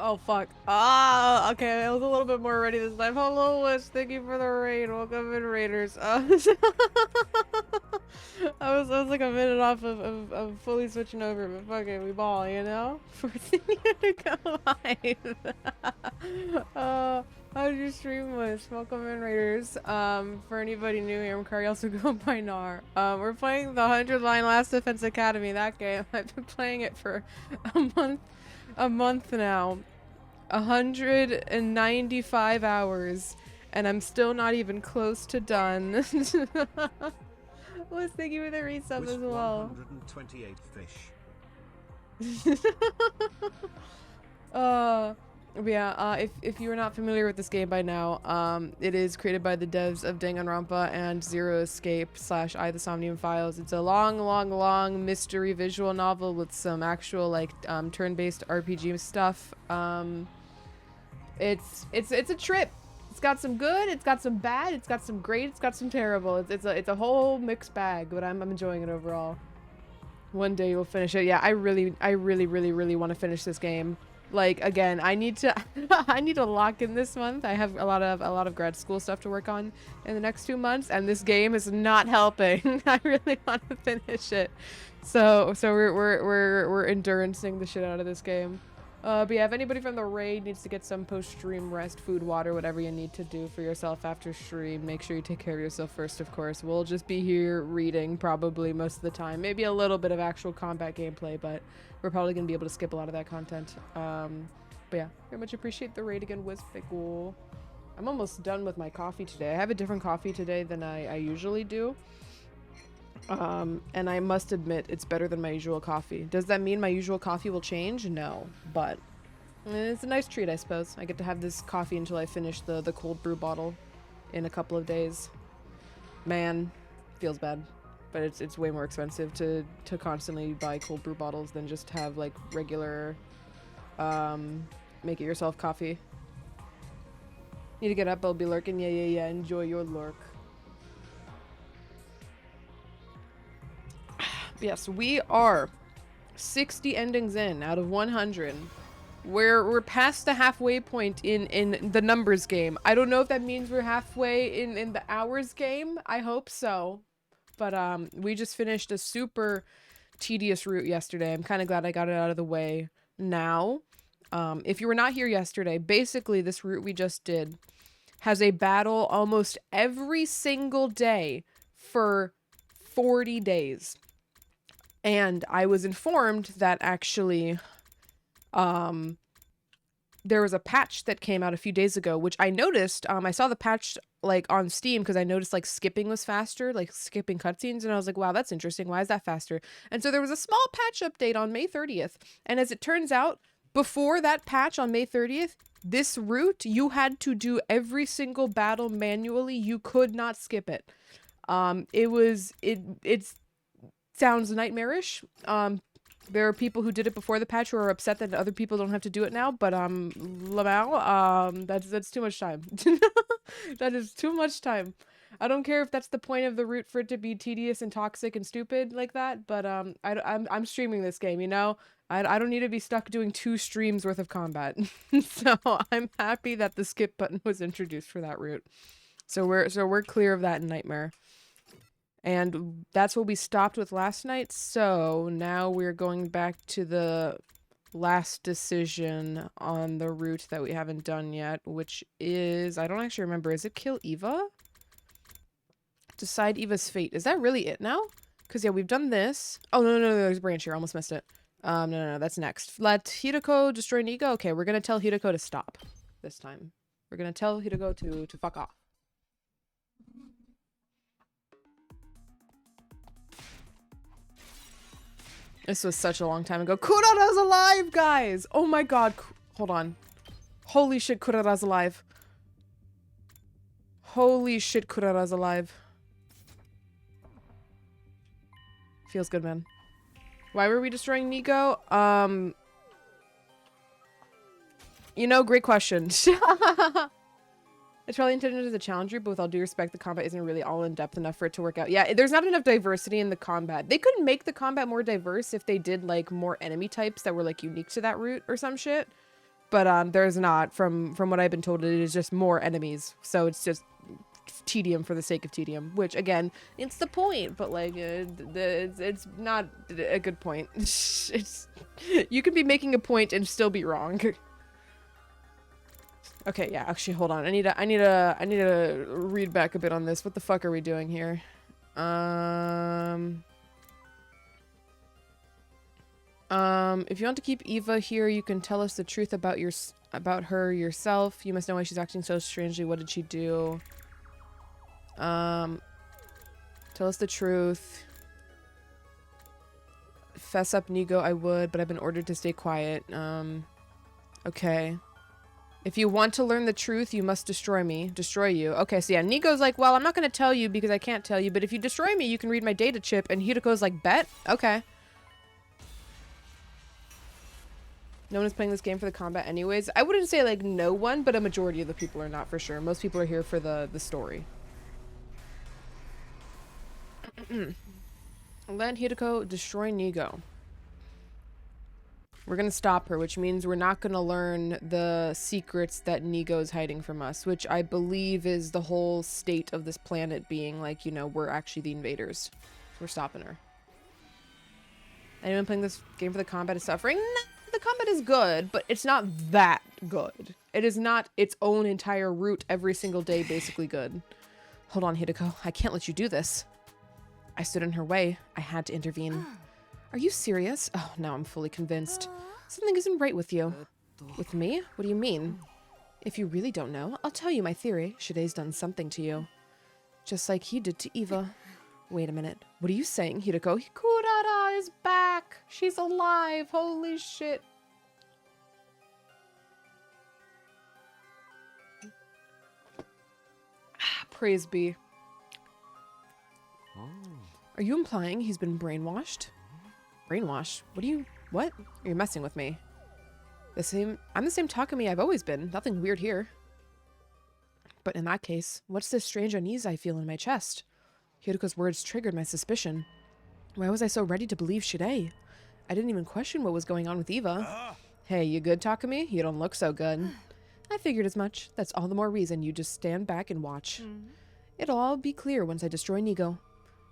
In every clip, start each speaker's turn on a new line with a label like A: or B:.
A: Oh fuck. Ah, okay. I was a little bit more ready this time. Hello, Wish. Thank you for the raid. Welcome in, Raiders. I was like a minute off of fully switching over, but fuck it, we ball, you know? Forcing you to go live. How's your stream, Wish? Welcome in, Raiders. For anybody new here, I'm Kari, also go by Nar. We're playing the 100 Line Last Defense Academy, that game. I've been playing it for a month now. 195 hours, and I'm still not even close to done. Let's thank you for the resub as well.
B: 128 fish.
A: If you are not familiar with this game by now, it is created by the devs of Danganronpa and Zero Escape / I the Somnium Files. It's a long mystery visual novel with some actual like turn-based RPG stuff. It's a trip. It's got some good, it's got some bad, it's got some great, it's got some terrible. It's a whole mixed bag, but I'm enjoying it overall. One day you'll finish it. Yeah, I really want to finish this game. Like, again, I need to I need to lock in this month. I have a lot of grad school stuff to work on in the next 2 months, and this game is not helping. I really want to finish it. So we're endurancing the shit out of this game. But yeah, if anybody from the raid needs to get some post-stream rest, food, water, whatever you need to do for yourself after stream, make sure you take care of yourself first, of course. We'll just be here reading probably most of the time. Maybe a little bit of actual combat gameplay, but we're probably going to be able to skip a lot of that content. But yeah, very much appreciate the raid again, Wizpickle. I'm almost done with my coffee today. I have a different coffee today than I usually do. And I must admit, it's better than my usual coffee. Does that mean my usual coffee will change? No, but it's a nice treat, I suppose. I get to have this coffee until I finish the cold brew bottle in a couple of days. Man, feels bad, but it's way more expensive to constantly buy cold brew bottles than just have like regular, make it yourself coffee. Need to get up, I'll be lurking. Yeah, enjoy your lurk. Yes, we are 60 endings in out of 100. We're past the halfway point in the numbers game. I don't know if that means we're halfway in the hours game. I hope so. But we just finished a super tedious route yesterday. I'm kind of glad I got it out of the way now. If you were not here yesterday, basically this route we just did has a battle almost every single day for 40 days. And I was informed that actually, there was a patch that came out a few days ago, which I noticed. I saw the patch like on Steam because I noticed like skipping was faster, like skipping cutscenes, and I was like, wow, that's interesting. Why is that faster? And so there was a small patch update on May 30th. And as it turns out, before that patch on May 30th, this route, you had to do every single battle manually. You could not skip it. It's sounds nightmarish. There are people who did it before the patch who are upset that other people don't have to do it now, but Lamau, that's too much time. That is too much time. I don't care if that's the point of the route for it to be tedious and toxic and stupid like that, but I'm streaming this game, you know? I don't need to be stuck doing 2 streams worth of combat. So I'm happy that the skip button was introduced for that route. So we're clear of that nightmare. And that's what we stopped with last night, so now we're going back to the last decision on the route that we haven't done yet, which is, I don't actually remember, is it kill Eva? Decide Eva's fate. Is that really it now? Because yeah, we've done this. Oh, no, there's a branch here, almost missed it. No, that's next. Let Hideko destroy Nigo? Okay, we're gonna tell Hideko to stop this time. We're gonna tell Hideko to fuck off. This was such a long time ago. Kurara's alive, guys! Oh my god. Hold on. Holy shit, Kurara's alive. Holy shit, Kurara's alive. Feels good, man. Why were we destroying Nico? You know, great question. It's probably intended as a challenger, but with all due respect, the combat isn't really all in depth enough for it to work out. Yeah, there's not enough diversity in the combat. They could make the combat more diverse if they did like more enemy types that were like unique to that route or some shit. But there's not. From what I've been told, it is just more enemies. So it's just tedium for the sake of tedium, which again, it's the point, but like it's not a good point. It's you can be making a point and still be wrong. Okay, yeah, actually hold on. I need to read back a bit on this. What the fuck are we doing here? If you want to keep Eva here, you can tell us the truth about her yourself. You must know why she's acting so strangely. What did she do? Tell us the truth. Fess up, Nigo. I would, but I've been ordered to stay quiet. Okay. If you want to learn the truth, you must destroy me. Destroy you. Okay, so yeah, Nigo's like, well, I'm not going to tell you because I can't tell you, but if you destroy me, you can read my data chip. And Hiruko's like, bet? Okay. No one is playing this game for the combat anyways. I wouldn't say, like, no one, but a majority of the people are not for sure. Most people are here for the story. Let Hiruko destroy Nigo. We're gonna stop her, which means we're not gonna learn the secrets that Nigo is hiding from us, which I believe is the whole state of this planet being like, you know, we're actually the invaders. We're stopping her. Anyone playing this game for the combat is suffering? Nah, the combat is good, but it's not that good. It is not its own entire route every single day basically good. Hold on, Hideko. I can't let you do this. I stood in her way. I had to intervene. Are you serious? Oh, now I'm fully convinced. Something isn't right with you. With me? What do you mean? If you really don't know, I'll tell you my theory. Shide's done something to you. Just like he did to Eva. Wait a minute. What are you saying, Hideko? Kurara is back. She's alive. Holy shit. Praise be. Are you implying he's been brainwashed? Brainwashed? What? You're messing with me. I'm the same Takumi I've always been. Nothing weird here. But in that case, what's this strange unease I feel in my chest? Hiruko's words triggered my suspicion. Why was I so ready to believe Shide? I didn't even question what was going on with Eva. Hey, you good, Takumi? You don't look so good. I figured as much. That's all the more reason you just stand back and watch. It'll all be clear once I destroy Nigo.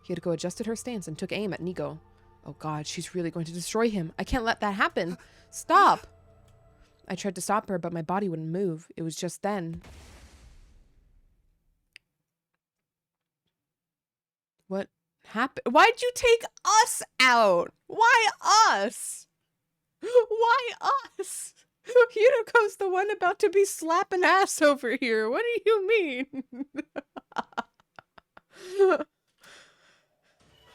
A: Hiruko adjusted her stance and took aim at Nigo. Oh god, she's really going to destroy him. I can't let that happen. Stop! I tried to stop her, but my body wouldn't move. It was just then. What happened? Why'd you take us out? Why us? Why us? Hiruko's the one about to be slapping ass over here. What do you mean?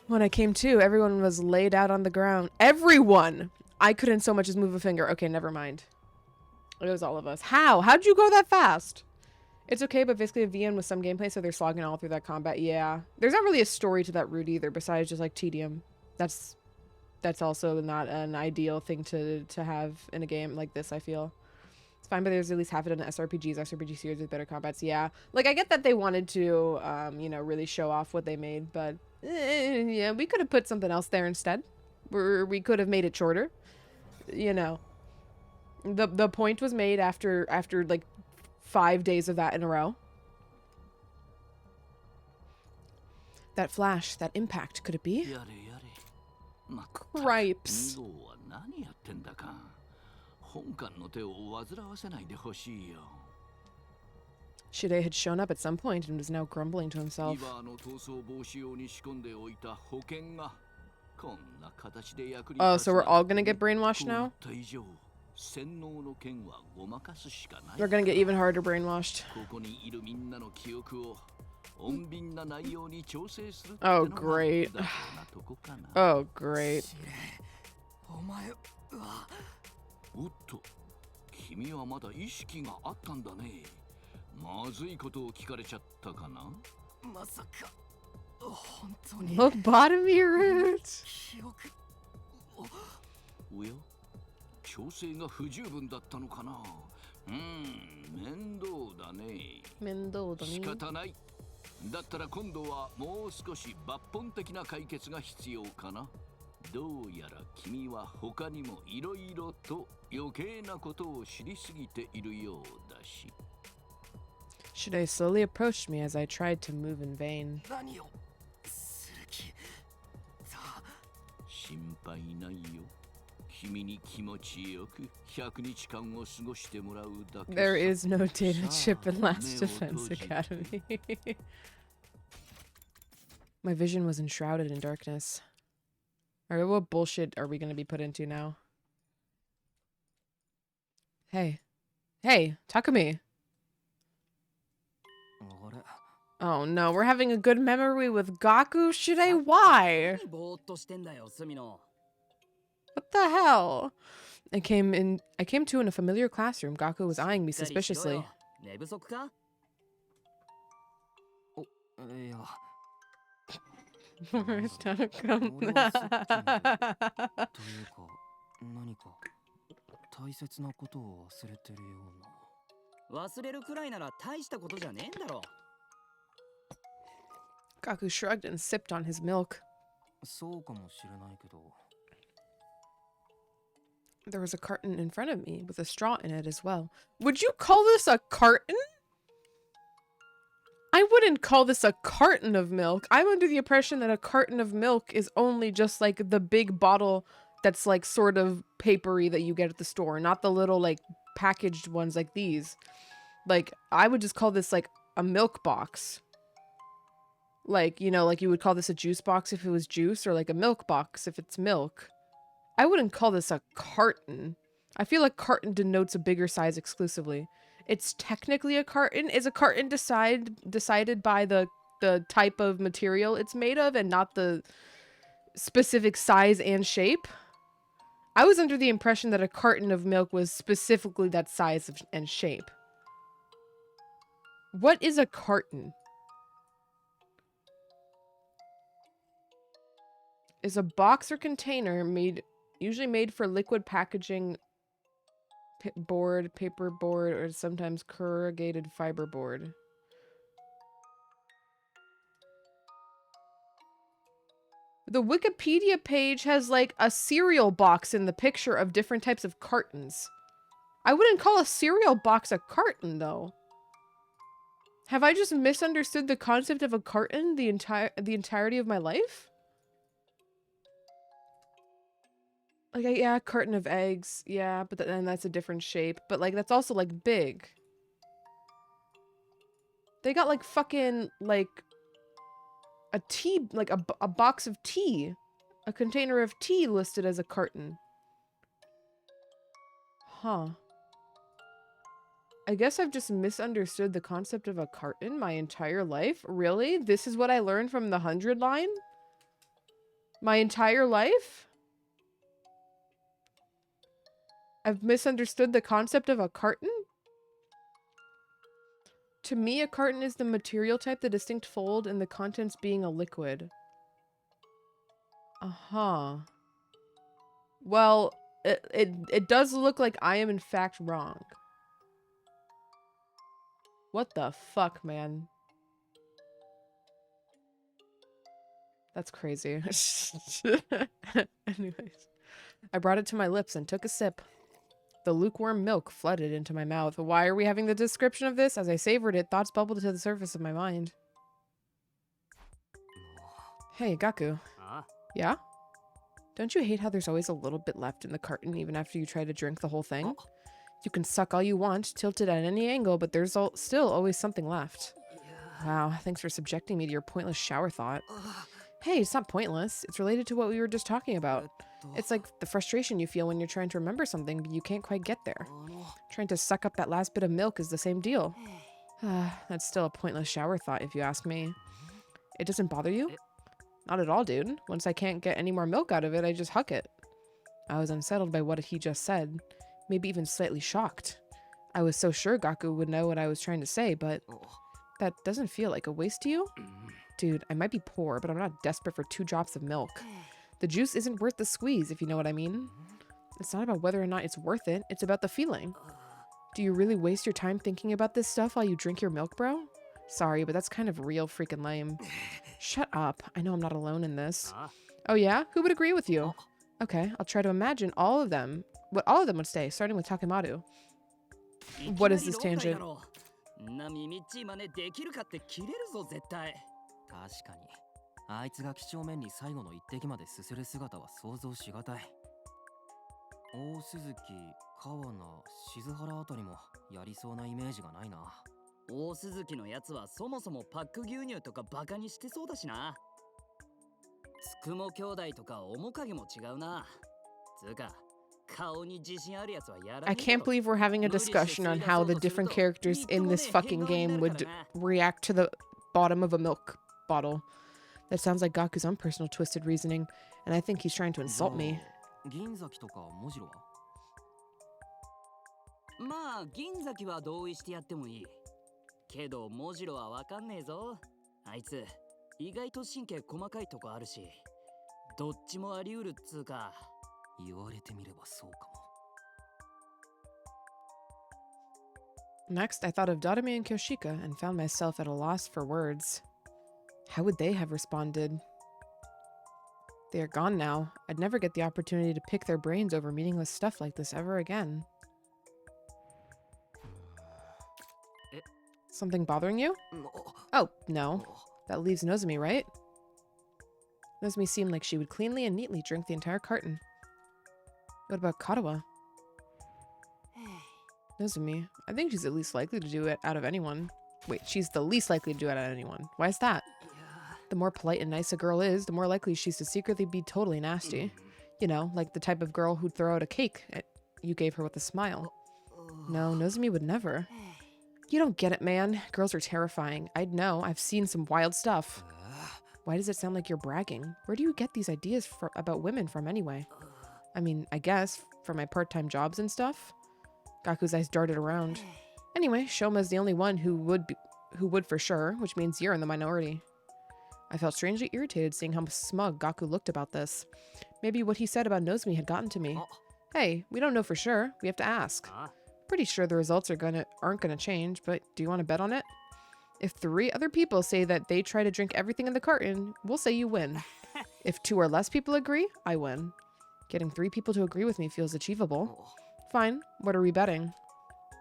A: When I came to, everyone was laid out on the ground. Everyone! I couldn't so much as move a finger. Okay, never mind. It was all of us. How? How'd you go that fast? It's okay, but basically a VN with some gameplay, so they're slogging all through that combat. Yeah. There's not really a story to that route either, besides just, like, tedium. That's also not an ideal thing to have in a game like this, I feel. It's fine, but there's at least half it in SRPGs, RPG series with better combats. Yeah. Like, I get that they wanted to, you know, really show off what they made, but... yeah, we could have put something else there instead. We could have made it shorter. You know. The point was made after like 5 days of that in a row. That flash, that impact, could it be? Cripes. Shide had shown up at some point and was now grumbling to himself. Oh, so we're all gonna get brainwashed now? We're gonna get even harder brainwashed. Oh, great. Oh, great. Lobotomy route?
B: どうやら君は他にもいろいろと余計なことを知りすぎているようだし。
A: Shidai slowly approached me as I tried to move in vain.
C: 何をする気さあ。
B: 心配ないよ。君に気持ちよく100日間を過ごしてもらうだけさ。
A: There is no data chip in Last Defense Academy. My vision was enshrouded in darkness. Alright, what bullshit are we gonna be put into now? Hey. Hey, Takumi. Oh no, we're having a good memory with Gaku? Shidai, why? What the hell? I came to in a familiar classroom. Gaku was eyeing me suspiciously. Where's Takumi?
C: 何か大切なことを忘れてるような。忘れるくらいなら大したことじゃねえんだろ。
A: Gaku shrugged and sipped on his milk.
C: そうかもしれないけど。
A: There was a carton in front of me with a straw in it as well. Would you call this a carton? I wouldn't call this a carton of milk. I'm under the impression that a carton of milk is only just like the big bottle that's like sort of papery that you get at the store, not the little like packaged ones like these. Like, I would just call this like a milk box. Like, you know, like you would call this a juice box if it was juice, or like a milk box if it's milk. I wouldn't call this a carton. I feel like carton denotes a bigger size exclusively. It's technically a carton. Is a carton decided by the type of material it's made of and not the specific size and shape? I was under the impression that a carton of milk was specifically that size and shape. What is a carton? Is a box or container usually made for liquid packaging, board, paper board, or sometimes corrugated fiber board. The Wikipedia page has like a cereal box in the picture of different types of cartons. I wouldn't call a cereal box a carton though. Have I just misunderstood the concept of a carton the entirety of my life? Like, yeah, a carton of eggs. Yeah, but then that's a different shape. But, like, that's also, like, big. They got, like, fucking, like, a tea, like, a box of tea. A container of tea listed as a carton. Huh. I guess I've just misunderstood the concept of a carton my entire life. Really? This is what I learned from the 100 line? My entire life? I've misunderstood the concept of a carton? To me, a carton is the material type, the distinct fold, and the contents being a liquid. Uh-huh. Well, it does look like I am in fact wrong. What the fuck, man? That's crazy. Anyways. I brought it to my lips and took a sip. The lukewarm milk flooded into my mouth. Why are we having the description of this? As I savored it, thoughts bubbled to the surface of my mind. Hey, Gaku. Yeah? Don't you hate how there's always a little bit left in the carton even after you try to drink the whole thing? You can suck all you want, tilt it at any angle, but there's still always something left. Wow, thanks for subjecting me to your pointless shower thought. Hey, it's not pointless. It's related to what we were just talking about. It's like the frustration you feel when you're trying to remember something, but you can't quite get there. Trying to suck up that last bit of milk is the same deal. That's still a pointless shower thought, if you ask me. It doesn't bother you? Not at all, dude. Once I can't get any more milk out of it, I just huck it. I was unsettled by what he just said. Maybe even slightly shocked. I was so sure Gaku would know what I was trying to say, but that doesn't feel like a waste to you? Dude, I might be poor, but I'm not desperate for 2 drops of milk. The juice isn't worth the squeeze, if you know what I mean. It's not about whether or not it's worth it, it's about the feeling. Do you really waste your time thinking about this stuff while you drink your milk, bro? Sorry, but that's kind of real freaking lame. Shut up. I know I'm not alone in this. Oh yeah? Who would agree with you? Okay, I'll try to imagine all of them. What all of them would say, starting with Takemaru. What is this tangent?
C: んなみみっちい真似できるかって切れるぞ絶対。確かに。あいつが几帳面に最後の一滴まですする姿は想像しがたい。大鈴木、川名、静原あたりもやりそうなイメージがないな。大鈴木のやつはそもそもパック牛乳とかバカにしてそうだしな。つくも兄弟とか面影も違うな。つうか。
A: I can't believe we're having a discussion on how the different characters in this fucking game would react to the bottom of a milk bottle. That sounds like Gaku's own personal twisted reasoning, and I think he's trying to insult me.
C: まあ、銀崎は同意してやってもいい。けど、モジロはわかんねえぞ。あいつ、意外と神経細かいとこあるし、どっちもあり得るっつうか。言われてみればそうか
A: も。Next, I thought of Dotami and Kyoshika and found myself at a loss for words. How would they have responded? They are gone now. I'd never get the opportunity to pick their brains over meaningless stuff like this ever again. Something bothering you? Oh, no. That leaves Nozomi, right? Nozomi seemed like she would cleanly and neatly drink the entire carton. What about Katawa? Nozomi. I think she's the least likely to do it out of anyone. Wait, she's the least likely to do it out of anyone. Why is that? The more polite and nice a girl is, the more likely she's to secretly be totally nasty. You know, like the type of girl who'd throw out a cake you gave her with a smile. No, Nozomi would never. You don't get it, man. Girls are terrifying. I'd know. I've seen some wild stuff. Why does it sound like you're bragging? Where do you get these ideas about women from anyway? I mean, I guess, for my part-time jobs and stuff. Gaku's eyes darted around. Anyway, Shoma's the only one who would for sure, which means you're in the minority. I felt strangely irritated seeing how smug Gaku looked about this. Maybe what he said about Nozomi had gotten to me. Hey, we don't know for sure. We have to ask. Pretty sure the results aren't gonna change, but do you want to bet on it? If 3 other people say that they try to drink everything in the carton, we'll say you win. If 2 or less people agree, I win. Getting 3 people to agree with me feels achievable. Fine, what are we betting?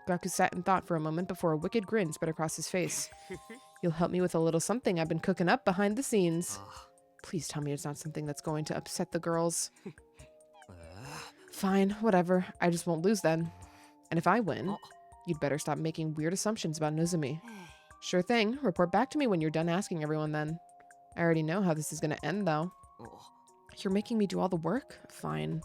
A: Gaku sat in thought for a moment before a wicked grin spread across his face. You'll help me with a little something I've been cooking up behind the scenes. Please tell me it's not something that's going to upset the girls. Fine, whatever. I just won't lose then. And if I win, you'd better stop making weird assumptions about Nozomi. Sure thing. Report back to me when you're done asking everyone then. I already know how this is going to end, though. You're making me do all the work? Fine.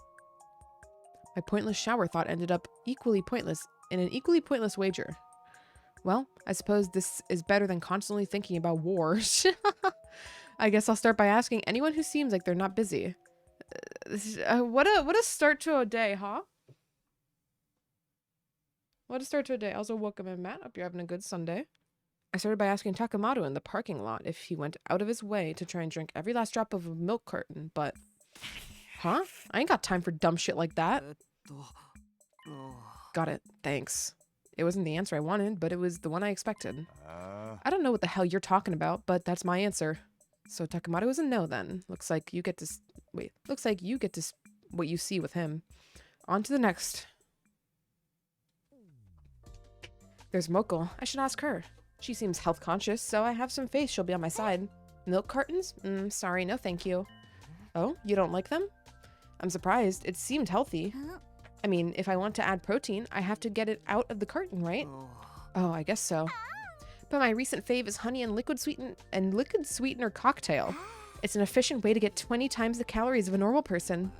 A: My pointless shower thought ended up equally pointless in an equally pointless wager. Well, I suppose this is better than constantly thinking about wars. I guess I'll start by asking anyone who seems like they're not busy. What a start to a day, huh? What a start to a day. Also, welcome in, Matt. Hope you're having a good Sunday. I started by asking Takemaru in the parking lot if he went out of his way to try and drink every last drop of a milk carton, but... Huh? I ain't got time for dumb shit like that. Got it. Thanks. It wasn't the answer I wanted, but it was the one I expected. I don't know what the hell you're talking about, but that's my answer. So Takemaru is a no then. Looks like you get to... Wait. Looks like you get to... what you see with him. On to the next. There's Moko. I should ask her. She seems health conscious, so I have some faith she'll be on my side. Milk cartons? Sorry, no thank you. Oh, you don't like them? I'm surprised. It seemed healthy. I mean, if I want to add protein, I have to get it out of the carton, right? Oh, I guess so. But my recent fave is honey and liquid sweetener cocktail. It's an efficient way to get 20 times the calories of a normal person.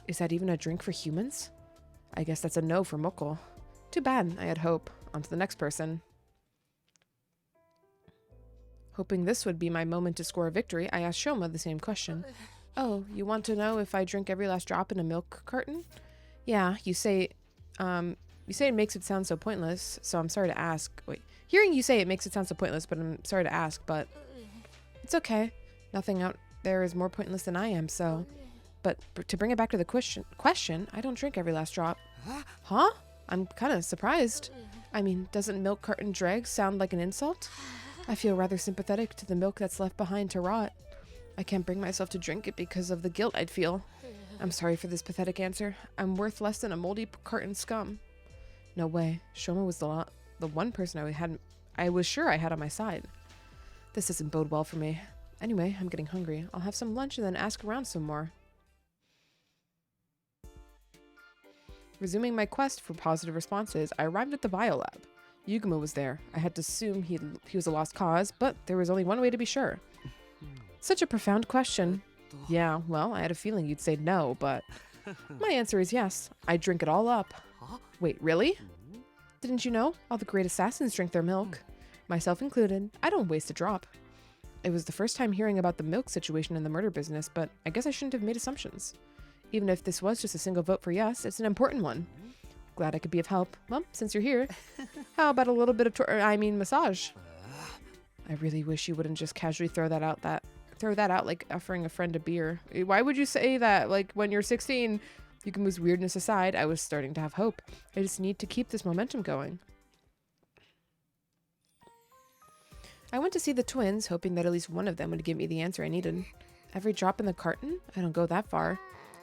A: Is that even a drink for humans? I guess that's a no for Moko. Too bad, I had hope. On to the next person. Hoping this would be my moment to score a victory, I asked Shoma the same question. Oh, you want to know if I drink every last drop in a milk carton? Yeah, you say it makes it sound so pointless, so I'm sorry to ask. Wait, hearing you say it makes it sound so pointless, but I'm sorry to ask, but it's okay. Nothing out there is more pointless than I am, so. But to bring it back to the question, I don't drink every last drop. Huh? I'm kind of surprised. I mean, doesn't milk carton dregs sound like an insult? I feel rather sympathetic to the milk that's left behind to rot. I can't bring myself to drink it because of the guilt I'd feel. I'm sorry for this pathetic answer. I'm worth less than a moldy carton scum. No way. Shoma was the one person I was sure I had on my side. This doesn't bode well for me. Anyway, I'm getting hungry. I'll have some lunch and then ask around some more. Resuming my quest for positive responses, I arrived at the biolab. Yugamo was there. I had to assume he was a lost cause, but there was only one way to be sure. Such a profound question. Yeah, well, I had a feeling you'd say no, but my answer is yes. I drink it all up. Wait, really? Didn't you know? All the great assassins drink their milk. Myself included. I don't waste a drop. It was the first time hearing about the milk situation in the murder business, but I guess I shouldn't have made assumptions. Even if this was just a single vote for yes, it's an important one. Glad I could be of help. Well, since you're here, how about a little bit of massage? I really wish you wouldn't just casually throw that out like offering a friend a beer. Why would you say that? Like, when you're 16, you can move weirdness aside. I was starting to have hope. I just need to keep this momentum going. I went to see the twins, hoping that at least one of them would give me the answer I needed. Every drop in the carton? I don't go that far.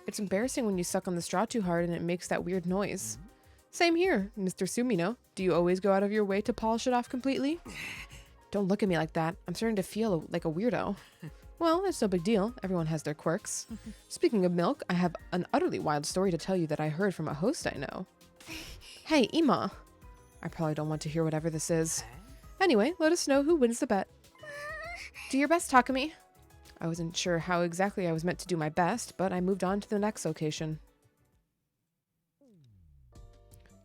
A: It's embarrassing when you suck on the straw too hard and it makes that weird noise. Same here, Mr. Sumino. Do you always go out of your way to polish it off completely? Don't look at me like that. I'm starting to feel like a weirdo. Well, it's no big deal. Everyone has their quirks. Speaking of milk, I have an utterly wild story to tell you that I heard from a host I know. Hey, Ima. I probably don't want to hear whatever this is. Anyway, let us know who wins the bet. Do your best, Takumi. I wasn't sure how exactly I was meant to do my best, but I moved on to the next location.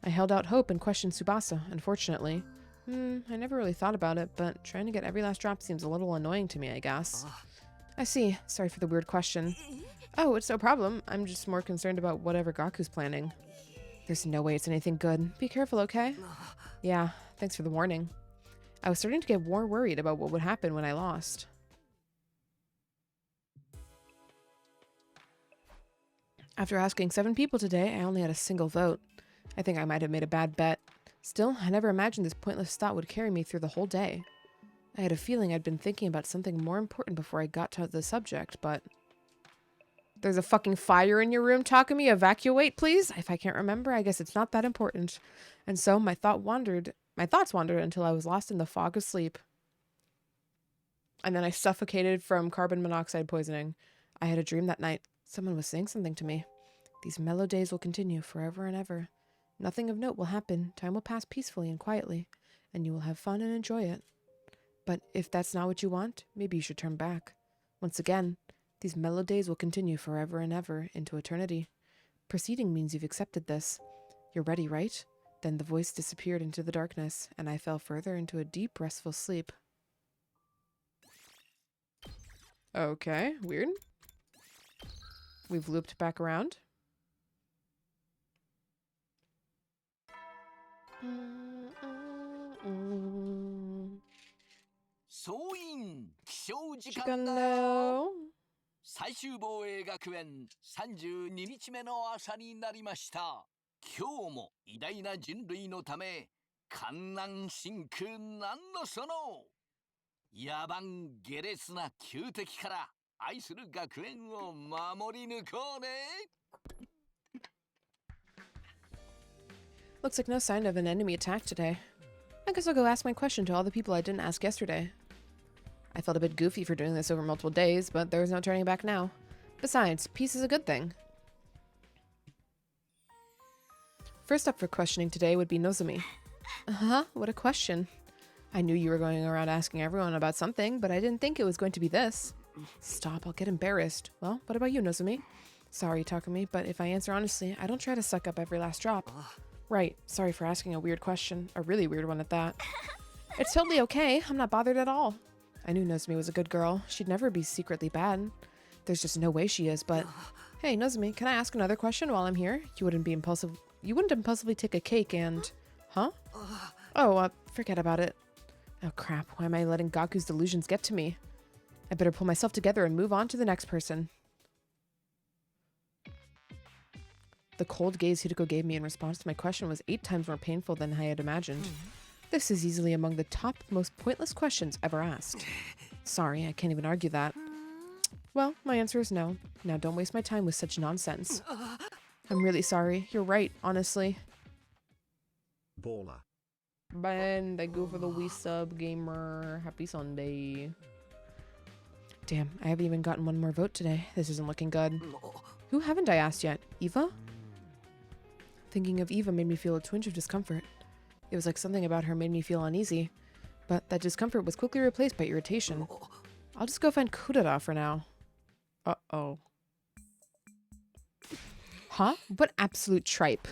A: I held out hope and questioned Tsubasa, unfortunately. I never really thought about it, but trying to get every last drop seems a little annoying to me, I guess. I see. Sorry for the weird question. Oh, it's no problem. I'm just more concerned about whatever Gaku's planning. There's no way it's anything good. Be careful, okay? Yeah, thanks for the warning. I was starting to get more worried about what would happen when I lost. After asking 7 people today, I only had a single vote. I think I might have made a bad bet. Still, I never imagined this pointless thought would carry me through the whole day. I had a feeling I'd been thinking about something more important before I got to the subject, but... There's a fucking fire in your room, Takumi. Evacuate, please? If I can't remember, I guess it's not that important. And so my thoughts wandered until I was lost in the fog of sleep. And then I suffocated from carbon monoxide poisoning. I had a dream that night. Someone was saying something to me. These mellow days will continue forever and ever. Nothing of note will happen. Time will pass peacefully and quietly, and you will have fun and enjoy it. But if that's not what you want, maybe you should turn back. Once again, these mellow days will continue forever and ever into eternity. Proceeding means you've accepted this. You're ready, right? Then the voice disappeared into the darkness, and I fell further into a deep, restful sleep. Okay, weird. We've looped back around.
B: Chikano. 最終防衛学園32日目の朝になりました。今日も偉大な人類のため観覧真空なんのその野蛮下劣な旧敵から愛する学園を守り抜こうね。
A: Looks like no sign of an enemy attack today. I guess I'll go ask my question to all the people I didn't ask yesterday. I felt a bit goofy for doing this over multiple days, but there was no turning back now. Besides, peace is a good thing. First up for questioning today would be Nozomi. Uh-huh, what a question. I knew you were going around asking everyone about something, but I didn't think it was going to be this. Stop, I'll get embarrassed. Well, what about you, Nozomi? Sorry, Takumi, but if I answer honestly, I don't try to suck up every last drop. Right, sorry for asking a weird question. A really weird one at that. It's totally okay, I'm not bothered at all. I knew Nozomi was a good girl. She'd never be secretly bad. There's just no way she is, but... Hey, Nozomi, can I ask another question while I'm here? You wouldn't impulsively take a cake and... Huh? Oh, forget about it. Oh crap, why am I letting Gaku's delusions get to me? I better pull myself together and move on to the next person. The cold gaze Hideko gave me in response to my question was 8 times more painful than I had imagined. This is easily among the top most pointless questions ever asked. Sorry, I can't even argue that. Well, my answer is no. Now don't waste my time with such nonsense. I'm really sorry. You're right, honestly.
D: Baller.
A: Ben, thank you for the Wii sub, gamer. Happy Sunday. Damn, I haven't even gotten one more vote today. This isn't looking good. Who haven't I asked yet? Eva? Thinking of Eva made me feel a twinge of discomfort. It was like something about her made me feel uneasy. But that discomfort was quickly replaced by irritation. I'll just go find Kurara for now. Uh-oh. Huh? What absolute tripe.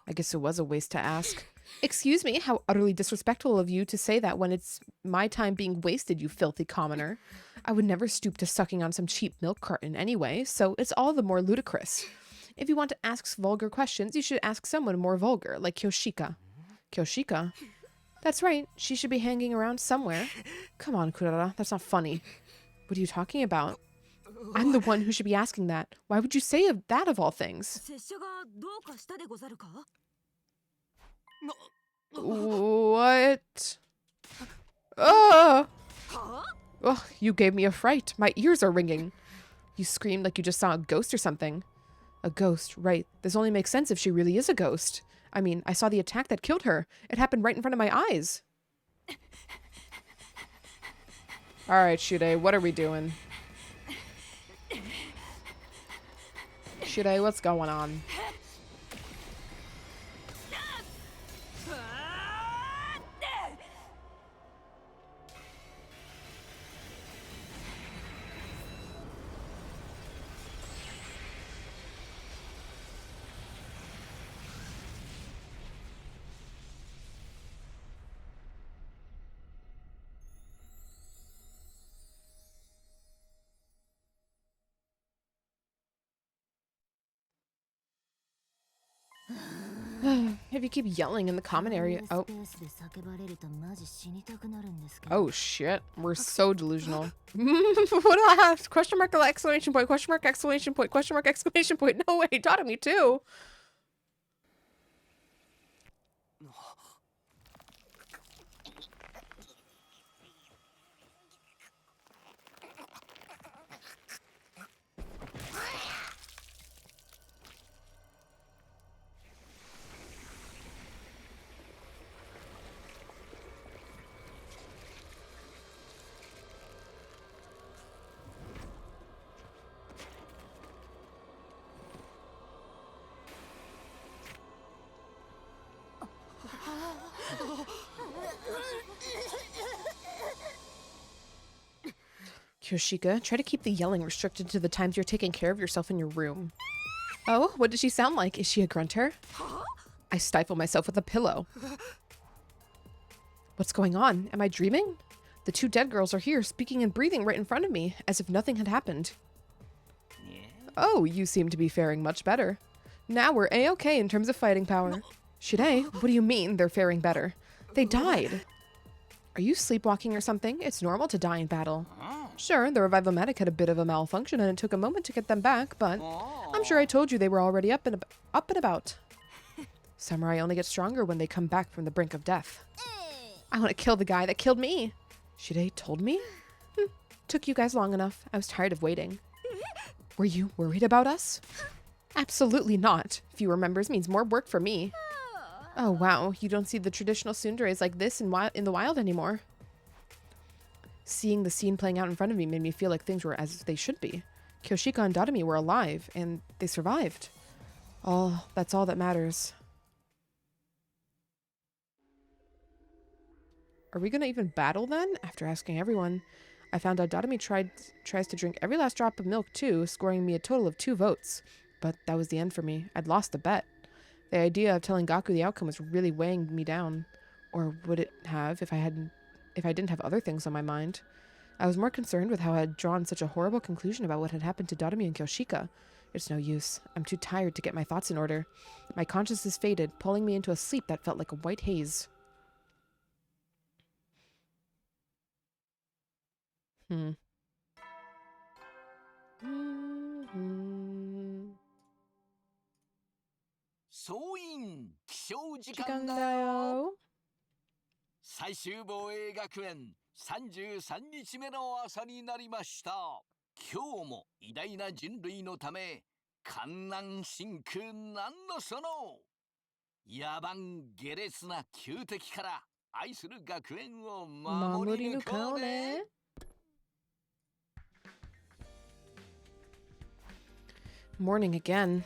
A: I guess it was a waste to ask. Excuse me, how utterly disrespectful of you to say that when it's my time being wasted, you filthy commoner. I would never stoop to sucking on some cheap milk carton anyway, so it's all the more ludicrous. If you want to ask vulgar questions, you should ask someone more vulgar, like Kyoshika. Kyoshika? That's right, she should be hanging around somewhere. Come on, Kurara, that's not funny. What are you talking about? I'm the one who should be asking that. Why would you say that of all things? What? Oh! Oh, you gave me a fright. My ears are ringing. You screamed like you just saw a ghost or something. A ghost, right. This only makes sense if she really is a ghost. I mean, I saw the attack that killed her. It happened right in front of my eyes. Alright, Shude, what are we doing? Shude, what's going on? If you keep yelling in the common area. Oh. Oh shit. We're so delusional. What do I have? Question mark, exclamation point, question mark, exclamation point, question mark, exclamation point. No way, taught me too. Kyoshika, try to keep the yelling restricted to the times you're taking care of yourself in your room. Oh, what does she sound like? Is she a grunter? I stifle myself with a pillow. What's going on? Am I dreaming? The two dead girls are here, speaking and breathing right in front of me, as if nothing had happened. Oh, you seem to be faring much better. Now we're A-okay in terms of fighting power. Shide, what do you mean they're faring better? They died. Are you sleepwalking or something? It's normal to die in battle. Sure, the Revival-Medic had a bit of a malfunction and it took a moment to get them back, but I'm sure I told you they were already up and about. Samurai only get stronger when they come back from the brink of death. I want to kill the guy that killed me. Shide told me? Took you guys long enough. I was tired of waiting. Were you worried about us? Absolutely not. Fewer members means more work for me. Oh wow, you don't see the traditional tsunderes like this in the wild anymore. Seeing the scene playing out in front of me made me feel like things were as they should be. Kyoshika and Dadami were alive, and they survived. That's all that matters. Are we gonna even battle then? After asking everyone, I found out Dadami tries to drink every last drop of milk too, scoring me a total of 2 votes. But that was the end for me. I'd lost the bet. The idea of telling Gaku the outcome was really weighing me down. Or would it have if I didn't have other things on my mind? I was more concerned with how I had drawn such a horrible conclusion about what had happened to Dadami and Kyoshika. It's no use. I'm too tired to get my thoughts in order. My consciousness faded, pulling me into a sleep that felt like a white haze.
B: 時間だよ。最終防衛学園33日目の朝になりました。今日も偉大な人類のため観覧深空なんのその野蛮下劣な旧敵から愛する学園を守り抜こうね。
A: Morning again.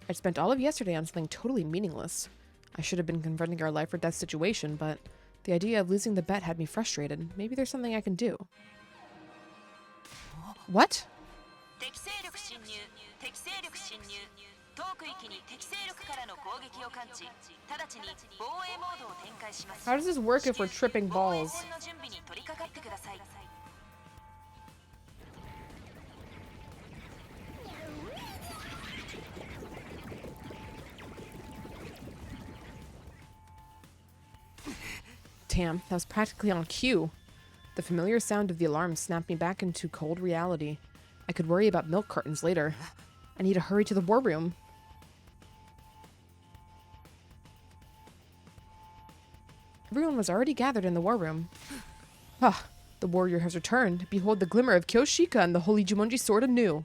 A: I spent all of yesterday on something totally meaningless. I should have been confronting our life or death situation, but the idea of losing the bet had me frustrated. Maybe there's something I can do. What? How does this work if we're tripping balls? Damn, that was practically on cue. The familiar sound of the alarm snapped me back into cold reality. I could worry about milk cartons later. I need to hurry to the war room. Everyone was already gathered in the war room. Ah, the warrior has returned. Behold the glimmer of Kyoshika and the holy Jumonji sword anew.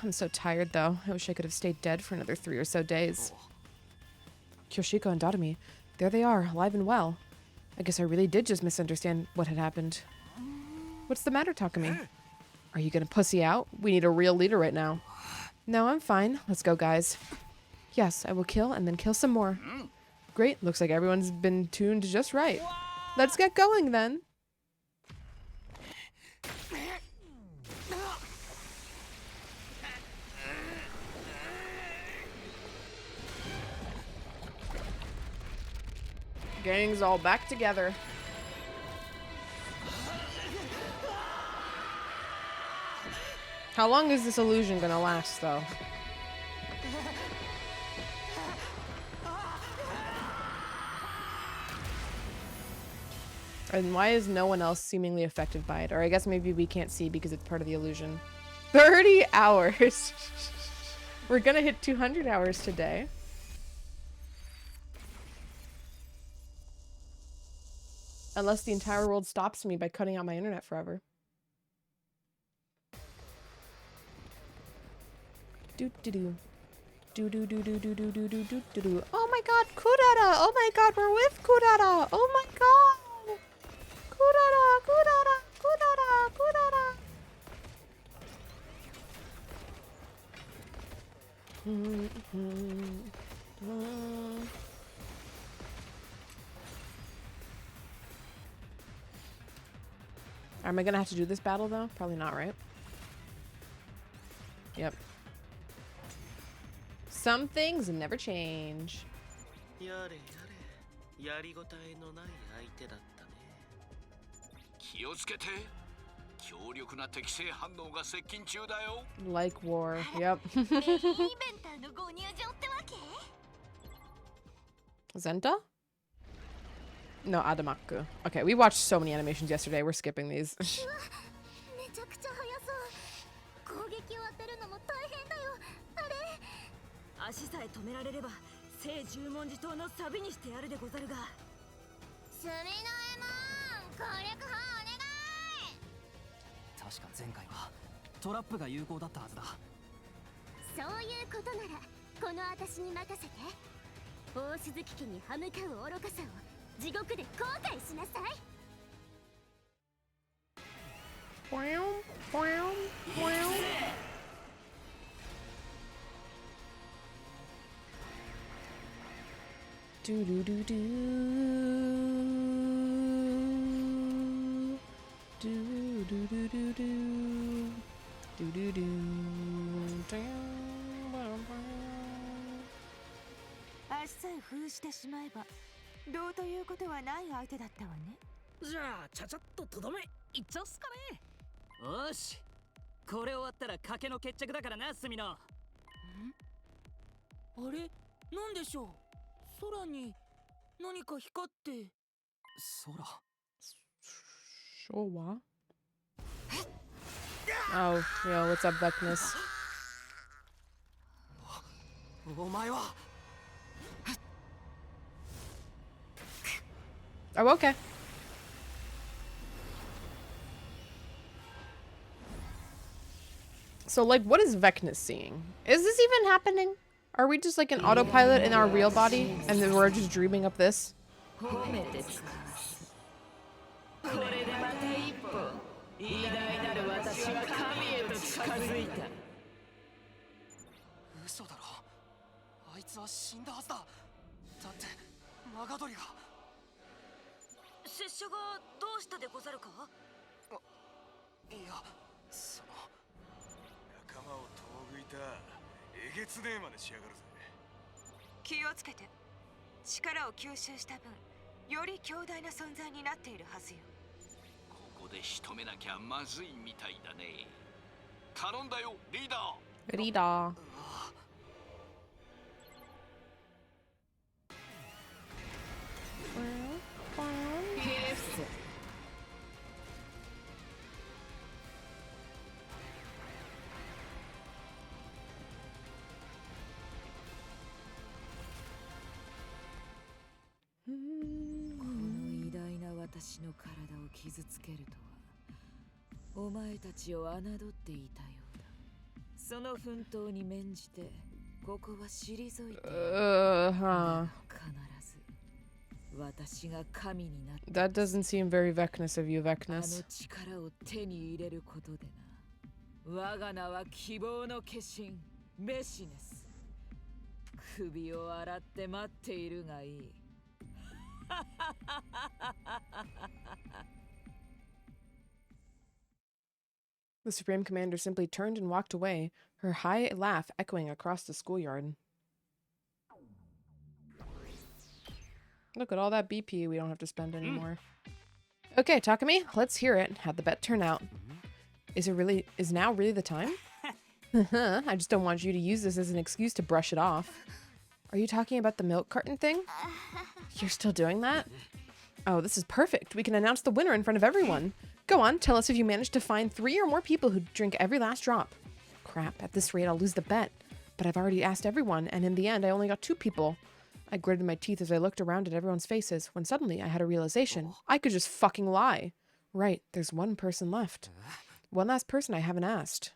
A: I'm so tired, though. I wish I could have stayed dead for another 3 or so days. Kyoshika and Dadami, there they are, alive and well. I guess I really did just misunderstand what had happened. What's the matter, Takumi? Are you gonna pussy out? We need a real leader right now. No, I'm fine. Let's go, guys. Yes, I will kill and then kill some more. Great, looks like everyone's been tuned just right. Let's get going, then. Gang's all back together. How long is this illusion gonna last, though? And why is no one else seemingly affected by it? Or I guess maybe we can't see because it's part of the illusion. 30 hours! We're gonna hit 200 hours today. Unless the entire world stops me by cutting out my internet forever. Do-do-do. Do-do-do-do-do-do-do-do-do-do. Oh my god, Kurara! Oh my god, we're with Kurara! Oh my god! Kurara! Kurara! Kurara! Kurara! Am I gonna have to do this battle though? Probably not, right? Yep. Some things never change.
E: やれやれ、やりごたえのない相手だったね。
B: 気をつけて。強力な適正反応が接近中だよ。
A: Like war. Yep. Zenta? No, Adamaku. Okay, we watched so many animations yesterday. We're skipping these. Do do do do do do do do do do do do.
F: 足さえ封してしまえばどうということはない相手だったわね。
C: じゃあちゃちゃっととどめいっちゃうっすかね。よし、これ終わったら賭けの決着だからな、スミノ。あ
F: れ、なんでしょう。空に何か光って。
C: 空。
A: Sure. Oh, yo, what's up, Beckness?
C: お前は。
A: Oh, okay. So, like, what is Vecna seeing? Is this even happening? Are we just like an autopilot in our real body, and then we're just dreaming up this?
C: 嘘だろ。あいつは死んだはずだ。だってマガドリが。
F: 拙者がどうしたでござるか？
C: いや、その
G: 仲間を遠ぐいたえげつねえまでしやがるぜ。
F: 気をつけて。力を吸収した分、より強大な存在になっているはずよ。
B: ここで仕留めなきゃまずいみたいだね。頼んだよ、リーダー。
A: リーダー。
F: 私の体を傷つけるとはお前たちを侮っていたようだ。その奮闘に免じてここは退いて必ず私が神になって
A: That doesn't seem very Vecnus of you,
F: あの
A: Vecnus.
F: 力を手に入れることでな。我が名は希望の化身メシネス。首を洗って待っているがいい。
A: The Supreme Commander simply turned and walked away, her high laugh echoing across the schoolyard. Look at all that BP we don't have to spend anymore. Okay, Takumi, let's hear it. How'd the bet turn out? Is now really the time? I just don't want you to use this as an excuse to brush it off. Are you talking about the milk carton thing? You're still doing that? Oh, this is perfect. We can announce the winner in front of everyone. Go on, tell us if you managed to find 3 or more people who drink every last drop. Crap, at this rate I'll lose the bet. But I've already asked everyone, and in the end I only got 2 people. I gritted my teeth as I looked around at everyone's faces, when suddenly I had a realization. I could just fucking lie. Right, there's 1 person left. One last person I haven't asked.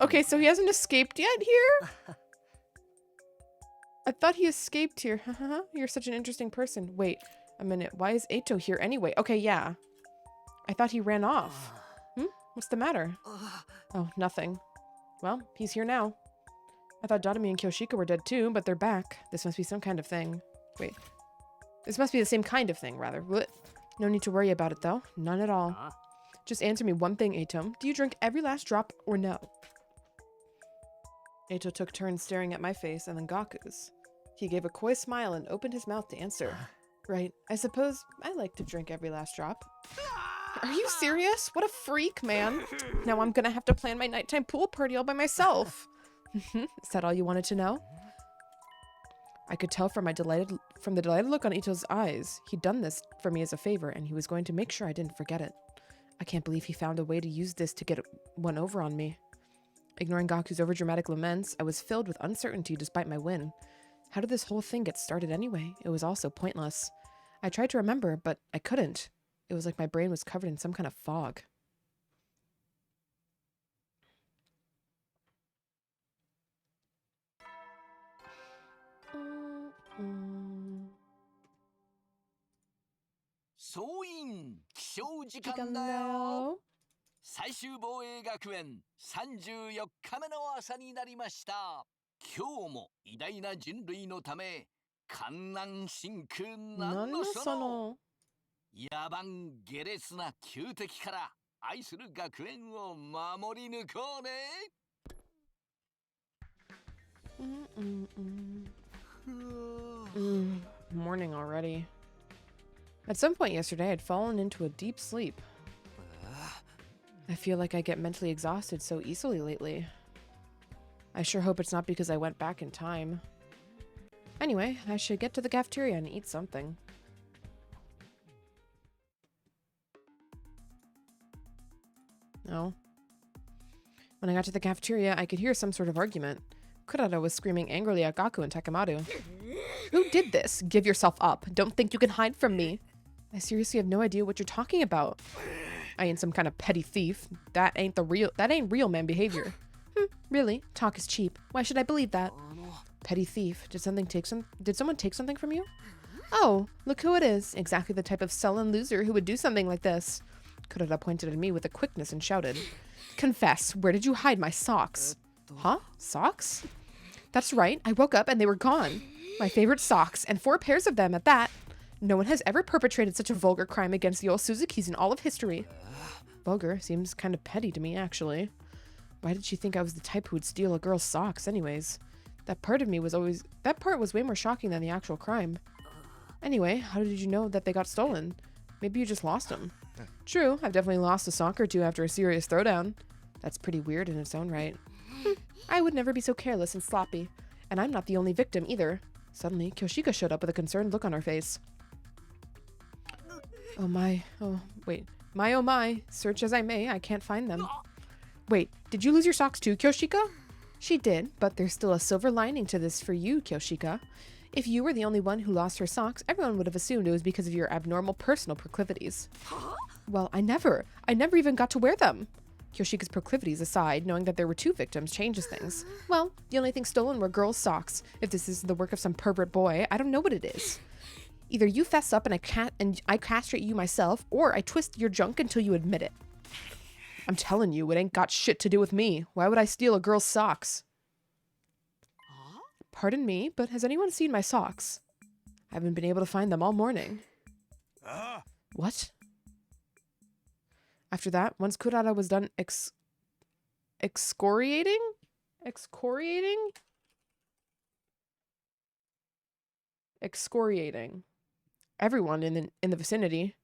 A: Okay, so he hasn't escaped yet here? I thought he escaped here. You're such an interesting person. Wait a minute. Why is Eito here anyway? Okay, yeah. I thought he ran off. What's the matter? Oh, nothing. Well, he's here now. I thought Dotami and Kyoshika were dead too, but they're back. This must be some kind of thing. Wait. This must be the same kind of thing, rather. No need to worry about it, though. None at all. Just answer me one thing, Eito. Do you drink every last drop or no? Eito took turns staring at my face and then Gaku's. He gave a coy smile and opened his mouth to answer. Right, I suppose I like to drink every last drop. Are you serious? What a freak, man. Now I'm gonna have to plan my nighttime pool party all by myself. Is that all you wanted to know? I could tell from the delighted look on Ito's eyes. He'd done this for me as a favor, and he was going to make sure I didn't forget it. I can't believe he found a way to use this to get one over on me. Ignoring Gaku's overdramatic laments, I was filled with uncertainty despite my win. How did this whole thing get started anyway? It was all so pointless. I tried to remember, but I couldn't. It was like my brain was covered in some kind of fog.
B: Soin, 起床時間だよ。最終防衛学園34日目の朝になりました。今日も偉大な人類のため観覧真空なんのその野蛮下劣な旧敵から愛する学園を守り抜こうね。
A: Morning already. At some point yesterday, I'd fallen into a deep sleep. I feel like I get mentally exhausted so easily lately. I sure hope it's not because I went back in time. Anyway, I should get to the cafeteria and eat something. No. When I got to the cafeteria, I could hear some sort of argument. Kurata was screaming angrily at Gaku and Takemaru. Who did this? Give yourself up. Don't think you can hide from me. I seriously have no idea what you're talking about. I ain't some kind of petty thief. That ain't real man behavior. Really? Talk is cheap. Why should I believe that? Petty thief. Did someone take something from you? Oh, look who it is. Exactly the type of sullen loser who would do something like this. Kurata pointed at me with a quickness and shouted, Confess, where did you hide my socks? Huh? Socks? That's right. I woke up and they were gone. My favorite socks, and 4 pairs of them at that. No one has ever perpetrated such a vulgar crime against the old Suzukis in all of history. Vulgar seems kind of petty to me, actually. Why did she think I was the type who would steal a girl's socks, anyways? That part was way more shocking than the actual crime. Anyway, how did you know that they got stolen? Maybe you just lost them. True, I've definitely lost a sock or two after a serious throwdown. That's pretty weird in its own right. I would never be so careless and sloppy. And I'm not the only victim either. Suddenly, Kyoshika showed up with a concerned look on her face. Oh my. Oh, wait. Oh my. Search as I may, I can't find them. Wait, did you lose your socks too, Kyoshika? She did, but there's still a silver lining to this for you, Kyoshika. If you were the only one who lost her socks, everyone would have assumed it was because of your abnormal personal proclivities. Well, I never even got to wear them. Kyoshika's proclivities aside, knowing that there were 2 victims changes things. Well, the only thing stolen were girls' socks. If this is the work of some pervert boy, I don't know what it is. Either you fess up and I castrate you myself, or I twist your junk until you admit it. I'm telling you, it ain't got shit to do with me. Why would I steal a girl's socks? Pardon me, but has anyone seen my socks? I haven't been able to find them all morning. What? After that, once Kurata was done excoriating? Excoriating everyone in the vicinity.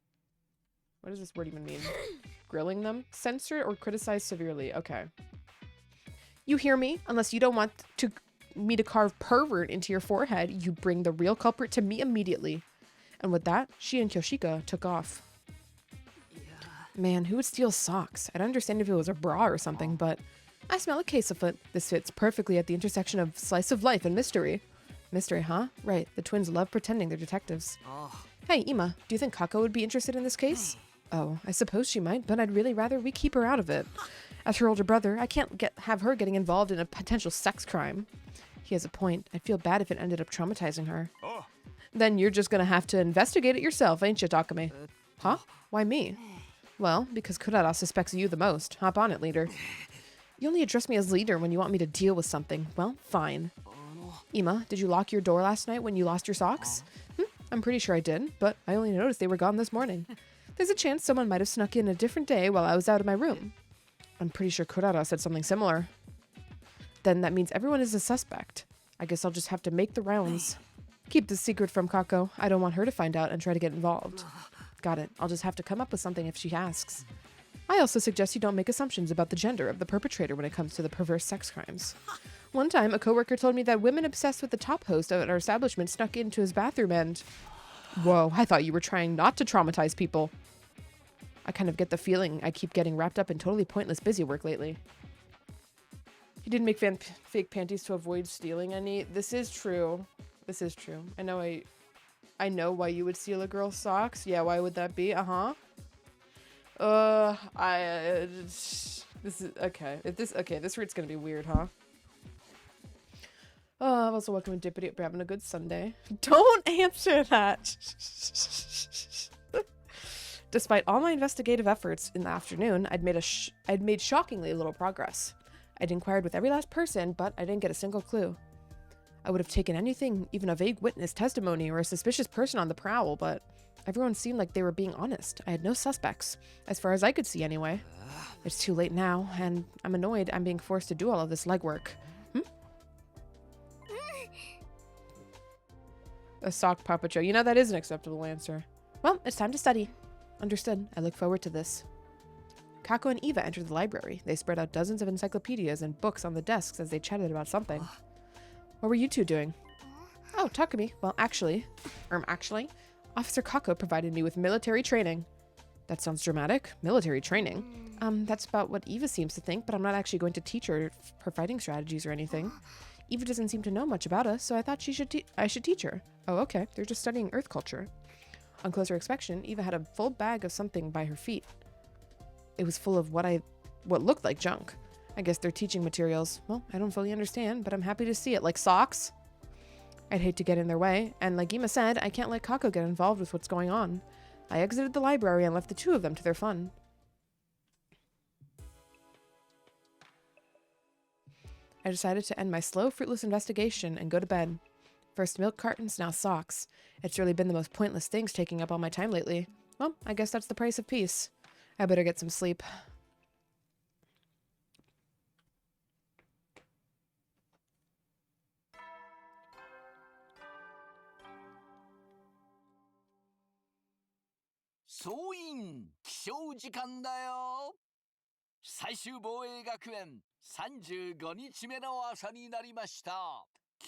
A: What does this word even mean? Grilling them? Censored or criticized severely. Okay. You hear me? Unless you don't want me to carve pervert into your forehead, you bring the real culprit to me immediately. And with that, she and Kyoshika took off. Man, who would steal socks? I'd understand if it was a bra or something, but I smell a case afoot. This fits perfectly at the intersection of slice of life and mystery. Mystery, huh? Right, the twins love pretending they're detectives. Hey, Ima, do you think Kako would be interested in this case? Oh, I suppose she might, but I'd really rather we keep her out of it. As her older brother, I can't have her getting involved in a potential sex crime. He has a point. I'd feel bad if it ended up traumatizing her. Then you're just gonna have to investigate it yourself, ain't you, Takame? Huh? Why me? Well, because Kurata suspects you the most. Hop on it, leader. You only address me as leader when you want me to deal with something. Well, fine. Ima, did you lock your door last night when you lost your socks? I'm pretty sure I did, but I only noticed they were gone this morning. There's a chance someone might have snuck in a different day while I was out of my room. I'm pretty sure Kurata said something similar. Then that means everyone is a suspect. I guess I'll just have to make the rounds. Keep this secret from Kako. I don't want her to find out and try to get involved. Got it. I'll just have to come up with something if she asks. I also suggest you don't make assumptions about the gender of the perpetrator when it comes to the perverse sex crimes. One time, a coworker told me that women obsessed with the top host at our establishment snuck into his bathroom and... Whoa, I thought you were trying not to traumatize people. I kind of get the feeling I keep getting wrapped up in totally pointless busy work lately. He didn't make fake panties to avoid stealing any. This is true. This is true. I know why you would steal a girl's socks. Yeah, why would that be? This is okay. This route's gonna be weird, huh? I'm also welcome to Dippity. Having a good Sunday. Don't answer that. Despite all my investigative efforts in the afternoon, I'd made shockingly little progress. I'd inquired with every last person, but I didn't get a single clue. I would have taken anything, even a vague witness testimony or a suspicious person on the prowl, but everyone seemed like they were being honest. I had no suspects, as far as I could see anyway. It's too late now, and I'm annoyed I'm being forced to do all of this legwork. A sock puppet show. You know, that is an acceptable answer. Well, it's time to study. Understood. I look forward to this. Kako and Eva entered the library. They spread out dozens of encyclopedias and books on the desks as they chatted about something. What were you two doing? Oh, Takumi. Well, actually, Officer Kako provided me with military training. That sounds dramatic. Military training. That's about what Eva seems to think, but I'm not actually going to teach her fighting strategies or anything. Eva doesn't seem to know much about us, so I thought I should teach her. Oh, okay. They're just studying Earth culture. On closer inspection, Eva had a full bag of something by her feet. It was full of what looked like junk. I guess they're teaching materials. Well, I don't fully understand, but I'm happy to see it. Like socks? I'd hate to get in their way, and like Ima said, I can't let Kako get involved with what's going on. I exited the library and left the two of them to their fun. I decided to end my slow, fruitless investigation and go to bed. First milk cartons, now socks. It's really been the most pointless things taking up all my time lately. Well, I guess that's the price of peace. I better get some sleep.
B: 起床時間だよ。最終防衛学園35日目の朝になりました。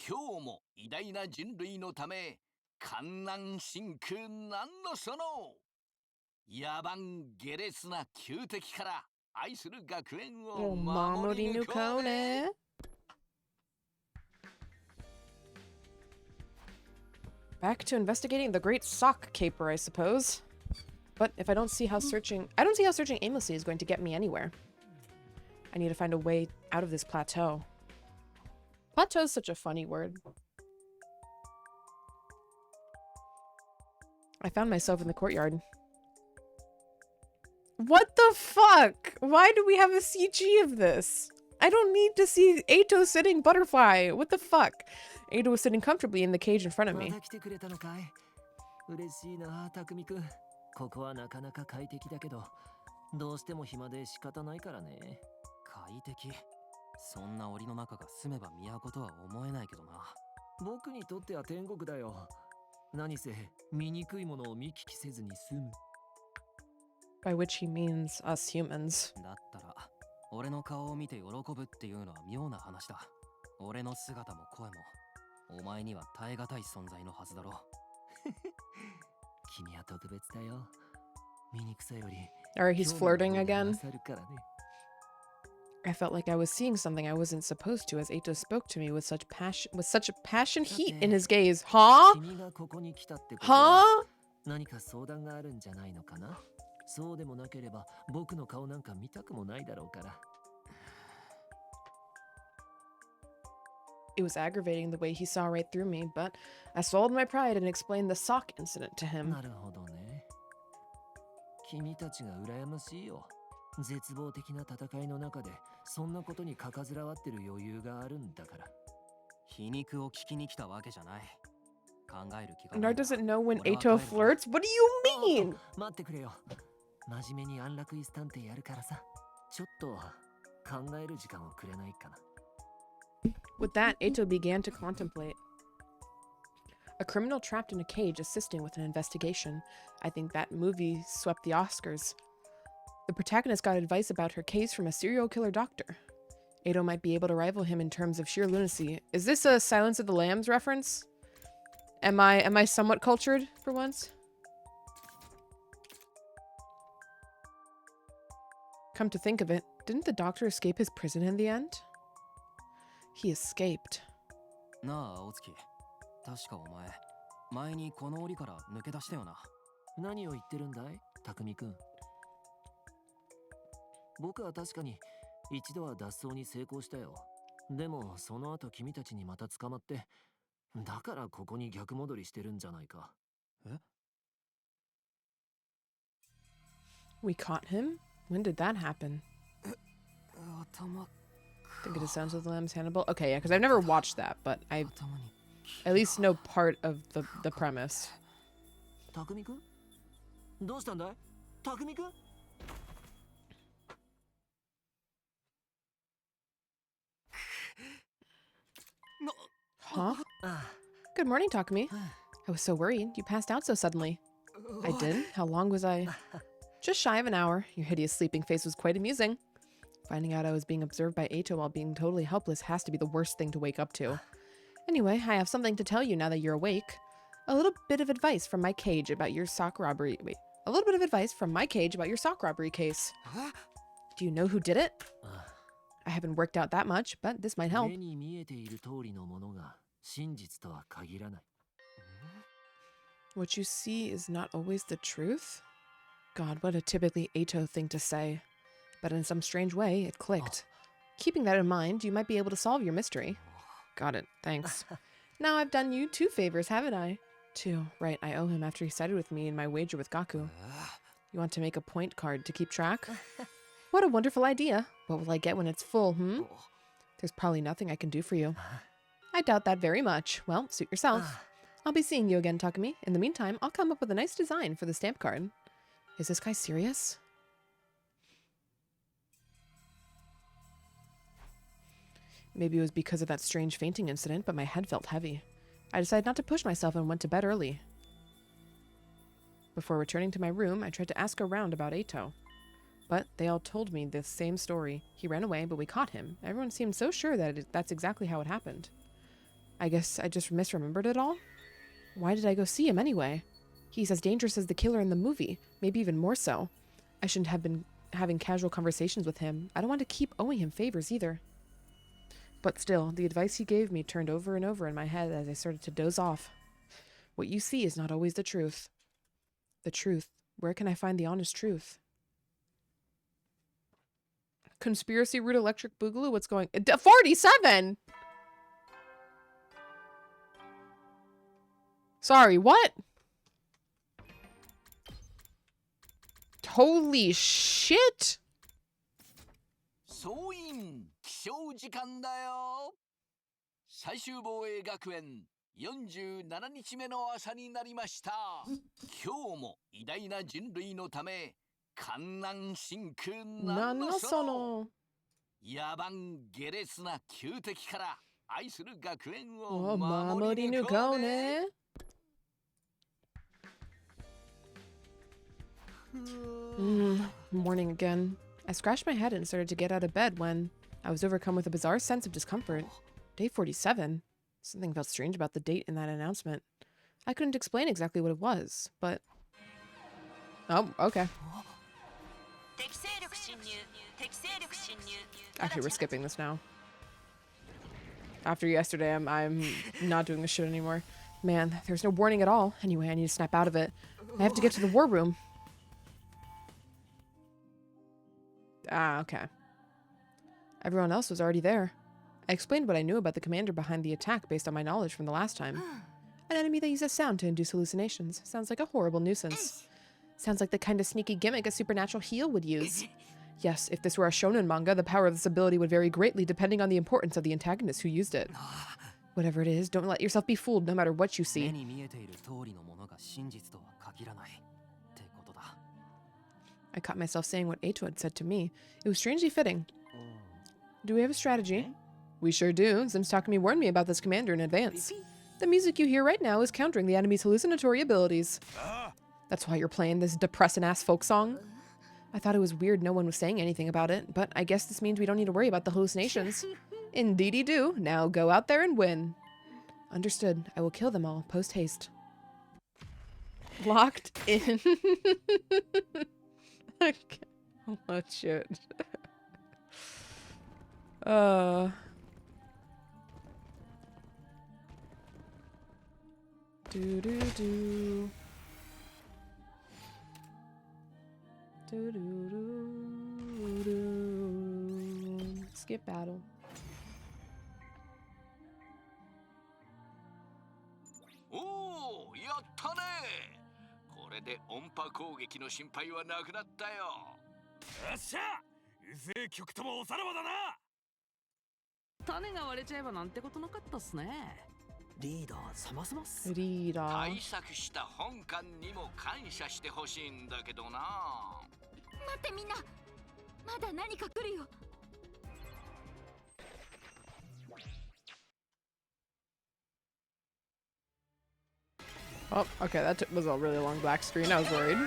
B: 今日も偉大な人類のため観覧深空なんのその野蛮下劣な旧敵から愛する学園を守り抜こうね。
A: Back to investigating the great sock caper, I suppose. But if I don't see how searching aimlessly is going to get me anywhere. I need to find a way out of this plateau. Plateau is such a funny word. I found myself in the courtyard. What the fuck? Why do we have a CG of this? I don't need to see Eito sitting butterfly. What the fuck? Eito was sitting comfortably in the cage in front of me.
C: ここはなかなか快適だけど、どうしても暇で仕方ないからね。快適？そんな檻の中が住めば都とは思えないけどな。僕にとっては天国だよ。何せ醜いものを見聞きせずに済む。
A: By which he means us humans.
C: だったら、俺の顔を見て喜ぶっていうのは妙な話だ。俺の姿も声も、お前には耐え難い存在のはずだろう。
A: Alright, he's flirting again. I felt like I was seeing something I wasn't supposed to as Eito spoke to me with such a passion heat in his gaze. Huh? Huh?
C: 何か相談があるんじゃないのかな？そうでもなければ僕の顔なんか見たくもないだろうから。
A: It was aggravating the way he saw right through me, but I swallowed my pride and explained the sock incident to him.
C: なるほどね。君たちが羨ましいよ。絶望的な戦いの中でそんなことにかかずらわってる余裕があるんだから。皮肉を聞きに来たわけじゃない。考える気がない。
A: Nard doesn't know when Eito flirts? What do you mean?
C: 待ってくれよ。真面目に安楽椅子探偵やるからさ。ちょっと考える時間をくれないかな。
A: With that, Eito began to contemplate. A criminal trapped in a cage assisting with an investigation. I think that movie swept the Oscars. The protagonist got advice about her case from a serial killer doctor. Eito might be able to rival him in terms of sheer lunacy. Is this a Silence of the Lambs reference? Am I somewhat cultured for once? Come to think of it, didn't the doctor escape his prison in the end? He escaped.
C: なあ、青月。確かお前、前にこの檻から抜け出したよな。何を言ってるんだい、匠くん。僕は確かに一度は脱走に成功したよ。でもその後君たちにまた捕まって、だからここに逆戻りしてるんじゃないか。え？
A: We caught him? When did that happen?
C: 頭。
A: Think it is Sounds of the Lambs Hannibal? Okay, yeah, because I've never watched that, but I at least know part of the premise.
C: 匠くん？どうしたんだい？匠くん？
A: Huh? Good morning, Takumi. I was so worried. You passed out so suddenly. I did? How long was I? Just shy of an hour. Your hideous sleeping face was quite amusing. Finding out I was being observed by Eito while being totally helpless has to be the worst thing to wake up to. Anyway, I have something to tell you now that you're awake. A little bit of advice from my cage about your sock robbery. Wait. A little bit of advice from my cage about your sock robbery case. Do you know who did it? I haven't worked out that much, but this might help. What you see is not always the truth? God, what a typically Ato thing to say. But in some strange way, it clicked. Keeping that in mind, you might be able to solve your mystery. Got it, thanks. Now I've done you 2 favors, haven't I? 2, right, I owe him after he sided with me in my wager with Gaku. You want to make a point card to keep track? What a wonderful idea. What will I get when it's full, There's probably nothing I can do for you. I doubt that very much. Well, suit yourself. I'll be seeing you again, Takumi. In the meantime, I'll come up with a nice design for the stamp card. Is this guy serious? Maybe it was because of that strange fainting incident, but my head felt heavy. I decided not to push myself and went to bed early. Before returning to my room, I tried to ask around about Ato. But they all told me the same story. He ran away, but we caught him. Everyone seemed so sure that that's exactly how it happened. I guess I just misremembered it all? Why did I go see him anyway? He's as dangerous as the killer in the movie, maybe even more so. I shouldn't have been having casual conversations with him. I don't want to keep owing him favors either. But still, the advice he gave me turned over and over in my head as I started to doze off. What you see is not always the truth. The truth. Where can I find the honest truth? Conspiracy Root Electric Boogaloo? What's going... 47! Sorry, what? Holy shit!
B: 総員起床時間だよ。最終防衛学園47日目の朝になりました。今日も偉大な人類のため観覧深空なんのその野蛮下劣な旧敵から愛する学園を守り抜こうね。
A: Morning again. I scratched my head and started to get out of bed when I was overcome with a bizarre sense of discomfort. Day 47. Something felt strange about the date in that announcement. I couldn't explain exactly what it was, but... Oh, okay. Actually, we're skipping this now. After yesterday, I'm not doing this shit anymore. Man, there's no warning at all. Anyway, I need to snap out of it. I have to get to the war room. Ah, okay. Everyone else was already there. I explained what I knew about the commander behind the attack based on my knowledge from the last time. An enemy that uses sound to induce hallucinations. Sounds like a horrible nuisance. Sounds like the kind of sneaky gimmick a supernatural heel would use. Yes, if this were a shonen manga, the power of this ability would vary greatly depending on the importance of the antagonist who used it. Whatever it is, don't let yourself be fooled no matter what you see. I caught myself saying what Ato had said to me. It was strangely fitting. Do we have a strategy? We sure do, since Takumi warned me about this commander in advance. The music you hear right now is countering the enemy's hallucinatory abilities. That's why you're playing this depressing-ass folk song? I thought it was weird no one was saying anything about it, but I guess this means we don't need to worry about the hallucinations. Indeedy do. Now go out there and win. Understood. I will kill them all, post-haste. Locked in. Okay. Oh, shit. Do-do-do. Do-do-do-do. Skip battle.
B: おお、やったね。これで音波攻撃の心配はなくなったよ。
G: よっしゃ、うぜえ曲ともおさらばだな。
H: 種が割れちゃえばなんてことなかったっすね。リーダー様様っす。
A: リーダー。
B: 対策した本館にも感謝してほしいんだけどな。
I: 待ってみんな、まだ何か来るよ。
A: Oh, okay, that was a really long black screen. I was worried.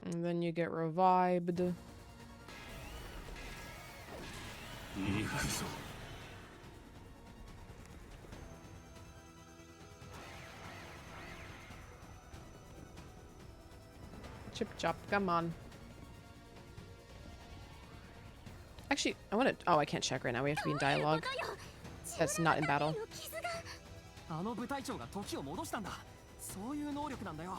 A: And then you get revived. Chip chop, come on. Actually, I want to. Oh, I can't check right now. We have to be in dialogue. That's not in battle.
C: あの部隊長が時を戻したんだ。そういう能力なんだよ。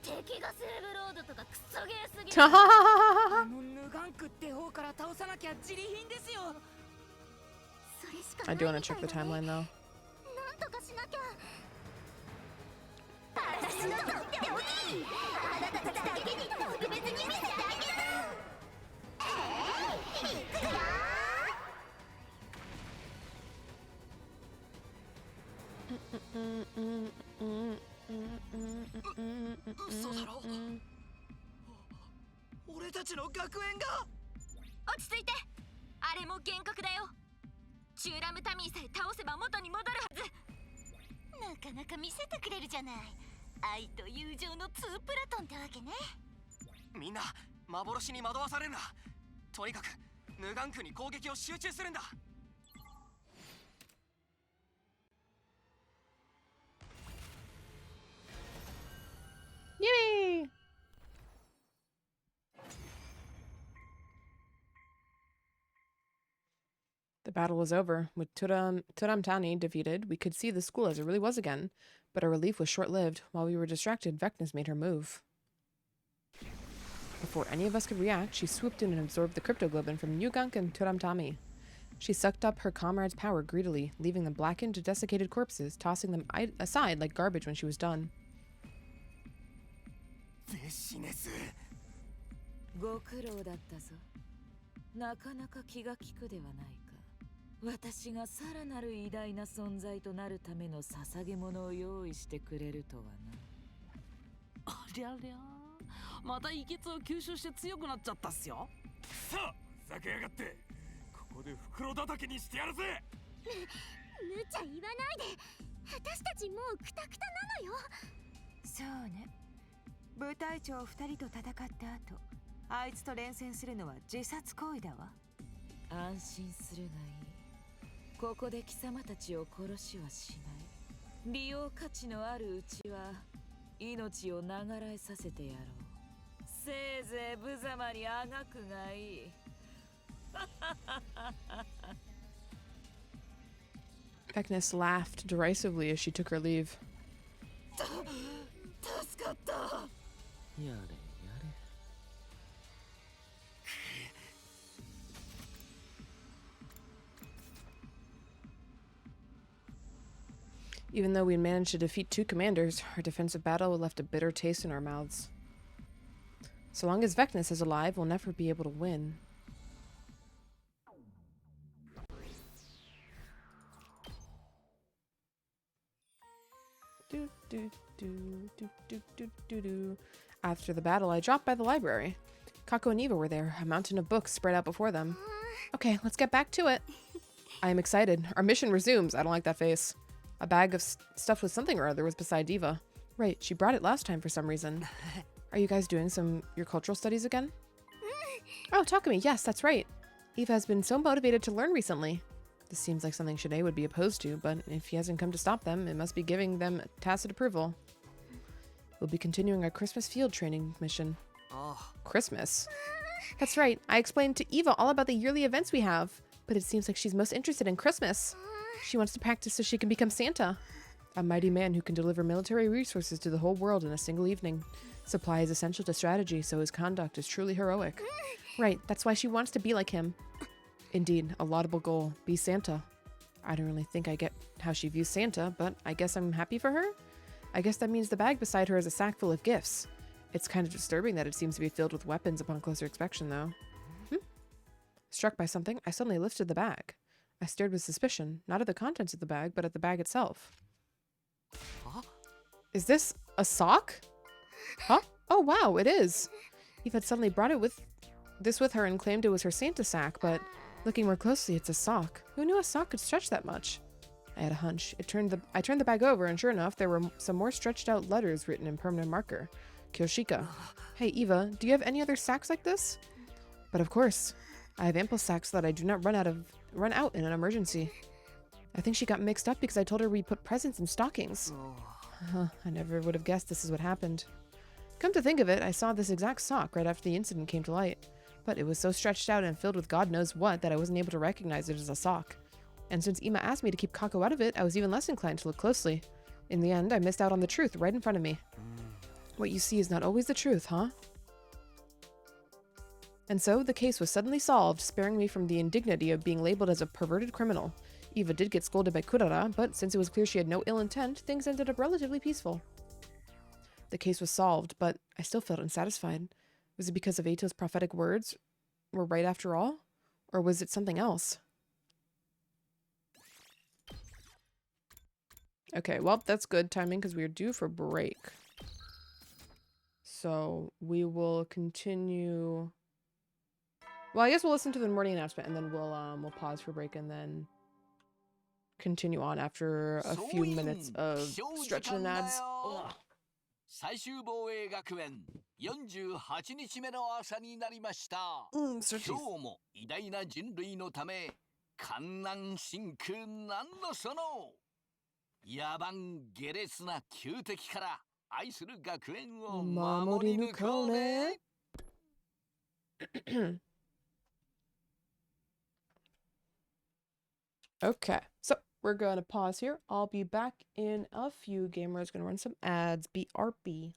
I: 敵がセーブロードとかクソゲーすぎる。あのヌガンクって方から倒さなきゃ自利品ですよ。それしか
A: I do want to check the timeline though.
I: なんとかしなきゃ。私のとっておき。あなたたちだけに特別に見せてあげる。いくよ。
E: 嘘だろ。俺たちの学園が。
I: 落ち着いて。あれも幻覚だよ。チューラムタミーさえ倒せば元に戻るはず。なかなか見せてくれるじゃない。愛と友情のツープラトンってわけね。
C: みんな幻に惑わされるな。とにかくヌガンクに攻撃を集中するんだ。
A: Yay! The battle was over. With Turam Tani defeated, we could see the school as it really was again. But our relief was short-lived. While we were distracted, Vecnus made her move. Before any of us could react, she swooped in and absorbed the cryptoglobin from Nugank and Turamtami. She sucked up her comrades' power greedily, leaving them blackened, desiccated corpses, tossing them aside like garbage when she was done.
F: ご苦労だったぞ。なかなか気が利くではないか。私がさらなる偉大な存在となるための捧げ物を用意してくれるとはな。
H: ありゃりゃ、また遺血を吸収して強くなっちゃったっすよ。
G: さあ、ふざけやがって。ここで袋叩きにしてやるぜ。
I: 無茶言わないで。私たちもうクタクタなのよ。
J: そうね。部隊長2人と戦った後、あいつと連戦するのは自殺行為だわ。
F: 安心するがいい。ここで貴様たちを殺しはしない。利用価値のあるうちは命を流らえさせてやろう。せいぜい無様にあがくがいい。
A: Vecnus laughed derisively as she took her leave.
F: 助かった。
C: やれやれ。
A: Even though we managed to defeat 2 commanders, our defensive battle left a bitter taste in our mouths. So long as Vecnus is alive, we'll never be able to win. After the battle, I dropped by the library. Kako and Eva were there, a mountain of books spread out before them. Okay, let's get back to it. I am excited. Our mission resumes. I don't like that face. A bag of stuffed with something or other was beside Eva. Right, she brought it last time for some reason. Are you guys doing your cultural studies again? Oh, Takumi, yes, that's right. Eva has been so motivated to learn recently. This seems like something Shide would be opposed to, but if he hasn't come to stop them, it must be giving them tacit approval. We'll be continuing our Christmas field training mission.
C: Oh.
A: Christmas? That's right. I explained to Eva all about the yearly events we have, but it seems like she's most interested in Christmas. She wants to practice so she can become Santa. A mighty man who can deliver military resources to the whole world in a single evening. Supply is essential to strategy, so his conduct is truly heroic. Right, that's why she wants to be like him. Indeed, a laudable goal. Be Santa. I don't really think I get how she views Santa, but I guess I'm happy for her? I guess that means the bag beside her is a sack full of gifts. It's kind of disturbing that it seems to be filled with weapons upon closer inspection, though. Struck by something, I suddenly lifted the bag. I stared with suspicion, not at the contents of the bag, but at the bag itself.
C: Huh?
A: Is this a sock? Huh? Oh wow, it is. Eve had suddenly brought this with her and claimed it was her Santa sack, but looking more closely, it's a sock. Who knew a sock could stretch that much? I had a hunch. I turned the bag over, and sure enough, there were some more stretched out letters written in permanent marker. Kyoshika. Hey, Eva, do you have any other sacks like this? But of course. I have ample sacks so that I do not run out in an emergency. I think she got mixed up because I told her we put presents in stockings. I never would have guessed this is what happened. Come to think of it, I saw this exact sock right after the incident came to light. But it was so stretched out and filled with God knows what that I wasn't able to recognize it as a sock. And since Ima asked me to keep Kako out of it, I was even less inclined to look closely. In the end, I missed out on the truth right in front of me. What you see is not always the truth, huh? And so, the case was suddenly solved, sparing me from the indignity of being labeled as a perverted criminal. Eva did get scolded by Kurara, but since it was clear she had no ill intent, things ended up relatively peaceful. The case was solved, but I still felt unsatisfied. Was it because of Eito's prophetic words were right after all? Or was it something else? Okay, well, that's good timing because we are due for break. So we will continue. Well, I guess we'll listen to the morning announcement and then we'll pause for break and then continue on after a few minutes of stretching and ads. Ugh.
B: 最終防衛学園48日目の朝になりました。今日も偉大な人類のため、観南真空なんのその野蛮下劣な旧敵から愛する学園を守り抜こうね。
A: Okay, so we're gonna pause here. I'll be back in a few. Gamer's gonna run some ads. BRB.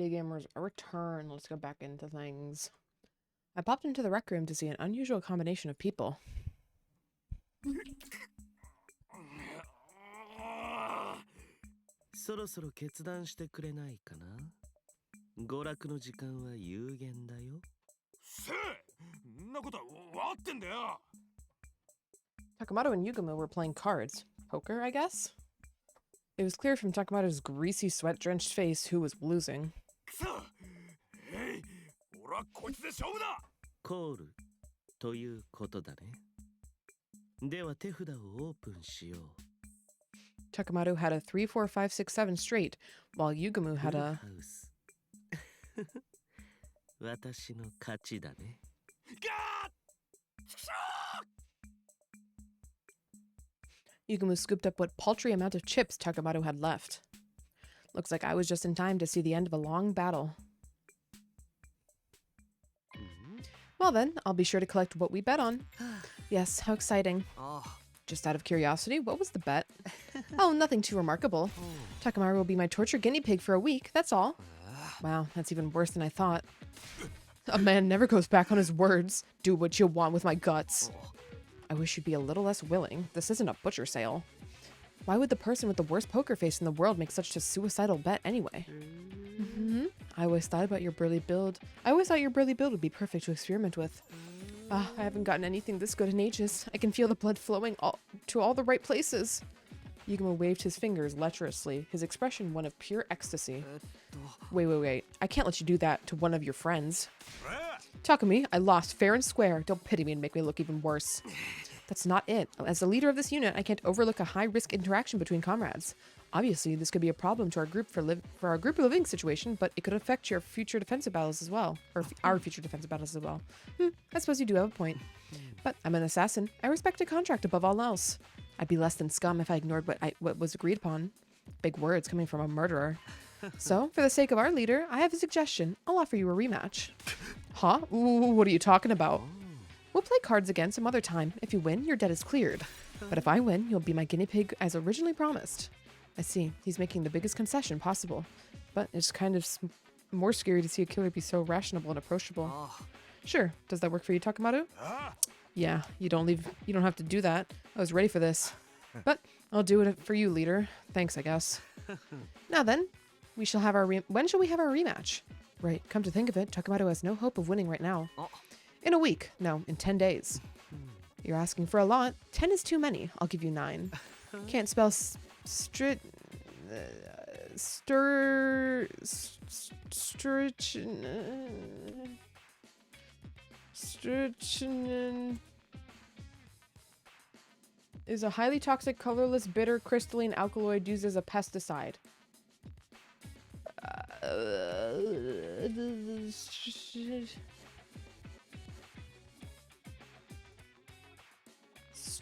A: Alrighty, gamers, a return. Let's go back into things. I popped into the rec room to see an unusual combination of people.
E: そろそろ決断してくれないかな。娯楽の時間は有限だよ。
G: せえ、んなことはわってんだよ。
A: Takamoto and Yugumo were playing cards. Poker, I guess? It was clear from Takamoto's greasy, sweat-drenched face who was losing.
G: くそ。へい、俺はこいつで勝負だ。
E: コールということだね。では手札をオープンしよう。
A: Takamoto had a 3, 4, 5, 6, 7 straight, while Yugumo had a...
E: 私の勝ちだね。
A: Yugumo scooped up what paltry amount of chips Takamoto had left. Looks like I was just in time to see the end of a long battle. Well then, I'll be sure to collect what we bet on. Yes, how exciting. Just out of curiosity, what was the bet? Oh, nothing too remarkable. Takamaru will be my torture guinea pig for a week, that's all. Wow, that's even worse than I thought. A man never goes back on his words. Do what you want with my guts. I wish you'd be a little less willing. This isn't a butcher sale. Why would the person with the worst poker face in the world make such a suicidal bet anyway? I always thought your burly build would be perfect to experiment with. I haven't gotten anything this good in ages. I can feel the blood flowing to all the right places. Yugumo waved his fingers lecherously, his expression one of pure ecstasy. Wait. I can't let you do that to one of your friends. Takumi, I lost fair and square. Don't pity me and make me look even worse. That's not it. As the leader of this unit, I can't overlook a high-risk interaction between comrades. Obviously, this could be a problem to our group for our group living situation, but it could affect your future defensive battles as well. Or our future defensive battles as well. I suppose you do have a point. But I'm an assassin. I respect a contract above all else. I'd be less than scum if I ignored what was agreed upon. Big words coming from a murderer. So, for the sake of our leader, I have a suggestion. I'll offer you a rematch. Huh? Ooh, what are you talking about? We'll play cards again some other time. If you win, your debt is cleared. But if I win, you'll be my guinea pig as originally promised. I see. He's making the biggest concession possible. But it's kind of more scary to see a killer be so rational and approachable. Sure. Does that work for you, Takamoto? Yeah, you don't have to do that. I was ready for this. But I'll do it for you, leader. Thanks, I guess. Now then, when shall we have our rematch? Right, come to think of it, Takamoto has no hope of winning right now. In a week. No, in 10 days. You're asking for a lot. 10 is too many. I'll give you 9. Can't spell is a highly toxic, colorless, bitter, crystalline alkaloid used as a pesticide.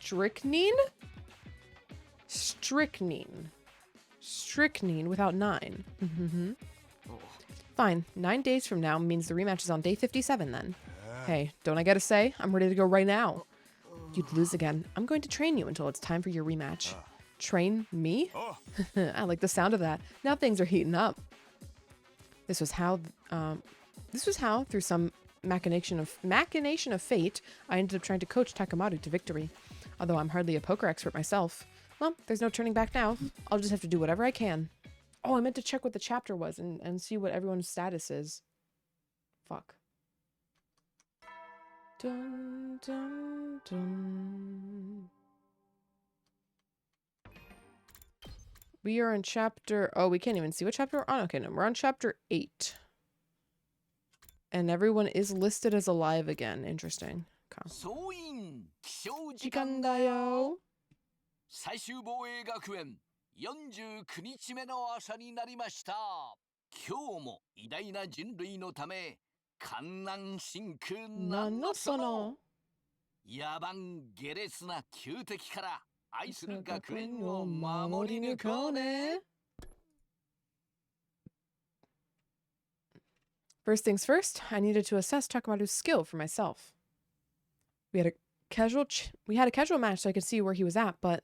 A: Strychnine? Strychnine without 9. Fine. 9 days from now means the rematch is on day 57 then. Hey, don't I gotta say? I'm ready to go right now. You'd lose again. I'm going to train you until it's time for your rematch. Train me? I like the sound of that. Now things are heating up. This was how through some machination of fate, I ended up trying to coach Takamoto to victory. Although I'm hardly a poker expert myself. Well, there's no turning back now. I'll just have to do whatever I can. Oh, I meant to check what the chapter was and see what everyone's status is. Fuck. Dun, dun, dun. We are in chapter... Oh, we can't even see what chapter we're on. Okay, no, we're on chapter 8. And everyone is listed as alive again. Interesting. Okay. 時間だよ。
B: 最終防衛学園49日目の朝になりました。今日も偉大な人類のため観覧深空なんのその野蛮下劣な旧敵から愛する学園を守り抜こうね。
A: First things first, I needed to assess Takamoto's skill for myself. We had a casual match so I could see where he was at, but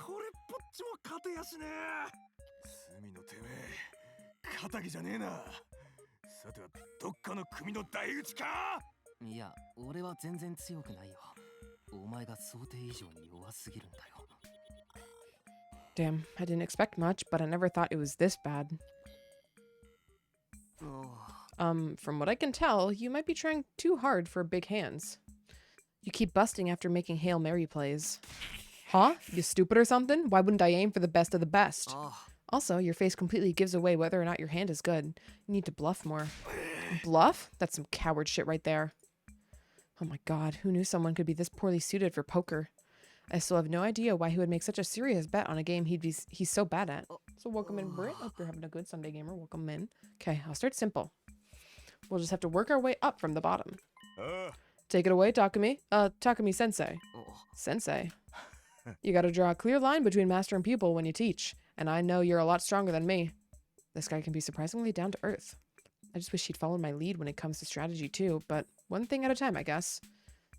G: これっぽっちも勝てやしねえ。罪のてめえ仇じゃねえな。さてはどっかの組の大口か。
C: いや、俺は全然強くないよ。お前が想定以上に弱すぎるんだよ。
A: Damn, I didn't expect much, but I never thought it was this bad. From what I can tell, you might be trying too hard for big hands. You keep busting after making Hail Mary plays. Huh? You stupid or something? Why wouldn't I aim for the best of the best? Also, your face completely gives away whether or not your hand is good. You need to bluff more. Bluff? That's some coward shit right there. Oh my god, who knew someone could be this poorly suited for poker? I still have no idea why he would make such a serious bet on a game he's so bad at. So welcome in, Britt. Hope you're having a good Sunday, gamer. Welcome in. Okay, I'll start simple. We'll just have to work our way up from the bottom. Take it away, Takumi. Takumi-sensei. Sensei. You gotta draw a clear line between master and pupil when you teach. And I know you're a lot stronger than me. This guy can be surprisingly down to earth. I just wish he'd followed my lead when it comes to strategy too, but one thing at a time, I guess.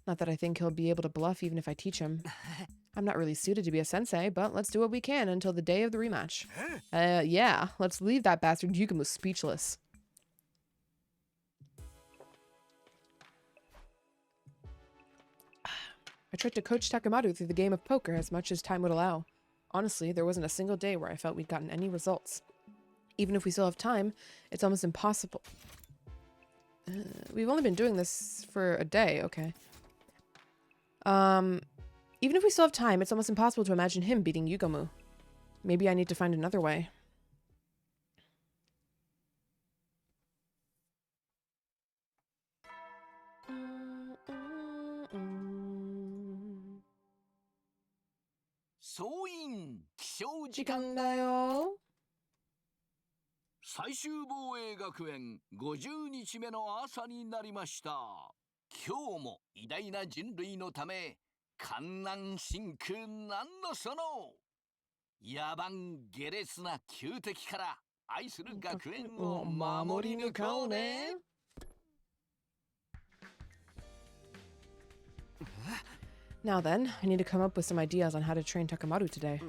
A: Not that I think he'll be able to bluff even if I teach him. I'm not really suited to be a sensei, but let's do what we can until the day of the rematch. Yeah, let's leave that bastard Yugumu speechless. I tried to coach Takemaru through the game of poker as much as time would allow. Honestly, there wasn't a single day where I felt we'd gotten any results. Even if we still have time, it's almost impossible. We've only been doing this for a day, okay. Even if we still have time, it's almost impossible to imagine him beating Yugomu. Maybe I need to find another way.
B: Soin, 最終防衛学園50日目の朝になりました。今日も偉大な人類のため観覧深空なんのその野蛮下劣な旧敵から愛する学園を守り抜こうね。
A: Now then, I need to come up with some ideas on how to train Takemaru today.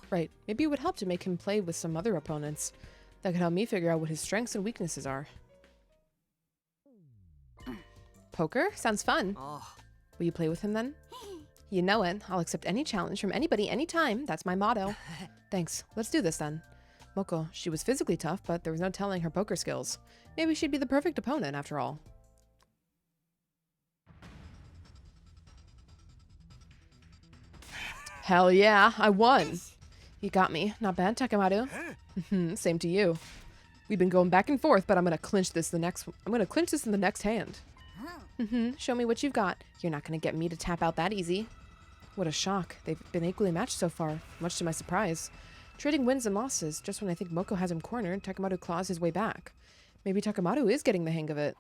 A: Right, maybe it would help to make him play with some other opponents. That could help me figure out what his strengths and weaknesses are. Poker? Sounds fun. Will you play with him then? You know it. I'll accept any challenge from anybody anytime. That's my motto. Thanks. Let's do this then. Moko, she was physically tough, but there was no telling her poker skills. Maybe she'd be the perfect opponent after all. Hell yeah, I won. You got me. Not bad, Takemaru. Same to you. We've been going back and forth, but I'm gonna clinch this in the next hand. Show me what you've got. You're not gonna get me to tap out that easy. What a shock. They've been equally matched so far, much to my surprise. Trading wins and losses. Just when I think Moko has him cornered, Takemaru claws his way back. Maybe Takemaru is getting the hang of it.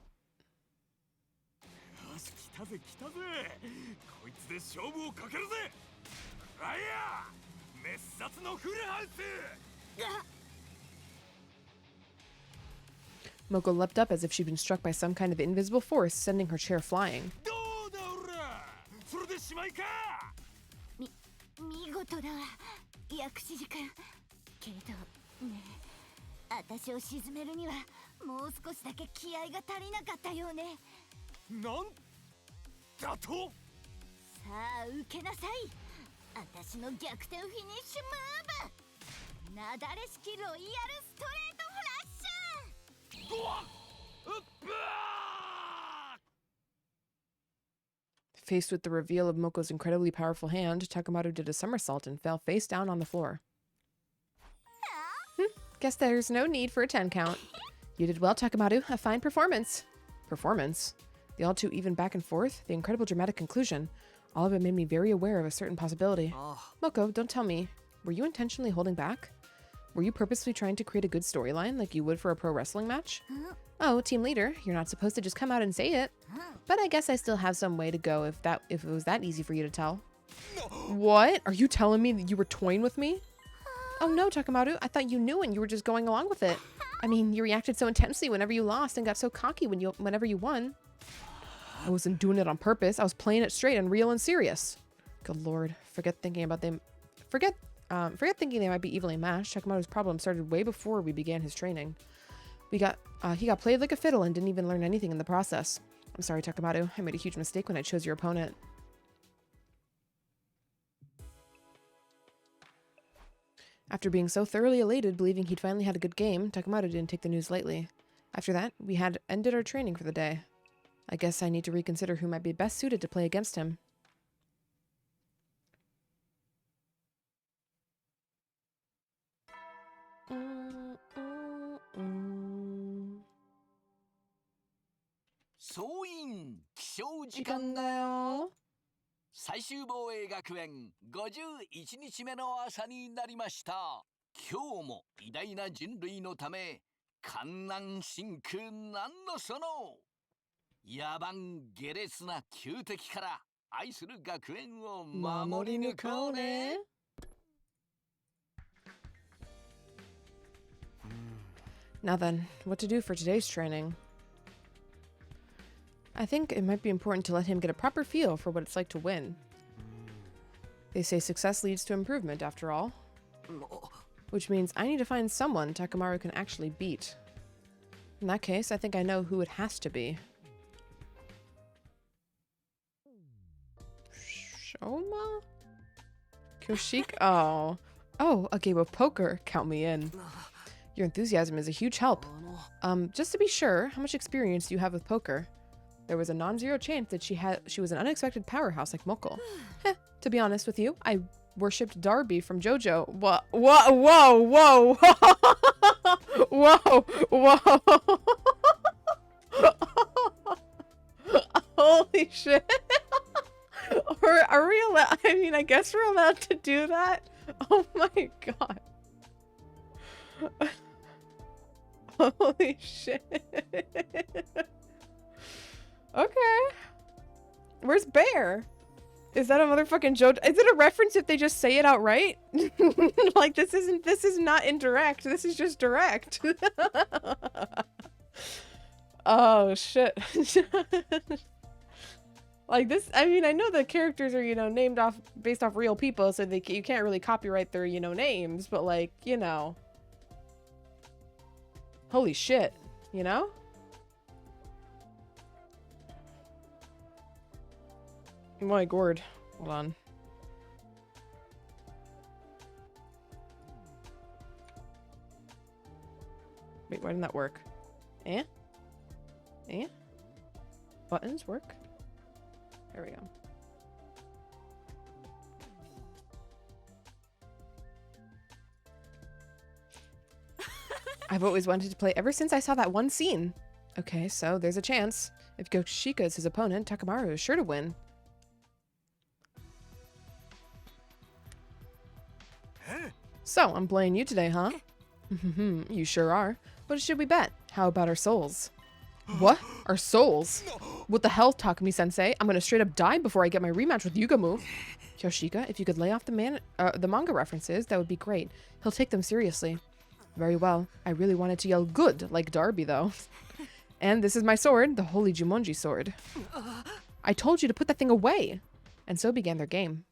A: Moko leapt up as if she'd been struck by some kind of invisible force, sending her chair flying.
I: 見事だ薬師寺君けどね私を沈めるにはもう少しだけ気合が足りなかったようねなんだとさあ受けなさい私の逆転フィニッシュムーブなだれ式ロイヤルストレートフラッシュうわっぶー
A: Faced with the reveal of Moko's incredibly powerful hand, Takemaru did a somersault and fell face down on the floor. Guess there's no need for a 10 count. You did well, Takemaru. A fine performance. Performance? The all too even back and forth, the incredible dramatic conclusion. All of it made me very aware of a certain possibility. Moko, don't tell me. Were you intentionally holding back? Were you purposely trying to create a good storyline like you would for a pro wrestling match? Oh, team leader, you're not supposed to just come out and say it. But I guess I still have some way to go if it was that easy for you to tell. What? Are you telling me that you were toying with me? Oh no, Takemaru, I thought you knew and you were just going along with it. I mean, you reacted so intensely whenever you lost and got so cocky whenever you won. I wasn't doing it on purpose. I was playing it straight and real and serious. Good lord, forget thinking they might be evenly matched. Takemaru's problem started way before we began his training. He got played like a fiddle and didn't even learn anything in the process. I'm sorry, Takamaru. I made a huge mistake when I chose your opponent. After being so thoroughly elated, believing he'd finally had a good game, Takamaru didn't take the news lightly. After that, we had ended our training for the day. I guess I need to reconsider who might be best suited to play against him.
B: 総員起床時間だよ。最終防衛学園51日目の朝になりました。今日も偉大な人類のため観覧深空なんのその野蛮下劣な旧敵から愛する学園を守り抜こうね。
A: Now then, what to do for today's training? I think it might be important to let him get a proper feel for what it's like to win. They say success leads to improvement, after all. Which means I need to find someone Takamaru can actually beat. In that case, I think I know who it has to be. Shoma? Kyoshika? Oh. Oh, a game of poker. Count me in. Your enthusiasm is a huge help. Just to be sure, how much experience do you have with poker? There was a non-zero chance that she was an unexpected powerhouse like Moko. Heh, to be honest with you, I worshipped Darby from JoJo. Whoa, whoa, whoa, whoa, whoa. Holy shit. Are we allowed? I mean, I guess we're allowed to do that. Oh my god. Holy shit. Okay. Where's Bear? Is that a motherfucking joke? Is it a reference if they just say it outright? Like, this is not indirect. This is just direct. Oh, shit. Like this, I mean, I know the characters are, you know, based off real people, so you can't really copyright their, you know, names, but like, you know. Holy shit, you know? My gourd. Hold on. Wait, why didn't that work? Eh? Eh? Buttons work? There we go. I've always wanted to play ever since I saw that one scene. Okay, so there's a chance. If Kyoshika is his opponent, Takamaru is sure to win. So, I'm playing you today, huh? You sure are. What should we bet? How about our souls? What? Our souls? What the hell, Takumi-sensei? I'm gonna straight up die before I get my rematch with Yugamu. Kyoshika, if you could lay off the manga references, that would be great. He'll take them seriously. Very well. I really wanted to yell good, like Darby, though. And this is my sword, the Holy Jumonji sword. I told you to put that thing away! And so began their game.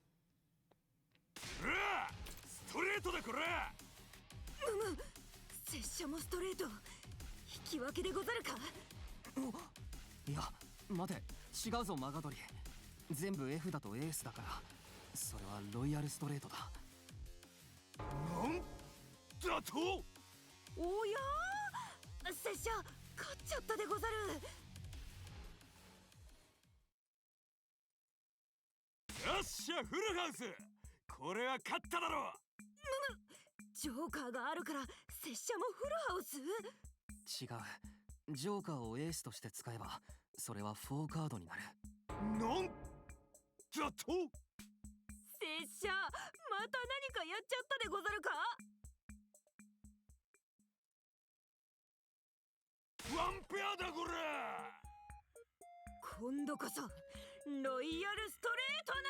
C: F だとエースだから、それはロイヤルストレートだ。
G: なんだと？
J: おや？拙者勝っちゃったでござる。
G: よっしゃフルハウス。これは勝っただろう。
J: ジョーカーがあるから拙者もフルハウス？
C: 違う。ジョーカーをエースとして使えば、それは4カードになる。
G: なんだと？
J: 拙者また何かやっちゃったでござるか？
G: ワンペアだこれ。
J: 今度こそロイヤルストレートな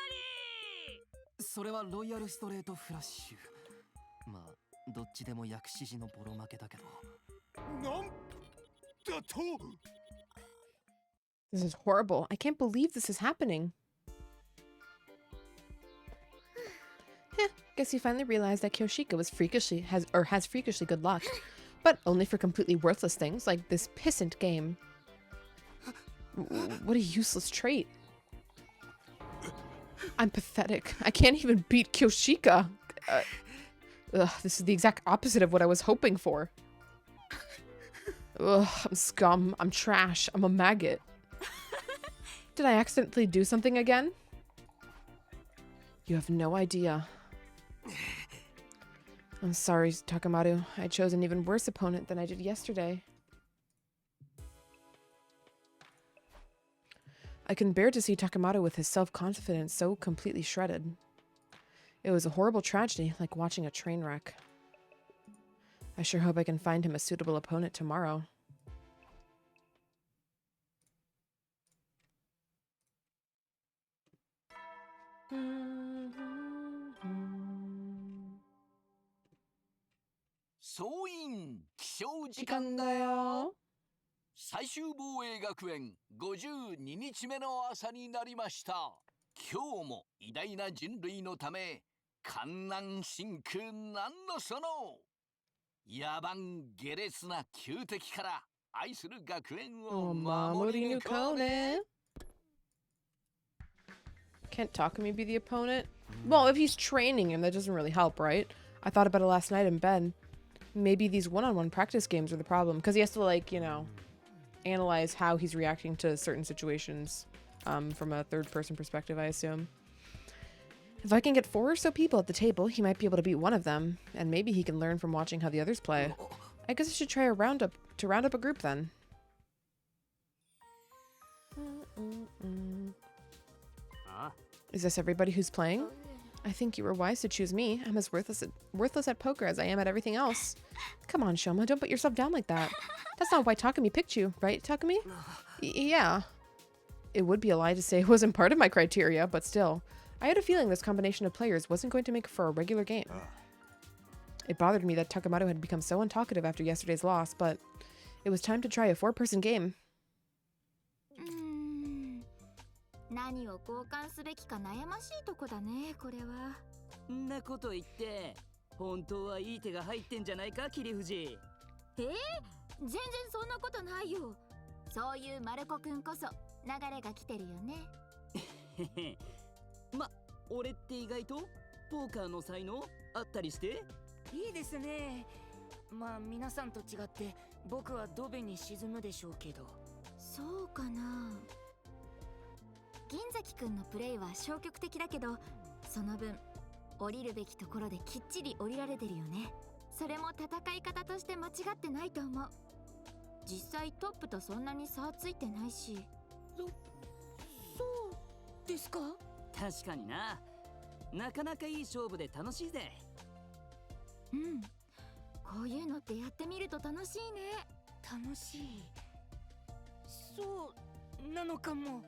J: り。
C: それはロイヤルストレートフラッシュ。まあどっちでも薬師寺のボロ負けだけど。
G: なんだと
A: ？This is horrible. I can't believe this is happening. Guess he finally realized that Kyoshika has freakishly good luck. But only for completely worthless things like this pissant game. What a useless trait. I'm pathetic. I can't even beat Kyoshika. This is the exact opposite of what I was hoping for. Ugh, I'm scum. I'm trash. I'm a maggot. Did I accidentally do something again? You have no idea. I'm sorry, Takamaru. I chose an even worse opponent than I did yesterday. I can bear to see Takamaru with his self-confidence so completely shredded. It was a horrible tragedy, like watching a train wreck. I sure hope I can find him a suitable opponent tomorrow.
B: Soin, 最終防衛学園52日目の朝になりました。今日も偉大な人類のため観覧深空なんのその野蛮下劣な旧敵から愛する学園を守り抜こうね。
A: Can't Takumi be the opponent? Well, if he's training him, that doesn't really help, right? I thought about it last night in bed. Maybe these one-on-one practice games are the problem, because he has to, like, you know, analyze how he's reacting to certain situations from a third-person perspective, I assume. If I can get 4 or so people at the table, he might be able to beat one of them, and maybe he can learn from watching how the others play. I guess I should try to round up a group then. Is this everybody who's playing? I think you were wise to choose me. I'm as worthless at poker as I am at everything else. Come on, Shoma, don't put yourself down like that. That's not why Takumi picked you, right, Takumi? Yeah. It would be a lie to say it wasn't part of my criteria, but still. I had a feeling this combination of players wasn't going to make for a regular game. It bothered me that Takamaru had become so untalkative after yesterday's loss, but it was time to try a 4-person game.
I: 何を交換すべきか悩ましいとこだね、これは。
C: んなこと言って、本当はいい手が入ってんじゃないか、桐藤。
I: 全然そんなことないよ。そういうマルコくんこそ流れが来てるよね。
C: ま、俺って意外とポーカーの才能あったりして？
J: いいですね。まあ皆さんと違って僕はドベに沈むでしょうけど。
I: そうかな。銀崎くんのプレイは消極的だけど、その分降りるべきところできっちり降りられてるよね。それも戦い方として間違ってないと思う。実際トップとそんなに差はついてないし。そうですか？
C: 確かにな。なかなかいい勝負で楽しいぜ。
I: うん。こういうのってやってみると楽しいね。
J: 楽しい。そうなのかも。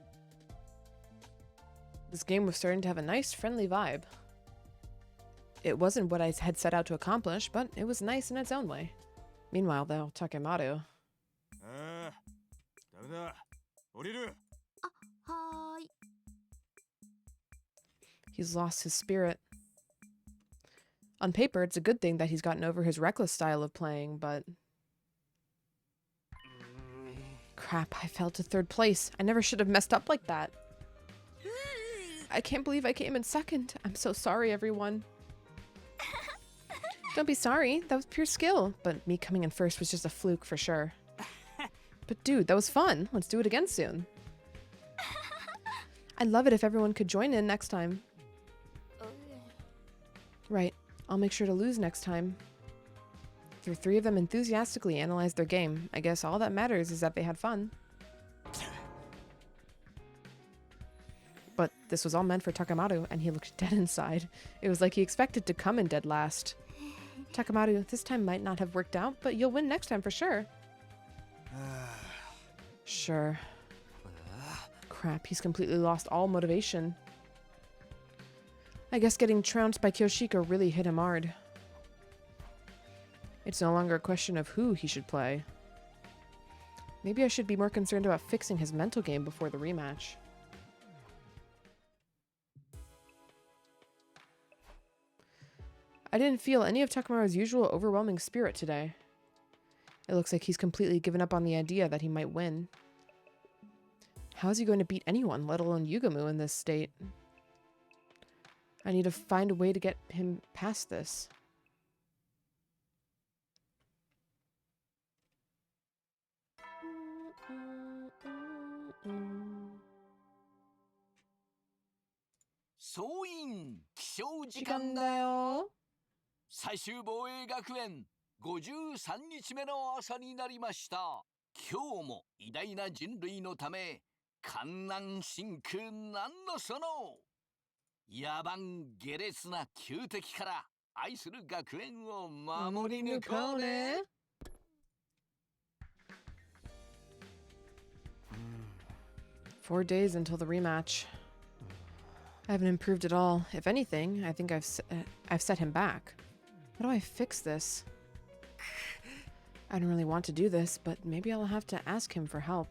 A: This game was starting to have a nice, friendly vibe. It wasn't what I had set out to accomplish, but it was nice in its own way. Meanwhile, though, Takemaru... He's lost his spirit. On paper, it's a good thing that he's gotten over his reckless style of playing, but... Crap, I fell to 3rd place. I never should have messed up like that. I can't believe I came in 2nd. I'm so sorry, everyone. Don't be sorry. That was pure skill. But me coming in 1st was just a fluke for sure. But dude, that was fun. Let's do it again soon. I'd love it if everyone could join in next time. Right. I'll make sure to lose next time. The 3 of them enthusiastically analyzed their game. I guess all that matters is that they had fun. But this was all meant for Takamaru, and he looked dead inside. It was like he expected to come in dead last. Takamaru, this time might not have worked out, but you'll win next time for sure. Sure. Crap, he's completely lost all motivation. I guess getting trounced by Kyoshika really hit him hard. It's no longer a question of who he should play. Maybe I should be more concerned about fixing his mental game before the rematch. I didn't feel any of Takamaru's usual overwhelming spirit today. It looks like he's completely given up on the idea that he might win. How is he going to beat anyone, let alone Yugamu, in this state? I need to find a way to get him past this.
B: 最終防衛学園53日目の朝になりました。今日も偉大な人類のため観覧深空なんのその野蛮下劣な旧敵から愛する学園を守り抜こうね。
A: 4 days until the rematch. I haven't improved at all. If anything, I think I've set him back. How do I fix this? I don't really want to do this, but maybe I'll have to ask him for help.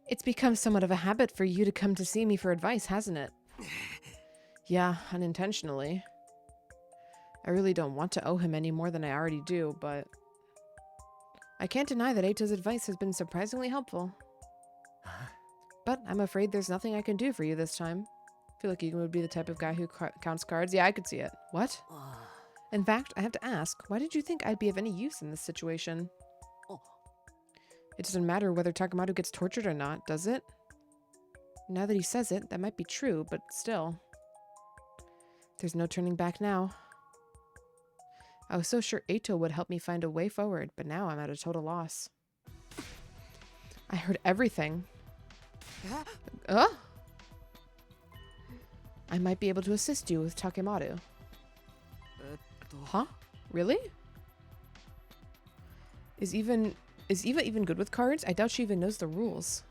A: It's become somewhat of a habit for you to come to see me for advice, hasn't it? Yeah, unintentionally. I really don't want to owe him any more than I already do, but I can't deny that Eito's advice has been surprisingly helpful. But I'm afraid there's nothing I can do for you this time. I feel like Egan would be the type of guy who counts cards. Yeah, I could see it. What? In fact, I have to ask, why did you think I'd be of any use in this situation? It doesn't matter whether Takemoto gets tortured or not, does it? Now that he says it, that might be true, but still. There's no turning back now. I was so sure Eito would help me find a way forward, but now I'm at a total loss. I heard everything. I might be able to assist you with Takemoto. Huh? Really? Is Eva even good with cards? I doubt she even knows the rules.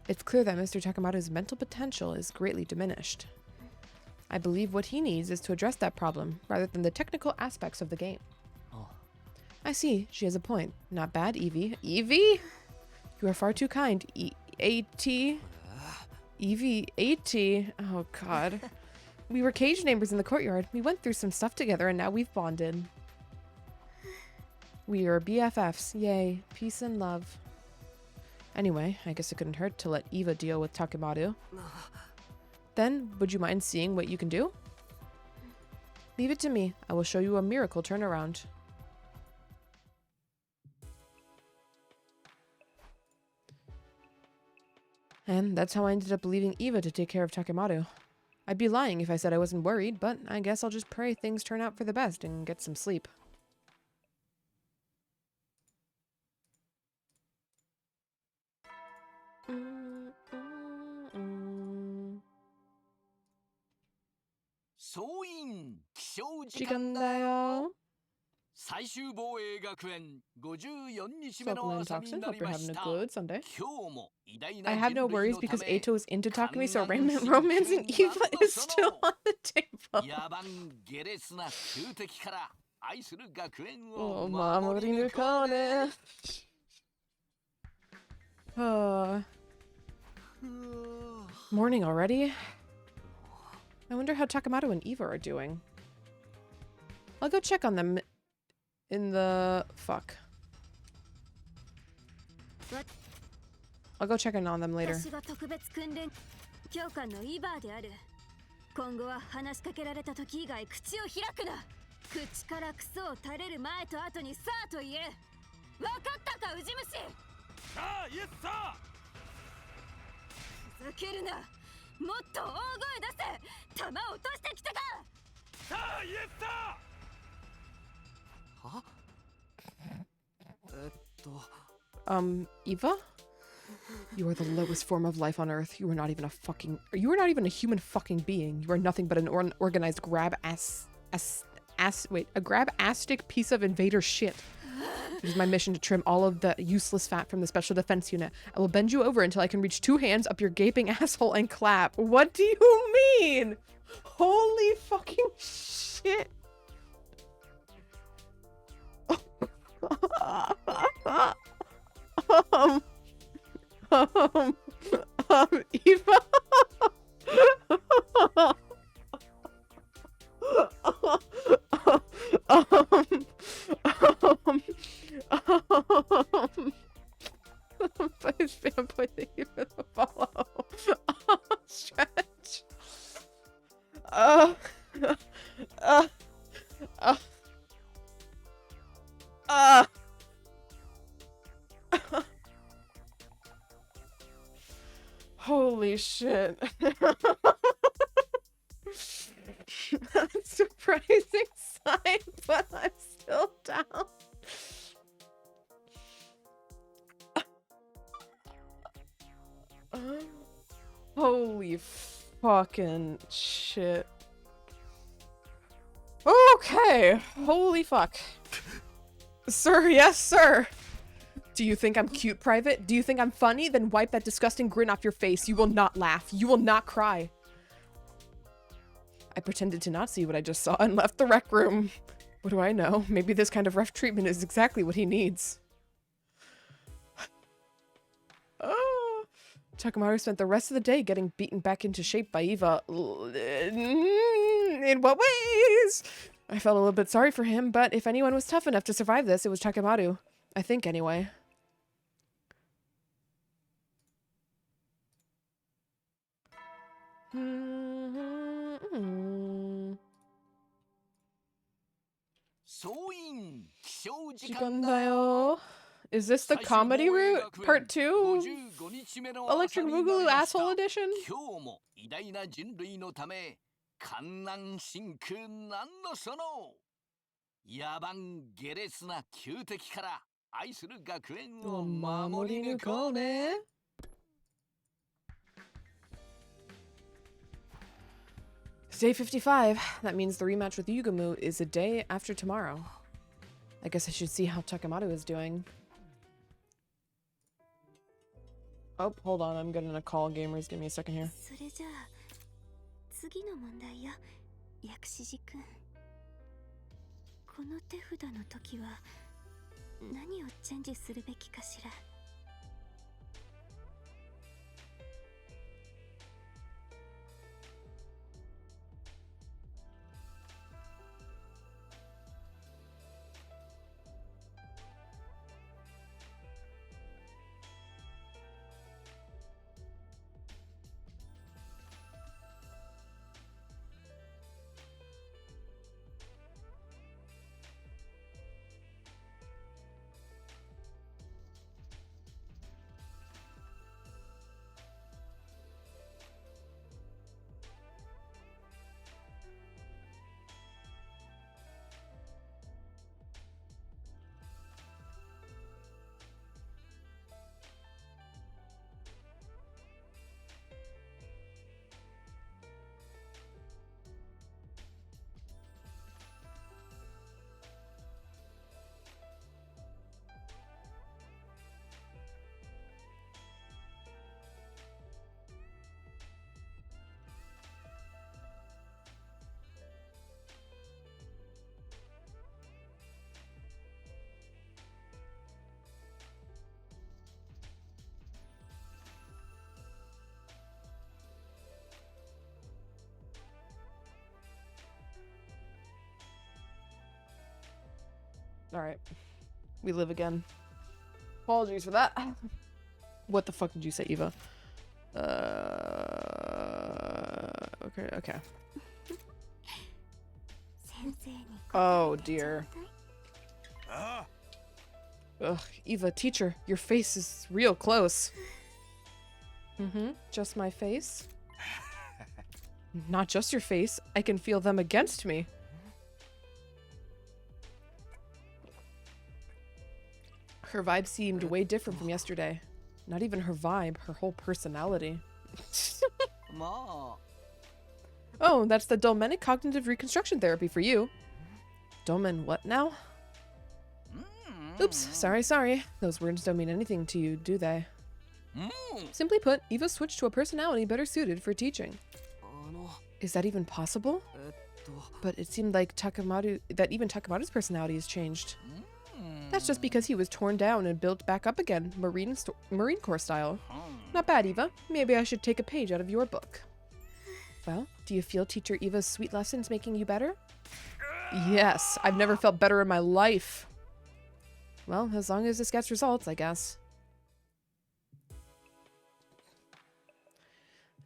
A: It's clear that Mr. Takemoto's mental potential is greatly diminished. I believe what he needs is to address that problem, rather than the technical aspects of the game. I see. She has a point. Not bad, Evie. Evie? You are far too kind. A.T. Evie, A.T. Oh, God. We were cage neighbors in the courtyard. We went through some stuff together, and now we've bonded. We are BFFs. Yay. Peace and love. Anyway, I guess it couldn't hurt to let Eva deal with Takemoto. Then, would you mind seeing what you can do? Leave it to me. I will show you a miracle turnaround. And that's how I ended up leaving Eva to take care of Takemoto. I'd be lying if I said I wasn't worried, but I guess I'll just pray things turn out for the best and get some sleep. Hope you're having a good Sunday. I have no worries because Eito is into talking to me, so romancing Eva is still on the table. Oh, Mama Rinukone. Morning already? I wonder how Takemoto and Eva are doing. I'll go check on them in the... Fuck. I'll go check in on them later. Eva? You are the lowest form of life on Earth. You are not even a fucking... You are not even a human fucking being. You are nothing but an organized a grab-astic piece of invader shit. It is my mission to trim all of the useless fat from the Special Defense Unit. I will bend you over until I can reach 2 hands up your gaping asshole and clap. What do you mean? Holy fucking shit. Eva? Please fanboy, thank you for the follow. Oh, stretch. Uh, uh, uh, uh. Holy shit. That's surprising sign, but I'm still down. Holy fucking shit. Okay. Holy fuck. Sir, yes, sir. Do you think I'm cute, Private? Do you think I'm funny? Then wipe that disgusting grin off your face. You will not laugh. You will not cry. I pretended to not see what I just saw and left the rec room. What do I know? Maybe this kind of rough treatment is exactly what he needs. Oh. Takamaru spent the rest of the day getting beaten back into shape by Eva. In what ways? I felt a little bit sorry for him, but if anyone was tough enough to survive this, it was Takamaru. I think, anyway. Is this the comedy route? Part 2? Electric Boogaloo Asshole Edition?
B: 野蛮下劣な旧敵から愛する学園を守り抜こうね。
A: It's day 55. That means the rematch with Yugamu is a day after tomorrow. I guess I should see how Takamaru is doing. Oh, hold on. I'm getting a call, gamers. Give me a second here.
I: それじゃあ次の問題よ、薬師寺くん。この手札の時は何をチェンジするべきかしら。
A: Alright. We live again. Apologies for that. What the fuck did you say, Eva? Okay, okay. Oh, dear. Ugh, Eva, teacher, your face is real close. Just my face? Not just your face. I can feel them against me. Her vibe seemed way different from yesterday. Not even her vibe, her whole personality. Oh, that's the Dolmenic Cognitive Reconstruction Therapy for you. Dolmen what now? Oops, sorry. Those words don't mean anything to you, do they? Simply put, Eva switched to a personality better suited for teaching. Is that even possible? But it seemed like even Takamaru's personality has changed. That's just because he was torn down and built back up again, Marine Corps style. Not bad, Eva. Maybe I should take a page out of your book. Well, do you feel Teacher Eva's sweet lessons making you better? Yes, I've never felt better in my life. Well, as long as this gets results, I guess.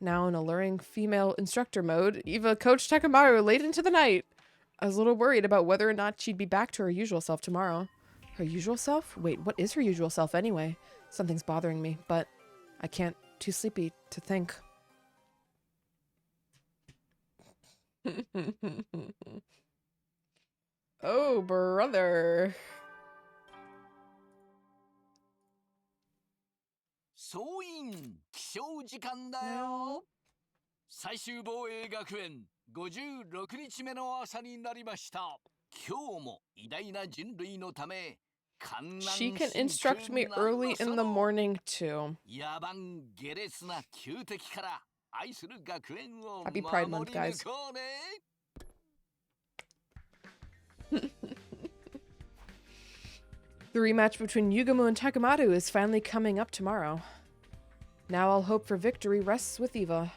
A: Now in alluring female instructor mode, Eva coached Takamaru late into the night. I was a little worried about whether or not she'd be back to her usual self tomorrow. Her usual self? Wait, what is her usual self anyway? Something's bothering me, but I can't. Too sleepy to think. Oh, brother.
B: 総員起床時間だよ。最終防衛学園56日目の朝になりました。今日も偉大な人類のため
A: She can instruct me early in the morning too. Happy Pride Month, guys. The rematch between Yugamu and Takamaru is finally coming up tomorrow. Now all hope for victory rests with Eva.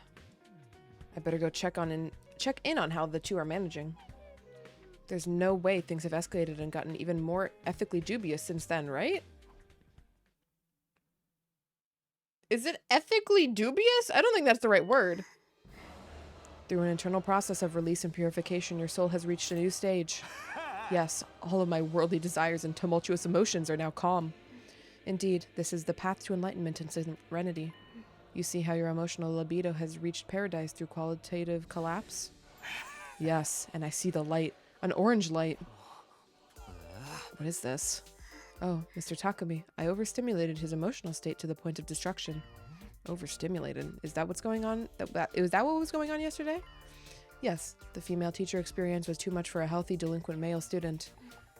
A: I better go check in on how the two are managing. There's no way things have escalated and gotten even more ethically dubious since then, right? Is it ethically dubious? I don't think that's the right word. Through an internal process of release and purification, your soul has reached a new stage. Yes, all of my worldly desires and tumultuous emotions are now calm. Indeed, this is the path to enlightenment and serenity. You see how your emotional libido has reached paradise through qualitative collapse? Yes, and I see the light. An orange light. What is this? Oh, Mr. Takumi. I overstimulated his emotional state to the point of destruction. Overstimulated? Is that what's going on? Was that what was going on yesterday? Yes, the female teacher experience was too much for a healthy delinquent male student.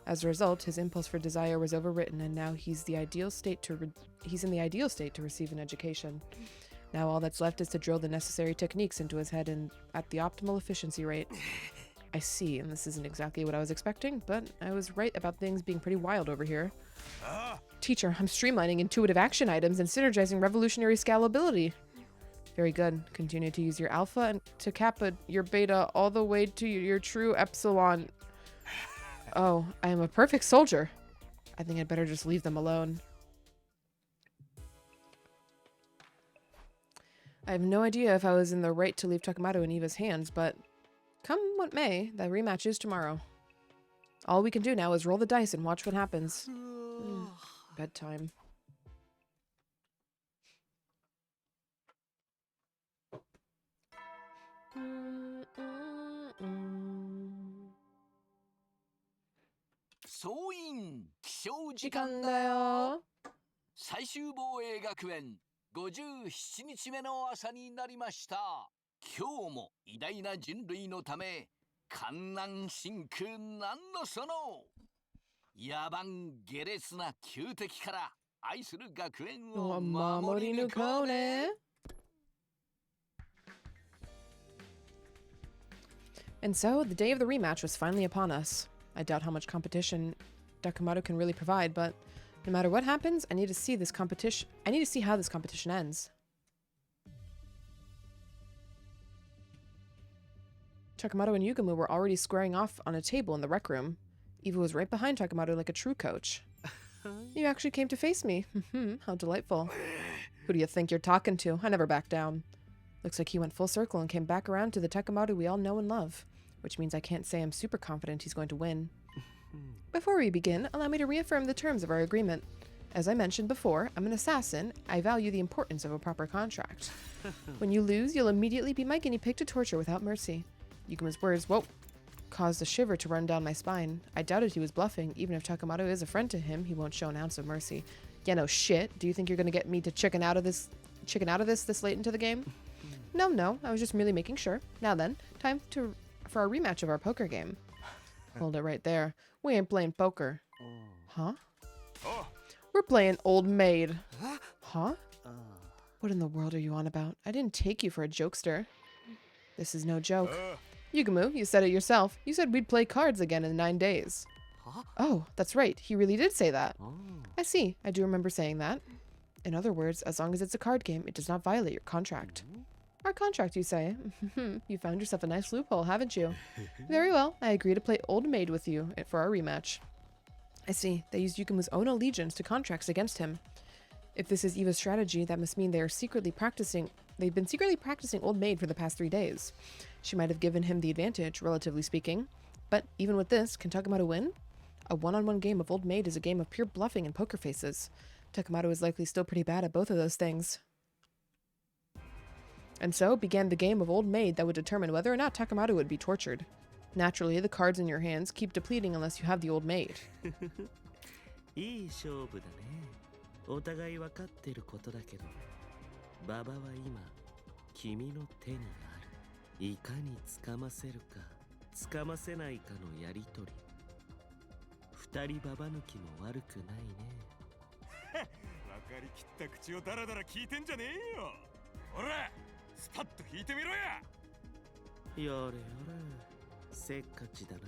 A: As a result, his impulse for desire was overwritten, and now he's in the ideal state to receive an education. Now all that's left is to drill the necessary techniques into his head and at the optimal efficiency rate. I see, and this isn't exactly what I was expecting, but I was right about things being pretty wild over here. Teacher, I'm streamlining intuitive action items and synergizing revolutionary scalability. Very good. Continue to use your alpha and to kappa your beta all the way to your true epsilon. Oh, I am a perfect soldier. I think I'd better just leave them alone. I have no idea if I was in the right to leave Takamaru in Eva's hands, but come what may, the rematch is tomorrow. All we can do now is roll the dice and watch what happens. Bedtime.
B: Soin, 最終防衛学園57日目の朝になりました。今日も偉大な人類のため観覧真空なんのその野蛮下劣な旧敵から愛する学園を守り抜こうね。
A: And so, the day of the rematch was finally upon us. I doubt how much competition Takamaru can really provide, but no matter what happens, I need to see how this competition ends. Takamaru and Yugamu were already squaring off on a table in the rec room. Eva was right behind Takamaru like a true coach. You actually came to face me. How delightful. Who do you think you're talking to? I never back down. Looks like he went full circle and came back around to the Takamaru we all know and love, which means I can't say I'm super confident he's going to win. Before we begin, allow me to reaffirm the terms of our agreement. As I mentioned before, I'm an assassin. I value the importance of a proper contract. When you lose, you'll immediately be my guinea pig to torture without mercy. Yugamu's words, caused a shiver to run down my spine. I doubted he was bluffing. Even if Takamaru is a friend to him, he won't show an ounce of mercy. Yeah, no shit. Do you think you're gonna get me to chicken out of this late into the game? No, I was just merely making sure. Now then, time for a rematch of our poker game. Hold it right there. We ain't playing poker. Huh? We're playing Old Maid. Huh? What in the world are you on about? I didn't take you for a jokester. This is no joke. Yugamu, you said it yourself. You said we'd play cards again in 9 days. Oh, that's right. He really did say that. I see. I do remember saying that. In other words, as long as it's a card game, it does not violate your contract. Our contract, you say? You found yourself a nice loophole, haven't you? Very well. I agree to play Old Maid with you for our rematch. I see. They used Yukimu's own allegiance to contracts against him. If this is Eva's strategy, that must mean they've been secretly practicing Old Maid for the past 3 days. She might have given him the advantage, relatively speaking. But even with this, can Takemoto win? A one-on-one game of Old Maid is a game of pure bluffing and poker faces. Takemoto is likely still pretty bad at both of those things. And so began the game of Old Maid that would determine whether or not Takemoto would be tortured. Naturally, the cards in your hands keep depleting unless you have the Old Maid.
E: いい勝負だね。お互い分かってることだけど、馬場は今君の手にある。いかに掴ませるか掴ませないかのやりとり。二人馬場抜きも悪くないね。
G: 分かりきった口をダラダラ聞いてんじゃねえよ。ほら、スパッと引いてみろや。
E: やれやれ、せっかちだな。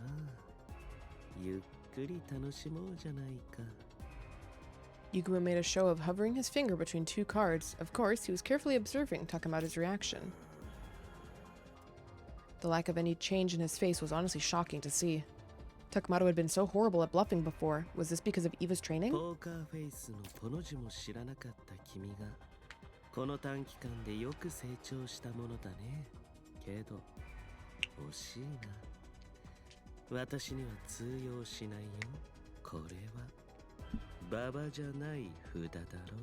E: ゆっくり楽しもうじゃないか。
A: Yugumu made a show of hovering his finger between 2 cards. Of course, he was carefully observing Takemoto's reaction. The lack of any change in his face was honestly shocking to see. Takemoto had been so horrible at bluffing before. Was this because of Eva's training?
E: ポーカーフェイスのポの字も知らなかった君がこの短期間でよく成長したものだね。けど惜しいな。私には通用しないよ。これは馬場じゃない札だろ。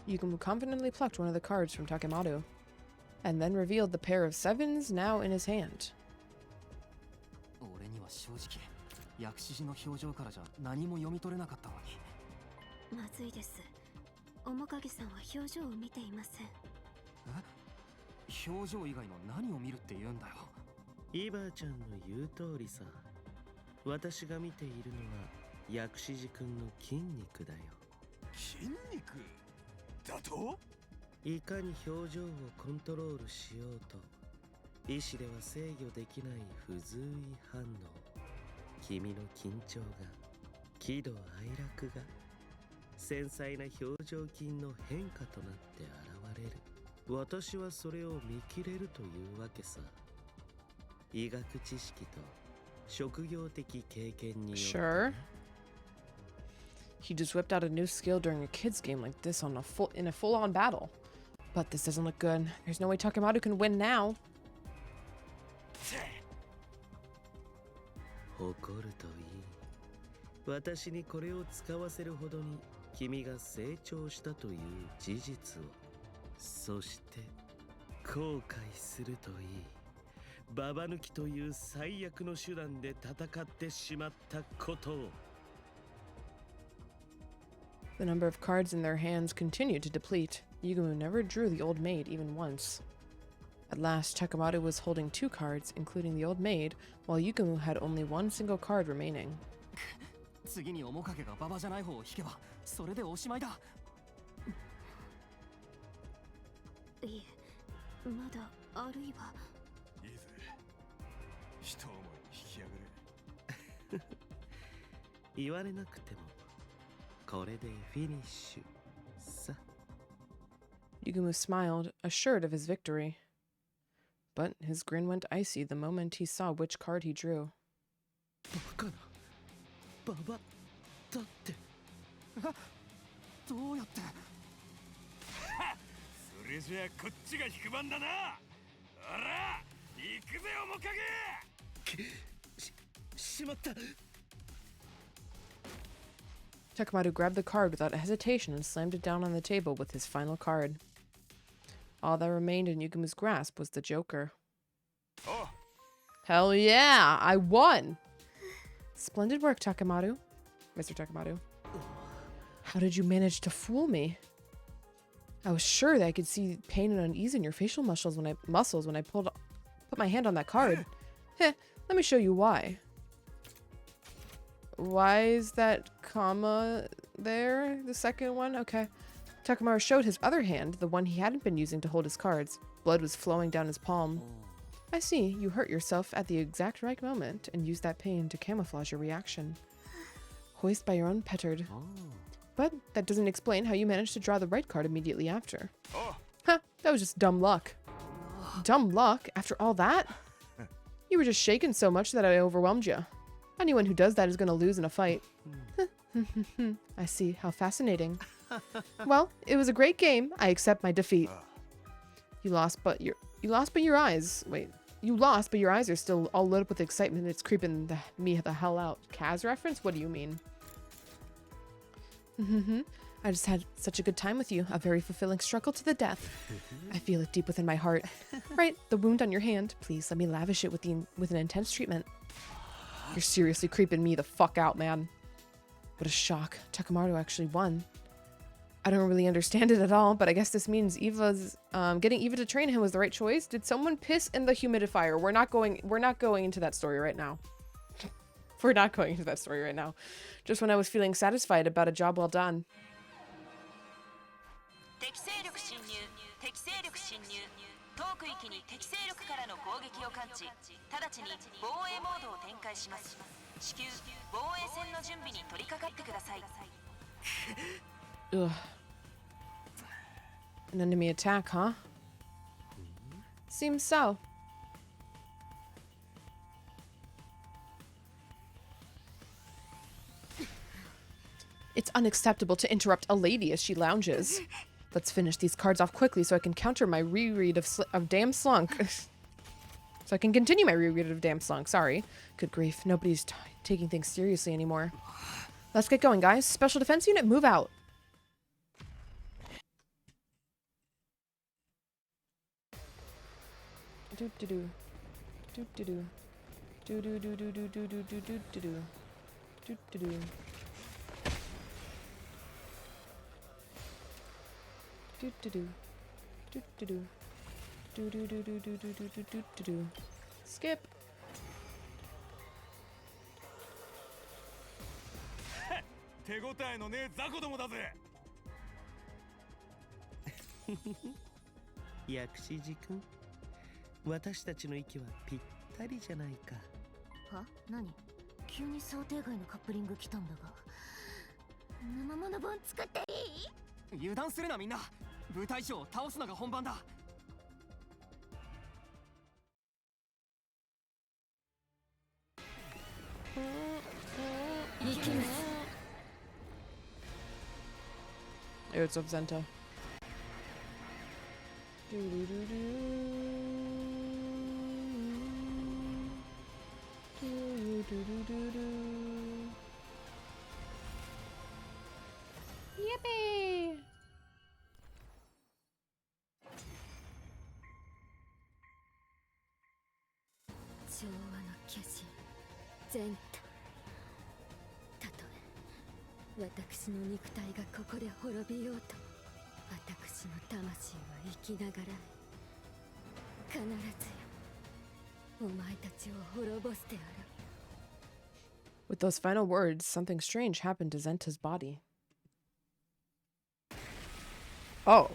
A: Yugumu confidently plucked one of the cards from Takemoto, and then revealed the pair of 7s now in his hand.
C: 俺には正直薬師寺の表情からじゃ何も読み取れなかったのに。
I: まずいです。面影さんは表情を見ていません。
C: 表情以外の何を見るって言うんだよ。
E: イバーちゃんの言う通りさ。私が見ているのは薬師寺くんの筋肉だよ。
G: 筋肉だと？
E: いかに表情をコントロールしようと意志では制御できない不随意反応。君の緊張が喜怒哀楽が繊細な表情筋の変化となって現れる。私はそれを見切れるというわけさ。医学知識と職業的経験によって。
A: Sure. He just whipped out a new skill during a kids game like this in a full-on battle. But this doesn't look good. There's no way Takemoto can win now.
E: 誇るといい。私にこれを使わせるほどに君が成長したという事実を、そして後悔するといい。ババ抜きという最悪の手段で戦ってしまったことを。
A: The number of cards in their hands continued to deplete. Yugumu never drew the Old Maid even once. At last, Takemoto was holding 2 cards, including the Old Maid, while Yugumu had only 1 single card remaining.
C: 次に面影が馬場じゃない方を引けばそれでおしまいだ。
I: いえ、まだあるいは。
G: いいぜ。一思いに引き上がれ。
E: 言われなくてもこれでフィニッシュさ。
A: Yugumu smiled, assured of his victory. But his grin went icy the moment he saw which card he drew.
E: バカな。ババだって。
C: どうやって。
G: それじゃあこっちが引く番だな。ほら、行くぜ面影。
E: しまった。
A: Takemoto grabbed the card without hesitation and slammed it down on the table with his final card. All that remained in Yugumu's grasp was the Joker.
G: Oh.
A: Hell yeah! I won! Splendid work, Takemoto. Mr. Takemoto. How did you manage to fool me? I was sure that I could see pain and unease in your facial muscles when I put my hand on that card. Heh, let me show you why. Why is that comma there? The second one? Okay. Takemoto showed his other hand, the one he hadn't been using to hold his cards. Blood was flowing down his palm. I see, you hurt yourself at the exact right moment and used that pain to camouflage your reaction. Hoist by your own petard. But that doesn't explain how you managed to draw the right card immediately after. Huh, that was just dumb luck. Dumb luck? After all that? You were just shaken so much that I overwhelmed you. Anyone who does that is going to lose in a fight. I see. How fascinating. Well, it was a great game. I accept my defeat. You lost, but your eyes. Wait. You lost, but your eyes are still all lit up with excitement. It's creeping me the hell out. Kaz reference? What do you mean? I just had such a good time with you. A very fulfilling struggle to the death. I feel it deep within my heart. Right, the wound on your hand. Please let me lavish it with an intense treatment. You're seriously creeping me the fuck out, man. What a shock. Takamaro actually won. I don't really understand it at all, but I guess this means getting Eva to train him was the right choice. Did someone piss in the humidifier? We're not going into that story right now. We're not going into that story right now. Just when I was feeling satisfied about a job well done. Ugh. An enemy attack, huh? Seems so. It's unacceptable to interrupt a lady as she lounges. Let's finish these cards off quickly so I can counter my reread of Damn Slunk. So I can continue my reread of Damn Slunk, sorry. Good grief, nobody's taking things seriously anymore. Let's get going, guys. Special Defense Unit, move out. Doop doo doo. Doop doo doo. Doo doo doo doo doo doo doo doo doo doo doo. Doop doo doo. Doop doo doo. Doop doo doo. Doo doo doo doo doo doo doo doo doo doo doo. Skip.
E: Yakushiji-kun, 私たちの息はぴったりじゃないか。
I: は？何？急に想定外のカップリング来たんだが。生もの本作っていい？
C: 油断するなみんな。部隊長を倒すのが本番だ。
A: It's of Zenta. Do do do do. Do do do do do. Yippee! With those final words, something strange happened to Zenta's body. Oh.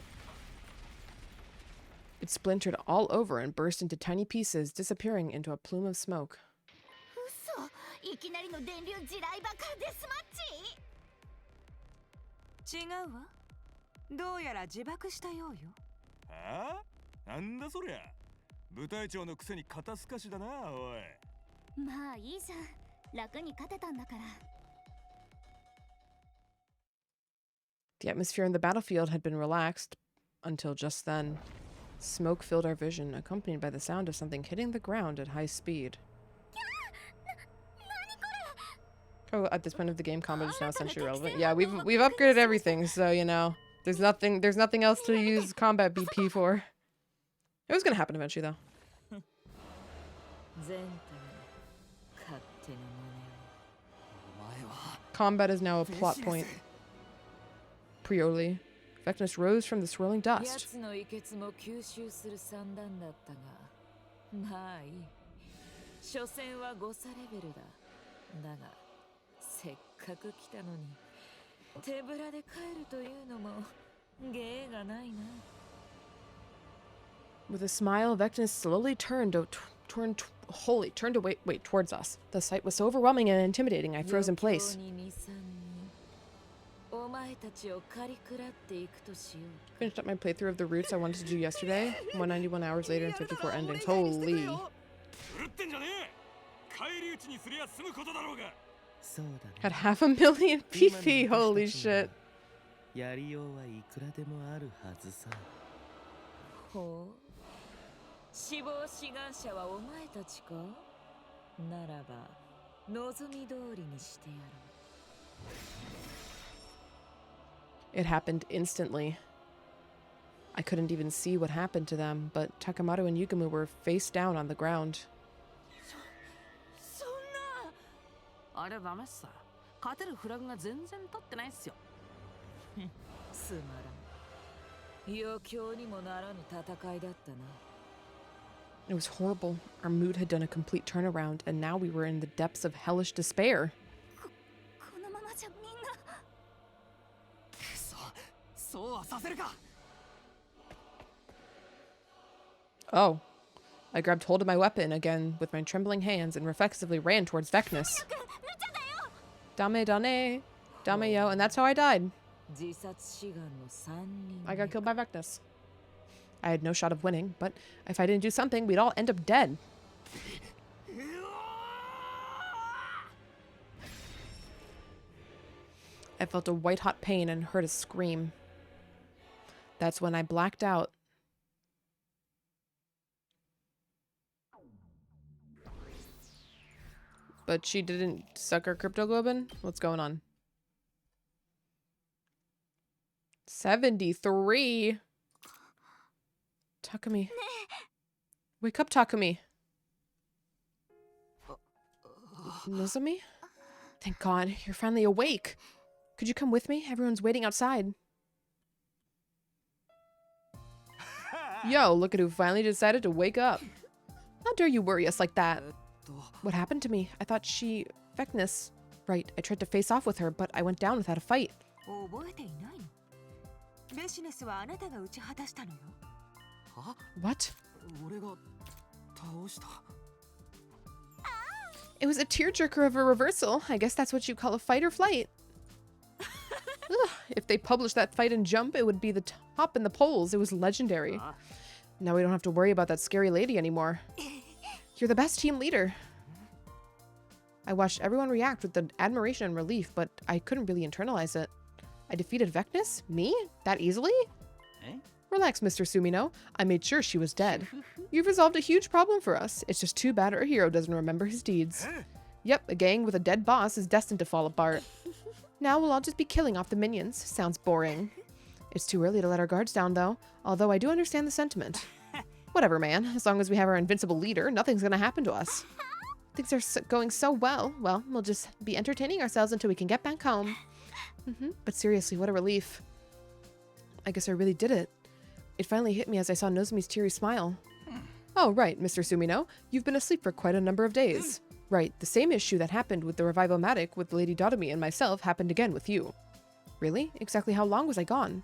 A: It splintered all over and burst into tiny pieces, disappearing into a plume of smoke. The atmosphere in the battlefield had been relaxed until just then. Smoke filled our vision, accompanied by the sound of something hitting the ground at high speed. Oh, at this point of the game, combat is now essentially irrelevant. Yeah, we've upgraded everything, so you know, there's nothing else to use combat BP for. It was gonna happen eventually, though. Combat is now a plot point. Prioli. Vecnus rose from the swirling dust. With a smile, Vecnus slowly turned away towards us. The sight was so overwhelming and intimidating, I froze in place. Finished up my playthrough of the routes I wanted to do yesterday. 191 hours later and 54 endings. Holy. Had 500,000 PP. Holy shit.
E: やりようはいくらでもあるはずさ。
F: ほう。死亡志願者はお前たちか？ならば望み通りにしてやろう。
A: It happened instantly. I couldn't even see what happened to them, but Takamaru and Yugumu were face down on the ground.
H: そんな。あれダメっす。勝てるフラグが全然立ってないっすよ。
F: つまらん。余興にもならぬ戦いだったな。
A: It was horrible. Our mood had done a complete turnaround, and now we were in the depths of hellish despair.
I: このままじゃみんな。
C: そうはさせるか。
A: Oh. I grabbed hold of my weapon again with my trembling hands and reflexively ran towards Vecnus. Dame dane. Dame yo, and that's how I died. I got killed by Vecnus. I had no shot of winning, but if I didn't do something, we'd all end up dead. I felt a white-hot pain and heard a scream. That's when I blacked out. But she didn't suck her cryptoglobin? What's going on? 73? Takumi. Wake up, Takumi. Nozomi? Thank God, you're finally awake. Could you come with me? Everyone's waiting outside. Yo, look at who finally decided to wake up. How dare you worry us like that? What happened to me? I thought she... Vecnus. Right, I tried to face off with her, but I went down without a fight.
J: 覚えていないの？ベシネスはあなたが打ち果たしたのよ。
A: What?
C: 俺が倒した。
A: It was a tearjerker of a reversal. I guess that's what you call a fight or flight. Ugh, if they published that fight and jump, it would be the top in the polls. It was legendary. Now we don't have to worry about that scary lady anymore. You're the best team leader. I watched everyone react with the admiration and relief, but I couldn't really internalize it. I defeated Vecnus? Me? That easily? Relax, Mr. Sumino. I made sure she was dead. You've resolved a huge problem for us. It's just too bad our hero doesn't remember his deeds. Yep, a gang with a dead boss is destined to fall apart. Now we'll all just be killing off the minions. Sounds boring. It's too early to let our guards down, though. Although I do understand the sentiment. Whatever, man. As long as we have our invincible leader, nothing's gonna happen to us. Things are going so well. Well, we'll just be entertaining ourselves until we can get back home. But seriously, what a relief. I guess I really did it. It finally hit me as I saw Nozomi's teary smile. Oh, right, Mr. Sumino. You've been asleep for quite a number of days. Right, the same issue that happened with the Revivomatic with Lady Dotomi and myself happened again with you. Really? Exactly how long was I gone?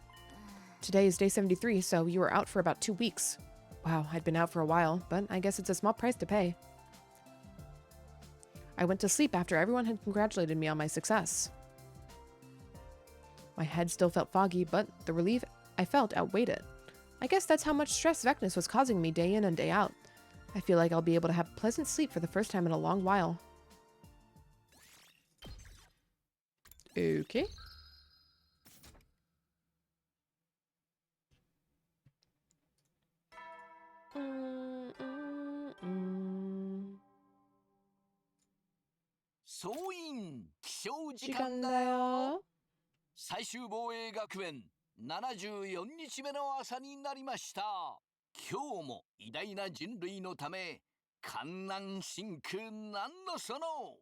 A: Today is day 73, so you were out for about 2 weeks. Wow, I'd been out for a while, but I guess it's a small price to pay. I went to sleep after everyone had congratulated me on my success. My head still felt foggy, but the relief I felt outweighed it. I guess that's how much stress Vecnus was causing me day in and day out. I feel like I'll be able to have pleasant sleep for the first time in a long while. Okay.
B: Soin 起床時間だよ。最終防衛学園74日目の朝になりました。今日も偉大な人類のため観覧深空なんのその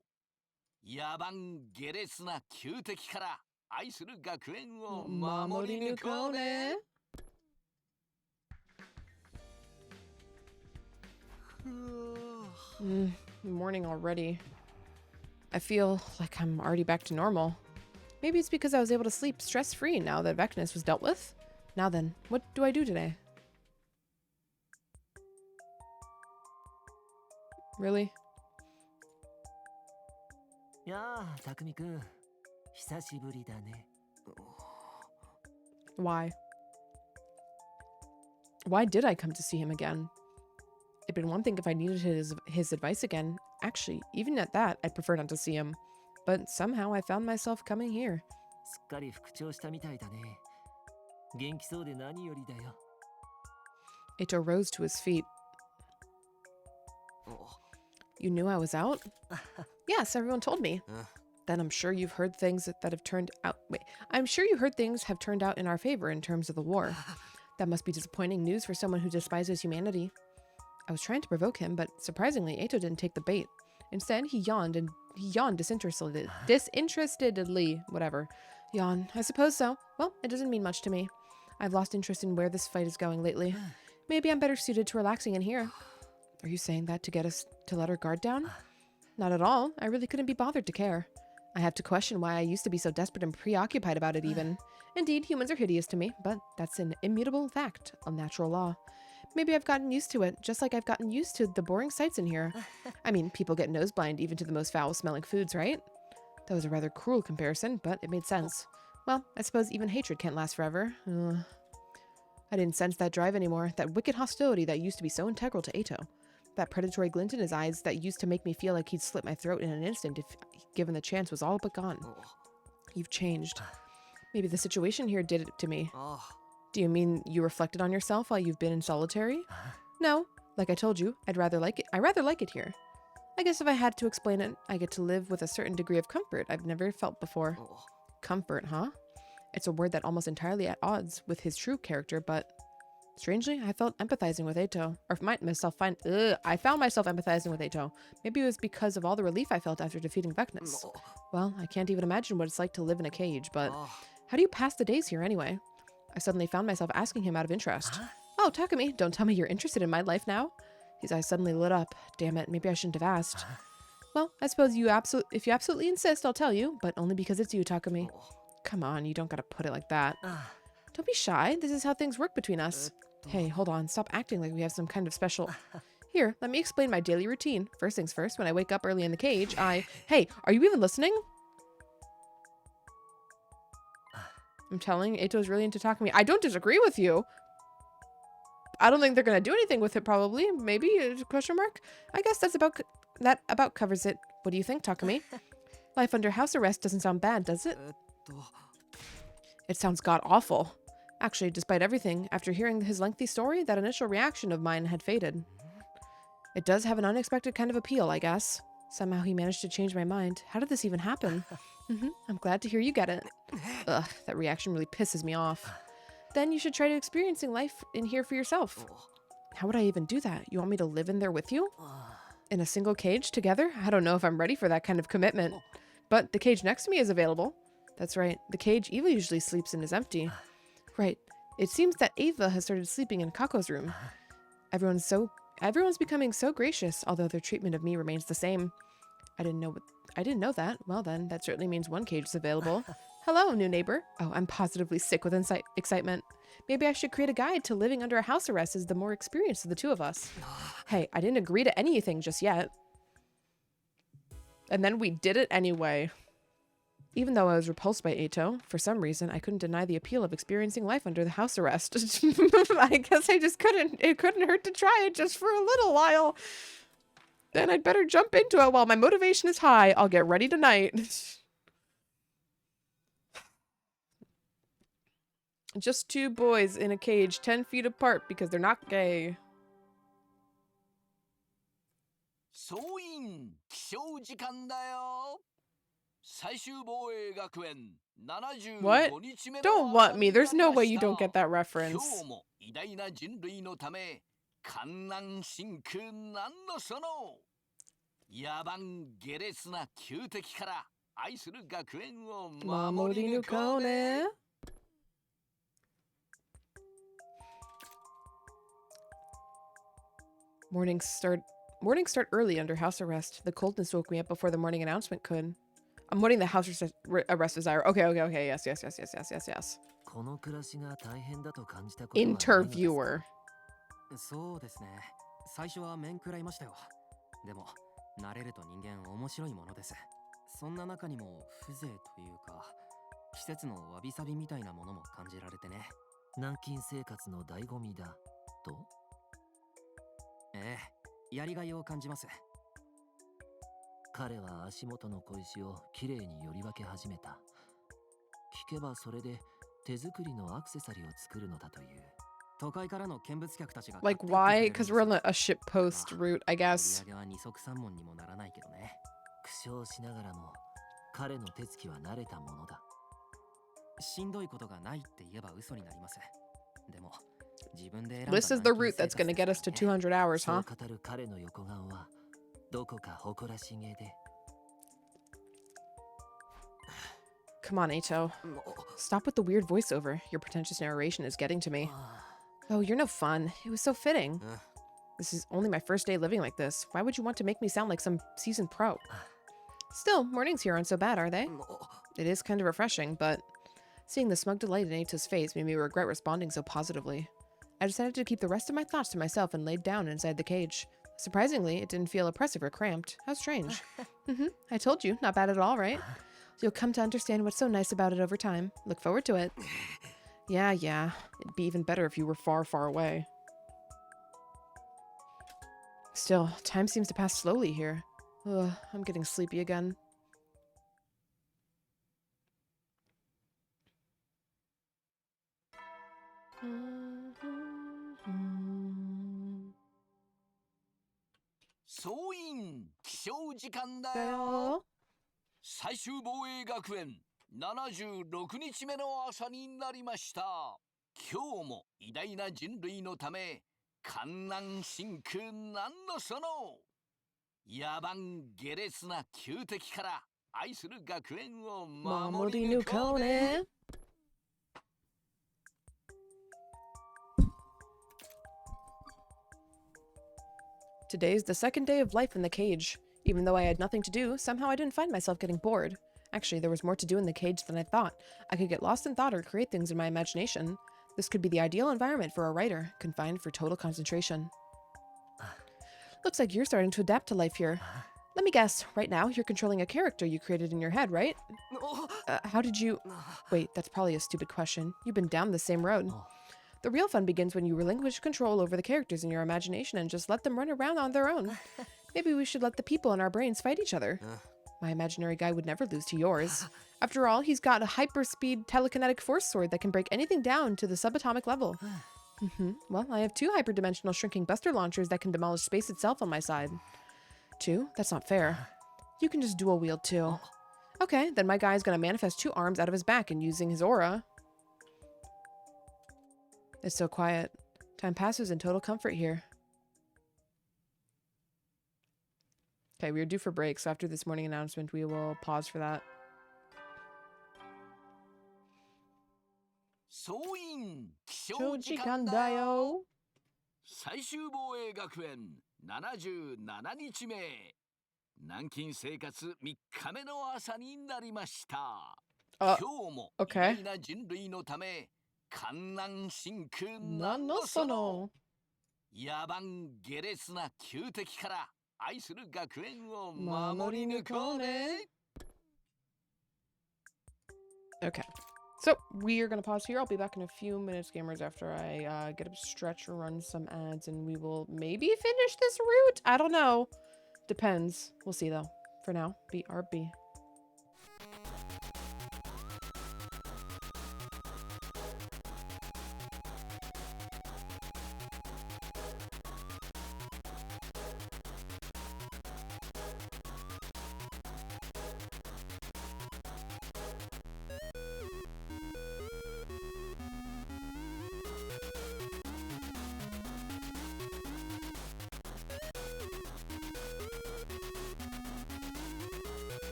B: 野蛮下劣な旧敵から愛する学園を守り抜こうね。
A: Morning already. I feel like I'm already back to normal. Maybe it's because I was able to sleep stress-free now that Vecnus was dealt with. Now then, what do I do today? Really?
C: やあ、匠くん。久しぶりだね。
A: Why? Why did I come to see him again? It'd been one thing if I needed his advice again. Actually, even at that, I'd prefer not to see him. But somehow I found myself coming here.
C: すっかり復調したみたいだね。元気そうで何よりだよ。
A: Ito rose to his feet. You knew I was out? Yes, everyone told me. Then I'm sure you've heard things that have turned out. Wait, I'm sure you heard things have turned out in our favor in terms of the war. That must be disappointing news for someone who despises humanity. I was trying to provoke him, but surprisingly, Ito didn't take the bait. Instead, he yawned disinterestedly, whatever. Yawn, I suppose so. Well, it doesn't mean much to me. I've lost interest in where this fight is going lately. Maybe I'm better suited to relaxing in here. Are you saying that to get us to let our guard down? Not at all. I really couldn't be bothered to care. I have to question why I used to be so desperate and preoccupied about it even. Indeed, humans are hideous to me, but that's an immutable fact, a natural law. Maybe I've gotten used to it, just like I've gotten used to the boring sights in here. I mean, people get noseblind even to the most foul-smelling foods, right? That was a rather cruel comparison, but it made sense. Well, I suppose even hatred can't last forever. I didn't sense that drive anymore, that wicked hostility that used to be so integral to Ito. That predatory glint in his eyes that used to make me feel like he'd slit my throat in an instant if given the chance was all but gone. You've changed. Maybe the situation here did it to me. Do you mean you reflected on yourself while you've been in solitary? No. Like I told you, I rather like it here. I guess if I had to explain it, I get to live with a certain degree of comfort I've never felt before. Comfort, huh? It's a word that almost entirely at odds with his true character, but strangely, I felt empathizing with Ito. I found myself empathizing with Ito. Maybe it was because of all the relief I felt after defeating Vecnus. Well, I can't even imagine what it's like to live in a cage, but how do you pass the days here anyway? I suddenly found myself asking him out of interest. Oh, Takumi, don't tell me you're interested in my life now. His eyes suddenly lit up. Damn it, maybe I shouldn't have asked. Well, I suppose if you absolutely insist, I'll tell you, but only because it's you, Takumi. Come on, you don't gotta put it like that. Don't be shy. This is how things work between us. Hey, hold on. Stop acting like we have some kind of special... Here, let me explain my daily routine. First things first, when I wake up early in the cage, Hey, are you even listening? I'm telling Ito's really into Takumi. I don't disagree with you. I don't think they're gonna do anything with it, probably. Maybe? Question mark? I guess that about covers it. What do you think, Takumi? Life under house arrest doesn't sound bad, does it? It sounds god-awful. Actually, despite everything, after hearing his lengthy story, that initial reaction of mine had faded. It does have an unexpected kind of appeal, I guess. Somehow he managed to change my mind. How did this even happen? I'm glad to hear you get it. Ugh, that reaction really pisses me off. Then you should try to experiencing life in here for yourself. How would I even do that? You want me to live in there with you? In a single cage together? I don't know if I'm ready for that kind of commitment. But the cage next to me is available. That's right. The cage Eva usually sleeps in is empty. Right. It seems that Eva has started sleeping in Kako's room. Everyone's becoming so gracious, although their treatment of me remains the same. I didn't know that. Well then, that certainly means one cage is available. Hello, new neighbor. Oh, I'm positively sick with excitement. Maybe I should create a guide to living under a house arrest as the more experienced of the two of us. Hey, I didn't agree to anything just yet. And then we did it anyway. Even though I was repulsed by Ito, for some reason, I couldn't deny the appeal of experiencing life under the house arrest. I guess I just couldn't. It couldn't hurt to try it just for a little while. Then I'd better jump into it while my motivation is high. I'll get ready tonight. Just two boys in a cage 10 feet apart because they're not gay.
B: 総員起床時間だよ。最終防衛学園
A: What?
B: 75日目
A: Don't
B: の
A: want me.
B: 朝
A: There's
B: にな
A: no
B: りま
A: way
B: し
A: you
B: た
A: don't get that
B: 今
A: reference.
B: 日も偉大な人類のため観覧真空なんのその野蛮下劣な旧敵から愛する学園を守り抜こうね。
A: Mornings start early under house arrest. The coldness woke me up before the morning announcement could. I'm wanting the house arrest desire. Okay. Yes.
C: この暮らしが大変だと感じたことはないのですか?
A: Interviewer.
C: そうですね。最初は面食らいましたよ。でも慣れると人間面白いものです。そんな中にも風情というか季節のわびさびみたいなものも感じられてね。
E: 軟禁生活の醍醐味だと。
C: ええ、やりがいを感じます。彼は足元の小石をきれいにより分け始めた。聞けばそれで手作りのアクセサリーを作るのだという。都会からの見物客たちが
A: Like why? Because we're on a ship post route, I guess.
C: 売り上げは二足三門にもならないけどね。苦笑しながらも彼の手つきは慣れたものだ。しんどいことがないって言えば嘘になります。でも自分で選んだ
A: This is the route that's gonna get us to 200 hours, huh?
C: そう語る彼の横顔はどこか誇らしげで。
A: Come on, Ato. Stop with the weird voiceover. Your pretentious narration is getting to me. Oh, you're no fun. It was so fitting. This is only my first day living like this. Why would you want to make me sound like some seasoned pro? Still, mornings here aren't so bad, are they? It is kind of refreshing, but seeing the smug delight in Ato's face made me regret responding so positively. I decided to keep the rest of my thoughts to myself and laid down inside the cage. Surprisingly, it didn't feel oppressive or cramped. How strange. I told you, not bad at all, right? You'll come to understand what's so nice about it over time. Look forward to it. Yeah. It'd be even better if you were far, far away. Still, time seems to pass slowly here. Ugh, I'm getting sleepy again. Yo.
B: 最終防衛学園76日目の朝になりました。今日も偉大な人類のため観覧深空なんのその野蛮下劣な旧敵から愛する学園を守り抜こうね。
A: Today's the second day of life in the cage. Even though I had nothing to do, somehow I didn't find myself getting bored. Actually, there was more to do in the cage than I thought. I could get lost in thought or create things in my imagination. This could be the ideal environment for a writer, confined for total concentration. Looks like you're starting to adapt to life here. Let me guess, right now you're controlling a character you created in your head, right? How did you... Wait, that's probably a stupid question. You've been down the same road. The real fun begins when you relinquish control over the characters in your imagination and just let them run around on their own. Maybe we should let the people in our brains fight each other. My imaginary guy would never lose to yours. After all, he's got a hyperspeed telekinetic force sword that can break anything down to the subatomic level. Well, I have 2 hyperdimensional shrinking buster launchers that can demolish space itself on my side. 2? That's not fair. You can just dual wield 2. Okay, then my guy's gonna manifest 2 arms out of his back and using his aura. It's so quiet. Time passes in total comfort here. Okay, we are due for break, so after this morning announcement, we will pause for that.
B: 総員起床時間だよ。最終防衛学園77日目。軟禁生活3日目の朝になりました。今日も偉大な人類のため観覧深空なんのその野蛮下劣な旧敵から愛する学園を守り抜こうね。
A: Okay, so we are going to pause here. I'll be back in a few minutes, gamers, after I get a stretch or run some ads, and we will maybe finish this route. I don't know. Depends. We'll see, though. For now, BRB.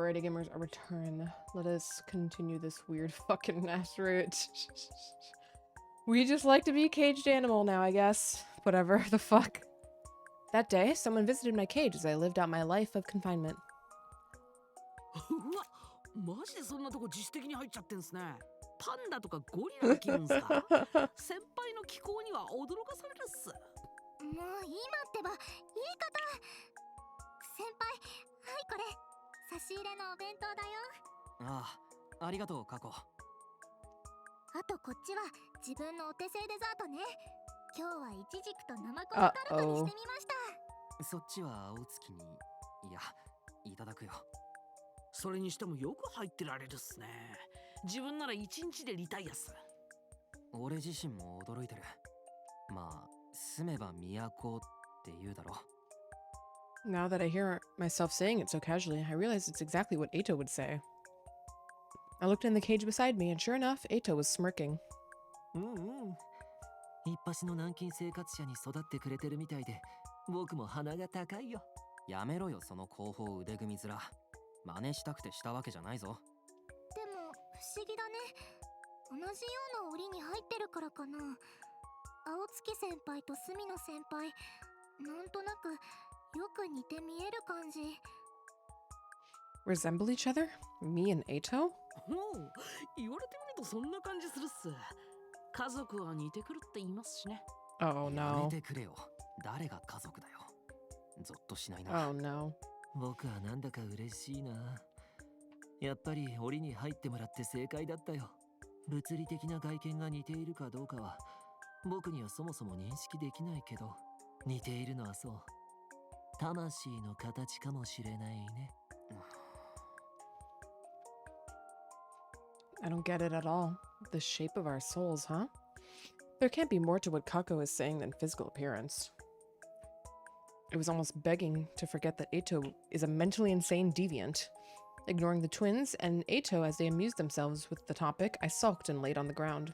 A: Alrighty, gamers, a return. Let us continue this weird fucking asteroid. We just like to be a caged animal now, I guess. Whatever the fuck. That day, someone visited my cage as I lived out my life of confinement.
H: うわ、マジでそんなとこ自主的に入っちゃってんすね。パンダとかゴリラが切るんすか？先輩の気候には驚かされるっす。
I: もう今ってば、いいこと。先輩、はいこれ。差し入れのお弁当だよ。
C: ああ、ありがとう、カコ。
I: あとこっちは自分のお手製デザートね。今日はイチジクと生クリタルトにしてみました。
C: そっちは青月に、いや、いただくよ。
H: それにしてもよく入ってられるっすね。自分なら1日でリタイアっす。
C: 俺自身も驚いてる。まあ、住めば都って言うだろ。
A: Now that I hear myself saying it so casually, I realize it's exactly what Eito would say. I looked in the cage beside me, and sure enough, Eito was smirking.
C: 一発の軟禁生活者に育ってくれてるみたいで、僕も鼻が高いよ。やめろよ、その後方腕組み面。真似したくてしたわけじゃないぞ。
I: でも不思議だね。同じような檻に入ってるからかな。青月先輩と隅野先輩、なんとなくよく似て見える感じ。
A: Resemble each other? Me and Eito?
H: 言われてみるとそんな感じするっす。家族は似てくるって言いますしね。
A: Oh
C: や
A: no.
C: めてくれよ。誰が家族だよ。ゾッとしないな。
A: Oh no.
C: 僕はなんだか嬉しいな。やっぱり檻に入ってもらって正解だったよ。物理的な外見が似ているかどうかは僕にはそもそも認識できないけど、似ているのはそう。魂の形かもしれないね。
A: I don't get it at all. The shape of our souls, huh? There can't be more to what Kako is saying than physical appearance. I was almost begging to forget that Eito is a mentally insane deviant. Ignoring the twins and Eito as they amused themselves with the topic, I sulked and laid on the ground.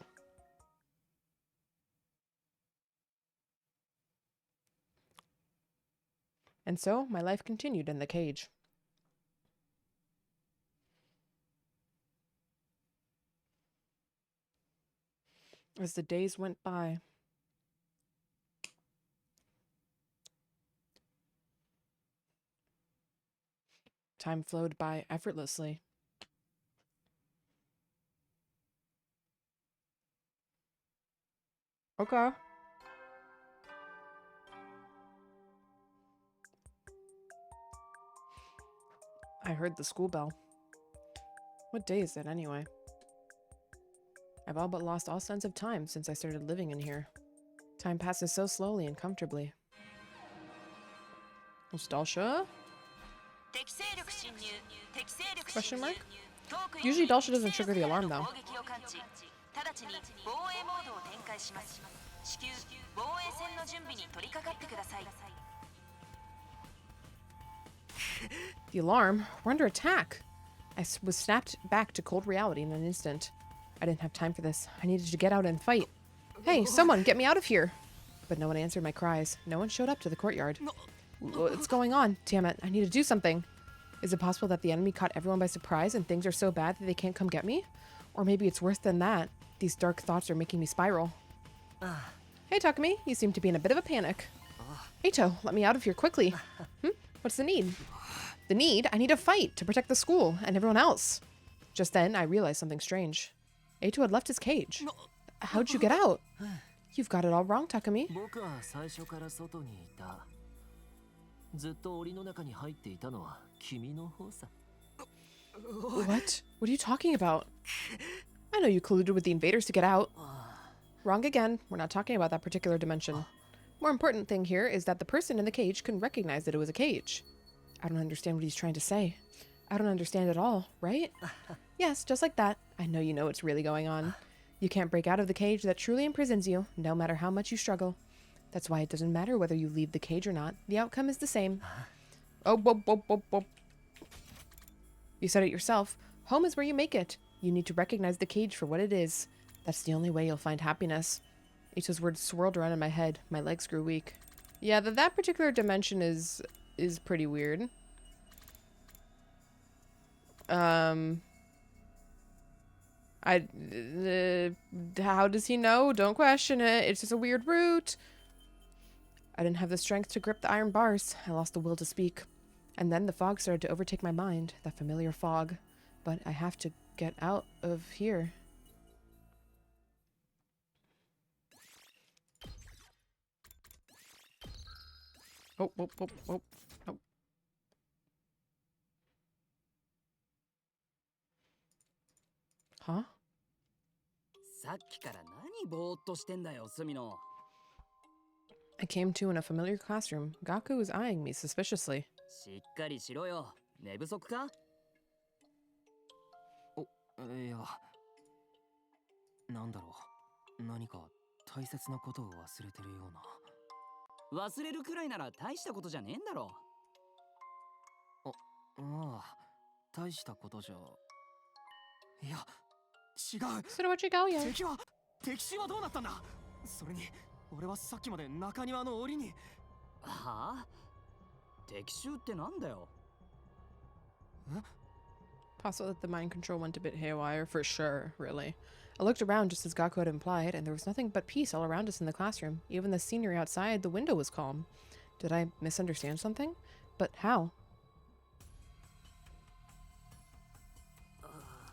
A: And so, my life continued in the cage. As the days went by, time flowed by effortlessly. Okay. I heard the school bell. What day is it anyway? I've all but lost all sense of time since I started living in here. Time passes so slowly and comfortably. Was Dalsha? Question mark? Usually Dalsha doesn't trigger the alarm though. The alarm? We're under attack! I was snapped back to cold reality in an instant. I didn't have time for this. I needed to get out and fight. Hey, someone, get me out of here! But no one answered my cries. No one showed up to the courtyard. What's going on? Damn it, I need to do something. Is it possible that the enemy caught everyone by surprise and things are so bad that they can't come get me? Or maybe it's worse than that. These dark thoughts are making me spiral. Hey, Takumi, you seem to be in a bit of a panic. Eito, let me out of here quickly. What's the need? The need? I need to fight to protect the school and everyone else. Just then, I realized something strange. Eito had left his cage. How'd you get out? You've got it all wrong, Takumi. What? What are you talking about? I know you colluded with the invaders to get out. Wrong again. We're not talking about that particular dimension. More important thing here is that the person in the cage couldn't recognize that it was a cage. I don't understand what he's trying to say. I don't understand at all, right? Yes, just like that. I know you know what's really going on. You can't break out of the cage that truly imprisons you, no matter how much you struggle. That's why it doesn't matter whether you leave the cage or not. The outcome is the same. Oh, whoop, whoop, whoop, whoop. You said it yourself. Home is where you make it. You need to recognize the cage for what it is. That's the only way you'll find happiness. Eito's words swirled around in my head. My legs grew weak. Yeah, that particular dimension is pretty weird. How does he know? Don't question it. It's just a weird route. I didn't have the strength to grip the iron bars. I lost the will to speak. And then the fog started to overtake my mind, that familiar fog. But I have to get out of here. Oh, oh, oh, oh, oh. Huh?
C: さっきから何ぼーっとしてんだよ、スミノ。
A: I came to in a familiar classroom. Gaku was eyeing me suspiciously.
C: しっかりしろよ。寝不足か？いや、なんだろう。何か大切なことを忘れてるような。忘れるくらいなら大したことじゃねえんだろ。ああ、大したことじゃ。いや、違う。
A: それは違うよ。
C: 敵地はどうなったんだ。それに俺はさっきまで中庭の檻に。はあ？敵襲ってなんだよ。え
A: Possible that the mind control went a bit haywire, for sure, really. I looked around just as Gaku had implied, and there was nothing but peace all around us in the classroom. Even the scenery outside the window was calm. Did I misunderstand something? But how?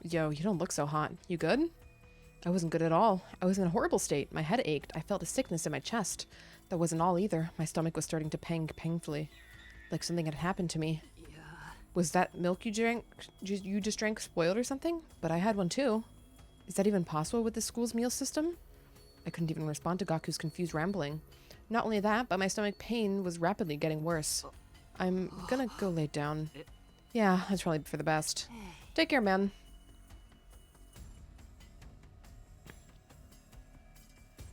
A: Yo, you don't look so hot. You good? I wasn't good at all. I was in a horrible state. My head ached. I felt a sickness in my chest. That wasn't all either. My stomach was starting to pang painfully. Like something had happened to me. Was that milk you just drank spoiled or something? But I had one too. Is that even possible with the school's meal system? I couldn't even respond to Gaku's confused rambling. Not only that, but my stomach pain was rapidly getting worse. I'm gonna go lay down. Yeah, that's probably for the best. Take care, man.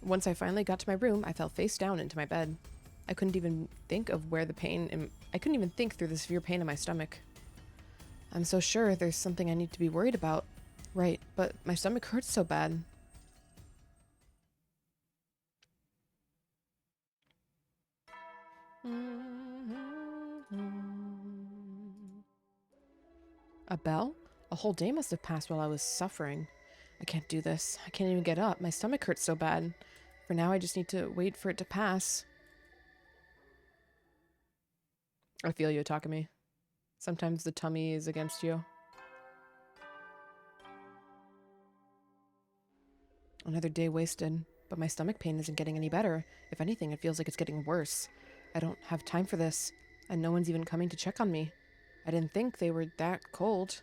A: Once I finally got to my room, I fell face down into my bed. I couldn't even think of where the pain I couldn't even think through the severe pain in my stomach. I'm so sure there's something I need to be worried about. Right, but my stomach hurts so bad. A bell? A whole day must have passed while I was suffering. I can't do this. I can't even get up. My stomach hurts so bad. For now, I just need to wait for it to pass. I feel you, Takumi. Sometimes the tummy is against you. Another day wasted, but my stomach pain isn't getting any better. If anything, it feels like it's getting worse. I don't have time for this, and no one's even coming to check on me. I didn't think they were that cold.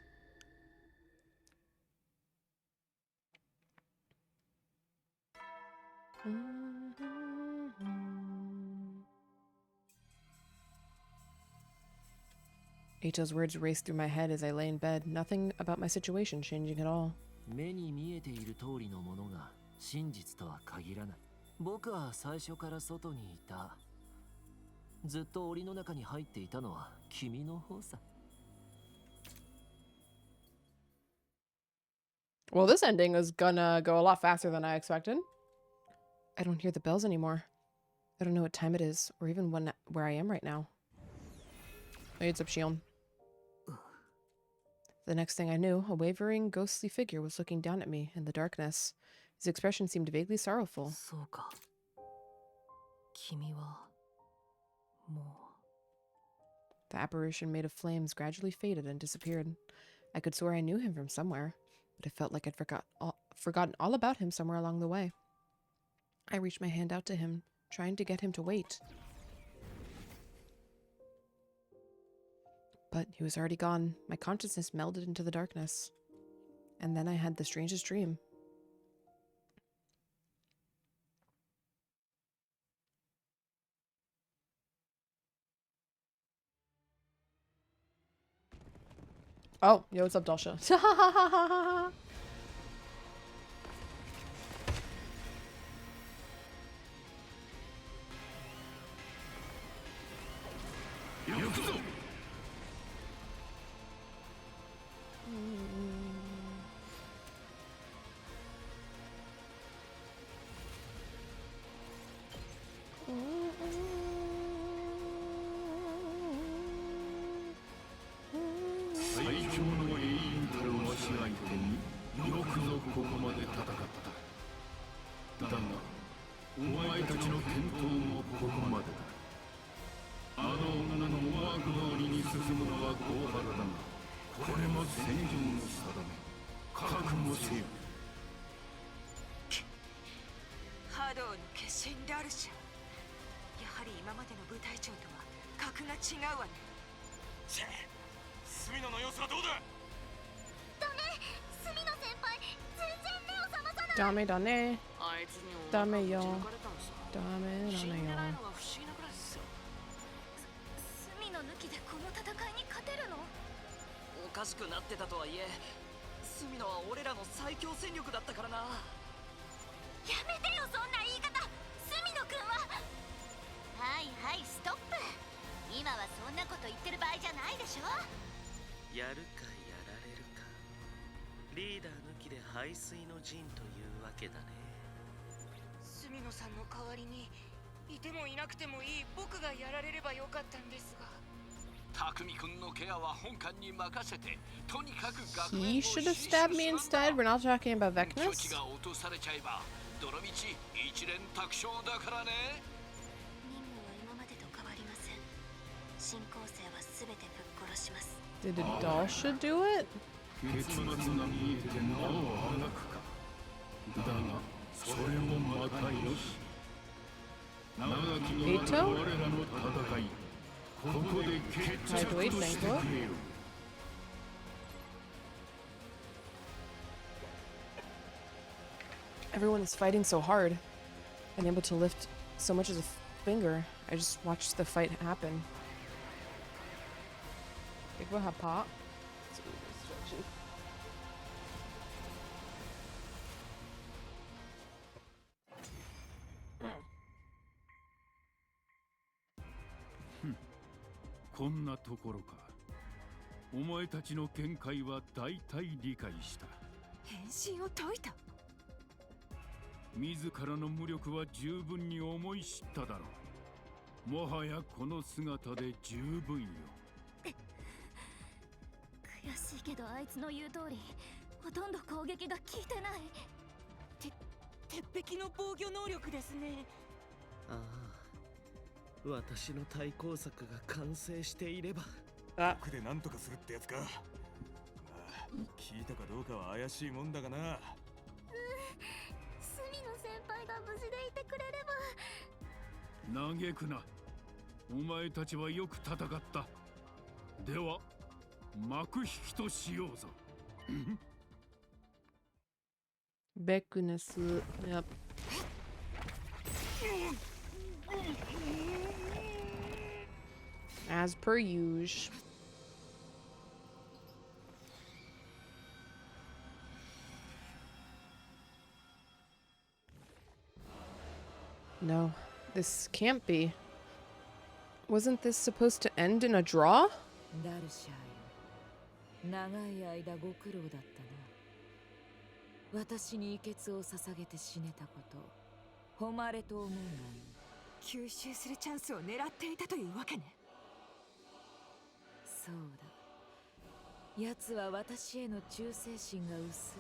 A: Ito's words raced through my head as I lay in bed, nothing about my situation changing at all.
C: 目に見えている通りのものが真実とは限らない。僕は最初から外にいた。ずっと檻の中に入っていたのは君の方さ。
A: Well, this ending is gonna go a lot faster than I expected. I don't hear the bells anymore. I don't know what time it is, or even where I am right now. Hey, it's up, Shion. The next thing I knew, a wavering, ghostly figure was looking down at me in the darkness. His expression seemed vaguely sorrowful.
C: そうか。君はもう。
A: The apparition made of flames gradually faded and disappeared. I could swear I knew him from somewhere, but it felt like I'd forgotten all about him somewhere along the way. I reached my hand out to him, trying to get him to wait. But he was already gone. My consciousness melded into the darkness. And then I had the strangest dream. Oh, yo, what's up, Dalsha?
G: 進むのは豪華だが、これも戦場の定め。覚悟せよ。
J: 波動の化身ラルシャ。やはり今までの部隊長とは格が違うわね。
G: チェ、隅野の様子はどうだ。
I: ダメ、隅野先輩全然目を覚まさない。
A: ダメだね。
H: あいつにも
A: ダメよ。
H: 抜かれたのさ。
A: ダメ
H: 死んで
A: なのよ。
H: ないのが不思議なくらいっすよ。
I: 隅野抜きでこの戦いに勝てるの？
C: おかしくなってたとはいえ、隅野は俺らの最強戦力だったからな。
I: やめてよそんな言い方。隅野くんは。はいはいストップ。今はそんなこと言ってる場合じゃないでしょ。
E: やるかやられるか。リーダー抜きで排水の陣というわけだね。
J: 隅野さんの代わりにいてもいなくてもいい僕がやられればよかったんですが。
B: 匠君のケアは本館に任せて、とにかく学
A: He
B: 園を
A: should have stabbed me instead. We're not talking about
B: 巨
A: Vecnus.
B: 地が落とされちゃえば泥道一連卓勝だからね。
I: 任務は今までと変わりません。新構成は全てぶっ殺します。
A: Did a doll should do it?
G: 結末が見えてなおあがくか。だがそれもまたよし。長きにわたる我らの戦い、ここで決着してくれよ。
A: Everyone is fighting so hard. Unable to lift so much as a finger. I just watched the fight happen. Big Boy have pop. Stretchy.
G: こんなところか。お前たちの見解は大体理解した。
J: 変身を解いた。
G: 自らの無力は十分に思い知っただろう。もはやこの姿で十分よ。
I: 悔しいけどあいつの言う通りほとんど攻撃が効いてない。
J: 鉄壁の防御能力ですね。
E: ああ、私の対抗策が完成していれば。
G: 僕で何とかするってやつか。まあ、聞いたかどうかは怪しいもんだがな。
I: 隅野先輩が無事でいてくれれば。
G: 嘆くな。お前たちはよく戦った。では幕引きとしようぞ。
A: Vecnus. Yep. As per usual. No, this can't be. Wasn't this supposed to end in a draw?
F: ダルシャーよ、長い間ご苦労だったな。私に遺血を捧げて死ねたこと誉れと思うがいい。
J: 吸収するチャンスを狙っていたというわけね。
F: そうだ、奴は私への忠誠心が薄い。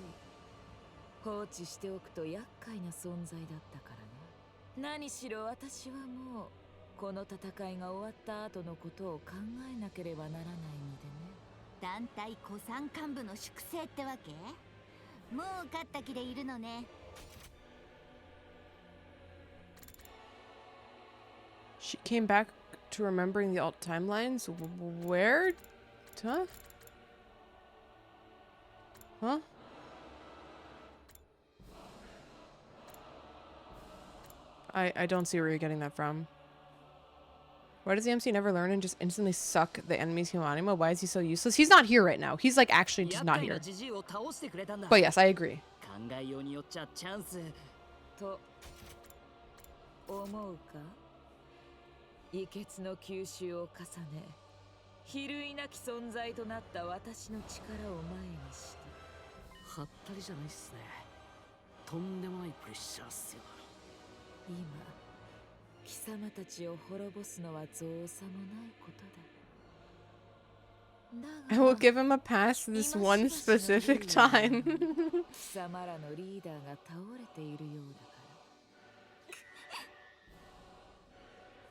F: 放置しておくと厄介な存在だったからな。何しろ私はもうこの戦いが終わった後のことを考えなければならないのでね。
I: 団体古参幹部の粛清ってわけ？もう勝った気でいるのね。
A: She came back to remembering the alt timelines? Where? Huh? Huh? I don't see where you're getting that from. Why does the MC never learn and just instantly suck the enemy's heal anima? Why is he so useless? He's not here right now. He's like actually just not here. But yes, I agree.
C: 考えようによっちゃチャンス
F: と思うか。遺血の吸収を重ね、比類なき存在となった私の力を前にして。
H: はったりじゃないっすね。とんでもないプレッシャーっすよ。
F: 今貴様たちを滅ぼすのは造作もないことだ。
A: I will give him a pass this one specific time.
F: 貴様らのリーダーが倒れているようだか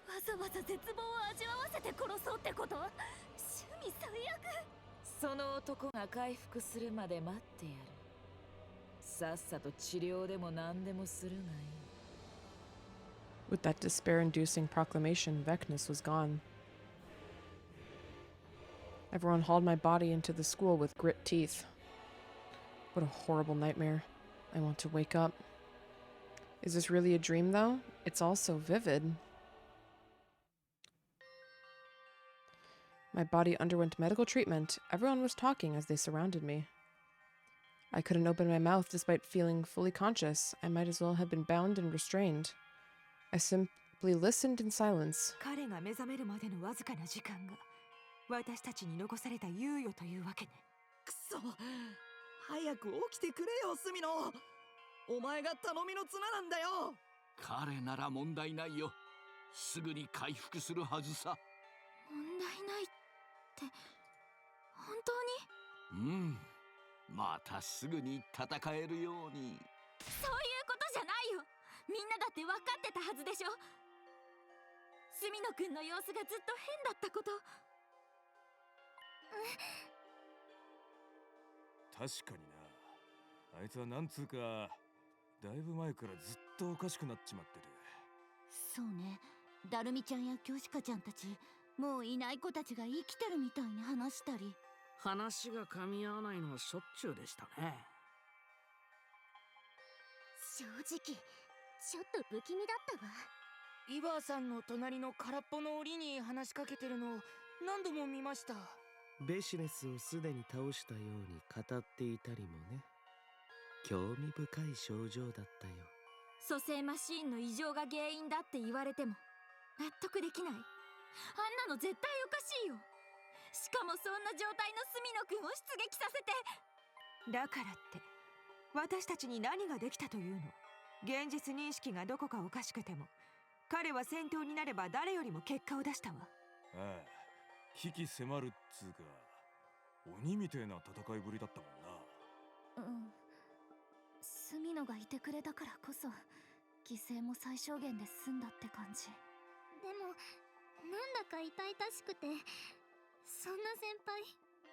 F: ら。
I: わざわざ絶望を味わわせて殺そうってこと？趣
F: その男が回復するまで待ってやる。さっさと治療でも何でもするがいい。
A: With that despair-inducing proclamation, Vecnus was gone. Everyone hauled my body into the school with grit teeth. What a horrible nightmare. I want to wake up. Is this really a dream, though? It's all so vivid. My body underwent medical treatment. Everyone was talking as they surrounded me. I couldn't open my mouth despite feeling fully conscious. I might as well have been bound and restrained. I simply listened in silence.
J: 彼が目覚めるまでのわずかな時間が私たちに残された猶予というわけね。
C: くそ、早く起きてくれよ、スミノ。お前が頼みの綱なんだよ。
B: 彼なら問題ないよ。すぐに回復するはずさ。
I: 問題ないって本当に？
B: うん。またすぐに戦えるように。
I: そういうことじゃないよ。みんなだって分かってたはずでしょ。スミノ君の様子がずっと変だったこと。
K: 確かにな。あいつはなんつうかだいぶ前からずっとおかしくなっちまってて。
I: そうね。ダルミちゃんやキョシカちゃんたち、もういない子たちが生きてるみたいに話したり。
H: 話が噛み合わないのはしょっちゅうでしたね。
I: 正直ちょっと不気味だったわ。
L: イバーさんの隣の空っぽの檻に話しかけてるのを何度も見ました。
E: ベシネスをすでに倒したように語っていたりもね。興味深い症状だったよ。
I: 蘇生マシーンの異常が原因だって言われても納得できない。あんなの絶対おかしいよ。しかもそんな状態のスミノ君を出撃させて。
J: だからって私たちに何ができたというの？現実認識がどこかおかしくても彼は戦闘になれば誰よりも結果を出したわ。
K: ああ、危機迫るっつうか鬼みてえな戦いぶりだったもんな。
I: うん。スミノがいてくれたからこそ犠牲も最小限で済んだって感じ。でもなんだか痛々しくて、そんな先輩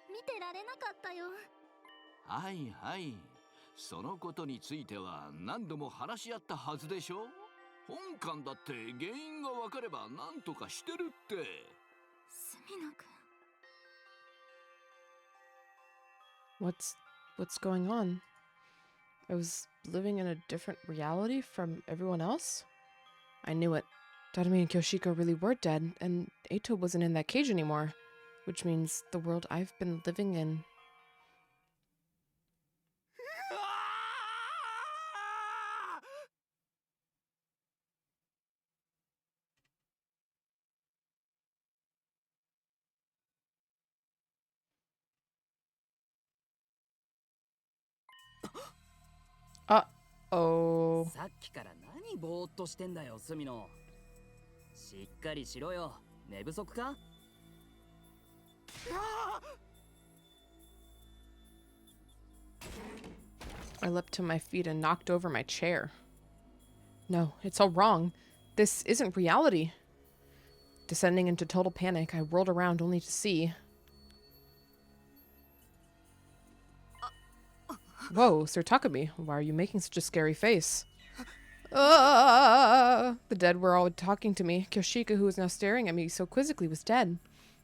I: 見てられなかったよ。
B: はいはい。そのことについては何度も話し合ったはずでしょ。本館だって原因が分かれば何とかしてるって。
I: スミノ君。
A: What's going on? I was living in a different reality from everyone else? I knew it. Dadami and Kyoshiko really were dead, and Eito wasn't in that cage anymore, which means the world I've been living in. Uh-oh.
C: さっきから何ぼーっとしてんだよ、スミノ。しっかりしろよ。寝不足か？
A: I leapt to my feet and knocked over my chair. No, it's all wrong. This isn't reality. Descending into total panic, I whirled around only to see... Whoa, Sir Takumi, why are you making such a scary face? The dead were all talking to me. Kyoshika, who was now staring at me so quizzically, was dead.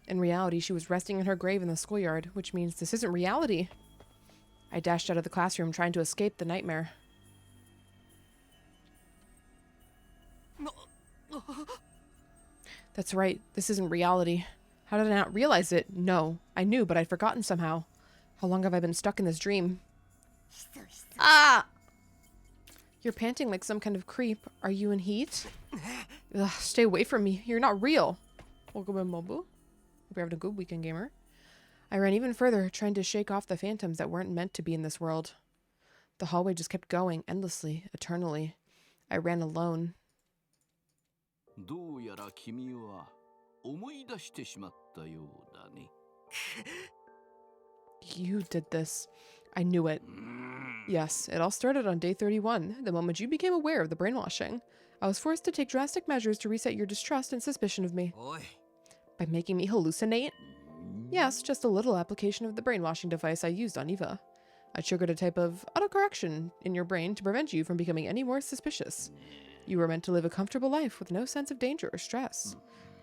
A: In reality, she was resting in her grave in the schoolyard, which means this isn't reality. I dashed out of the classroom, trying to escape the nightmare. That's right, this isn't reality. How did I not realize it? No, I knew, but I'd forgotten somehow. How long have I been stuck in this dream? Ah! You're panting like some kind of creep. Are you in heat? Ugh, stay away from me. You're not real. Welcome to Mobu. Hope you're having a good weekend, gamer. I ran even further, trying to shake off the phantoms that weren't meant to be in this world. The hallway just kept going, endlessly, eternally. I ran alone.
B: どうやら君は思い出してしまったようだね。
A: You did this. I knew it. Yes, it all started on day 31, the moment you became aware of the brainwashing. I was forced to take drastic measures to reset your distrust and suspicion of me. By making me hallucinate? Yes, just a little application of the brainwashing device I used on Eva. I triggered a type of autocorrection in your brain to prevent you from becoming any more suspicious. You were meant to live a comfortable life with no sense of danger or stress.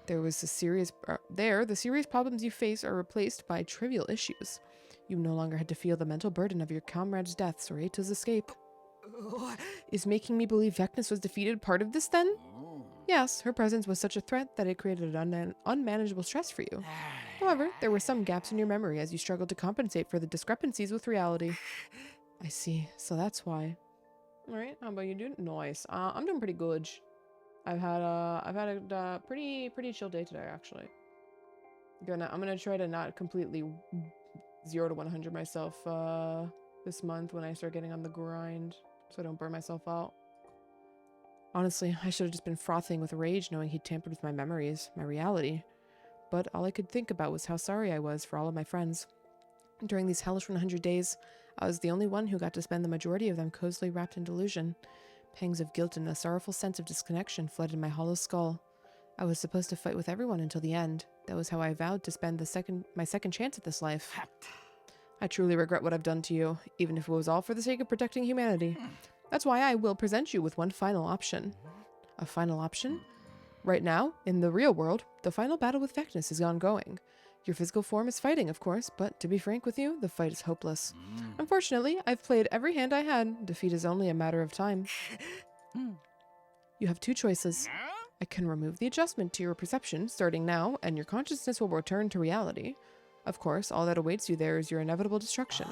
A: The serious problems you face are replaced by trivial issues. You no longer had to feel the mental burden of your comrades' deaths or Eita's escape. Is making me believe Vecnus was defeated part of this, then? Yes, her presence was such a threat that it created an unmanageable stress for you. However, there were some gaps in your memory as you struggled to compensate for the discrepancies with reality. I see, so that's why. Alright, how about you, dude? Nice. I'm doing pretty good. I've had a pretty chill day today, actually. I'm gonna try to not completely 0 to 100 myself this month when I start getting on the grind, so I don't burn myself out. Honestly, I should have just been frothing with rage knowing he'd tampered with my memories, my reality. But all I could think about was how sorry I was for all of my friends. During these hellish 100 days, I was the only one who got to spend the majority of them cozily wrapped in delusion. Pangs of guilt and a sorrowful sense of disconnection flooded my hollow skull. I was supposed to fight with everyone until the end. That was how I vowed to spend my second chance at this life. I truly regret what I've done to you, even if it was all for the sake of protecting humanity. That's why I will present you with one final option. A final option? Right now, in the real world, the final battle with Vecnus is ongoing. Your physical form is fighting, of course, but to be frank with you, the fight is hopeless. Unfortunately, I've played every hand I had. Defeat is only a matter of time. You have two choices. I can remove the adjustment to your perception starting now, and your consciousness will return to reality. Of course, all that awaits you there is your inevitable destruction.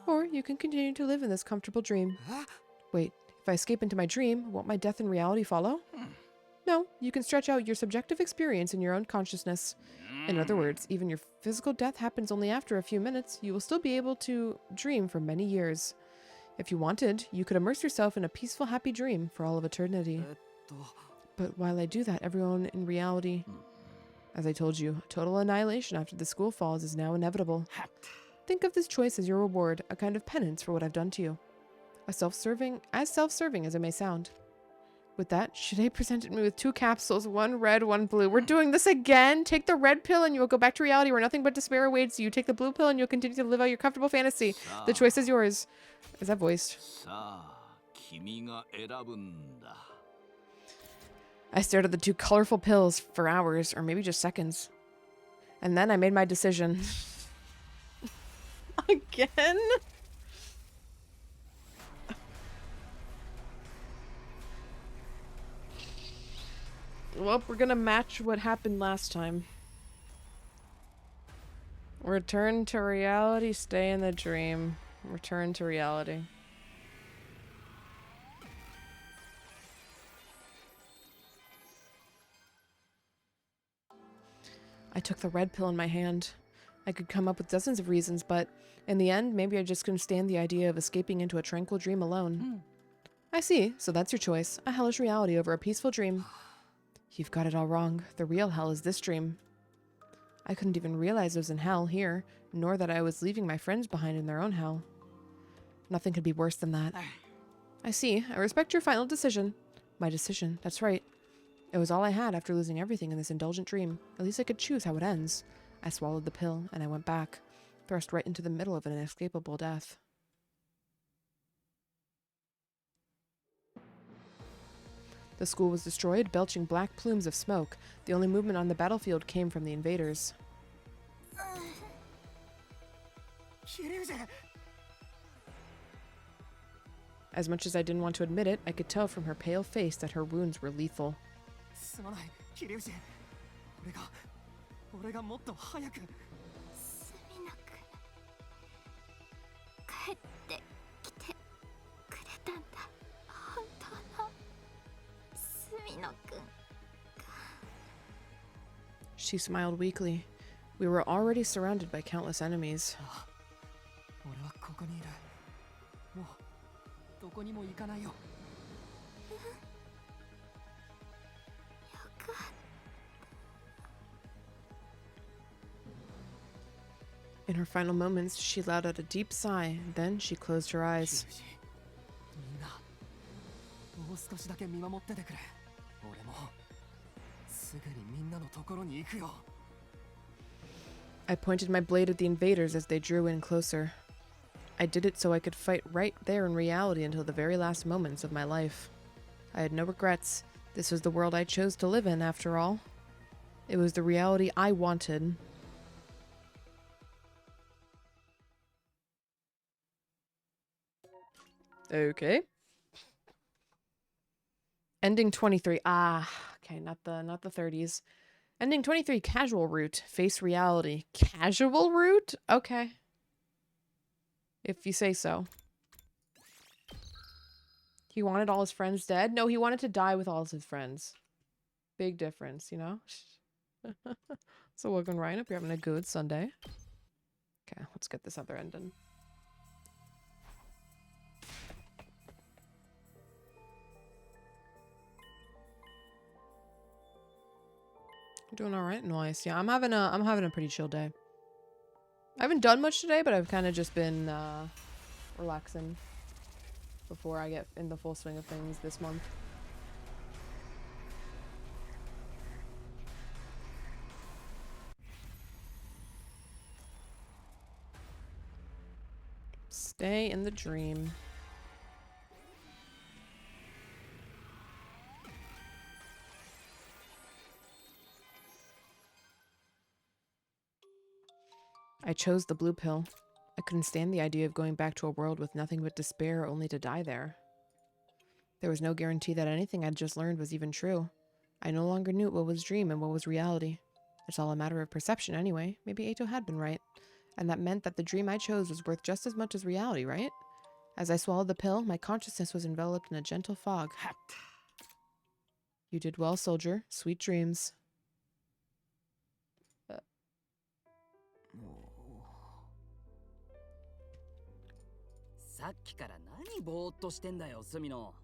A: Or you can continue to live in this comfortable dream. Wait, if I escape into my dream, won't my death in reality follow? No, you can stretch out your subjective experience in your own consciousness. In other words, even your physical death happens only after a few minutes, you will still be able to dream for many years. If you wanted, you could immerse yourself in a peaceful, happy dream for all of eternity. But while I do that, everyone in reality... As I told you, total annihilation after the school falls is now inevitable. Think of this choice as your reward, a kind of penance for what I've done to you. As self-serving as it may sound. With that, Shide presented me with 2 capsules, one red, one blue. We're doing this again! Take the red pill and you will go back to reality where nothing but despair awaits you. Take the blue pill and you'll continue to live out your comfortable fantasy. The choice is yours. Is that voiced? I stared at the 2 colorful pills for hours, or maybe just seconds. And then I made my decision. Again? Well, we're gonna match what happened last time. Return to reality, stay in the dream. Return to reality. I took the red pill in my hand. I could come up with dozens of reasons, but in the end, maybe I just couldn't stand the idea of escaping into a tranquil dream alone. I see, so that's your choice. A hellish reality over a peaceful dream. You've got it all wrong. The real hell is this dream. I couldn't even realize I was in hell here, nor that I was leaving my friends behind in their own hell. Nothing could be worse than that. I see. I respect your final decision. My decision, that's right. It was all I had after losing everything in this indulgent dream. At least I could choose how it ends. I swallowed the pill, and I went back, thrust right into the middle of an inescapable death. The school was destroyed, belching black plumes of smoke. The only movement on the battlefield came from the invaders. As much as I didn't want to admit it, I could tell from her pale face that her wounds were lethal. She smiled weakly. We were already surrounded by countless enemies. In her final moments, she let out a deep sigh, then she closed her eyes. I pointed my blade at the invaders as they drew in closer. I did it so I could fight right there in reality until the very last moments of my life. I had no regrets. This was the world I chose to live in, after all. It was the reality I wanted. Okay. Ending 23. Ah, okay, not the 30s. Ending 23, casual route. Face reality. Casual route? Okay. If you say so. He wanted all his friends dead? No, he wanted to die with all his friends. Big difference, you know? So welcome, Ryan. Hope you're having a good Sunday. Okay, let's get this other ending. Doing all right, nice. Yeah, I'm having a pretty chill day. I haven't done much today, but I've kind of just been relaxing before I get in the full swing of things this month. Stay in the dream. I chose the blue pill. I couldn't stand the idea of going back to a world with nothing but despair only to die there. There was no guarantee that anything I'd just learned was even true. I no longer knew what was dream and what was reality. It's all a matter of perception anyway. Maybe Ato had been right. And that meant that the dream I chose was worth just as much as reality, right? As I swallowed the pill, my consciousness was enveloped in a gentle fog. You did well, soldier. Sweet dreams.
C: さっきから何ぼーっとしてんだよ、スミノ。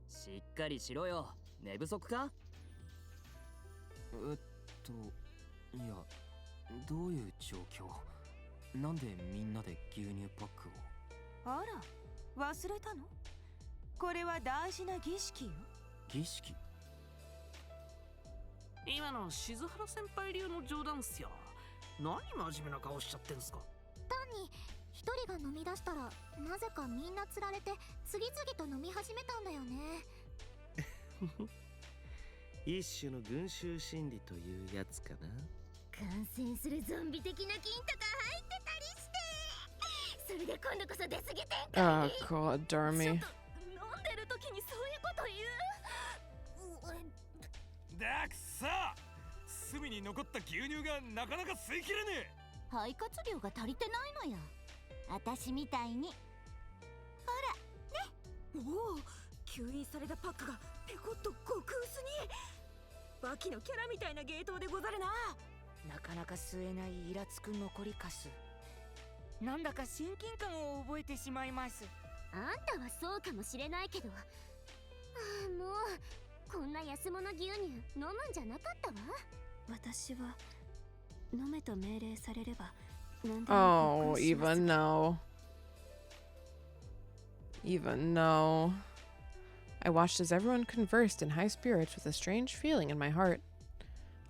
C: しっかりしろよ。寝不足か？いや、どういう状況？なんでみんなで牛乳パックを？
J: あら、忘れたの？これは大事な儀式よ。
C: 儀式？
H: 今の静原先輩流の冗談っすよ。何真面目な顔しちゃってんすか？
I: 単に一人が飲み出したらなぜかみんな釣られて次々と飲み始めたんだよね。
E: 一種の群衆心理というやつかな。
I: 感染するゾンビ的な菌とか入ってたりして、それで今度こそ出過ぎ展開に。
A: Oh god, darn me.
I: 飲んでる時にそういうこと言う？
K: だくさ、隅に残った牛乳がなかなか吸い切れねえ。
I: 肺活量が足りてないのよ。私みたいに。ほら、ね。
J: おお、吸引されたパックがペコッと極薄に。バキのキャラみたいなゲートでござるな。
L: なかなか吸えないイラつく残りかす。なんだか親近感を覚えてしまいます。
I: あんたはそうかもしれないけど、もうこんな安物牛乳飲むんじゃなかったわ。
J: 私は飲めと命令されれば。
A: Oh, even no. Even no. I watched as everyone conversed in high spirits with a strange feeling in my heart.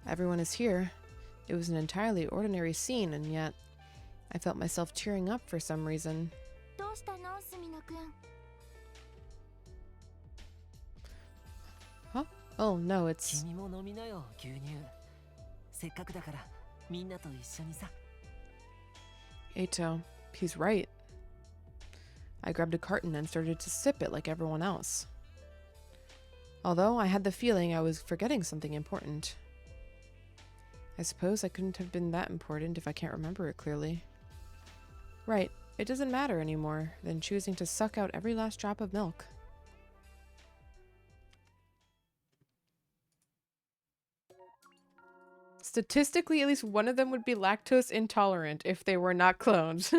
A: Everyone is here. It was an entirely ordinary scene, and yet I felt myself tearing up for some reason.
I: どうしたの、スミノくん?
A: Huh? Oh no, it's...
C: 君も飲みなよ、牛乳。せっかくだからみんなと一緒にさ。
A: Ato, he's right. I grabbed a carton and started to sip it like everyone else. Although I had the feeling I was forgetting something important. I suppose I couldn't have been that important if I can't remember it clearly. Right, it doesn't matter anymore than choosing to suck out every last drop of milk. Statistically, at least one of them would be lactose intolerant if they were not cloned.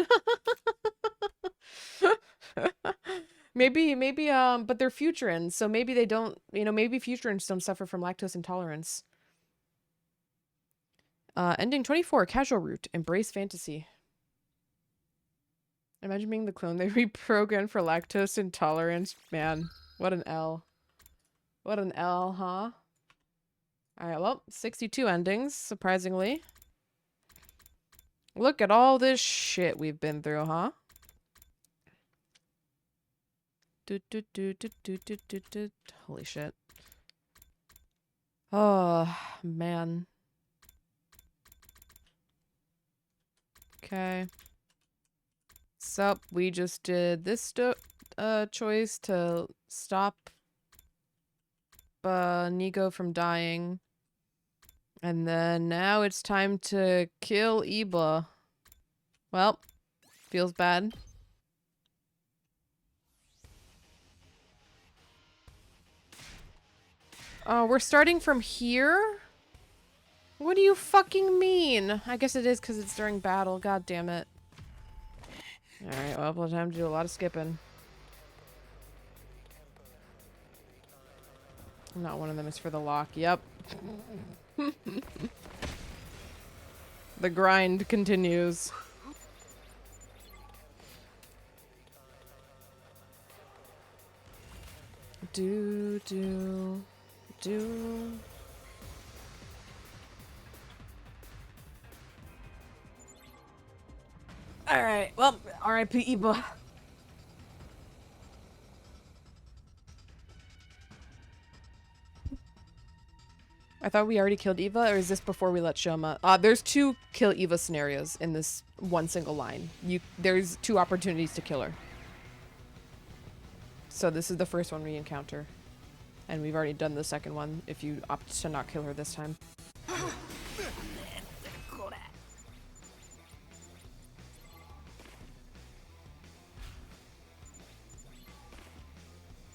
A: maybe, but they're Futurans, so maybe they don't, maybe Futurans don't suffer from lactose intolerance. Ending 24, casual route, embrace fantasy. Imagine being the clone they reprogrammed for lactose intolerance. Man, what an L. What an L, huh? Alright, well, 62 endings, surprisingly. Look at all this shit we've been through, huh? Holy shit. Oh, man. Okay. So, we just did this choice to stop Nico from dying. And then now it's time to kill Iba. Well, feels bad. Oh, we're starting from here? What do you fucking mean? I guess it is because it's during battle. God damn it. Alright, well, we'll have time to do a lot of skipping. Not one of them is for the lock. Yep. The grind continues. Do. Alright, well, R.I.P. Iba. I thought we already killed Eva, or is this before we let Shoma? There's 2 kill Eva scenarios in this one single line. There's 2 opportunities to kill her. So this is the first one we encounter. And we've already done the second one if you opt to not kill her this time.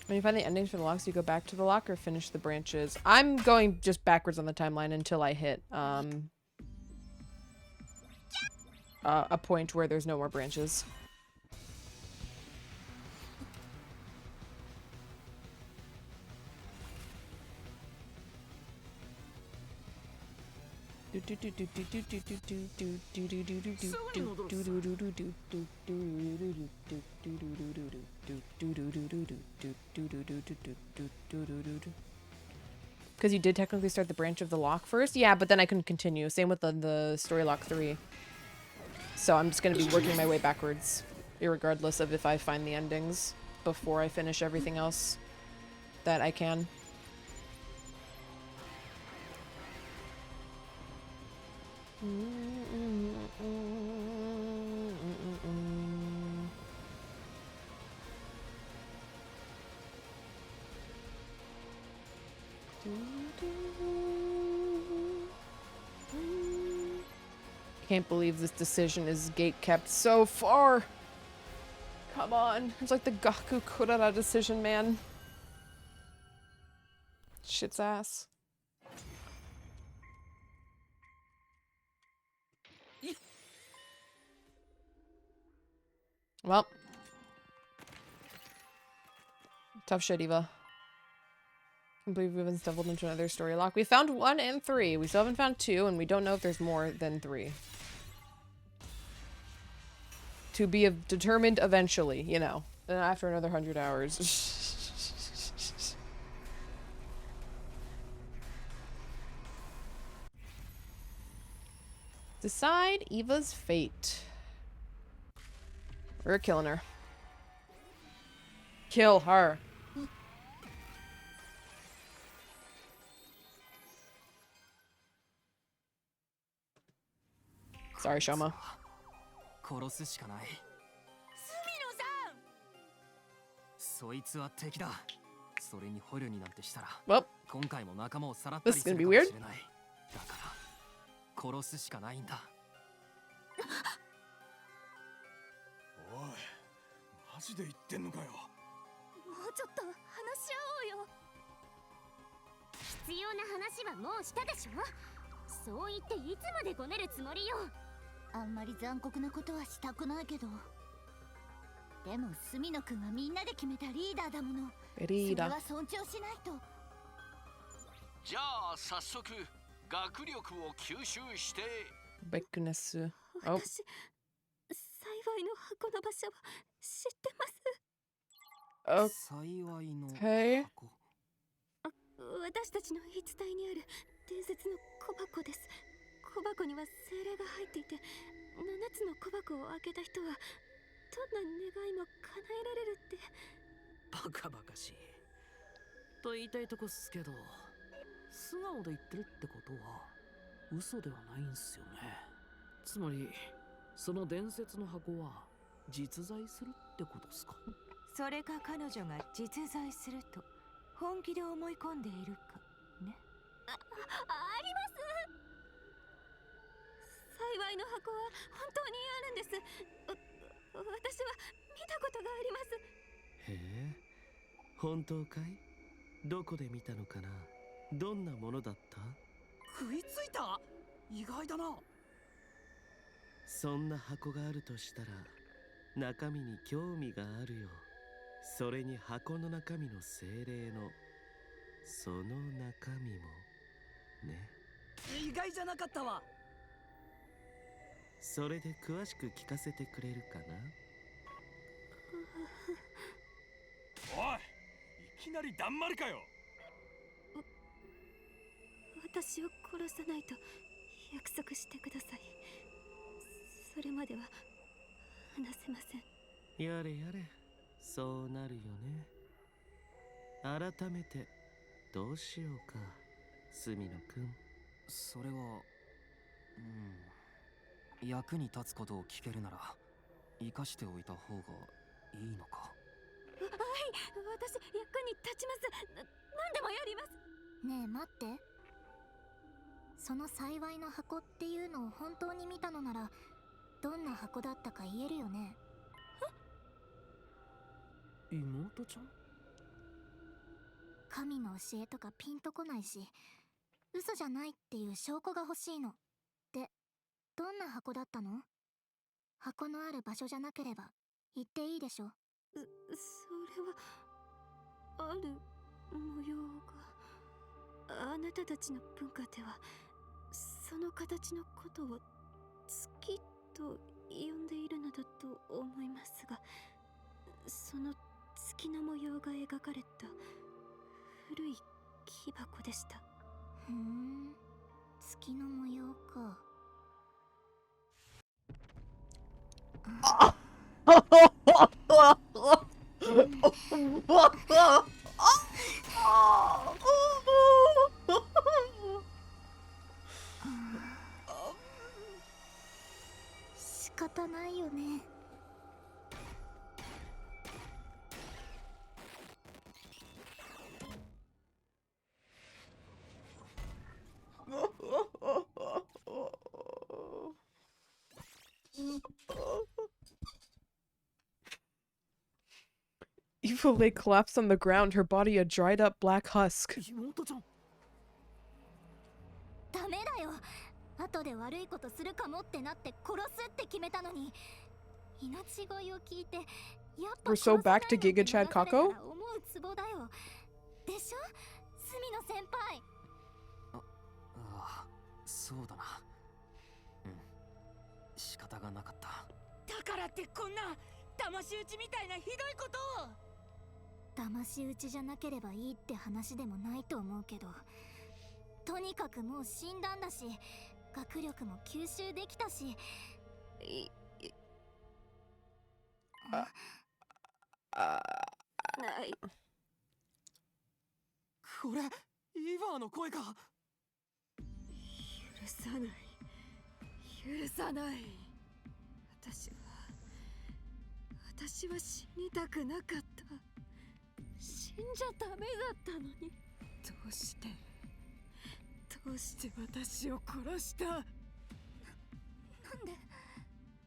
A: When you find the endings for the locks, you go back to the lock or finish the branches. I'm going just backwards on the timeline until I hit a point where there's no more branches. Because you did technically start the branch of the lock first? Yeah, but then I couldn't continue. Same with the story lock 3. So I'm just going to be working my way backwards, irregardless of if I find the endings before I finish everything else that I can. Can't believe this decision is gate kept so far. Come on. It's like the Gaku Kurara decision, man. Shit's ass. Well. Tough shit, Eva. I believe we haven't stumbled into another story lock. We found 1 and 3. We still haven't found 2, and we don't know if there's more than 3. To be determined eventually, you know. After another 100 hours. Decide Eva's fate. We're killing her. Kill her. Sorry, Shoma.
C: 殺すしかない。そいつは敵だ。それに捕虜になんてしたら、今回も仲間をさらったりするかもしれない。だから殺すしかないんだ。
K: おい、マジで言ってんのかよ。
I: もうちょっと話し合おうよ。必要な話はもうしたでしょ。そう言っていつまでごねるつもりよ。あんまり残酷なことはしたくないけど。でも隅野くんはみんなで決めたリーダーだもの。
A: リーダー。
I: それは尊重しないと。
B: じゃあ早速学力を吸収して。
A: ベックネス。
I: 私、幸いの箱の場所を知ってます。
C: 幸いの箱。
I: 私たちの言い伝えにある伝説の小箱です。小箱には精霊が入っていて、つの小箱を開けた人はどんな願いも叶えられるって。
H: バカバカしいと言いたいとこっすけど、素顔で言ってるってことは嘘ではないんすよね。つまりその伝説の箱は実在するってことっすか？
J: それか彼女が実在すると本気で思い込んでいるかね。
I: あります。幸いの箱は本当にあるんです。私は見たことがあります。
E: へえ、本当かい？どこで見たのかな？どんなものだった？
H: 食いついた？意外だな。
E: そんな箱があるとしたら中身に興味があるよ。それに箱の中身の精霊のその中身もね。
H: 意外じゃなかったわ。
E: それで詳しく聞かせてくれるかな？
K: おい、いきなりだんまりかよ。
I: 私を殺さないと約束してください。それまでは話せません。
E: やれやれ、そうなるよね。改めてどうしようか、隅野くん。
C: それは役に立つことを聞けるなら生かしておいた方がいいのか。
I: はい、私役に立ちます。何でもやります。
M: ねえ待って、その幸いの箱っていうのを本当に見たのならどんな箱だったか言えるよね？
H: 妹ちゃん？
M: 神の教えとかピンとこないし、嘘じゃないっていう証拠が欲しいの。で、どんな箱だったの？箱のある場所じゃなければ言っていいでしょ。
I: それはある模様が。あなたたちの文化ではその形のことを月と呼んでいるのだと思いますが、その月の模様が描かれた古い木箱でした。
M: ふん、月の模様か。仕方ないよね。
A: Eva lay collapsed on the ground, her body a dried up black husk.
H: 妹ちゃん。
M: ダメだよ。後で悪いことするかもってなって殺すって決めたのに、命乞いを聞いてやっぱ
A: We're so back to Giga Chad Kako?
M: 思うツボだよ。でしょ、隅野先輩。
C: ああ、そうだな。仕方がなかった。
L: だからってこんな騙し討ちみたいなひどいことを。
M: 騙し討ちじゃなければいいって話でもないと思うけど、とにかくもう死んだんだし、学力も吸収できたし。
I: ない。
H: これイヴァーの声か。
I: 許さない、許さない。私は死にたくなかった。死んじゃダメだったのに。どうして私を殺した？なんで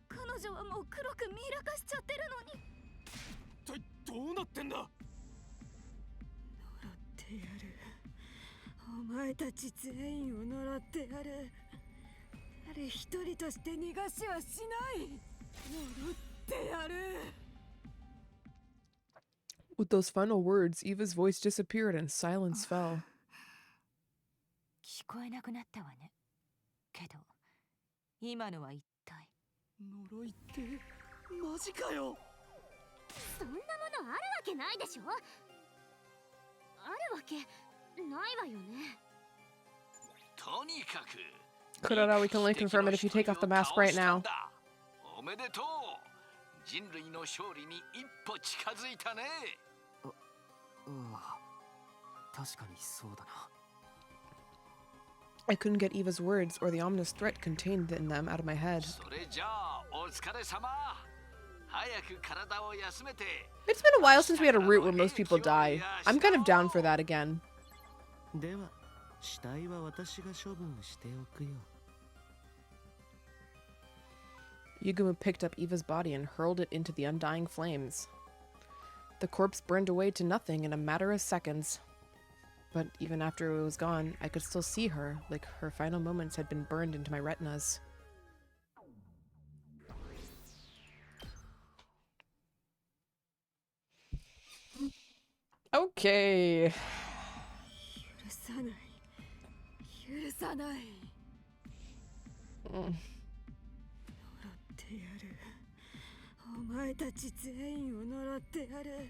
I: 彼女はもう黒くミイラ化しちゃってるのに。
K: 一体どうなってんだ？
I: 呪ってやる。お前たち全員を呪ってやる。誰一人として逃がしはしない。呪ってやる。
A: With those final words, Eva's voice disappeared and silence fell.
J: 聞こえなくなったわね。けど今のは一体。
H: 呪いってマジかよ。
M: そんなものあるわけないでしょ。あるわけないわよね。
B: とにかく
A: Kurara, we can only confirm it if you take off the mask right now.
B: おめでとう。人類の勝利に一歩近づいたね。
C: 確かにそうだな。
A: I couldn't get Eva's words or the ominous threat contained in them out of my head.
B: それじゃあお疲れ様。早く体を休めて。
A: It's been a while since we had a route where most people die. I'm kind of down for that again.
E: では死体は私が処分しておくよ。
A: Yuguma picked up Eva's body and hurled it into the undying flames. The corpse burned away to nothing in a matter of seconds. But even after it was gone, I could still see her, like her final moments had been burned into my retinas. Okay.
F: 許さない。許さない。呪ってやる。お前たち全員を呪ってやる。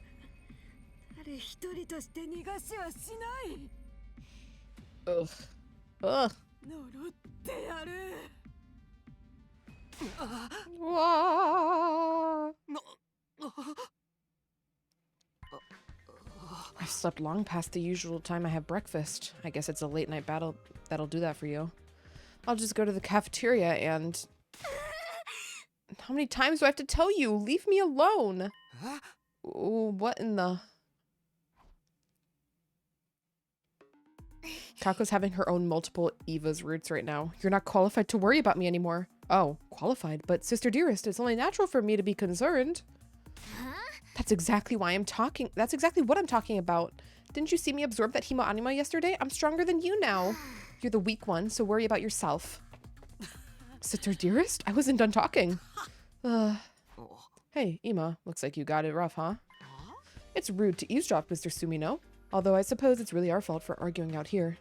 F: 誰一人として逃がしはしない。
A: Ugh. Ugh.
F: 呪ってやる。
A: I slept long past the usual time I have breakfast. I guess it's a late night battle that'll do that for you. I'll just go to the cafeteria and... How many times do I have to tell you? Leave me alone! Ooh, what in the... Kako's having her own multiple Eva's roots right now. You're not qualified to worry about me anymore. Oh, qualified? But Sister Dearest, it's only natural for me to be concerned. That's exactly why I'm talking. That's exactly what I'm talking about. Didn't you see me absorb that Hemo Anima yesterday? I'm stronger than you now. You're the weak one, so worry about yourself. Sister Dearest? I wasn't done talking. Hey, Ima, looks like you got it rough, huh? It's rude to eavesdrop, Mr. Sumino. Although I suppose it's really our fault for arguing out here.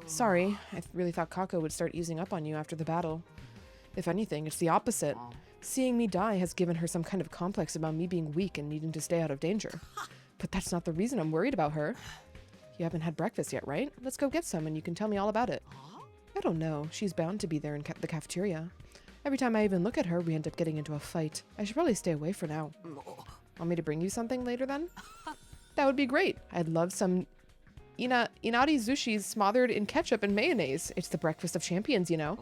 A: Sorry, I really thought Kako would start easing up on you after the battle. If anything, it's the opposite. Seeing me die has given her some kind of complex about me being weak and needing to stay out of danger. But that's not the reason I'm worried about her. You haven't had breakfast yet, right? Let's go get some and you can tell me all about it. I don't know. She's bound to be there in the cafeteria. Every time I even look at her, we end up getting into a fight. I should probably stay away for now. Want me to bring you something later then? That would be great. I'd love some inari sushi smothered in ketchup and mayonnaise. It's the breakfast of champions, you know.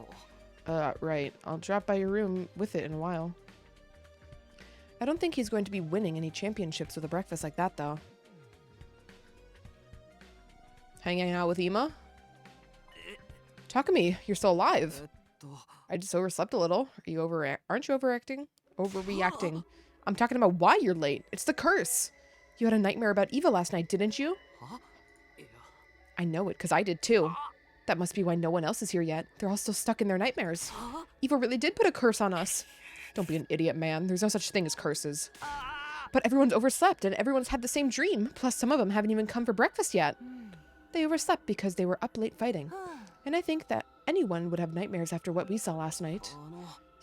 A: Right. I'll drop by your room with it in a while. I don't think he's going to be winning any championships with a breakfast like that, though. Hanging out with Ima? Takumi, you're still alive. I just overslept a little. Aren't you overacting? Overreacting. I'm talking about why you're late. It's the curse. You had a nightmare about Eva last night, didn't you? I know it, because I did too. That must be why no one else is here yet. They're all still stuck in their nightmares. Eva really did put a curse on us. Don't be an idiot, man. There's no such thing as curses. But everyone's overslept and everyone's had the same dream. Plus, some of them haven't even come for breakfast yet. They overslept because they were up late fighting. And I think that anyone would have nightmares after what we saw last night.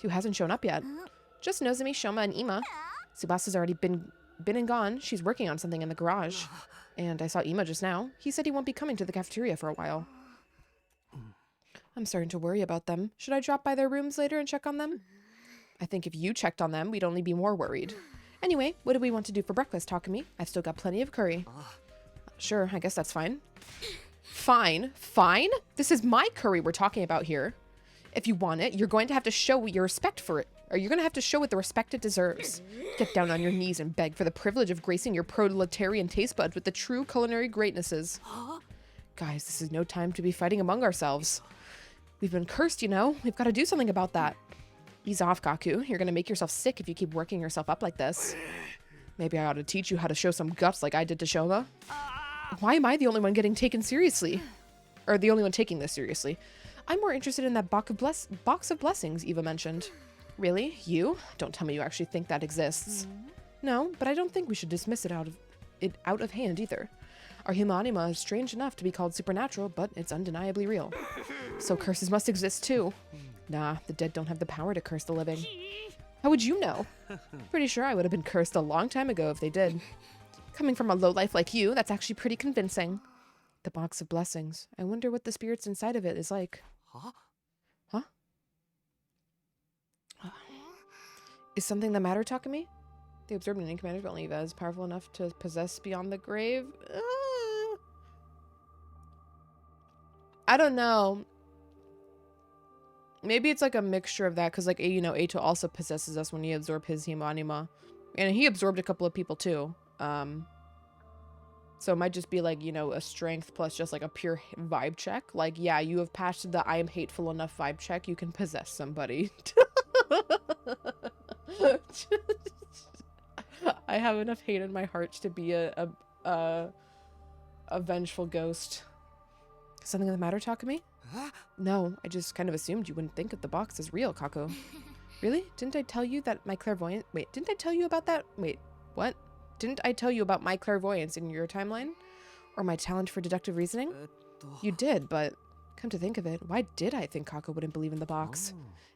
A: Who hasn't shown up yet? Just Nozomi, Shoma, and Ima. Tsubasa's already been and gone. She's working on something in the garage. And I saw Ima just now. He said he won't be coming to the cafeteria for a while. I'm starting to worry about them. Should I drop by their rooms later and check on them? I think if you checked on them, we'd only be more worried. Anyway, what do we want to do for breakfast, Takumi? I've still got plenty of curry. Sure, I guess that's fine. Fine? Fine? This is my curry we're talking about here. If you want it, you're going to have to show your respect for it. Or you're going to have to show it the respect it deserves. Get down on your knees and beg for the privilege of gracing your proletarian taste buds with the true culinary greatnesses. Guys, this is no time to be fighting among ourselves. We've been cursed, you know? We've got to do something about that. Ease off, Kaku. You're going to make yourself sick if you keep working yourself up like this. Maybe I ought to teach you how to show some guts like I did to Shoma. Why am I the only one getting taken seriously? Or the only one taking this seriously? I'm more interested in that box of blessings Eva mentioned. Really? You? Don't tell me you actually think that exists. No, but I don't think we should dismiss it out of hand either. Our Himanima is strange enough to be called supernatural, but it's undeniably real. So curses must exist too. Nah, the dead don't have the power to curse the living. How would you know? Pretty sure I would have been cursed a long time ago if they did. Coming from a lowlife like you, that's actually pretty convincing. The box of blessings. I wonder what the spirits inside of it is like. Huh? Is something the matter, Takumi? The absorbed in commanders, but only Eva is powerful enough to possess beyond the grave. I don't know. Maybe it's like a mixture of that, because like, you know, Eito also possesses us when he absorbed his Himanima. And he absorbed a couple of people too. So it might just be like, you know, a strength plus just like a pure vibe check. Like, yeah, you have passed the I am hateful enough vibe check. You can possess somebody. I have enough hate in my heart to be a vengeful ghost. Something the matter, Takumi? No, I just kind of assumed you wouldn't think of the box as real, Kako. Really? Didn't I tell you that my clairvoyance... Wait, didn't I tell you about that? Wait, what? Didn't I tell you about my clairvoyance in your timeline? Or my talent for deductive reasoning? You did, but come to think of it, why did I think Kako wouldn't believe in the box?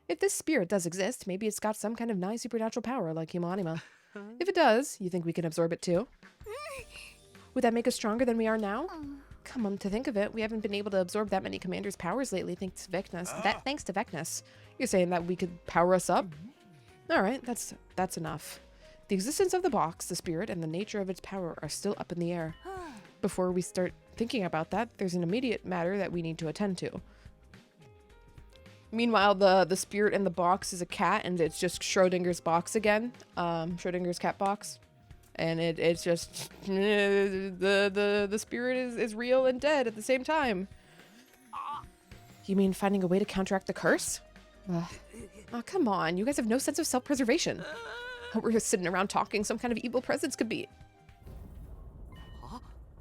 A: If this spirit does exist, maybe it's got some kind of nice supernatural power like Himanima. If it does, you think we can absorb it too? Would that make us stronger than we are now? Come on, to think of it, we haven't been able to absorb that many commanders' powers lately thanks to Vecnus. Thanks to Vecnus. You're saying that we could power us up? Alright, that's enough. The existence of the box, the spirit, and the nature of its power are still up in the air. Before we start thinking about that, there's an immediate matter that we need to attend to. Meanwhile, the spirit in the box is a cat, and it's just Schrodinger's box again. Schrodinger's cat box. And it's just the spirit is real and dead at the same time. You mean finding a way to counteract the curse? Oh, come on. You guys have no sense of self-preservation. We're just sitting around talking some kind of evil presence could be.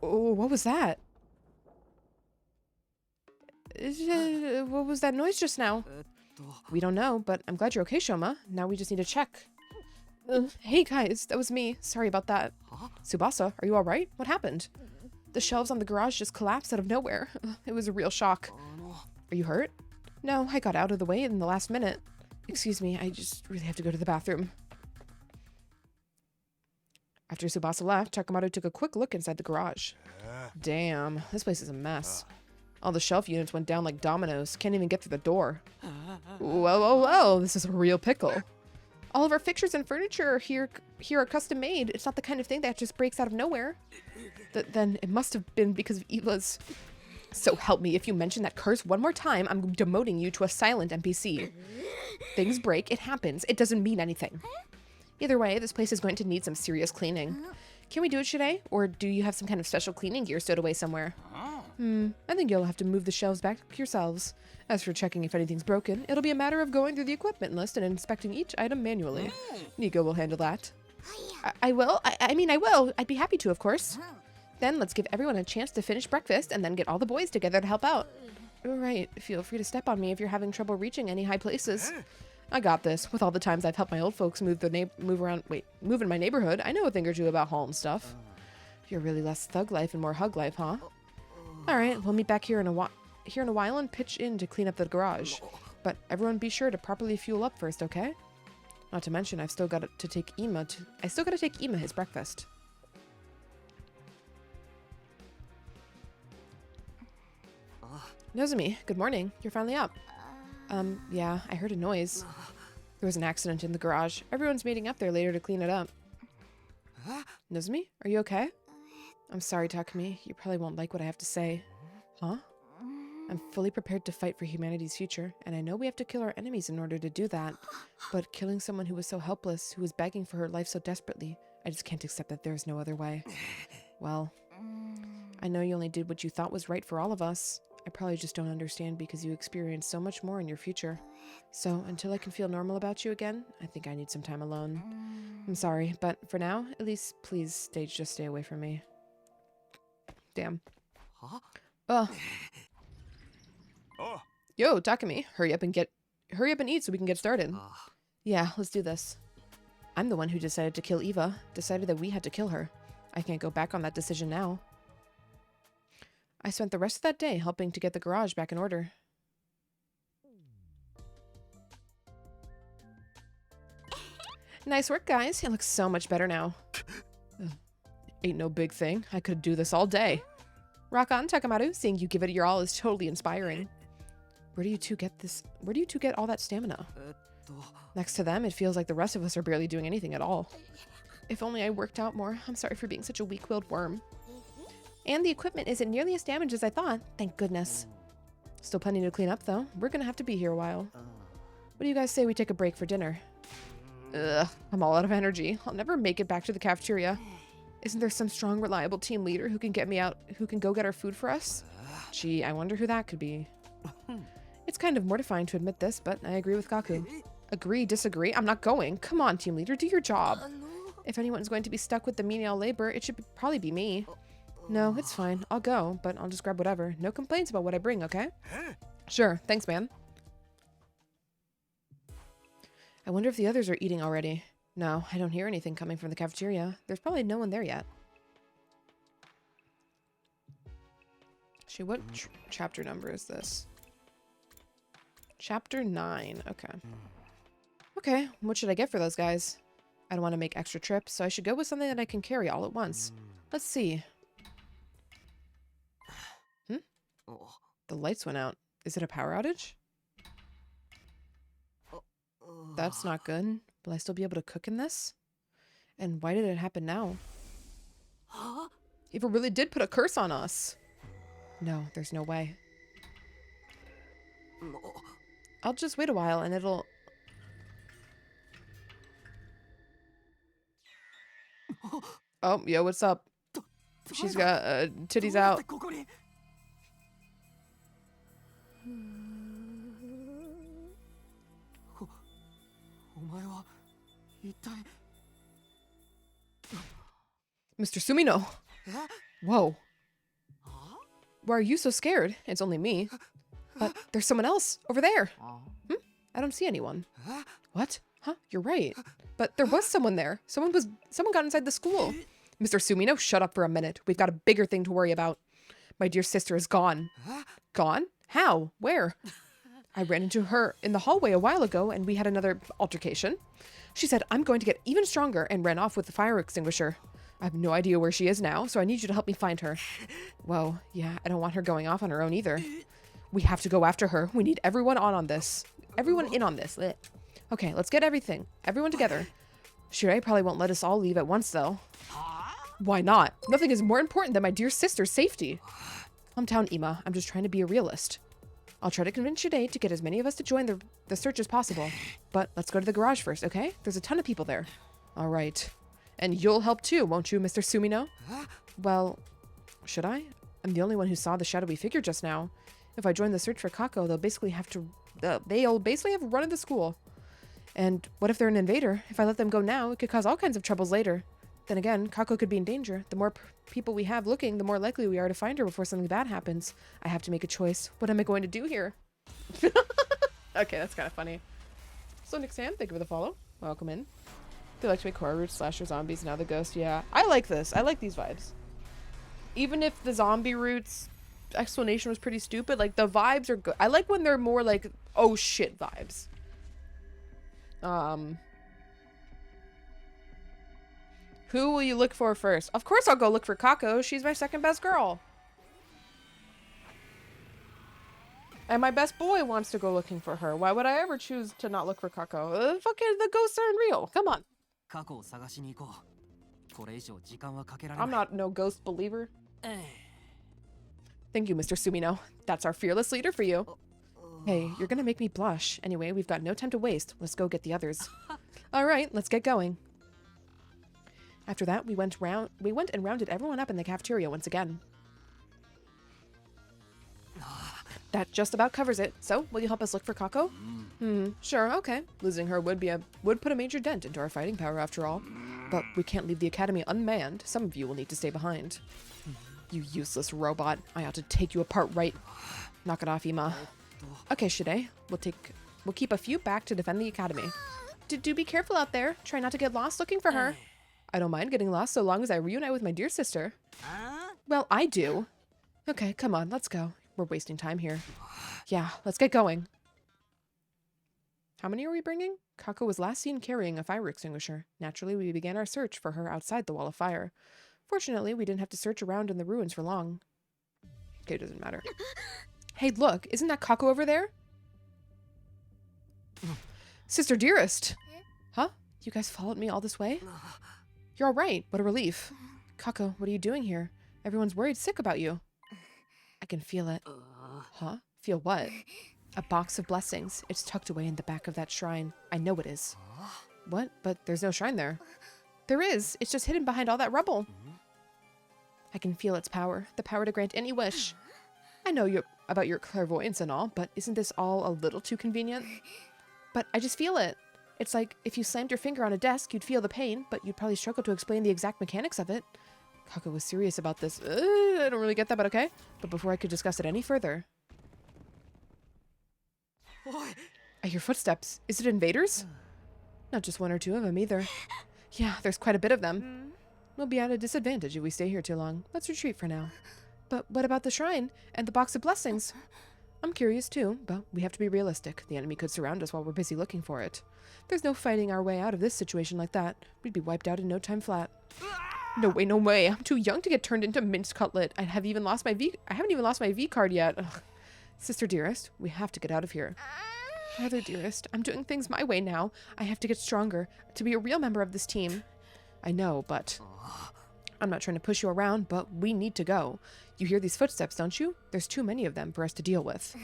A: Oh, what was that? What was that noise just now? We don't know, but I'm glad you're okay, Shoma. Now we just need to check. Hey guys, that was me. Sorry about that. Tsubasa, are you alright? What happened? The shelves on the garage just collapsed out of nowhere. It was a real shock. Are you hurt? No, I got out of the way in the last minute. Excuse me, I just really have to go to the bathroom. After Tsubasa left, Takamado took a quick look inside the garage. Damn, this place is a mess. All the shelf units went down like dominoes. Can't even get through the door. Whoa, this is a real pickle. All of our fixtures and furniture here are custom made. It's not the kind of thing that just breaks out of nowhere. Then it must have been because of Eva's. So help me, if you mention that curse one more time, I'm demoting you to a silent NPC. Things break, it happens. It doesn't mean anything. Either way, this place is going to need some serious cleaning. Can we do it today? Or do you have some kind of special cleaning gear stowed away somewhere? I think you'll have to move the shelves back yourselves. As for checking if anything's broken, it'll be a matter of going through the equipment list and inspecting each item manually. Nico will handle that. I will? I mean, I will. I'd be happy to, of course. Then let's give everyone a chance to finish breakfast and then get all the boys together to help out. All right, feel free to step on me if you're having trouble reaching any high places. I got this. With all the times I've helped my old folks move in my neighborhood, I know a thing or two about hauling stuff. You're really less thug life and more hug life, huh? All right, we'll meet back here in a while and pitch in to clean up the garage. But everyone be sure to properly fuel up first, okay? Not to mention, I've still got to take Ima his breakfast. Nozomi, good morning. You're finally up. Yeah, I heard a noise. There was an accident in the garage. Everyone's meeting up there later to clean it up. Nozomi, are you okay? I'm sorry, Takumi. You probably won't like what I have to say. Huh? I'm fully prepared to fight for humanity's future, and I know we have to kill our enemies in order to do that. But killing someone who was so helpless, who was begging for her life so desperately, I just can't accept that there's no other way. Well, I know you only did what you thought was right for all of us. I probably just don't understand because you experienced so much more in your future. So, until I can feel normal about you again, I think I need some time alone. I'm sorry, but for now, at least please just stay away from me. Damn. Ugh. Yo, Takumi, hurry up and eat so we can get started. Yeah, let's do this. I'm the one who decided to kill Eva, decided that we had to kill her. I can't go back on that decision now. I spent the rest of that day helping to get the garage back in order. Nice work, guys. It looks so much better now. Ain't no big thing. I could do this all day. Rock on, Takamaru. Seeing you give it your all is totally inspiring. Where do you two get all that stamina? Next to them, it feels like the rest of us are barely doing anything at all. If only I worked out more. I'm sorry for being such a weak-willed worm. And the equipment isn't nearly as damaged as I thought. Thank goodness. Still plenty to clean up, though. We're gonna have to be here a while. What do you guys say we take a break for dinner? Ugh, I'm all out of energy. I'll never make it back to the cafeteria. Isn't there some strong, reliable team leader who can get me out, who can go get our food for us? Gee, I wonder who that could be. It's kind of mortifying to admit this, but I agree with Kaku. Agree, disagree? I'm not going. Come on, team leader, do your job. If anyone's going to be stuck with the menial labor, it should probably be me. No, it's fine. I'll go, but I'll just grab whatever. No complaints about what I bring, okay? Sure. Thanks, man. I wonder if the others are eating already. No, I don't hear anything coming from the cafeteria. There's probably no one there yet. Actually, what chapter number is this? Chapter 9. Okay. Okay, what should I get for those guys? I don't want to make extra trips, so I should go with something that I can carry all at once. Let's see. The lights went out. Is it a power outage? That's not good. Will I still be able to cook in this? And why did it happen now? Eva really did put a curse on us. No, there's no way. I'll just wait a while and it'll... Oh, yo, what's up? She's got titties out. Mr. Sumino! Whoa. Why are you so scared? It's only me. But there's someone else over there. I don't see anyone. What? Huh? You're right. But there was someone there. Someone got inside the school. Mr. Sumino, shut up for a minute. We've got a bigger thing to worry about. My dear sister is gone. Gone? How? Where? I ran into her in the hallway a while ago and we had another altercation. She said, I'm going to get even stronger and ran off with the fire extinguisher. I have no idea where she is now, so I need you to help me find her. Whoa, yeah, I don't want her going off on her own either. We have to go after her. We need everyone on this. Everyone in on this. Okay, let's get everyone together. Shirai probably won't let us all leave at once, though. Why not? Nothing is more important than my dear sister's safety. Calm down, Ima. I'm just trying to be a realist. I'll try to convince Shirai to get as many of us to join the search as possible. But let's go to the garage first, okay? There's a ton of people there. All right. And you'll help too, won't you, Mr. Sumino? Well, should I? I'm the only one who saw the shadowy figure just now. If I join the search for Kako, they'll basically have run of the school. And what if they're an invader? If I let them go now, it could cause all kinds of troubles later. Then again, Kako could be in danger. The more people we have looking, the more likely we are to find her before something bad happens. I have to make a choice. What am I going to do here? Okay, that's kind of funny. So Nick Sam, thank you for the follow. Welcome in. They like to make horror roots, slasher zombies, now the ghost. Yeah, I like this. I like these vibes. Even if the zombie roots explanation was pretty stupid, like the vibes are good. I like when they're more like, oh shit vibes. Who will you look for first? Of course I'll go look for Kako. She's my second best girl. And my best boy wants to go looking for her. Why would I ever choose to not look for Kako? Fucking the ghosts aren't real. Come on. I'm not no ghost believer. Thank you, Mr. Sumino. That's our fearless leader for you. Hey, you're gonna make me blush. Anyway, we've got no time to waste. Let's go get the others. All right, let's get going. After that, we went and rounded everyone up in the cafeteria once again. That just about covers it. So, will you help us look for Kako? Sure, okay. Losing her would put a major dent into our fighting power after all. But we can't leave the academy unmanned. Some of you will need to stay behind. You useless robot. I ought to take you apart right. Knock it off, Ima. Okay, Shide. We'll keep a few back to defend the academy. Do be careful out there. Try not to get lost looking for her. I don't mind getting lost so long as I reunite with my dear sister. Well, I do. Okay, come on, let's go. We're wasting time here. Yeah, let's get going. How many are we bringing? Kako was last seen carrying a fire extinguisher. Naturally, we began our search for her outside the wall of fire. Fortunately, we didn't have to search around in the ruins for long. Okay, it doesn't matter. Hey, look, isn't that Kako over there? Sister Dearest! Huh? You guys followed me all this way? You're all right. What a relief. Kako, what are you doing here? Everyone's worried sick about you. I can feel it. Huh? Feel what? A box of blessings. It's tucked away in the back of that shrine. I know it is. What? But there's no shrine there. There is. It's just hidden behind all that rubble. I can feel its power. The power to grant any wish. I know about your clairvoyance and all, but isn't this all a little too convenient? But I just feel it. It's like if you slammed your finger on a desk, you'd feel the pain, but you'd probably struggle to explain the exact mechanics of it. Kako was serious about this. I don't really get that, but okay. But before I could discuss it any further... I hear footsteps. Is it invaders? Not just one or two of them either. Yeah, there's quite a bit of them. We'll be at a disadvantage if we stay here too long. Let's retreat for now. But what about the shrine and the box of blessings? I'm curious too, but we have to be realistic. The enemy could surround us while we're busy looking for it. There's no fighting our way out of this situation like that. We'd be wiped out in no time flat. No way, no way. I'm too young to get turned into minced cutlet. I haven't even lost my V card yet. Ugh. Sister Dearest, we have to get out of here. Brother Dearest, I'm doing things my way now. I have to get stronger to be a real member of this team. I know, but I'm not trying to push you around, but we need to go. You hear these footsteps, don't you? There's too many of them for us to deal with.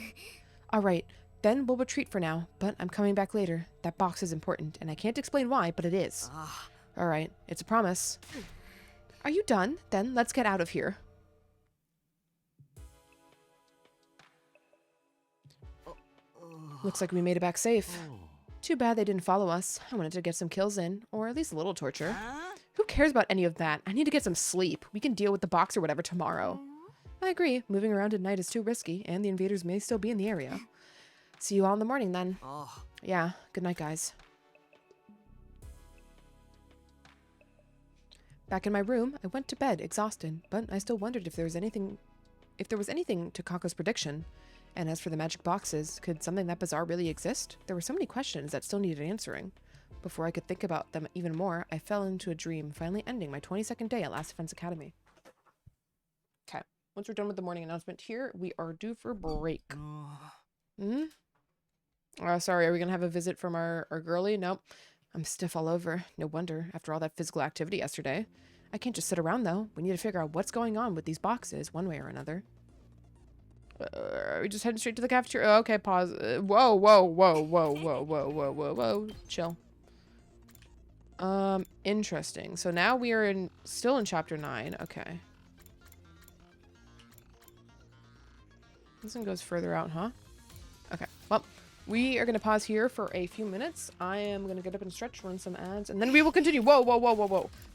A: All right, then we'll retreat for now, but I'm coming back later. That box is important, and I can't explain why, but it is. All right, it's a promise. Are you done? Then let's get out of here. Looks like we made it back safe. Too bad they didn't follow us. I wanted to get some kills in, or at least a little torture. Who cares about any of that? I need to get some sleep. We can deal with the box or whatever tomorrow. I agree. Moving around at night is too risky, and the invaders may still be in the area. See you all in the morning, then. Yeah, good night, guys. Back in my room, I went to bed, exhausted, but I still wondered if there was anything to Kako's prediction. And as for the magic boxes, could something that bizarre really exist? There were so many questions that still needed answering. Before I could think about them even more, I fell into a dream, finally ending my 22nd day at Last Defense Academy. Okay, once we're done with the morning announcement here, we are due for break. Sorry, are we gonna have a visit from our girlie? Nope. I'm stiff all over. No wonder, after all that physical activity yesterday. I can't just sit around, though. We need to figure out what's going on with these boxes, one way or another. Are we just heading straight to the cafeteria? Oh, okay, pause. Whoa. Chill. Interesting. So now we are still in chapter 9. Okay. This one goes further out, huh? Okay. Well, we are going to pause here for a few minutes. I am going to get up and stretch, run some ads, and then we will continue. Whoa.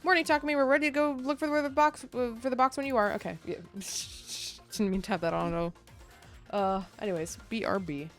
A: Morning, Takumi. We're ready to go look for the box when you are. Okay. Yeah. Didn't mean to have that on. No. Anyways, BRB.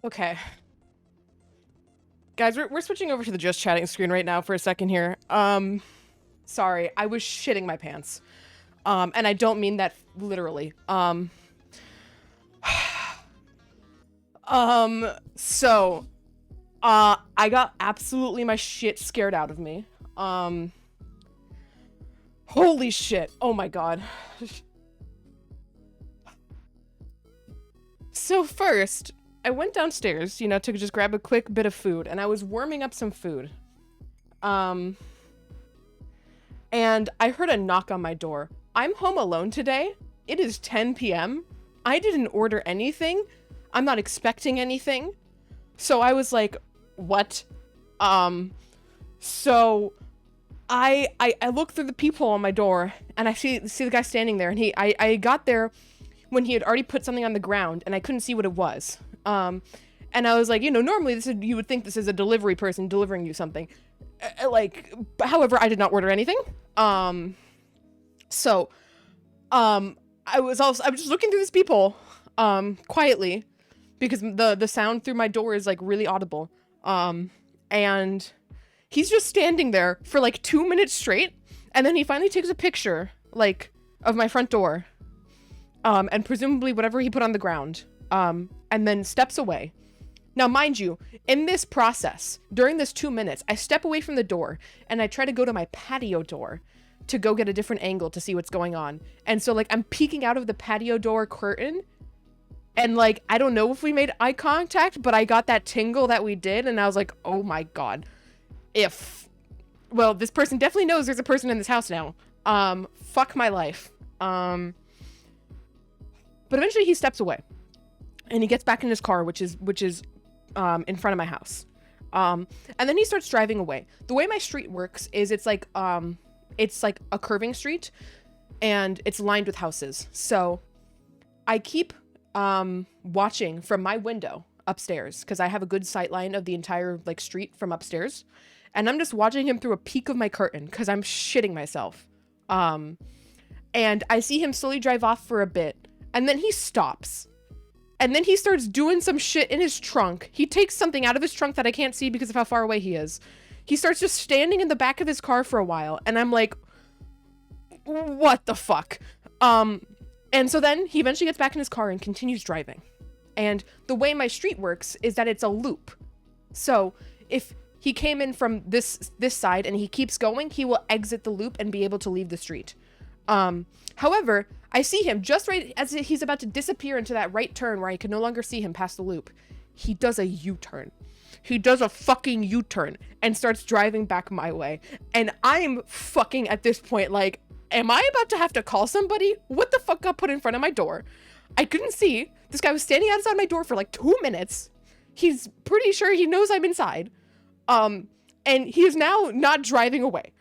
A: Okay. Guys, we're switching over to the just chatting screen right now for a second here. Sorry, I was shitting my pants. And I don't mean that literally. So, I got absolutely my shit scared out of me. Holy shit. Oh my god. So first, I went downstairs, you know, to just grab a quick bit of food, and I was warming up some food. And I heard a knock on my door. I'm home alone today. It is 10 p.m. I didn't order anything. I'm not expecting anything. So I was like, what? So I look through the peephole on my door, and I see the guy standing there, and I got there when he had already put something on the ground, and I couldn't see what it was. And I was like, you know, normally you would think this is a delivery person delivering you something. However, I did not order anything. I was just looking through this peephole, quietly, because the sound through my door is like really audible. And he's just standing there for like 2 minutes straight, and then he finally takes a picture, like, of my front door, and presumably whatever he put on the ground, and then steps away. Now, mind you, in this process, during this 2 minutes, I step away from the door, and I try to go to my patio door to go get a different angle to see what's going on. And so, like, I'm peeking out of the patio door curtain, and, like, I don't know if we made eye contact, but I got that tingle that we did, and I was like, oh my god. Well, this person definitely knows there's a person in this house now. Fuck my life. But eventually he steps away, and he gets back in his car, which is in front of my house. And then he starts driving away. The way my street works is it's like a curving street, and it's lined with houses. So I keep watching from my window upstairs, because I have a good sight line of the entire like street from upstairs, and I'm just watching him through a peek of my curtain because I'm shitting myself. And I see him slowly drive off for a bit, and then he stops. And then he starts doing some shit in his trunk. He takes something out of his trunk that I can't see because of how far away he is. He starts just standing in the back of his car for a while, and I'm like, what the fuck? And so then he eventually gets back in his car and continues driving. And the way my street works is that it's a loop. So if he came in from this side and he keeps going, he will exit the loop and be able to leave the street. However, I see him just right as he's about to disappear into that right turn where I can no longer see him past the loop. He does a U-turn. He does a fucking U-turn and starts driving back my way. And I'm fucking at this point like, am I about to have to call somebody? What the fuck got put in front of my door? I couldn't see. This guy was standing outside my door for like 2 minutes. He's pretty sure he knows I'm inside. And he is now not driving away.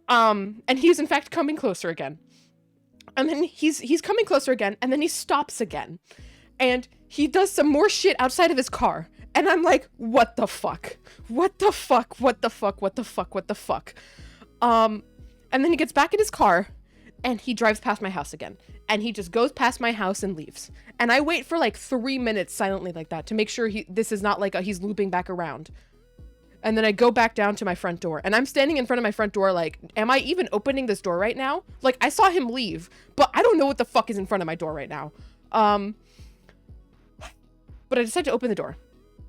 A: And he's in fact coming closer again. And then he's coming closer again, and then he stops again. And he does some more shit outside of his car. And I'm like, what the fuck? What the fuck? What the fuck? What the fuck? What the fuck? And then he gets back in his car, and he drives past my house again. And he just goes past my house and leaves. And I wait for like 3 minutes silently like that to make sure this is not like he's looping back around. And then I go back down to my front door, and I'm standing in front of my front door like, am I even opening this door right now? Like, I saw him leave, but I don't know what the fuck is in front of my door right now. But I decided to open the door,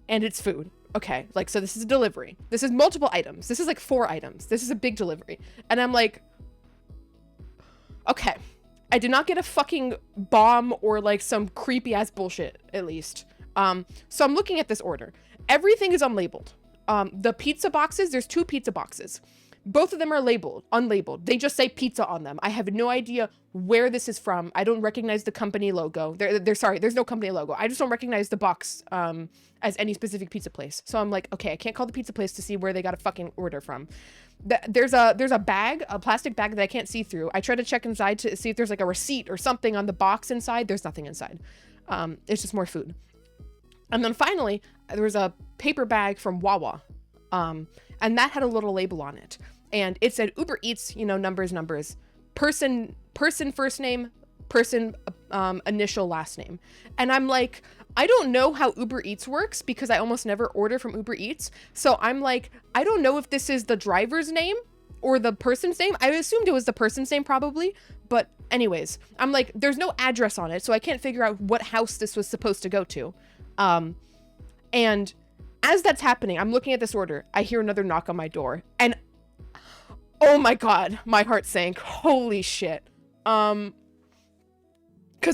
A: and it's food. Okay, like, so this is a delivery. This is multiple items. This is like 4 items. This is a big delivery. And I'm like, okay, I did not get a fucking bomb or like some creepy ass bullshit, at least. So I'm looking at this order. Everything is unlabeled. The pizza boxes, there's 2 pizza boxes. Both of them are unlabeled. They just say pizza on them. I have no idea where this is from. I don't recognize the company logo. Sorry, there's no company logo. I just don't recognize the box as any specific pizza place. So I'm like, okay, I can't call the pizza place to see where they got a fucking order from. There's a bag, a plastic bag that I can't see through. I try to check inside to see if there's like a receipt or something on the box inside. There's nothing inside. It's just more food. And then finally, there was a paper bag from Wawa. And that had a little label on it. And it said Uber Eats, you know, numbers, person first name, person, initial last name. And I'm like, I don't know how Uber Eats works because I almost never order from Uber Eats. So I'm like, I don't know if this is the driver's name or the person's name. I assumed it was the person's name probably. But anyways, I'm like, there's no address on it. So I can't figure out what house this was supposed to go to. And as that's happening, I'm looking at this order. I hear another knock on my door. And oh my God, my heart sank. Holy shit. Because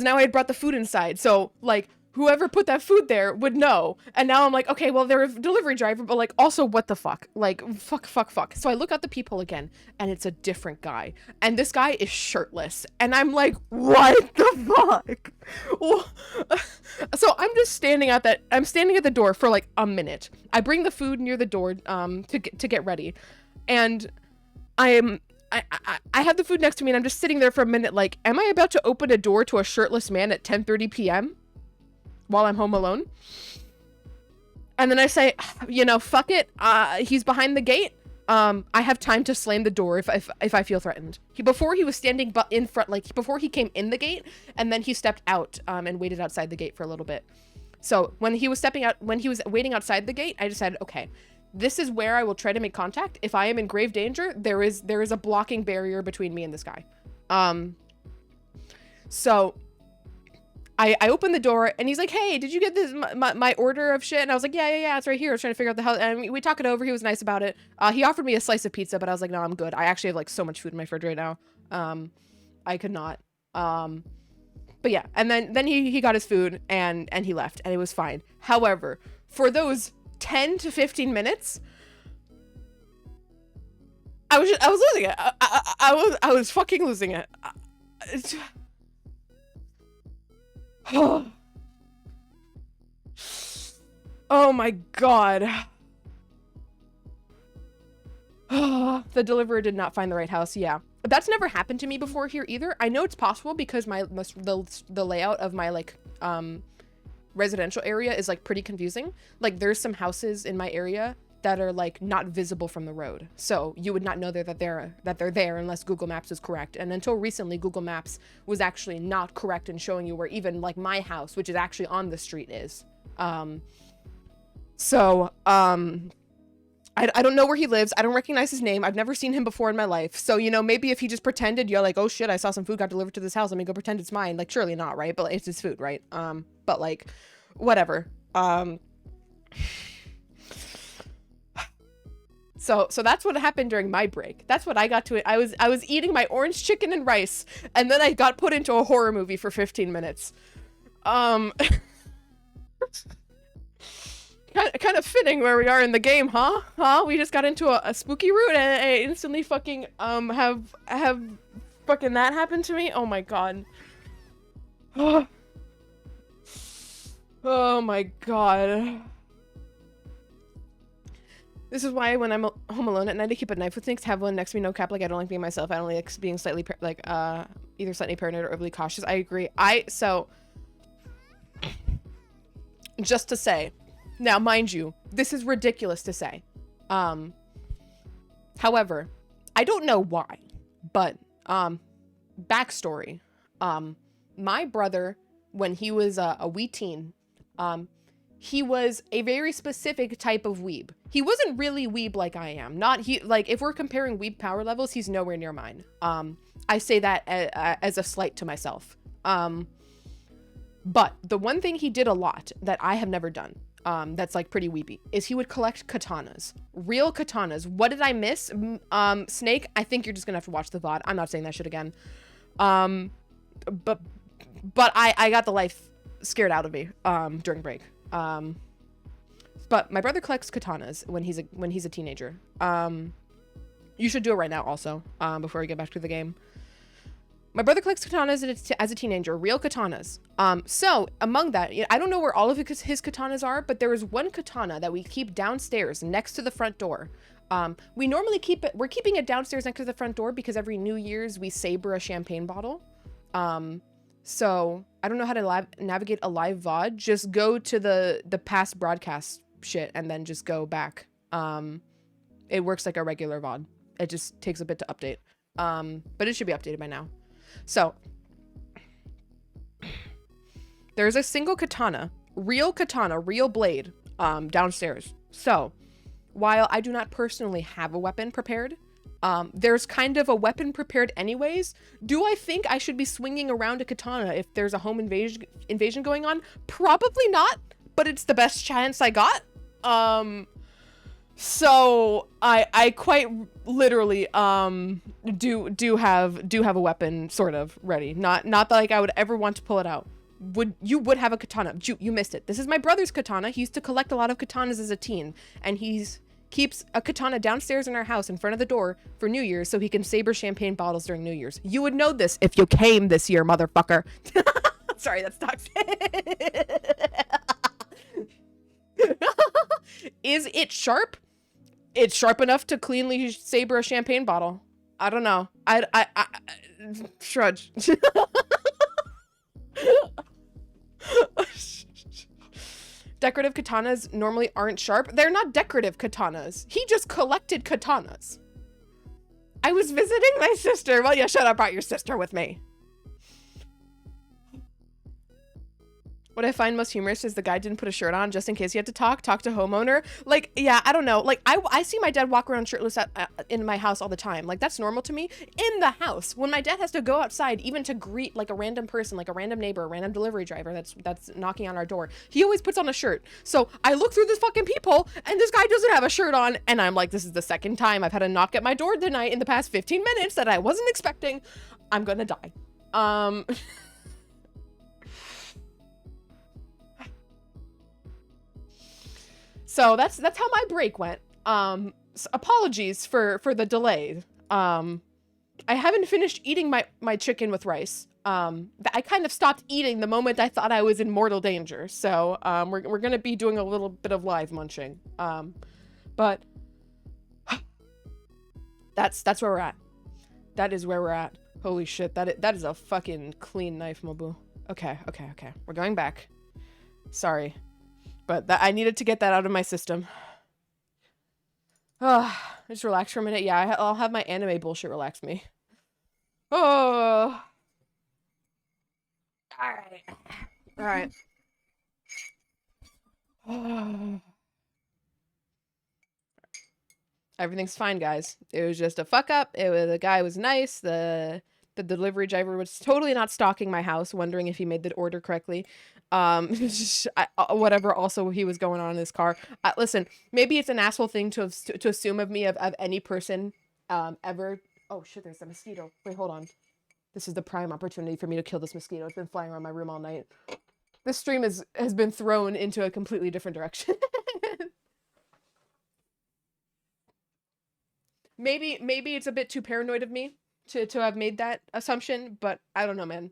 A: now I had brought the food inside. So like, whoever put that food there would know. And now I'm like, okay, well, they're a delivery driver, but like, also what the fuck? Like, fuck. So I look out the peephole again, and it's a different guy. And this guy is shirtless. And I'm like, what the fuck? So I'm just standing at the door for like a minute. I bring the food near the door to get ready. And I have the food next to me, and I'm just sitting there for a minute like, am I about to open a door to a shirtless man at 10:30 p.m.? while I'm home alone? And then I say, you know, fuck it. He's behind the gate. I have time to slam the door if I feel threatened. Before he was standing in front, like before he came in the gate, and then he stepped out and waited outside the gate for a little bit. So when he was waiting outside the gate, I decided, okay, this is where I will try to make contact. If I am in grave danger, there is a blocking barrier between me and this guy. So I opened the door, and he's like, hey, did you get this my order of shit? And I was like, yeah, it's right here. I was trying to figure out the hell. And we talked it over. He was nice about it. He offered me a slice of pizza, but I was like, no, I'm good. I actually have like so much food in my fridge right now. I could not. But yeah, and then he got his food and he left, and it was fine. However, for those 10 to 15 minutes, I was losing it. I was fucking losing it. Oh my God. The deliverer did not find the right house. Yeah, that's never happened to me before here either. I know it's possible because the layout of my like residential area is like pretty confusing. Like there's some houses in my area that are like not visible from the road, so you would not know that they're there unless Google Maps is correct. And until recently, Google Maps was actually not correct in showing you where even like my house, which is actually on the street, is. I don't know where he lives. I don't recognize his name. I've never seen him before in my life. So, you know, maybe if he just pretended, you're like, oh shit, I saw some food got delivered to this house, let me go pretend it's mine. Like, surely not, right? But it's his food, right? But like, whatever. So that's what happened during my break. That's what I got to it. I was eating my orange chicken and rice, and then I got put into a horror movie for 15 minutes. Kind of fitting where we are in the game, huh? We just got into a spooky route, and I instantly fucking have fucking that happen to me. Oh my God. Oh my God. This is why when I'm home alone at night, I keep a knife with me, have one next to me, no cap. Like, I don't like being myself. I don't like being slightly either slightly paranoid or overly cautious. I agree. So just to say, now mind you, this is ridiculous to say. However, I don't know why, but backstory. My brother, when he was a wee teen, he was a very specific type of weeb. He wasn't really weeb like I am. Like, if we're comparing weeb power levels, he's nowhere near mine. I say that as a slight to myself. But the one thing he did a lot that I have never done, that's like pretty weeby, is he would collect katanas. Real katanas. What did I miss? Snake, I think you're just gonna have to watch the VOD. I'm not saying that shit again. But I got the life scared out of me during break. But my brother collects katanas when he's a teenager. You should do it right now also, before we get back to the game. My brother collects katanas as a teenager, real katanas. So among that, I don't know where all of his katanas are, but there is one katana that we keep downstairs next to the front door. We normally we're keeping it downstairs next to the front door because every New Year's we saber a champagne bottle. So I don't know how to navigate a live VOD. Just go to the past broadcast shit and then just go back. It works like a regular VOD. It just takes a bit to update. But it should be updated by now. So There's a single katana, real blade, downstairs. So, while I do not personally have a weapon prepared, there's kind of a weapon prepared anyways. Do I think I should be swinging around a katana if there's a home invasion going on? Probably not, but it's the best chance I got. So I quite literally do have a weapon sort of ready. Not that like I would ever want to pull it out. You would have a katana. You missed it. This is my brother's katana. He used to collect a lot of katanas as a teen, and keeps a katana downstairs in our house in front of the door for New Year's so he can saber champagne bottles during New Year's. You would know this if you came this year, motherfucker. Sorry, that's toxic. Is it sharp? It's sharp enough to cleanly saber a champagne bottle. I don't know. I shrudge. Decorative katanas normally aren't sharp. They're not decorative katanas. He just collected katanas. I was visiting my sister. Well, yeah, shut up. Brought your sister with me. What I find most humorous is the guy didn't put a shirt on just in case he had to talk to homeowner. Like, yeah, I don't know. Like, I see my dad walk around shirtless in my house all the time. Like, that's normal to me. In the house, when my dad has to go outside, even to greet like a random person, like a random neighbor, a random delivery driver that's knocking on our door, he always puts on a shirt. So I look through this fucking peephole, and this guy doesn't have a shirt on, and I'm like, this is the second time I've had a knock at my door tonight in the past 15 minutes that I wasn't expecting. I'm gonna die. So that's how my break went. Apologies for the delay. I haven't finished eating my chicken with rice. I kind of stopped eating the moment I thought I was in mortal danger. So we're gonna be doing a little bit of live munching. But that's where we're at. That is where we're at. Holy shit, that is a fucking clean knife, Mobu. Okay. We're going back. Sorry. But I needed to get that out of my system. Just relax for a minute. Yeah, I'll have my anime bullshit relax me. Oh. Alright. Everything's fine, guys. It was just a fuck up. The guy was nice. The delivery driver was totally not stalking my house, wondering if he made the order correctly. Whatever also he was going on in his car. Listen, maybe it's an asshole thing to assume of me of any person ever. Oh shit, there's a mosquito. Wait, hold on. This is the prime opportunity for me to kill this mosquito. It's been flying around my room all night. This stream has been thrown into a completely different direction. Maybe it's a bit too paranoid of me to have made that assumption, but I don't know, man.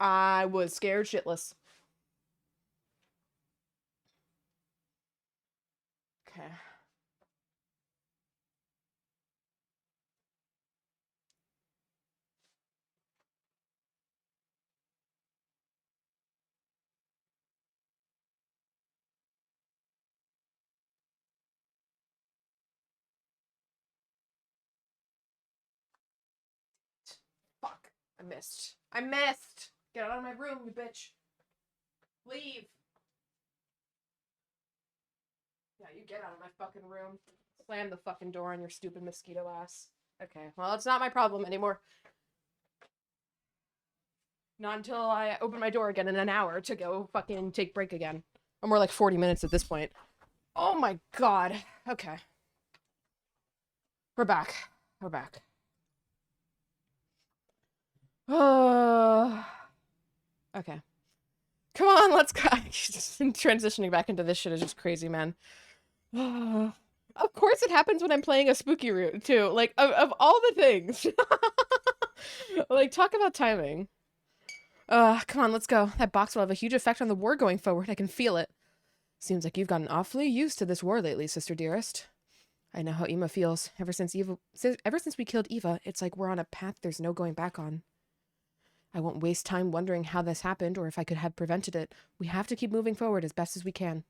A: I was scared shitless. Okay. Fuck. I missed. Get out of my room, you bitch. Leave. Yeah, you get out of my fucking room. Slam the fucking door on your stupid mosquito ass. Okay, well, it's not my problem anymore. Not until I open my door again in an hour to go fucking take break again. Or more like 40 minutes at this point. Oh my god. Okay. We're back. Okay. Come on, let's go. Transitioning back into this shit is just crazy, man. Of course it happens when I'm playing a spooky route, too. Like, of all the things. Like, talk about timing. Come on, let's go. That box will have a huge effect on the war going forward. I can feel it. Seems like you've gotten awfully used to this war lately, sister dearest. I know how Ema feels. Ever since we killed Eva, it's like we're on a path there's no going back on. I won't waste time wondering how this happened or if I could have prevented it. We have to keep moving forward as best as we can.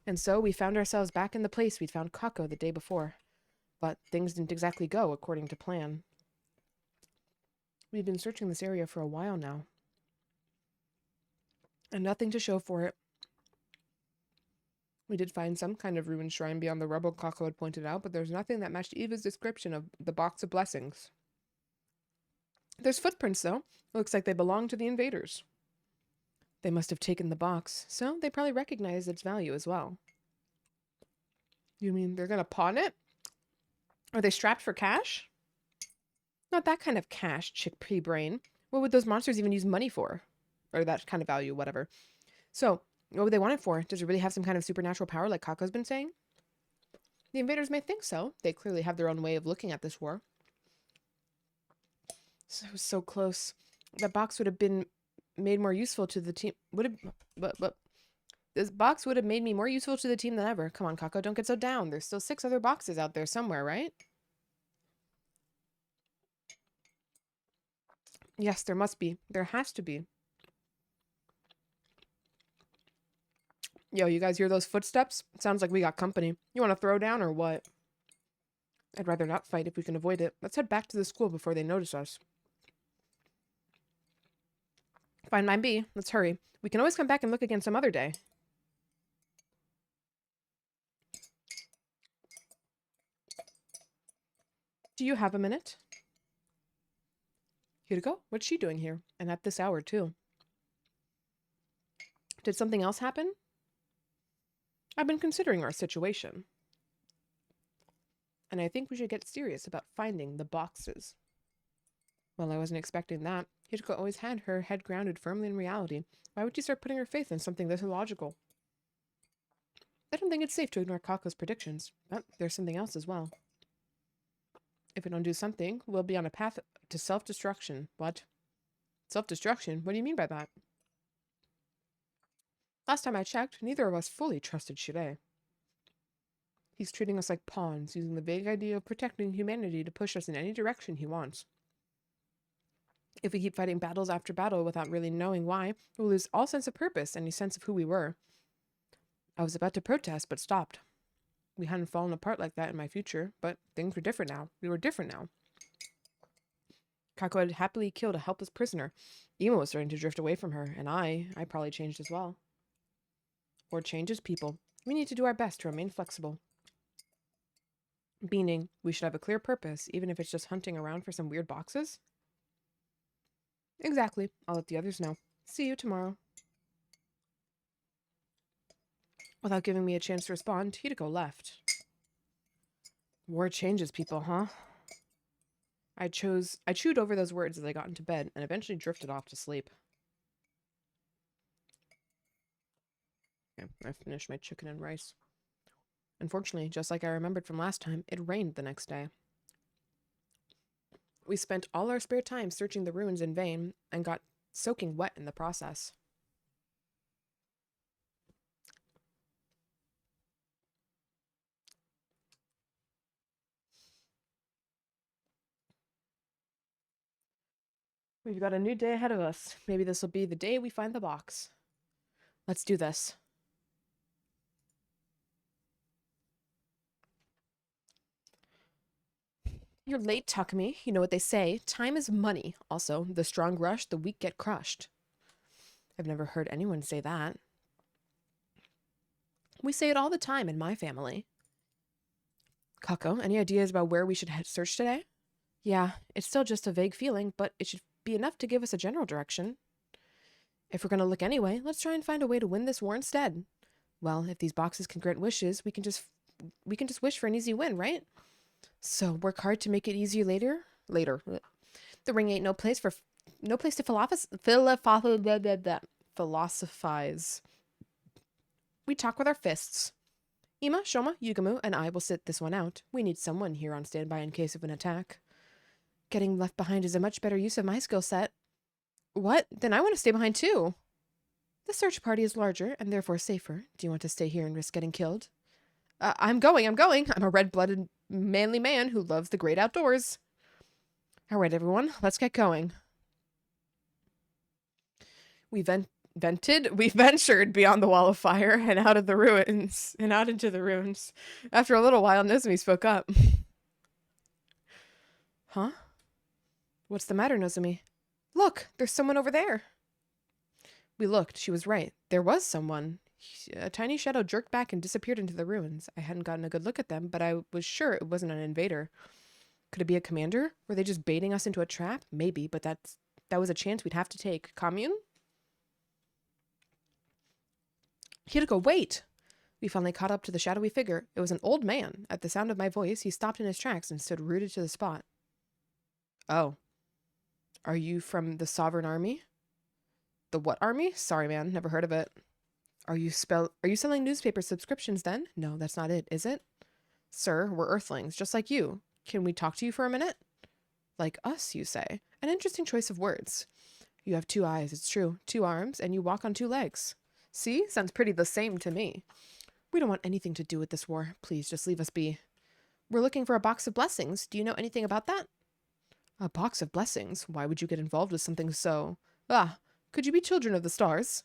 A: And so we found ourselves back in the place we'd found Kako the day before. But things didn't exactly go according to plan. We've been searching this area for a while now, and nothing to show for it. We did find some kind of ruined shrine beyond the rubble Kako had pointed out, but there's nothing that matched Eva's description of the box of blessings. There's footprints, though. It looks like they belong to the invaders. They must have taken the box, so they probably recognize its value as well. You mean they're gonna pawn it? Are they strapped for cash? Not that kind of cash, chickpea brain. What would those monsters even use money for? Or that kind of value, whatever. So, what would they want it for? Does it really have some kind of supernatural power like Kako's been saying? The invaders may think so. They clearly have their own way of looking at this war. So close. That box would have been made more useful to the team. But this box would have made me more useful to the team than ever. Come on, Kako, don't get so down. There's still 6 other boxes out there somewhere, right? Yes, there must be. There has to be. Yo, you guys hear those footsteps? Sounds like we got company. You want to throw down or what? I'd rather not fight if we can avoid it. Let's head back to the school before they notice us. Fine, mine be. Let's hurry. We can always come back and look again some other day. Do you have a minute? Here to go. What's she doing here? And at this hour, too. Did something else happen? I've been considering our situation. And I think we should get serious about finding the boxes. Well, I wasn't expecting that. Hitoka always had her head grounded firmly in reality. Why would she start putting her faith in something this illogical? I don't think it's safe to ignore Kako's predictions, but there's something else as well. If we don't do something, we'll be on a path to self-destruction. What? Self-destruction? What do you mean by that? Last time I checked, neither of us fully trusted Shirei. He's treating us like pawns, using the vague idea of protecting humanity to push us in any direction he wants. If we keep fighting battles after battle without really knowing why, we'll lose all sense of purpose, any sense of who we were. I was about to protest, but stopped. We hadn't fallen apart like that in my future, but things were different now. We were different now. Kako had happily killed a helpless prisoner. Ema was starting to drift away from her, and I probably changed as well. Or changes people. We need to do our best to remain flexible. Meaning, we should have a clear purpose, even if it's just hunting around for some weird boxes? Exactly. I'll let the others know. See you tomorrow. Without giving me a chance to respond, Hideko left. War changes people, huh? I chewed over those words as I got into bed and eventually drifted off to sleep. Okay, I finished my chicken and rice. Unfortunately, just like I remembered from last time, it rained the next day. We spent all our spare time searching the ruins in vain and got soaking wet in the process. We've got a new day ahead of us. Maybe this will be the day we find the box. Let's do this. You're late, Takumi. You know what they say. Time is money. Also, the strong rush, the weak get crushed. I've never heard anyone say that. We say it all the time in my family. Kako, any ideas about where we should head search today? Yeah, it's still just a vague feeling, but it should be enough to give us a general direction. If we're going to look anyway, let's try and find a way to win this war instead. Well, if these boxes can grant wishes, we can just wish for an easy win, right? So work hard to make it easier later. The ring ain't no place to philosophize. We talk with our fists. Ima, Shoma, Yugamu, and I will sit this one out. We need someone here on standby in case of an attack. Getting left behind is a much better use of my skill set. What? Then I want to stay behind too. The search party is larger and therefore safer. Do you want to stay here and risk getting killed? I'm going. I'm a red-blooded, manly man who loves the great outdoors. All right, everyone, let's get going. We ventured beyond the wall of fire and out into the ruins. After a little while, Nozomi spoke up. Huh? What's the matter, Nozomi? Look, there's someone over there. We looked. She was right. There was someone. A tiny shadow jerked back and disappeared into the ruins. I hadn't gotten a good look at them, but I was sure it wasn't an invader. Could it be a commander? Were they just baiting us into a trap? Maybe, but that was a chance we'd have to take. Commune? Hiriko, wait! We finally caught up to the shadowy figure. It was an old man. At the sound of my voice, he stopped in his tracks and stood rooted to the spot. Oh. Are you from the Sovereign Army? The what army? Sorry, man. Never heard of it. Are you selling newspaper subscriptions then? No, that's not it, is it? Sir, we're Earthlings, just like you. Can we talk to you for a minute? Like us, you say. An interesting choice of words. You have 2 eyes, it's true. 2 arms, and you walk on 2 legs. See? Sounds pretty the same to me. We don't want anything to do with this war. Please, just leave us be. We're looking for a box of blessings. Do you know anything about that? A box of blessings? Why would you get involved with something so... Ah, could you be children of the stars?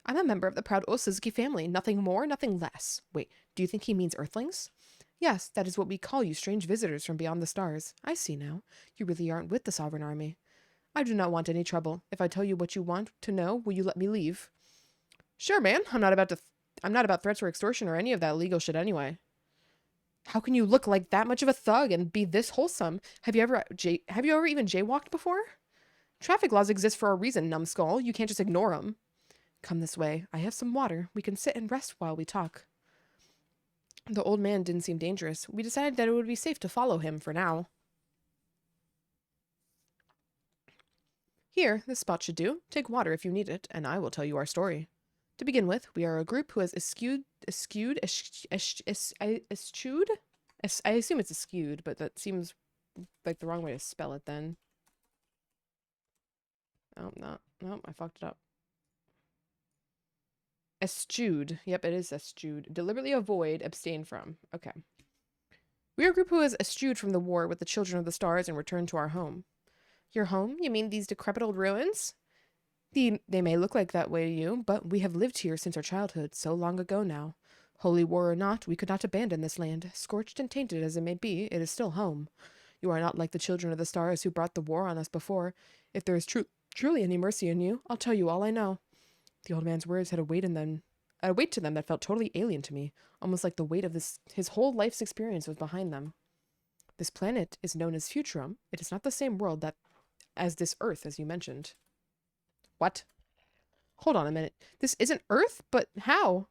A: I'm a member of the proud Osuzuki family. Nothing more, nothing less. Wait, do you think he means Earthlings? Yes, that is what we call you, strange visitors from beyond the stars. I see now. You really aren't with the Sovereign Army. I do not want any trouble. If I tell you what you want to know, will you let me leave? Sure, man. I'm not about threats or extortion or any of that illegal shit anyway. How can you look like that much of a thug and be this wholesome? Have you ever even jaywalked before? Traffic laws exist for a reason, numbskull. You can't just ignore them. Come this way. I have some water. We can sit and rest while we talk. The old man didn't seem dangerous. We decided that it would be safe to follow him for now. Here, this spot should do. Take water if you need it, and I will tell you our story. To begin with, we are a group who has eschewed, I assume it's eschewed, but that seems like the wrong way to spell it then. Oh, no, I fucked it up. Eschewed. Yep, it is eschewed. Deliberately avoid, abstain from. Okay. We are a group who has eschewed from the war with the children of the stars and returned to our home. Your home? You mean these decrepit old ruins? They may look like that way to you, but we have lived here since our childhood, so long ago now. Holy war or not, we could not abandon this land. Scorched and tainted as it may be, it is still home. You are not like the children of the stars who brought the war on us before. If there is truly any mercy in you, I'll tell you all I know. The old man's words had a weight to them that felt totally alien to me, almost like the weight of his whole life's experience was behind them. This planet is known as Futurum. It is not the same world as this Earth, as you mentioned. What? Hold on a minute. This isn't Earth? But how?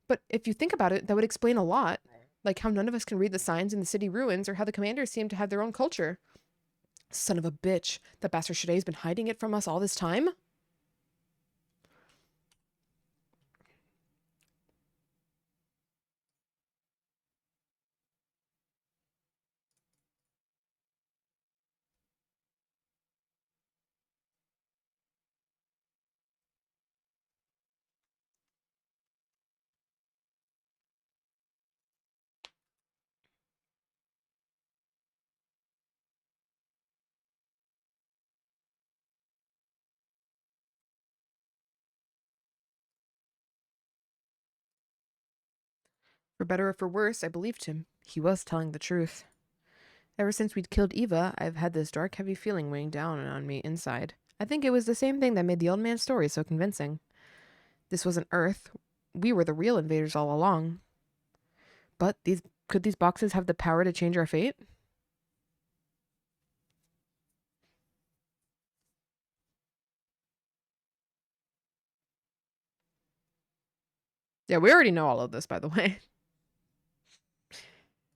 A: But if you think about it, that would explain a lot. Like how none of us can read the signs in the city ruins, or how the commanders seem to have their own culture. Son of a bitch. That bastard Shaday's been hiding it from us all this time? For better or for worse, I believed him. He was telling the truth. Ever since we'd killed Eva, I've had this dark, heavy feeling weighing down on me inside. I think it was the same thing that made the old man's story so convincing. This wasn't Earth. We were the real invaders all along. But could these boxes have the power to change our fate? Yeah, we already know all of this, by the way.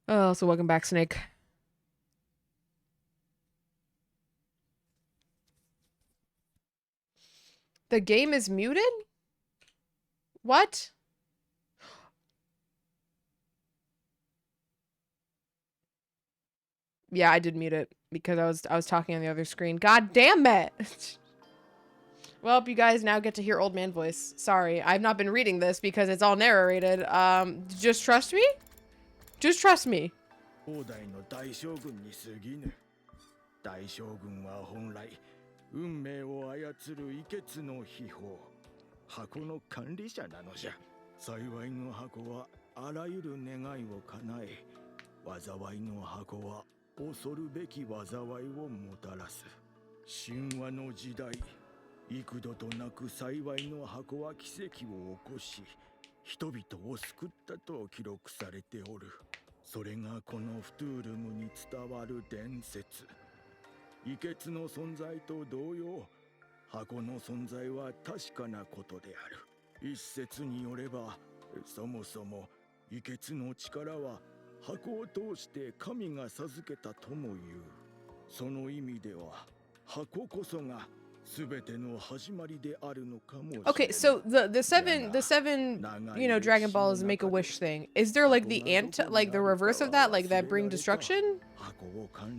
A: Oh, so welcome back, Snake. The game is muted? What? Yeah, I did mute it because I was talking on the other screen. God damn it! Well, you guys now get to hear old man voice. Sorry, I've not been reading this because it's all narrated. Just trust me? Just trust me.
N: 当代の大将軍に過ぎぬ。大将軍は本来運命を操る異血の秘宝、箱の管理者なのじゃ。幸いの箱はあらゆる願いを叶え、災いの箱は恐るべき災いをもたらす。神話の時代、幾度となく幸いの箱は奇跡を起こし、人々を救ったと記録されておる。それがこのフトゥールムに伝わる伝説。異血の存在と同様、箱の存在は確かなことである。一説によれば、そもそも異血の力は箱を通して神が授けたともいう。その意味では箱こそが全ての始まりであるのかもしれない。
A: Okay, so the seven Dragon Balls make a wish thing. Is there like the the reverse of that, like that bring destruction?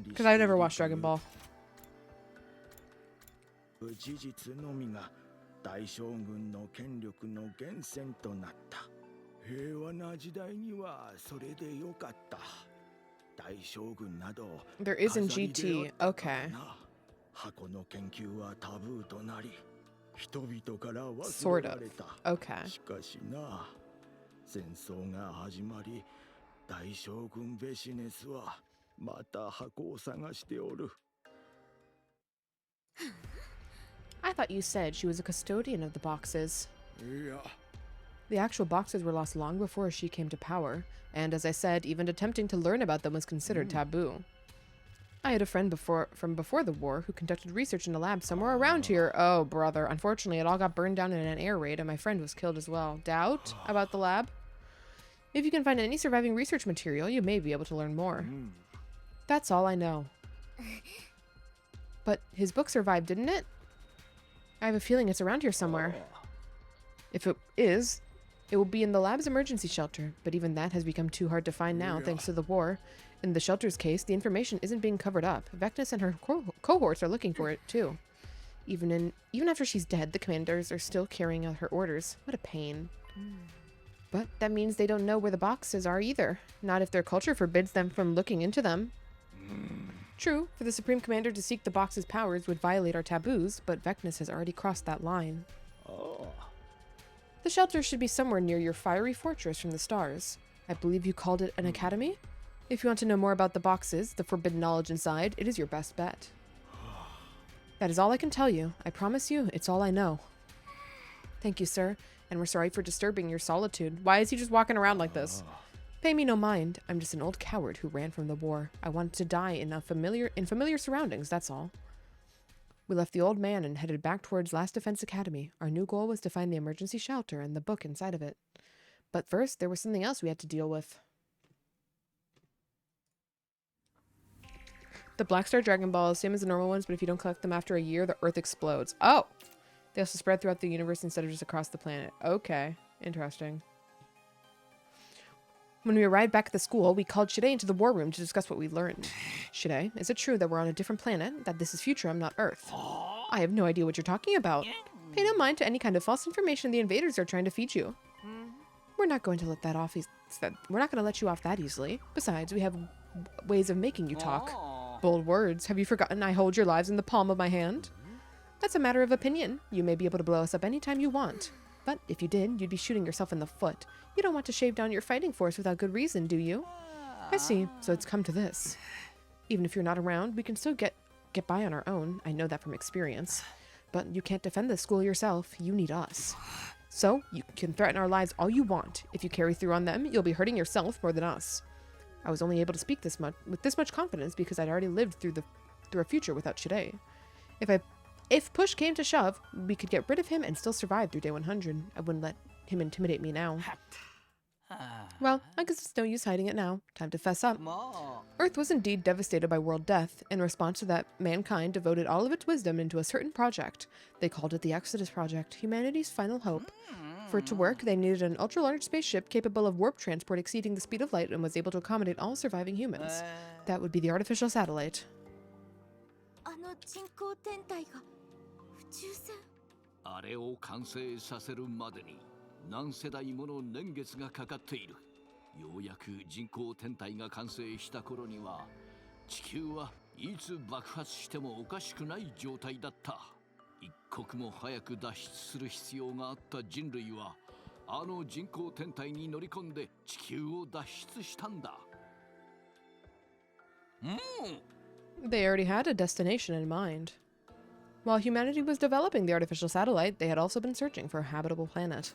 A: Because I've never watched Dragon Ball.
N: 事実のみが大将軍の権力の源泉となった。平和な時代にはそれでよかった。大将軍など
A: There isn't GT. Okay.
N: 箱の研究はタブーとなり、人々から忘
A: Sort
N: れら
A: of.
N: れた。
A: Okay.
N: しかしな、戦争が始まり、大将軍ベシネスはまた箱を探しておる。
A: I thought you said she was a custodian of the boxes.
N: いや。
A: The actual boxes were lost long before she came to power, and as I said, even attempting to learn about them was considered taboo. I had a friend from before the war who conducted research in a lab somewhere around here. Oh, brother. Unfortunately, it all got burned down in an air raid, and my friend was killed as well. Doubt about the lab? If you can find any surviving research material, you may be able to learn more. That's all I know. But his book survived, didn't it? I have a feeling it's around here somewhere. If it is, it will be in the lab's emergency shelter, but even that has become too hard to find now thanks to the war. In the shelter's case, the information isn't being covered up. Vectis and her cohorts are looking for it, too. Even after she's dead, the commanders are still carrying out her orders. What a pain. But that means they don't know where the boxes are either. Not if their culture forbids them from looking into them. True, for the Supreme Commander to seek the box's powers would violate our taboos, but Vectis has already crossed that line. The shelter should be somewhere near your fiery fortress from the stars. I believe you called it an academy? If you want to know more about the boxes, the forbidden knowledge inside, it is your best bet. That is all I can tell you. I promise you, it's all I know. Thank you, sir, and we're sorry for disturbing your solitude. Why is he just walking around like this? Pay me no mind. I'm just an old coward who ran from the war. I wanted to die in familiar surroundings, that's all. We left the old man and headed back towards Last Defense Academy. Our new goal was to find the emergency shelter and the book inside of it. But first, there was something else we had to deal with. The Black Star Dragon Ball is same as the normal ones, but if you don't collect them after a year, the Earth explodes. Oh! They also spread throughout the universe instead of just across the planet. Okay. Interesting. When we arrived back at the school, we called Shide into the war room to discuss what we learned. Shide, is it true that we're on a different planet, that this is Futurum, not Earth? I have no idea what you're talking about. Pay no mind to any kind of false information the invaders are trying to feed you. We're not going to let that off. We're not going to let you off that easily. Besides, we have ways of making you talk. Bold words. Have you forgotten I hold your lives in the palm of my hand? That's a matter of opinion. You may be able to blow us up anytime you want. But if you did, you'd be shooting yourself in the foot. You don't want to shave down your fighting force without good reason, do you? I see. So it's come to this. Even if you're not around, we can still get by on our own. I know that from experience. But you can't defend the school yourself. You need us. So you can threaten our lives all you want. If you carry through on them, you'll be hurting yourself more than us. I was only able to speak with this much confidence because I'd already lived through a future without Shide. If push came to shove, we could get rid of him and still survive through day 100. I wouldn't let him intimidate me now. Well, I guess it's no use hiding it now. Time to fess up. Earth was indeed devastated by world death. In response to that, mankind devoted all of its wisdom into a certain project. They called it the Exodus Project, humanity's final hope. For it to work, they needed an ultra-large spaceship capable of warp transport exceeding the speed of light and was able to accommodate all surviving humans. That would be the artificial satellite.
B: あれを完成させるまでに何世代もの年月がかかっている。ようやく人工天体が完成した頃には地球はいつ爆発してもおかしくない状態だった。一刻も早く脱出する必要があった人類はあの人工天体に乗り込んで地球を脱出したんだ。
A: They already had a destination in mind. While humanity was developing the artificial satellite, they had also been searching for a habitable planet.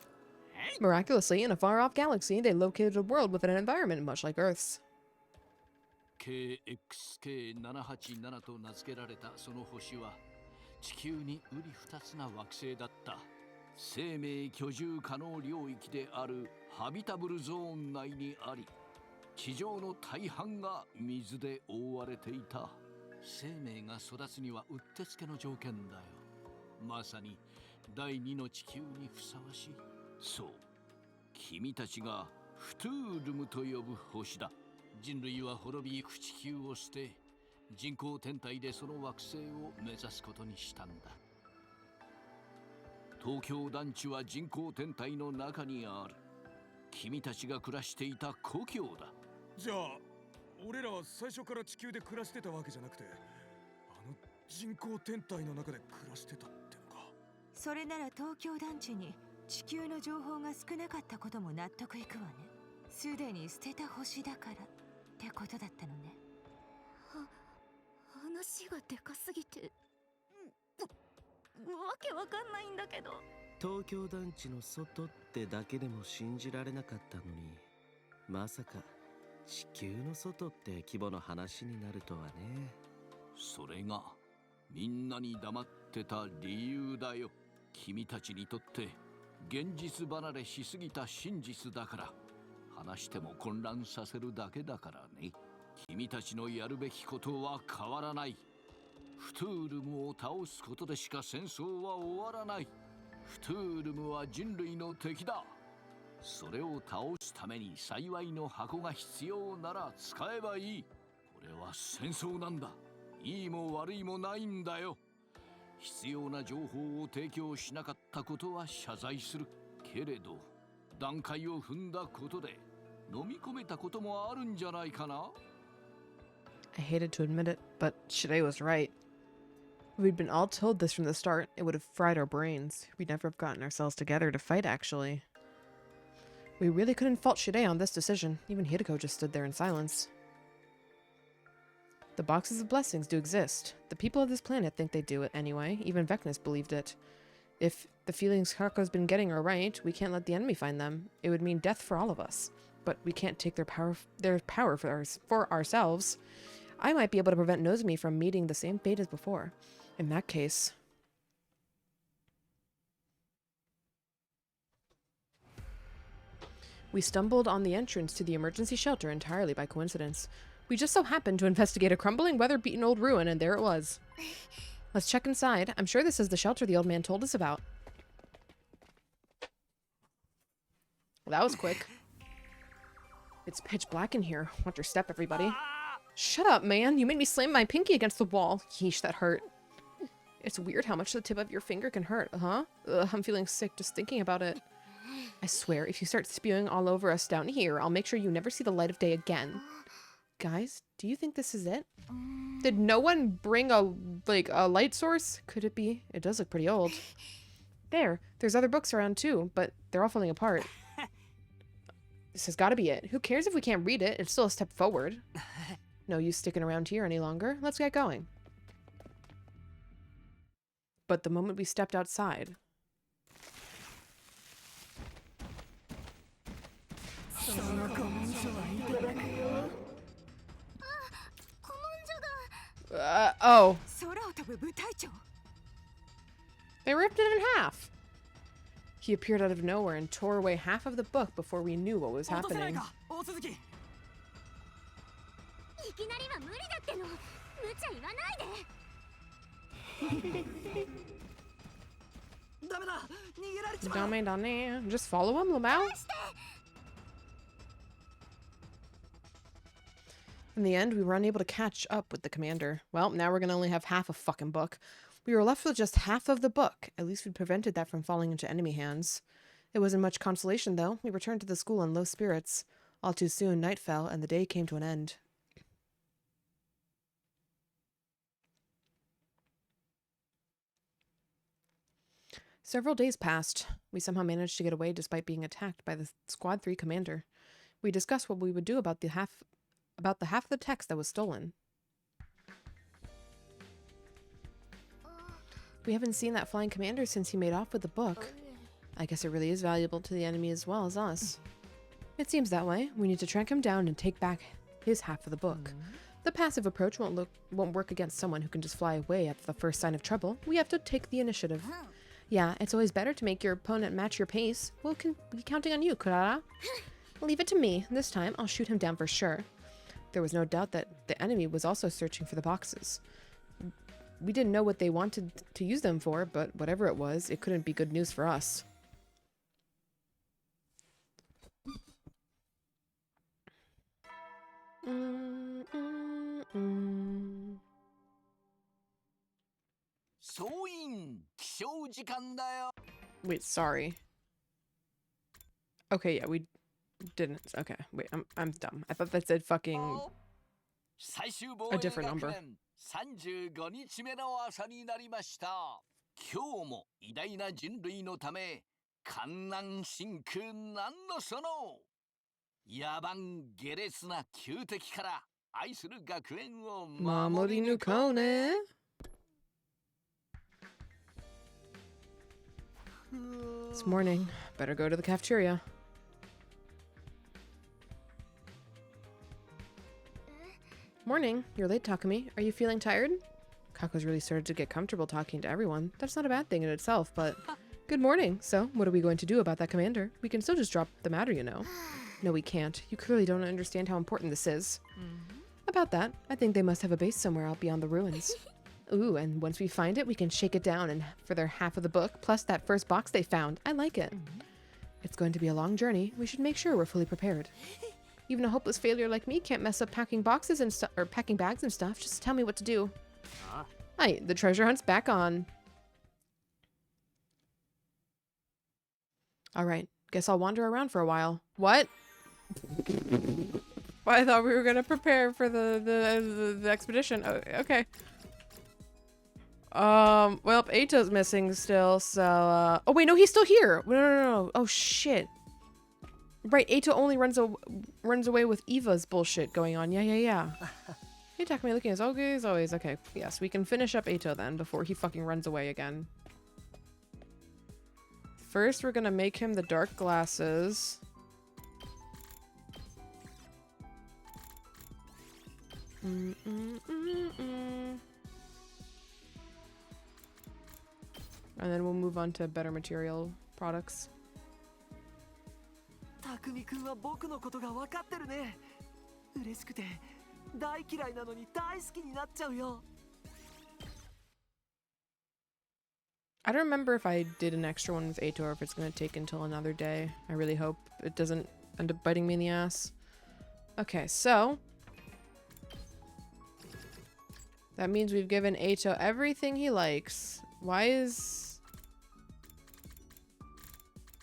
A: Miraculously, in a far-off galaxy, they located a world with an environment much like Earth's.
B: KXK787 と名付けられたその星は地球に瓜二つな惑星だった。生命居住可能領域であるハビタブルゾーン内にあり、地上の大半が水で覆われていた。生命が育つにはうってつけの条件だよ。まさに第二の地球にふさわしい。そう、君たちがフトゥールムと呼ぶ星だ。人類は滅びゆく地球を捨て、人工天体でその惑星を目指すことにしたんだ。東京団地は人工天体の中にある。君たちが暮らしていた故郷だ。
K: じゃあ俺らは最初から地球で暮らしてたわけじゃなくて、あの人工天体の中で暮らしてたってのか。
J: それなら東京団地に地球の情報が少なかったことも納得いくわね。すでに捨てた星だからってことだったのね。
I: 話がでかすぎてわけわかんないんだけど。
E: 東京団地の外ってだけでも信じられなかったのに、まさか地球の外って規模の話になるとはね。
B: それがみんなに黙ってた理由だよ。君たちにとって現実離れしすぎた真実だから。話しても混乱させるだけだからね。君たちのやるべきことは変わらない。フトゥールムを倒すことでしか戦争は終わらない。フトゥールムは人類の敵だ。それを倒すために幸いの箱が必要なら使えばいい。これは戦争なんだ。いいも悪いもないんだよ。必要な情報を提供しなかったことは謝罪するけれど、段階を踏んだことで飲み込めたこともあるんじゃないかな。
A: I hated to admit it, but Shirei was right. If we'd been all told this from the start, it would have fried our brains. We'd never have gotten ourselves together to fight, actually. We really couldn't fault Shirei on this decision. Even Hideko just stood there in silence. The boxes of blessings do exist. The people of this planet think they do it anyway. Even Vecnus believed it. If the feelings Hako's been getting are right, we can't let the enemy find them. It would mean death for all of us. But we can't take their power for ourselves. I might be able to prevent Nozomi from meeting the same fate as before. In that case... We stumbled on the entrance to the emergency shelter entirely by coincidence. We just so happened to investigate a crumbling, weather-beaten old ruin, and there it was. Let's check inside. I'm sure this is the shelter the old man told us about. Well, that was quick. It's pitch black in here. Watch your step, everybody. Shut up, man. You made me slam my pinky against the wall. Yeesh, that hurt. It's weird how much the tip of your finger can hurt, huh? Ugh, I'm feeling sick just thinking about it. I swear, if you start spewing all over us down here, I'll make sure you never see the light of day again. Guys, do you think this is it? Did no one bring a light source? Could it be? It does look pretty old. There's other books around too, but they're all falling apart. This has got to be it. Who cares if we can't read it? It's still a step forward. No use sticking around here any longer. Let's get going. But the moment we stepped outside... oh. They ripped it in half. He appeared out of nowhere and tore away half of the book before we knew what was happening. Just follow him, Lamau. In the end, we were unable to catch up with the commander. Well, now we're gonna only have half a fucking book. We were left with just half of the book. At least we prevented that from falling into enemy hands. It wasn't much consolation, though. We returned to the school in low spirits. All too soon, night fell, and the day came to an end. Several days passed. We somehow managed to get away despite being attacked by the Squad 3 commander. We discussed what we would do about the half of the text that was stolen. We haven't seen that flying commander since he made off with the book. I guess it really is valuable to the enemy as well as us. It seems that way. We need to track him down and take back his half of the book. The passive approach won't work against someone who can just fly away at the first sign of trouble. We have to take the initiative. Yeah, it's always better to make your opponent match your pace. We'll be counting on you, Kurara. Leave it to me. This time, I'll shoot him down for sure. There was no doubt that the enemy was also searching for the boxes. We didn't know what they wanted to use them for, but whatever it was, it couldn't be good news for us. Wait, sorry. Okay, yeah, we didn't. Okay, wait, I'm dumb. I thought that said fucking a different number.
B: 35日目の朝になりました。今日も偉大な人類のため、観南真空なんのその野蛮下劣な旧敵から愛する学園を守り抜こうね。
A: It's morning. Better go to the cafeteria. Morning. You're late, Takumi. Are you feeling tired? Kako's really started to get comfortable talking to everyone. That's not a bad thing in itself, but... Good morning. So, what are we going to do about that commander? We can still just drop the matter, you know. No, we can't. You clearly don't understand how important this is. About that, I think they must have a base somewhere out beyond the ruins. Ooh, and once we find it, we can shake it down and for their half of the book, plus that first box they found. I like it. It's going to be a long journey. We should make sure we're fully prepared. Even a hopeless failure like me can't mess up packing boxes and stuff, or packing bags and stuff. Just tell me what to do. Hi, the treasure hunt's back on. All right, guess I'll wander around for a while. What? Well, I thought we were gonna prepare for the expedition. Oh, okay. Well, Eito's missing still, so, oh wait, no, he's still here. No. Oh, shit. Right, Eito only runs away with Eva's bullshit going on. Yeah. Hey, Takumi, looking as okay as always. Okay, yes, we can finish up Eito then before he fucking runs away again. First, we're gonna make him the dark glasses. And then we'll move on to better material products.
O: Takumi-kun は僕のことが分かってるね。嬉しくて大嫌いなのに大好きになっちゃうよ。
A: I don't remember if I did an extra one with Eito or if it's going to take until another day. I really hope it doesn't end up biting me in the ass. Okay, so that means we've given Eito everything he likes. Why is...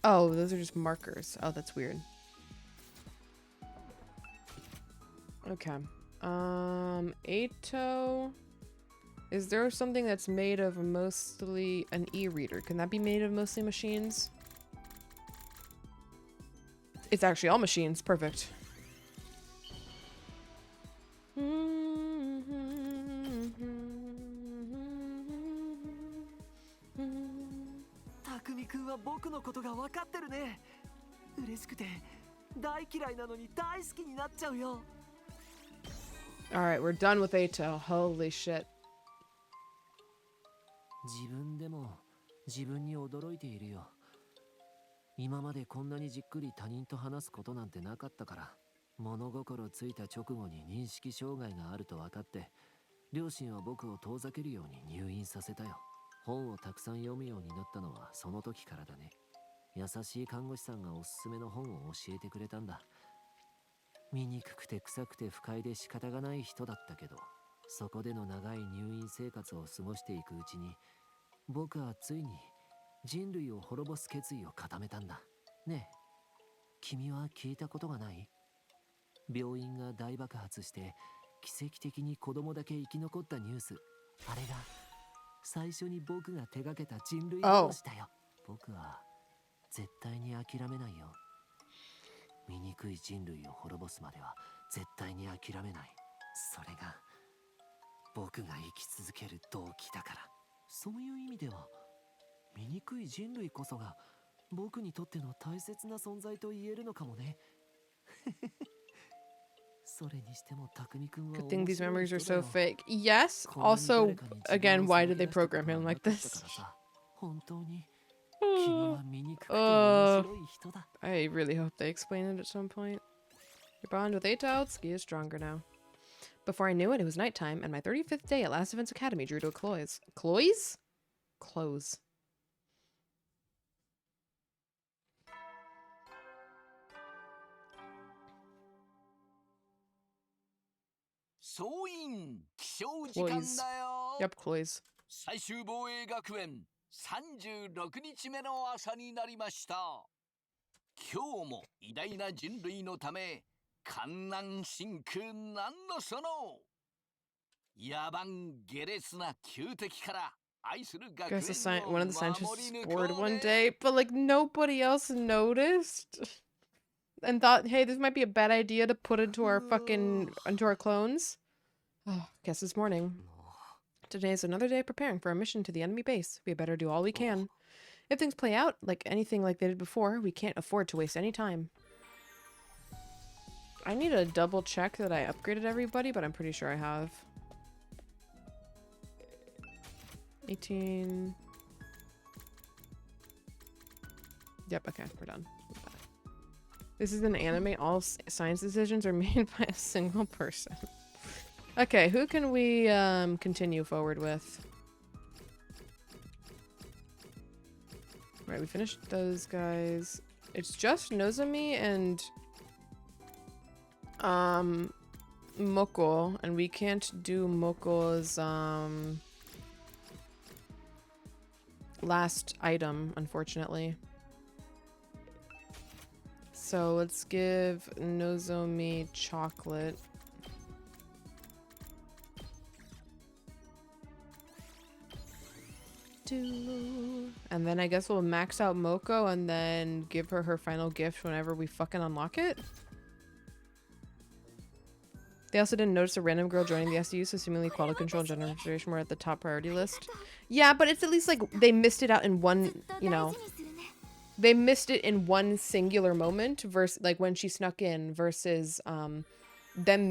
A: Oh, those are just markers. Oh, that's weird. Okay. Eito... Is there something that's made of mostly an e-reader? Can that be made of mostly machines? It's actually all machines. Perfect.
O: Takumi-kun は僕のことが分かってるね。嬉しくて大嫌いなのに大好きになっちゃうよ。
A: Alright, we're done with Eito. Holy shit.
C: 自分でも自分に驚いているよ。今までこんなにじっくり他人と話すことなんてなかったから、物心ついた直後に認識障害があると分かって、両親は僕を遠ざけるように入院させたよ。本をたくさん読むようになったのはその時からだね。優しい看護師さんがおすすめの本を教えてくれたんだ。醜くて臭くて不快で仕方がない人だったけど、そこでの長い入院生活を過ごしていくうちに、僕はついに人類を滅ぼす決意を固めたんだ。ねえ、君は聞いたことがない？病院が大爆発して奇跡的に子供だけ生き残ったニュース。あれが最初に僕が手がけた人類殺しだよ。僕は絶対に諦めないよ。醜い人類を滅ぼすまでは絶対に諦めない。それが僕が生き続ける動機だから。
O: そういう意味では醜い人類こそが僕にとっての大切な存在と言えるのかもね。それにしても匠くんは
A: Good thing these
O: 面
A: memories
O: 白
A: are
O: い人だ
A: so
O: よ。
A: fake. Yes.
O: こんなに
A: Also,
O: 誰かに自分
A: again,
O: を
A: why
O: さら
A: did
O: け
A: they
O: 出してく
A: program
O: れる
A: him
O: ように
A: like
O: なったか
A: this?
O: らさ。本当に君は醜くて面白い人だ。
A: I really hope they explain it at some point. Your bond with Eitaotsuki is stronger now. Before I knew it, it was nighttime, and my 35th day at Last Events Academy drew to a close. Close? Close. Close. Yep, close.
B: 最終防衛学園36日目の朝になりました。今日も偉大な人類のため観覧深空なんのその野蛮下劣な旧敵から愛する学園
A: Guess
B: を
A: one of the
B: 守
A: scientists
B: り抜
A: bored
B: こう
A: one
B: ね。
A: day, but like nobody else noticed and thought, hey, this might be a bad idea to put into our clones. Oh, guess it's morning. Today is another day preparing for our mission to the enemy base. We better do all we can. If things play out like anything like they did before, we can't afford to waste any time. I need to double check that I upgraded everybody, but I'm pretty sure I have. 18. Yep, okay, we're done. This is an anime. All science decisions are made by a single person. Okay, who can we continue forward with? Right, we finished those guys. It's just Nozomi and Moko, and we can't do Moko's last item, unfortunately. So let's give Nozomi chocolate. And then I guess we'll max out Moko and then give her her final gift whenever we fucking unlock it. They also didn't notice a random girl joining the SU, so seemingly quality control and generation were at the top priority list. Yeah, but it's at least like they missed it out in one, you know, they missed it in one singular moment versus like when she snuck in versus them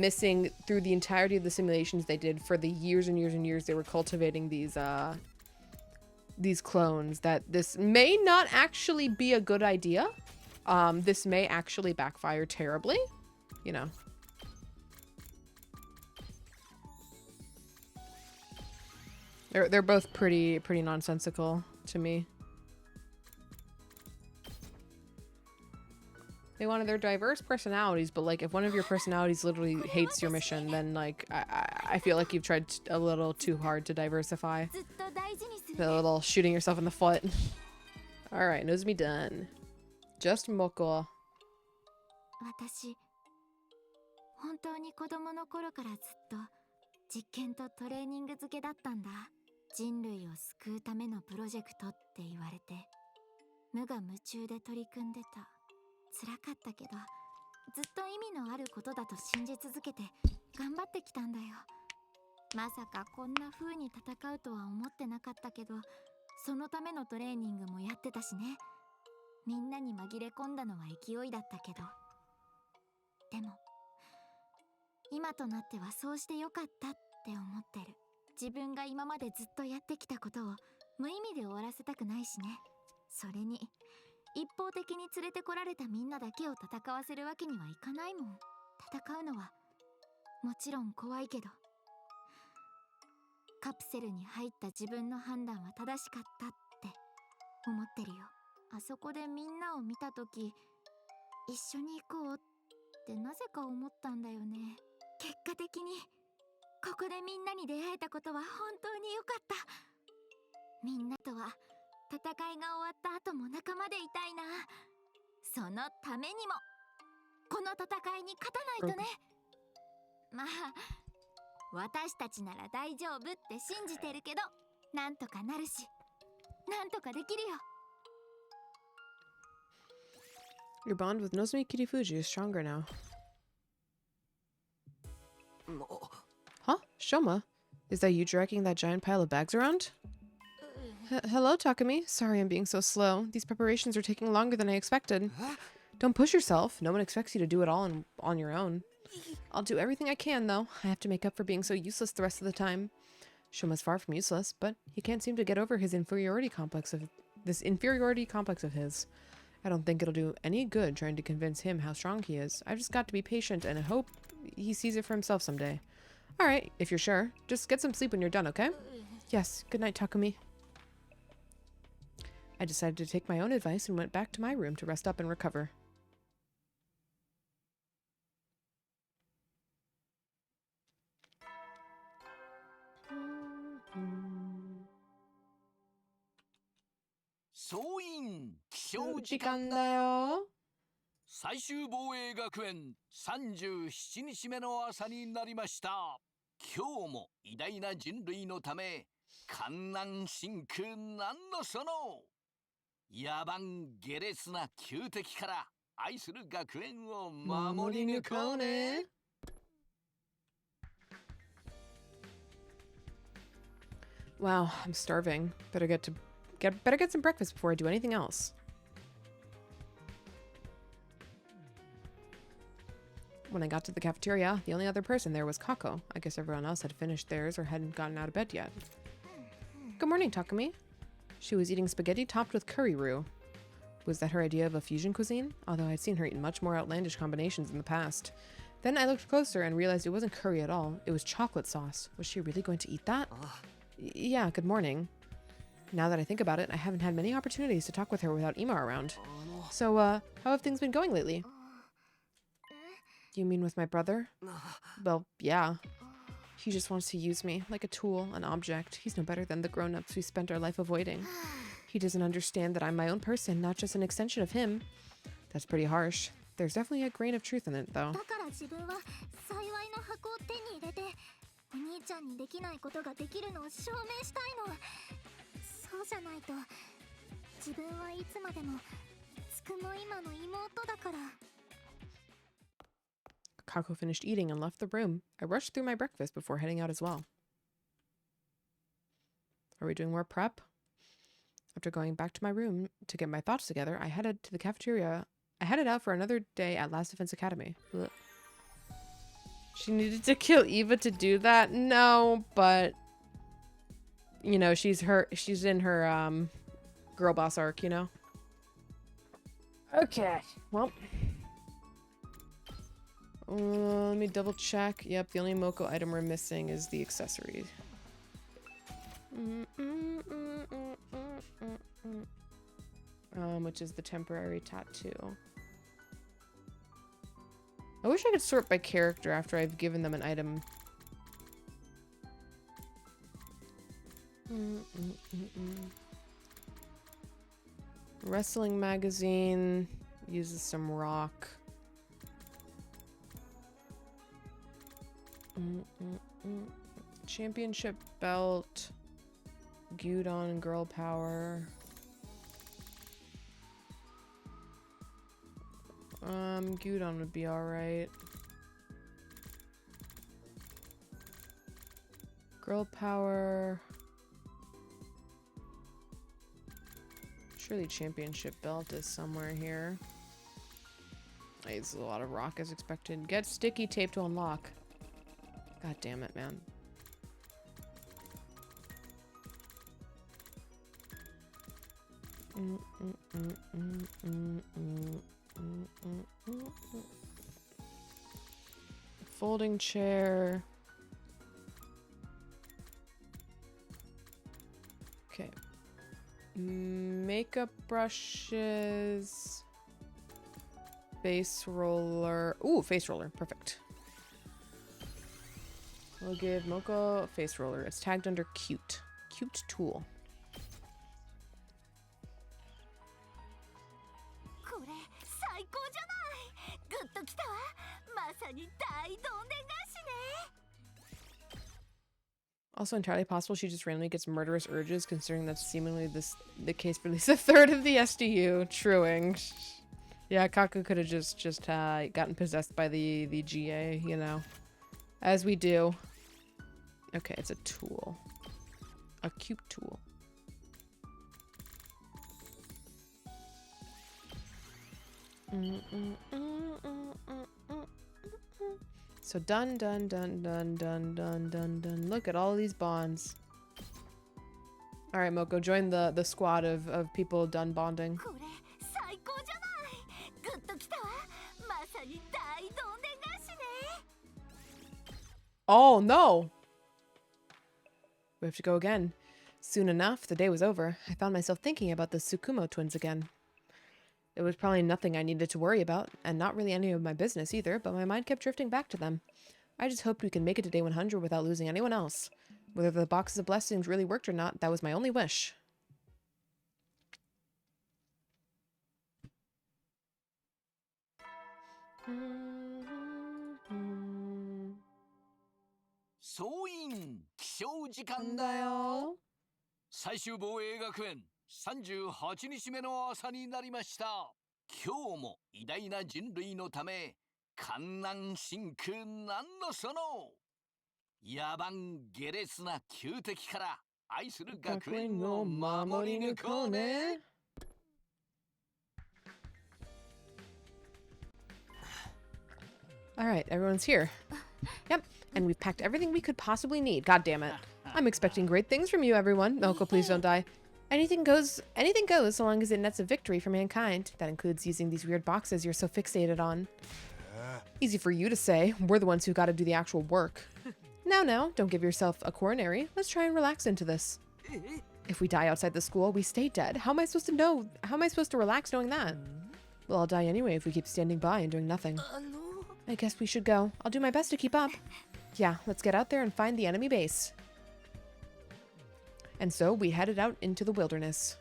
A: missing through the entirety of the simulations they did for the years and years and years they were cultivating these clones. That this may not actually be a good idea. This may actually backfire terribly, you know. They're both pretty nonsensical to me. They wanted their diverse personalities, but like if one of your personalities literally hates your mission, then like I feel like you've tried a little too hard to diversify. A little shooting yourself in the foot. All right, Nozomi done. Just Moko.
M: 私本当に子供の頃からずっと実験とトレーニング漬けだったんだ。人類を救うためのプロジェクトって言われて無我夢中で取り組んでた。辛かったけどずっと意味のあることだと信じ続けて頑張ってきたんだよ。まさかこんな風に戦うとは思ってなかったけど、そのためのトレーニングもやってたしね。みんなに紛れ込んだのは勢いだったけど、でも今となってはそうしてよかったって思ってる。自分が今までずっとやってきたことを無意味で終わらせたくないしね。それに一方的に連れてこられたみんなだけを戦わせるわけにはいかないもん。戦うのはもちろん怖いけど、カプセルに入った自分の判断は正しかったって思ってるよ。あそこでみんなを見たとき、一緒に行こうってなぜか思ったんだよね。結果的にここでみんなに出会えたことは本当に良かった。みんなとは戦いが終わった後も仲間でいたいな。そのためにもこの戦いに勝たないとね。まあ私たちなら大丈夫って信じてるけど、なんとかなるし、なんとかできるよ。
A: Your bond with Nozomi Kirifuji is stronger now. Huh? Shoma? Is that you dragging that giant pile of bags around? Hello, Takumi. Sorry I'm being so slow. These preparations are taking longer than I expected. Don't push yourself. No one expects you to do it all on your own. I'll do everything I can, though. I have to make up for being so useless the rest of the time. Shoma's far from useless, but he can't seem to get over his inferiority complex of his. I don't think it'll do any good trying to convince him how strong he is. I've just got to be patient and hope he sees it for himself someday. Alright, if you're sure. Just get some sleep when you're done, okay? Yes, good night, Takumi. I decided to take my own advice and went back to my room to rest up and recover.
B: 総員起床時間だよ。最終防衛学園37日目の朝になりました。今日も偉大な人類のため観覧深空なんのその野蛮下劣な旧敵から愛する学園を守り抜こうね。
A: Wow, I'm starving. Better get some breakfast before I do anything else. When I got to the cafeteria, the only other person there was Kako. I guess everyone else had finished theirs or hadn't gotten out of bed yet. Good morning, Takumi. She was eating spaghetti topped with curry roux. Was that her idea of a fusion cuisine? Although I'd seen her eat much more outlandish combinations in the past. Then I looked closer and realized it wasn't curry at all. It was chocolate sauce. Was she really going to eat that? Yeah, good morning. Now that I think about it, I haven't had many opportunities to talk with her without Ima around. So, how have things been going lately? You mean with my brother? Well, yeah. He just wants to use me, like a tool, an object. He's no better than the grown-ups we spent our life avoiding. He doesn't understand that I'm my own person, not just an extension of him. That's pretty harsh. There's definitely a grain of truth in it, though. Kako finished eating and left the room. I rushed through my breakfast before heading out as well. Are we doing more prep? After going back to my room to get my thoughts together, I headed to the cafeteria. I headed out for another day at Last Defense Academy. Ugh. She needed to kill Eva to do that? No, but you know, she's in her girl boss arc, you know? Okay, well. Let me double check. Yep, the only Moko item we're missing is the accessory. Which is the temporary tattoo. I wish I could sort by character after I've given them an item. Wrestling magazine uses some rock. Championship belt. Gyudon girl power. Gyudon would be alright. Girl power. Surely championship belt is somewhere here. It's a lot of rock as expected. Get sticky tape to unlock. God damn it, man. Folding chair. Okay. Makeup brushes. Face roller. Ooh, face roller. Perfect. We'll give Moko a face roller. It's tagged under cute. Cute tool. Also entirely possible she just randomly gets murderous urges, considering that's seemingly the case for at least a third of the SDU. Truing. Yeah, Kaku could have just gotten possessed by the GA, you know. As we do. Okay, it's a tool. A cute tool. So done. Look at all these bonds. All right, Moko, join the squad of people done bonding. Oh no! We have to go again. Soon enough, the day was over. I found myself thinking about the Tsukumo twins again. It was probably nothing I needed to worry about, and not really any of my business either, but my mind kept drifting back to them. I just hoped we could make it to day 100 without losing anyone else. Whether the boxes of blessings really worked or not, that was my only wish.
B: 総員起床時間だよ。最終防衛学園38日目の朝になりました。今日も偉大な人類のため観覧深空なんのその野蛮下劣な旧敵から愛する学園を守り抜こうね。
A: All right, everyone's here. Yep, and we've packed everything we could possibly need. God damn it. I'm expecting great things from you, everyone. Moko, please don't die. Anything goes so long as it nets a victory for mankind. That includes using these weird boxes you're so fixated on. Easy for you to say. We're the ones who gotta do the actual work. Now, don't give yourself a coronary. Let's try and relax into this. If we die outside the school, we stay dead. How am I supposed to know? How am I supposed to relax knowing that? Well, I'll die anyway if we keep standing by and doing nothing. I guess we should go. I'll do my best to keep up. Yeah, let's get out there and find the enemy base. And so we headed out into the wilderness.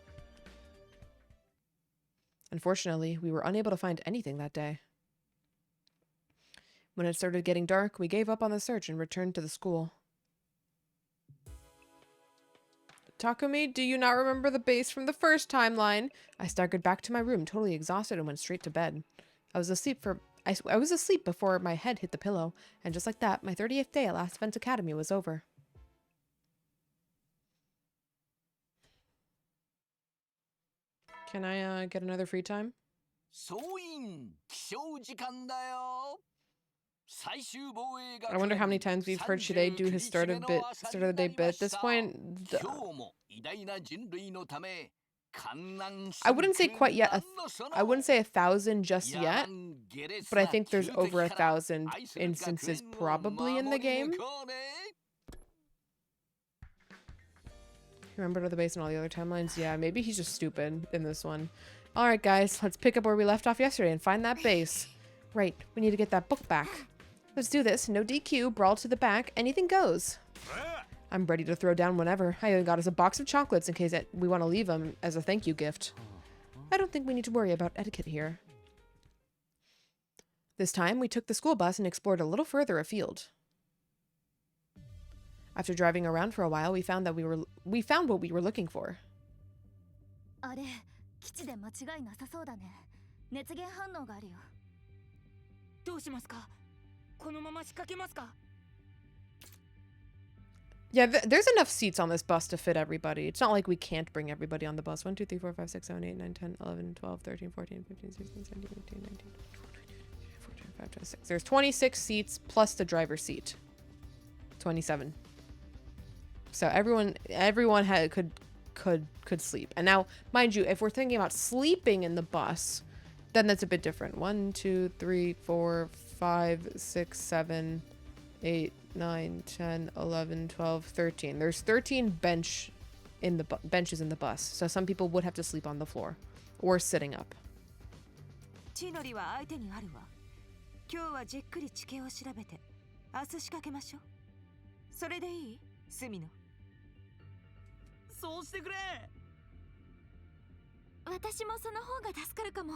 A: Unfortunately, we were unable to find anything that day. When it started getting dark, we gave up on the search and returned to the school. Takumi, do you not remember the base from the first timeline? I staggered back to my room, totally exhausted, and went straight to bed. I was asleep before my head hit the pillow, and just like that, my 30th day at Last Event Academy was over. Can I get another free time?
B: 総員起床時間だよ。最終防衛学園
A: I wonder how many times we've heard Shide do his start of the day bit. At this point, I wouldn't say quite yet. I wouldn't say 1,000 just yet, but I think there's over 1,000 instances probably in the game. Remember the base and all the other timelines? Yeah, maybe he's just stupid in this one. All right, guys, let's pick up where we left off yesterday and find that base. Right, we need to get that book back. Let's do this. No DQ, brawl to the back, anything goes. I'm ready to throw down whenever. I even got us a box of chocolates in case we want to leave them as a thank you gift. I don't think we need to worry about etiquette here. This time, we took the school bus and explored a little further afield. After driving around for a while, we found what we were looking for.
I: あれ、基地で間違いなさそうだね。熱源反応があるよ。
L: どうしますか？このまま仕掛けますか？
A: Yeah, there's enough seats on this bus to fit everybody. It's not like we can't bring everybody on the bus. 1, 2, 3, 4, 5, 6, 7, 8, 9, 10, 11, 12, 13, 14, 15, 16, 17, 18, 19, 20, 25, 26. There's 26 seats plus the driver's seat. 27. So everyone could sleep. And now, mind you, if we're thinking about sleeping in the bus, then that's a bit different. 1, 2, 3, 4, 5, 6, 7, 8, 9, 10, 11, 12, 13. There's 13 benches in the bus. So some people would have to sleep on the floor or sitting up.
J: 地の利は相手にあるわ。今日はじっくり地形を調べて、明日仕掛けましょう。それでいい？隅野。
H: そうしてくれ。
I: 私もその方が助かるかも。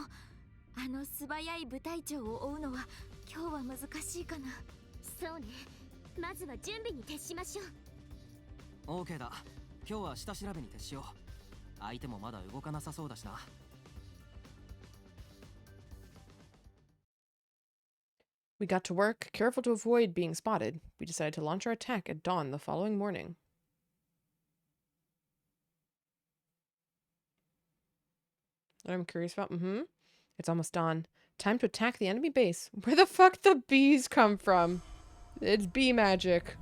I: あの素早い部隊長を追うのは今日は難しいかな。そうね。まずは準備に徹しましょう。
C: OK だ。今日は下調べに徹しよう。相手もまだ動かなさそうだしな。
A: We got to work, careful to avoid being spotted. We decided to launch our attack at dawn the following morning. I'm curious about, It's almost dawn. Time to attack the enemy base. Where the fuck the bees come from? It's bee magic.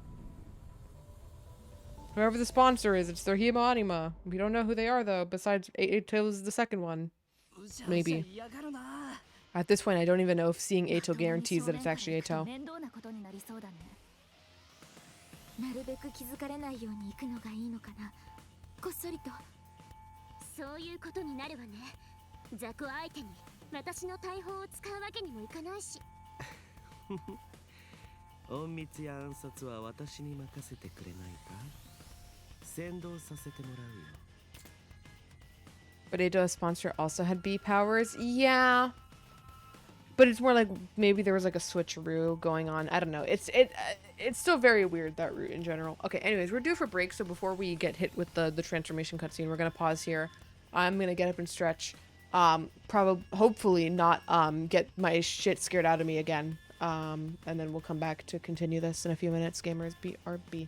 A: Whoever the sponsor is, it's their Himo Anima. We don't know who they are though, besides Eito is the second one. Maybe. At this point, I don't even know if seeing Eito guarantees that it's actually Eito.
M: なるべく気づかれないように行くのがいいのかな。こっそりと。そういうことになるわね。ザク相手に私の大砲を使うわけにもいかないし。
E: 隠密や暗殺は私に任せてくれないか。先導させてもらうよ。
A: But Eito's sponsor also had bee powers? Yeah. But it's more like maybe there was like a switcheroo going on. I don't know. It's still very weird, that route in general. Okay, anyways, we're due for break, so before we get hit with the transformation cutscene, we're gonna pause here. I'm gonna get up and stretch. Hopefully not get my shit scared out of me again. And then we'll come back to continue this in a few minutes. Gamers, BRB.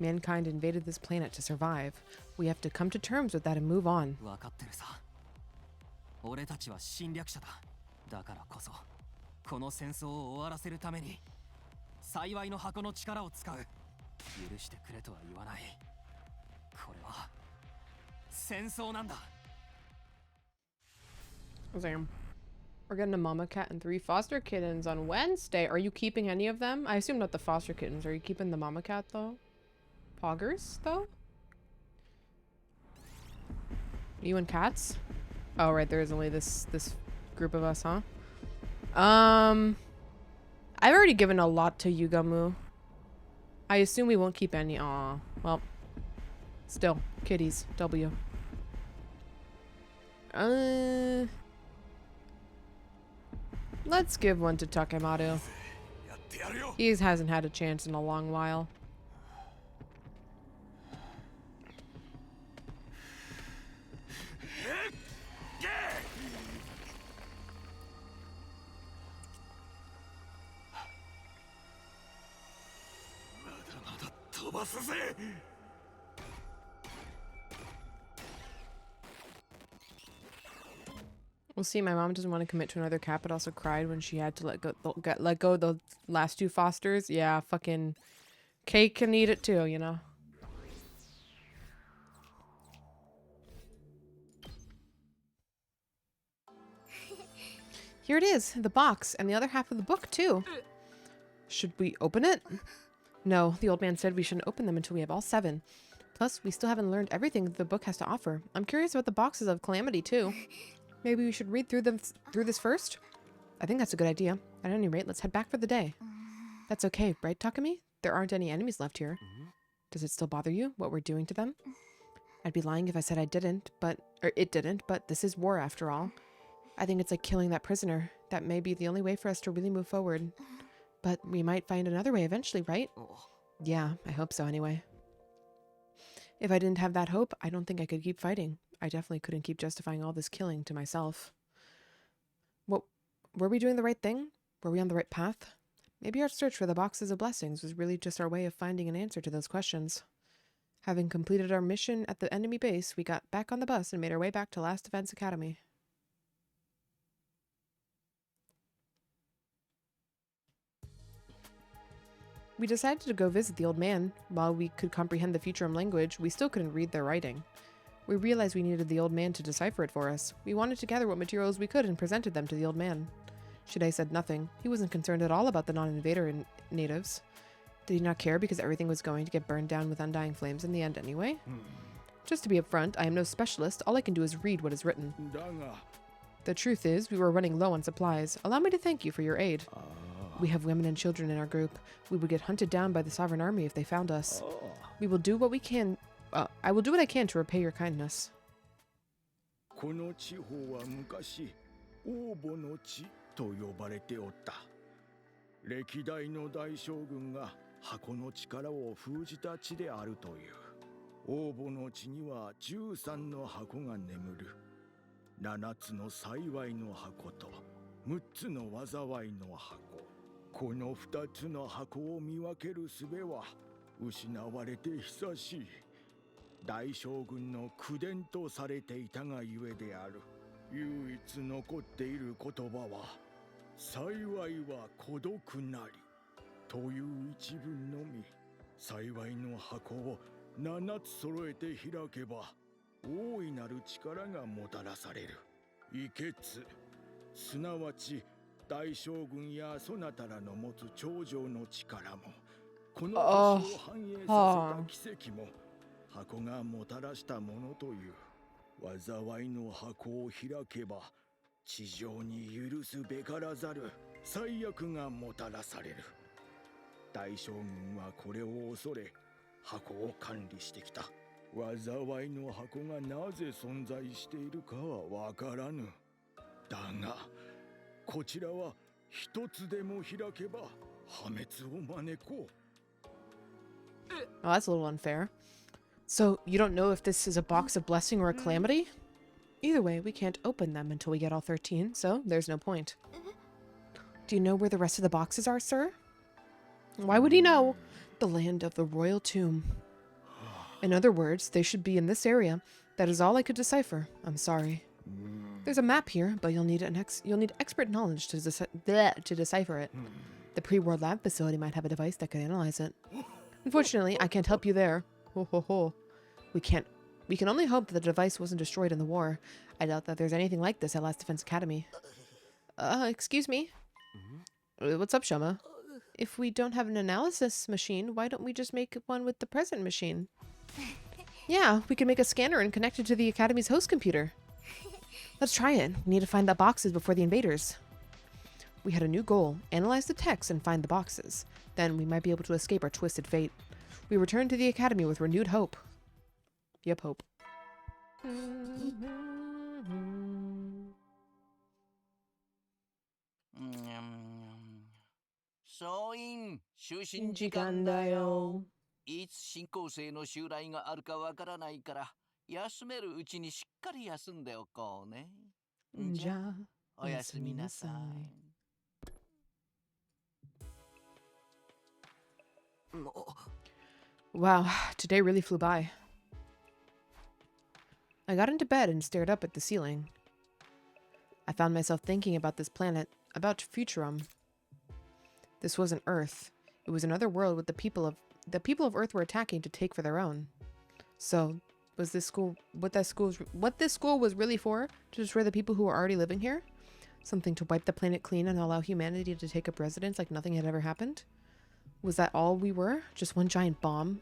A: Mankind invaded this planet to survive. We have to come to terms with that and move on.
C: 分かってるさ。俺たちは侵略者だ。だからこそ、この戦争を終わらせるために、幸いの箱の力を使う。許してくれとは言わない。これは戦争なんだ。
A: Damn. We're getting a mama cat and 3 foster kittens on Wednesday. Are you keeping any of them? I assume not the foster kittens. Are you keeping the mama cat though? Poggers though? You and cats? Oh right, there is only this group of us, huh? I've already given a lot to Yugamu. I assume we won't keep any. Aw, well, still kitties. W. Let's give one to Takemaru. He hasn't had a chance in a long while. We'll see. My mom doesn't want to commit to another cat, but also cried when she had to let go of the last 2 fosters. Yeah, fucking cake can eat it too, you know. Here it is, the box, and the other half of the book too. Should we open it? No, the old man said we shouldn't open them until we have all 7. Plus, we still haven't learned everything the book has to offer. I'm curious about the boxes of Calamity too. Maybe we should read through this first? I think that's a good idea. At any rate, let's head back for the day. That's okay, right, Takumi? There aren't any enemies left here. Does it still bother you, what we're doing to them? I'd be lying if I said it didn't, but this is war after all. I think it's like killing that prisoner. That may be the only way for us to really move forward. But we might find another way eventually, right? Yeah, I hope so anyway. If I didn't have that hope, I don't think I could keep fighting. I definitely couldn't keep justifying all this killing to myself. What, were we doing the right thing? Were we on the right path? Maybe our search for the boxes of blessings was really just our way of finding an answer to those questions. Having completed our mission at the enemy base, we got back on the bus and made our way back to Last Defense Academy. We decided to go visit the old man. While we could comprehend the Futurum language, we still couldn't read their writing. We realized we needed the old man to decipher it for us. We wanted to gather what materials we could and presented them to the old man. Shide said nothing. He wasn't concerned at all about the non-invader natives. Did he not care because everything was going to get burned down with undying flames in the end anyway? Just to be upfront, I am no specialist. All I can do is read what is written. The truth is, we were running low on supplies. Allow me to thank you for your aid. We have women and children in our group. We would get hunted down by the sovereign army if they found us. We will do what we can. I will do what I can to repay your kindness.
N: この地方は昔王母の地と呼ばれておった。歴代の大将軍が箱の力を封じた地であるという。王母の地には13の箱が眠る。7つの幸いの箱と6つの災いの箱。この2つの箱を見分ける術は失われて久しい。大将軍の口伝とされていたがゆえである。唯一残っている言葉は幸いは孤独なりという一文のみ。幸いの箱を7つ揃えて開けば大いなる力がもたらされる。遺血すなわち大将軍やそなたらの持つ長城の力もこの星を反映させた奇跡も箱がもたらしたものという。災いの箱を開けば地上に許すべからざる最悪がもたらされる。大将軍はこれを恐れ箱を管理してきた。災いの箱がなぜ存在しているかはわからぬ。だがこちらは一つでも開けば破滅を招こう。
A: Oh, that's a little unfair. So, you don't know if this is a box of blessing or a calamity? Either way, we can't open them until we get all 13, so there's no point. Do you know where the rest of the boxes are, sir? Why would he know? The land of the royal tomb. In other words, they should be in this area. That is all I could decipher. I'm sorry. There's a map here, but you'll need expert knowledge to decipher it. The pre-war lab facility might have a device that could analyze it. Unfortunately, I can't help you there. Ho ho ho. We can only hope that the device wasn't destroyed in the war. I doubt that there's anything like this at Last Defense Academy. Excuse me? What's up, Shoma? If we don't have an analysis machine, why don't we just make one with the present machine? Yeah, we can make a scanner and connect it to the Academy's host computer. Let's try it. We need to find the boxes before the invaders. We had a new goal. Analyze the text and find the boxes. Then we might be able to escape our twisted fate. We return to the Academy with renewed hope. Yep, hope.
B: 時間だよ。いつ進行生の襲来があるかわからないから、休めるうちにしっかり休んでおこうね。じゃあ、おやすみなさい。
A: Wow, today really flew by. I got into bed and stared up at the ceiling. I found myself thinking about this planet, about Futurum. This wasn't Earth. It was another world with the people of Earth were attacking to take for their own. So, was this school what this school was really for? To destroy the people who were already living here? Something to wipe the planet clean and allow humanity to take up residence like nothing had ever happened? Was that all we were? Just one giant bomb?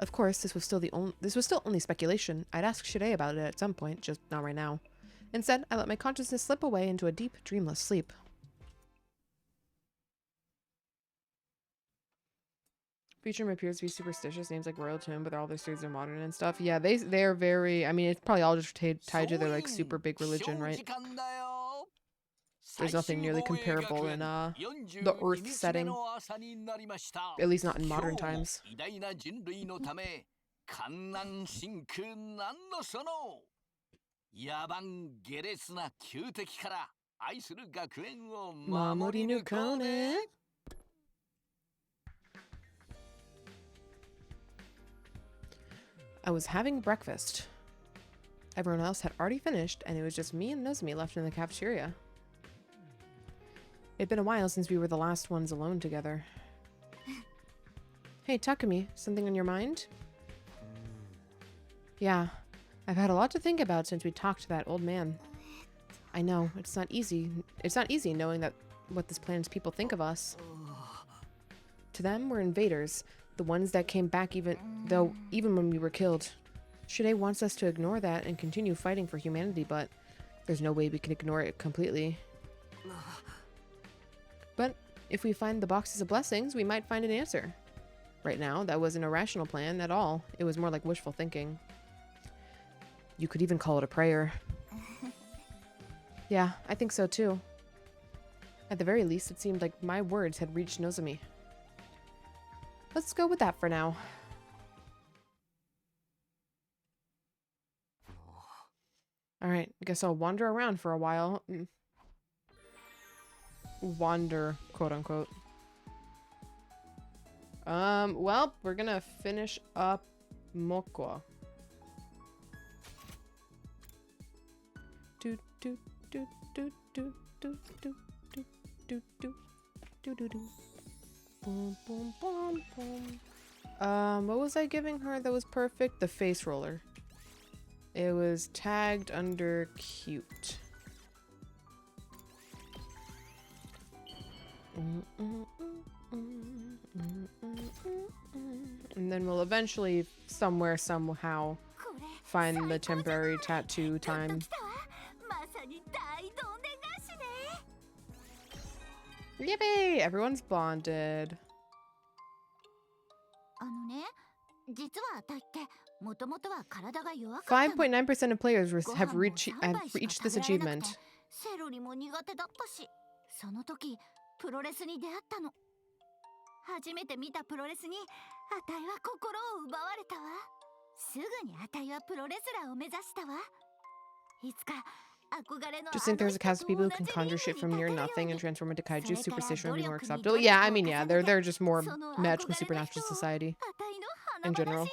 A: Of course, this was still only speculation. I'd ask Shirei about it at some point, just not right now. Instead, I let my consciousness slip away into a deep, dreamless sleep. Futurum appears to be superstitious. Names like Royal Tomb, but all their studios are modern and stuff. Yeah, they're very... I mean, it's probably all just tied to their, like, super big religion, right? There's nothing nearly comparable in the Earth setting. At least not in modern times. Mamori no Kone. I was having breakfast. Everyone else had already finished, and it was just me and Nozomi left in the cafeteria. It'd been a while since we were the last ones alone together. Hey, Takumi, something on your mind? Yeah, I've had a lot to think about since we talked to that old man. I know, it's not easy. It's not easy knowing that what this planet's people think of us. To them, we're invaders, the ones that came back even when we were killed. Shirei wants us to ignore that and continue fighting for humanity, but there's no way we can ignore it completely. But if we find the boxes of blessings, we might find an answer. Right now, that wasn't a rational plan at all. It was more like wishful thinking. You could even call it a prayer. Yeah, I think so too. At the very least, it seemed like my words had reached Nozomi. Let's go with that for now. Alright, I guess I'll wander around for a while. Wander, quote unquote. Well, we're gonna finish up Mokwa. Do do do do do do do do do do do do do. Boom boom boom boom. What was I giving her that was perfect? The face roller. It was tagged under cute. And then we'll eventually, somewhere, somehow, find the temporary tattoo time. Yippee! Everyone's bonded. 5.9% of players have reached this achievement.
I: セロリも苦手だったし、その時プロレスに出会ったの。初めて見たプロレスに、あたいは心を奪われたわ。すぐにあたいはプロレスラーを目指したわ。いつか憧れの
A: Just think there's a cast of people who can conjure shit from near nothing and transform into kaiju. Superstition would be more acceptable. Yeah, I mean, yeah, they're just more magical supernatural society in general.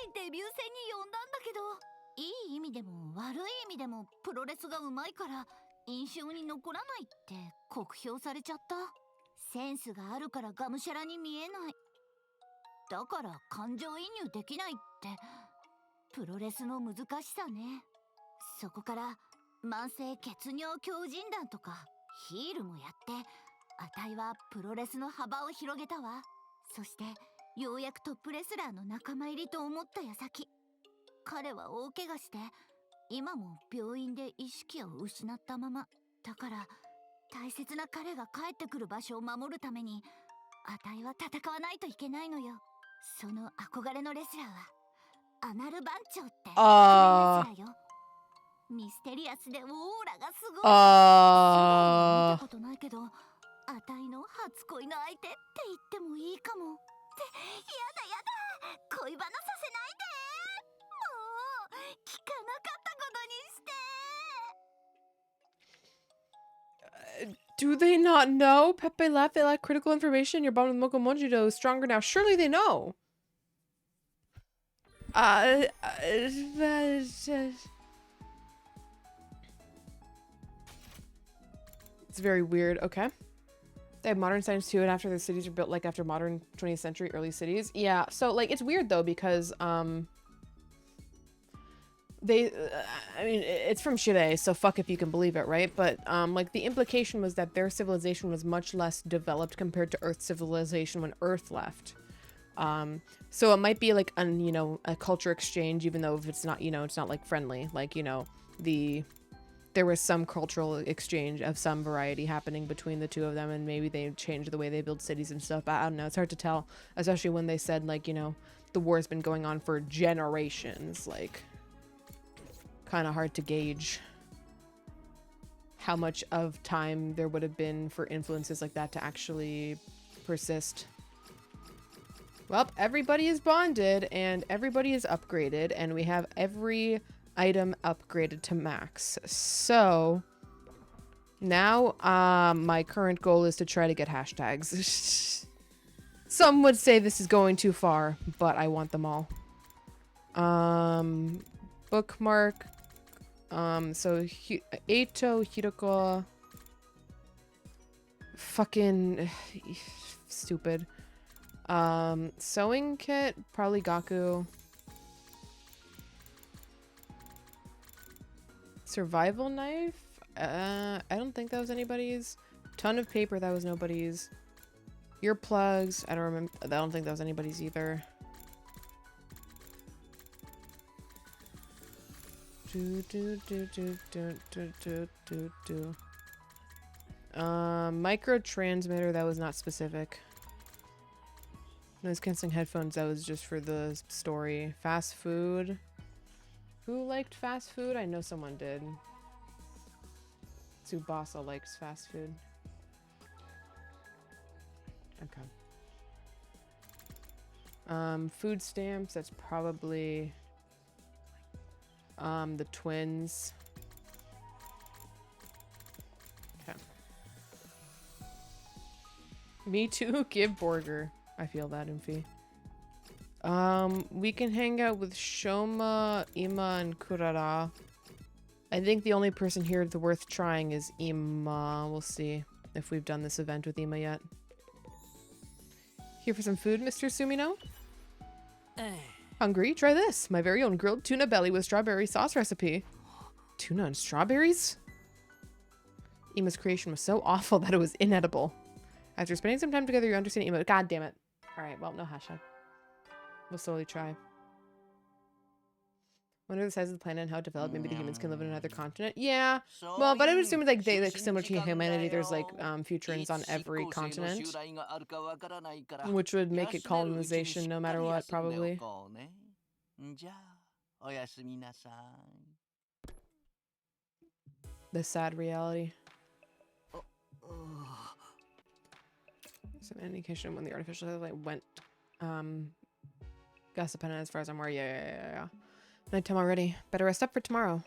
M: 味でも悪い意味でもプロレスがうまいから印象に残らないって酷評されちゃった。センスがあるからがむしゃらに見えない。だから感情移入できないってプロレスの難しさね。そこから慢性血尿強靭団とかヒールもやってあたいはプロレスの幅を広げたわ。そしてようやくトップレスラーの仲間入りと思った矢先、彼は大怪我して今も病院で意識を失ったまま。だから大切な彼が帰ってくる場所を守るためにあたいは戦わないといけないのよ。その憧れのレスラーはアナル番長って
A: あー
M: レスラーよ。ミステリアスでオーラがすごい。
A: あー
M: 見たことないけどあたいの初恋の相手って言ってもいいかも。ってやだやだ、恋バナさせないで。もう聞かなかったことにして。
A: Do they not know? Pepe left. They lack critical information. Your bond with Mokomonjido is stronger now. Surely they know. It's very weird. Okay. They have modern science too, and after the cities are built like after modern 20th century early cities. Yeah. So like it's weird though because they I mean it's from Shirei, so fuck if you can believe it, right? But like the implication was that their civilization was much less developed compared to Earth's civilization when Earth left. So it might be like an, you know, a culture exchange, even though if it's not, you know, it's not like friendly, like, you know, there was some cultural exchange of some variety happening between the two of them, and maybe they changed the way they build cities and stuff, but I don't know, it's hard to tell, especially when they said like, you know, the war's been going on for generations. Like, kind of hard to gauge how much of time there would have been for influences like that to actually persist. Well, everybody is bonded and everybody is upgraded, and we have every item upgraded to max. So now my current goal is to try to get hashtags. Some would say this is going too far, but I want them all. Bookmark. So Eito, Hiroko. Fucking stupid. Sewing kit, probably Gaku. Survival knife? I don't think that was anybody's. Ton of paper, that was nobody's. Earplugs, I don't remember. I don't think that was anybody's either. Micro transmitter, that was not specific. Noise canceling headphones, that was just for the story. Fast food. Who liked fast food? I know someone did. Tsubasa likes fast food. Okay. Food stamps, that's probably the twins. Okay. Me too, give Borger. I feel that, Infi. We can hang out with Shoma, Ima, and Kurara. I think the only person here that's worth trying is Ima. We'll see if we've done this event with Ima yet. Here for some food, Mr. Sumino? Hungry? Try this. My very own grilled tuna belly with strawberry sauce recipe. Tuna and strawberries? Ima's creation was so awful that it was inedible. After spending some time together, you understand Ima. God damn it. Alright, well, no hashtag. We'll slowly try. Wonder the size of the planet and how developed maybe the humans can live in another continent. Yeah, well, but I would assume like they, like similar to humanity, there's like futurans on every continent, which would make it colonization no matter what, probably. The sad reality. Some indication when the artificial satellite went Gasapena as far as I'm aware. Yeah. Nighttime already. Better rest up for tomorrow.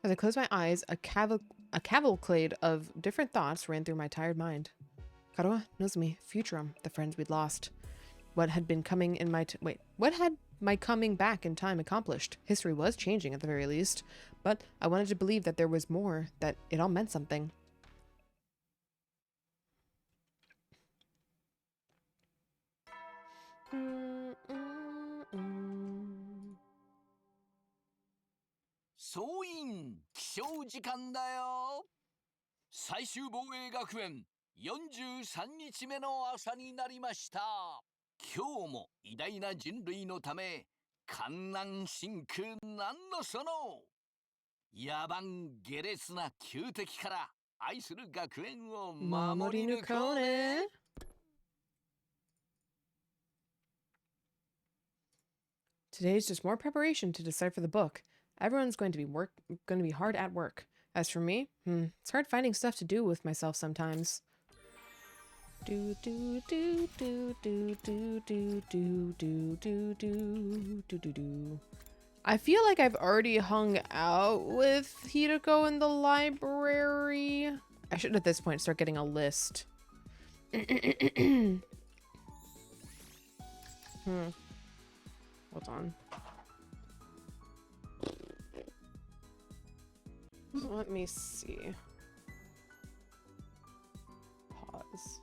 A: As I closed my eyes, a cavalcade of different thoughts ran through my tired mind. Karoa, Nozomi, Futurum, the friends we'd lost. What had been coming in my what had my coming back in time accomplished. History was changing at the very least, but I wanted to believe that there was more, that it all meant something.
B: 総員起床時間だよ。最終防衛学園43日目の朝になりました。今日も偉大な人類のため観覧真空なんのその野蛮下劣な旧敵から愛する学園を守り抜こうね。
A: Today's just more preparation to decipher the book. Everyone's going to be hard at work. As for me, it's hard finding stuff to do with myself sometimes. Do do do do do do do do do do do do do. I feel like I've already hung out with Hideko in the library. I should at this point start getting a list. Hold on. Let me see. Pause.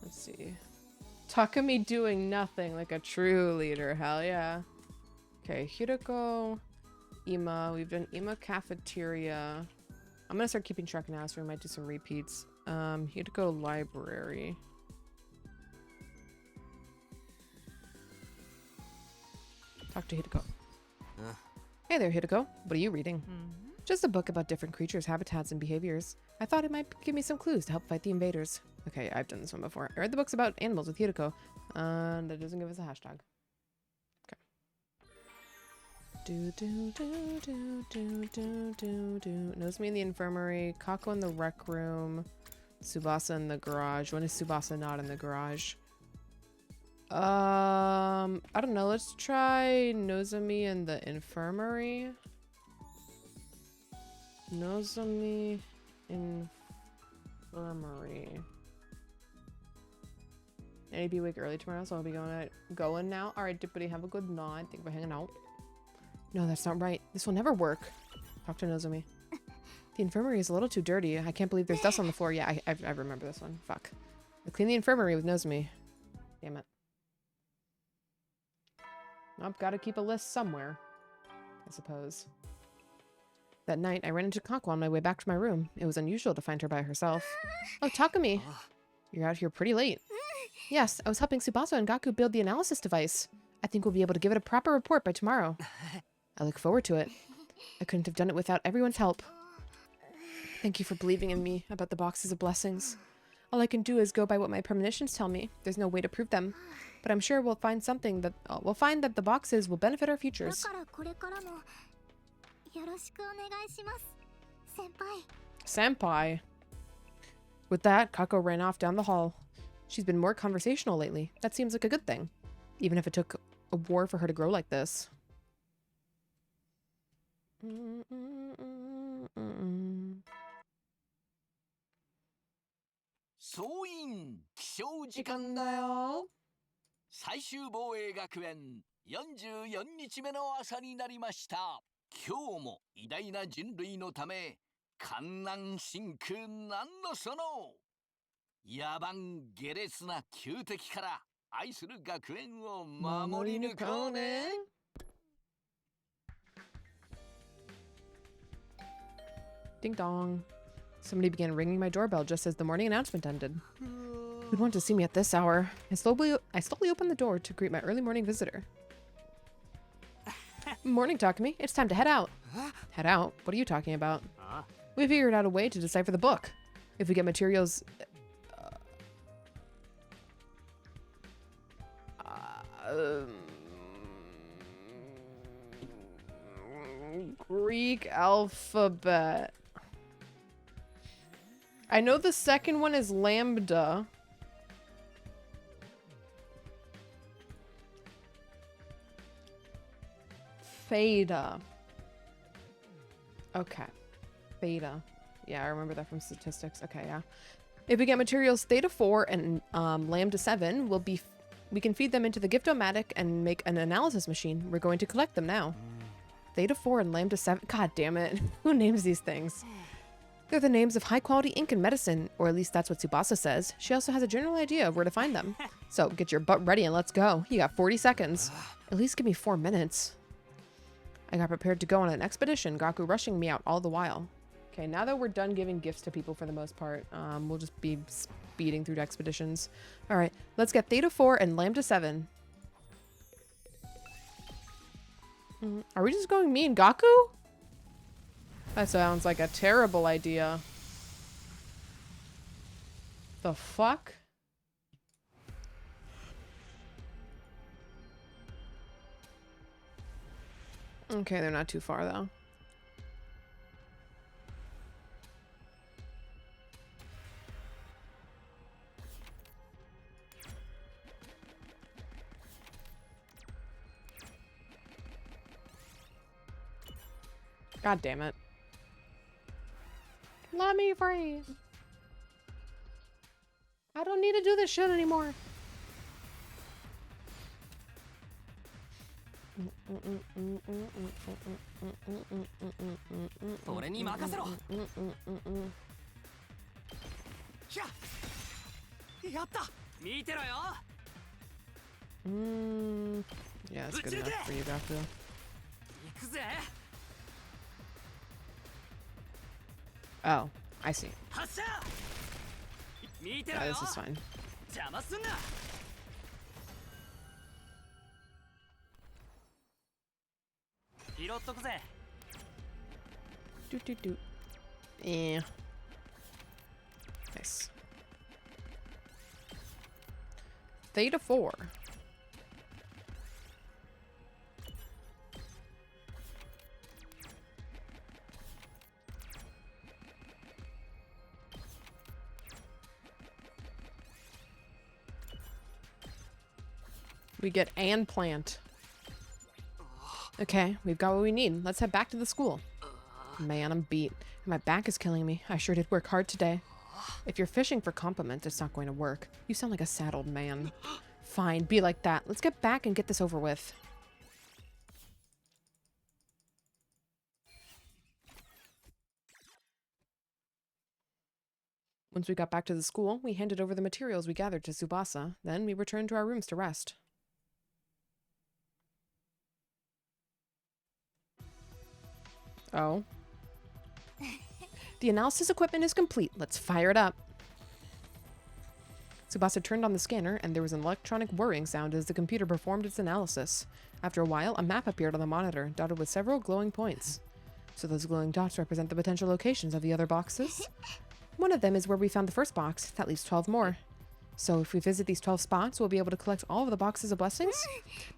A: Let's see. Takumi doing nothing like a true leader. Hell yeah. Okay, Hideko, Ima. We've done Ima cafeteria. I'm gonna start keeping track now, so we might do some repeats. Hideko library. Talk to Hideko. Hey there, Hideko. What are you reading? Just a book about different creatures, habitats, and behaviors. I thought it might give me some clues to help fight the invaders. Okay, I've done this one before. I read the books about animals with Hideko. That doesn't give us a hashtag. Okay. Do do do do do do do do. Knows me in the infirmary. Kako in the rec room. Tsubasa in the garage. When is Tsubasa not in the garage? I don't know. Let's try Nozomi in the infirmary. Nozomi infirmary. I need to be awake early tomorrow, so I'll be going now. All right, Dippity, have a good night. Thank you for hanging out. No, that's not right. This will never work. Talk to Nozomi. The infirmary is a little too dirty. I can't believe there's dust on the floor. Yeah, I remember this one. Fuck. I clean the infirmary with Nozomi. Damn it. I've got to keep a list somewhere, I suppose. That night, I ran into Kako on my way back to my room. It was unusual to find her by herself. Oh, Takumi! You're out here pretty late. Yes, I was helping Tsubasa and Gaku build the analysis device. I think we'll be able to give it a proper report by tomorrow. I look forward to it. I couldn't have done it without everyone's help. Thank you for believing in me about the boxes of blessings. All I can do is go by what my premonitions tell me. There's no way to prove them. But I'm sure we'll find something that we'll find that the boxes will benefit our futures. Senpai. With that, Kako ran off down the hall. She's been more conversational lately. That seems like a good thing. Even if it took a war for her to grow like this.
B: 総員起床時間だよ。最終防衛学園44日目の朝になりました。今日も偉大な人類のため観覧真空なんのその野蛮下劣な旧敵から愛する学園を守り抜こうね。
A: Ding dong. Somebody began ringing my doorbell just as the morning announcement ended. Who'd want to see me at this hour? I slowly opened the door to greet my early morning visitor. Morning, Takumi. It's time to head out. Head out? What are you talking about? We figured out a way to decipher the book. If we get materials... Greek alphabet. I know the second one is Lambda. Theta. Okay. Theta. Yeah, I remember that from statistics. Okay, yeah. If we get materials Theta 4 and Lambda 7, we can feed them into the Gift-O-Matic and make an analysis machine. We're going to collect them now. Theta 4 and Lambda 7. God damn it. Who names these things? They're the names of high-quality ink and medicine, or at least that's what Tsubasa says. She also has a general idea of where to find them. So get your butt ready and let's go. You got 40 seconds. At least give me 4 minutes. I got prepared to go on an expedition, Gaku rushing me out all the while. Okay, now that we're done giving gifts to people for the most part, we'll just be speeding through expeditions. All right, let's get Theta 4 and Lambda 7. Are we just going me and Gaku? That sounds like a terrible idea. The fuck? Okay, they're not too far though. God damn it. Let me free. I don't need to do this shit anymore. Yeah, that's good enough for you, Gaku. Oh, I see. Yeah, this is fine. Do. Yeah. Nice. Theta 4. We get and plant. Okay, we've got what we need. Let's head back to the school. Man, I'm beat. My back is killing me. I sure did work hard today. If you're fishing for compliments, it's not going to work. You sound like a sad old man. Fine, be like that. Let's get back and get this over with. Once we got back to the school, we handed over the materials we gathered to Tsubasa. Then we returned to our rooms to rest. Oh. The analysis equipment is complete. Let's fire it up. Tsubasa turned on the scanner, and there was an electronic whirring sound as the computer performed its analysis. After a while, a map appeared on the monitor, dotted with several glowing points. So those glowing dots represent the potential locations of the other boxes? One of them is where we found the first box. That leaves 12 more. So if we visit these 12 spots, we'll be able to collect all of the boxes of blessings?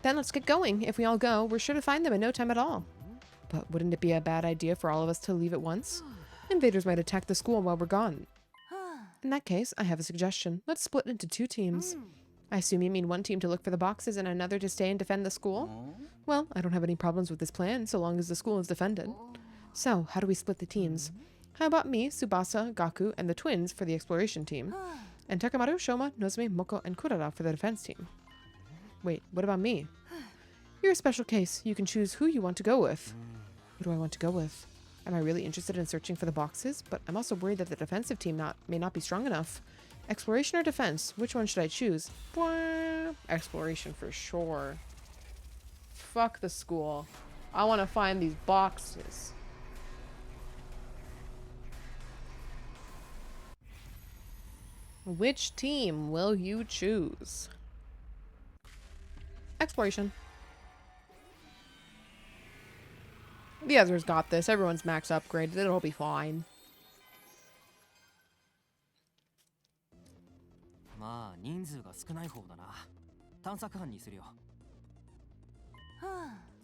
A: Then let's get going. If we all go, we're sure to find them in no time at all. But wouldn't it be a bad idea for all of us to leave at once? Invaders might attack the school while we're gone. In that case, I have a suggestion. Let's split into 2 teams. I assume you mean one team to look for the boxes and another to stay and defend the school? Well, I don't have any problems with this plan, so long as the school is defended. So, how do we split the teams? How about me, Tsubasa, Gaku, and the twins for the exploration team? And Takamaru, Shoma, Nozomi, Moko, and Kurara for the defense team. Wait, what about me? You're a special case. You can choose who you want to go with. Who do I want to go with? Am I really interested in searching for the boxes? But I'm also worried that the defensive team may not be strong enough. Exploration or defense? Which one should I choose? Bwah. Exploration for sure. Fuck the school. I want to find these boxes. Which team will you choose? Exploration. The others got this. Everyone's max upgraded. It'll be fine.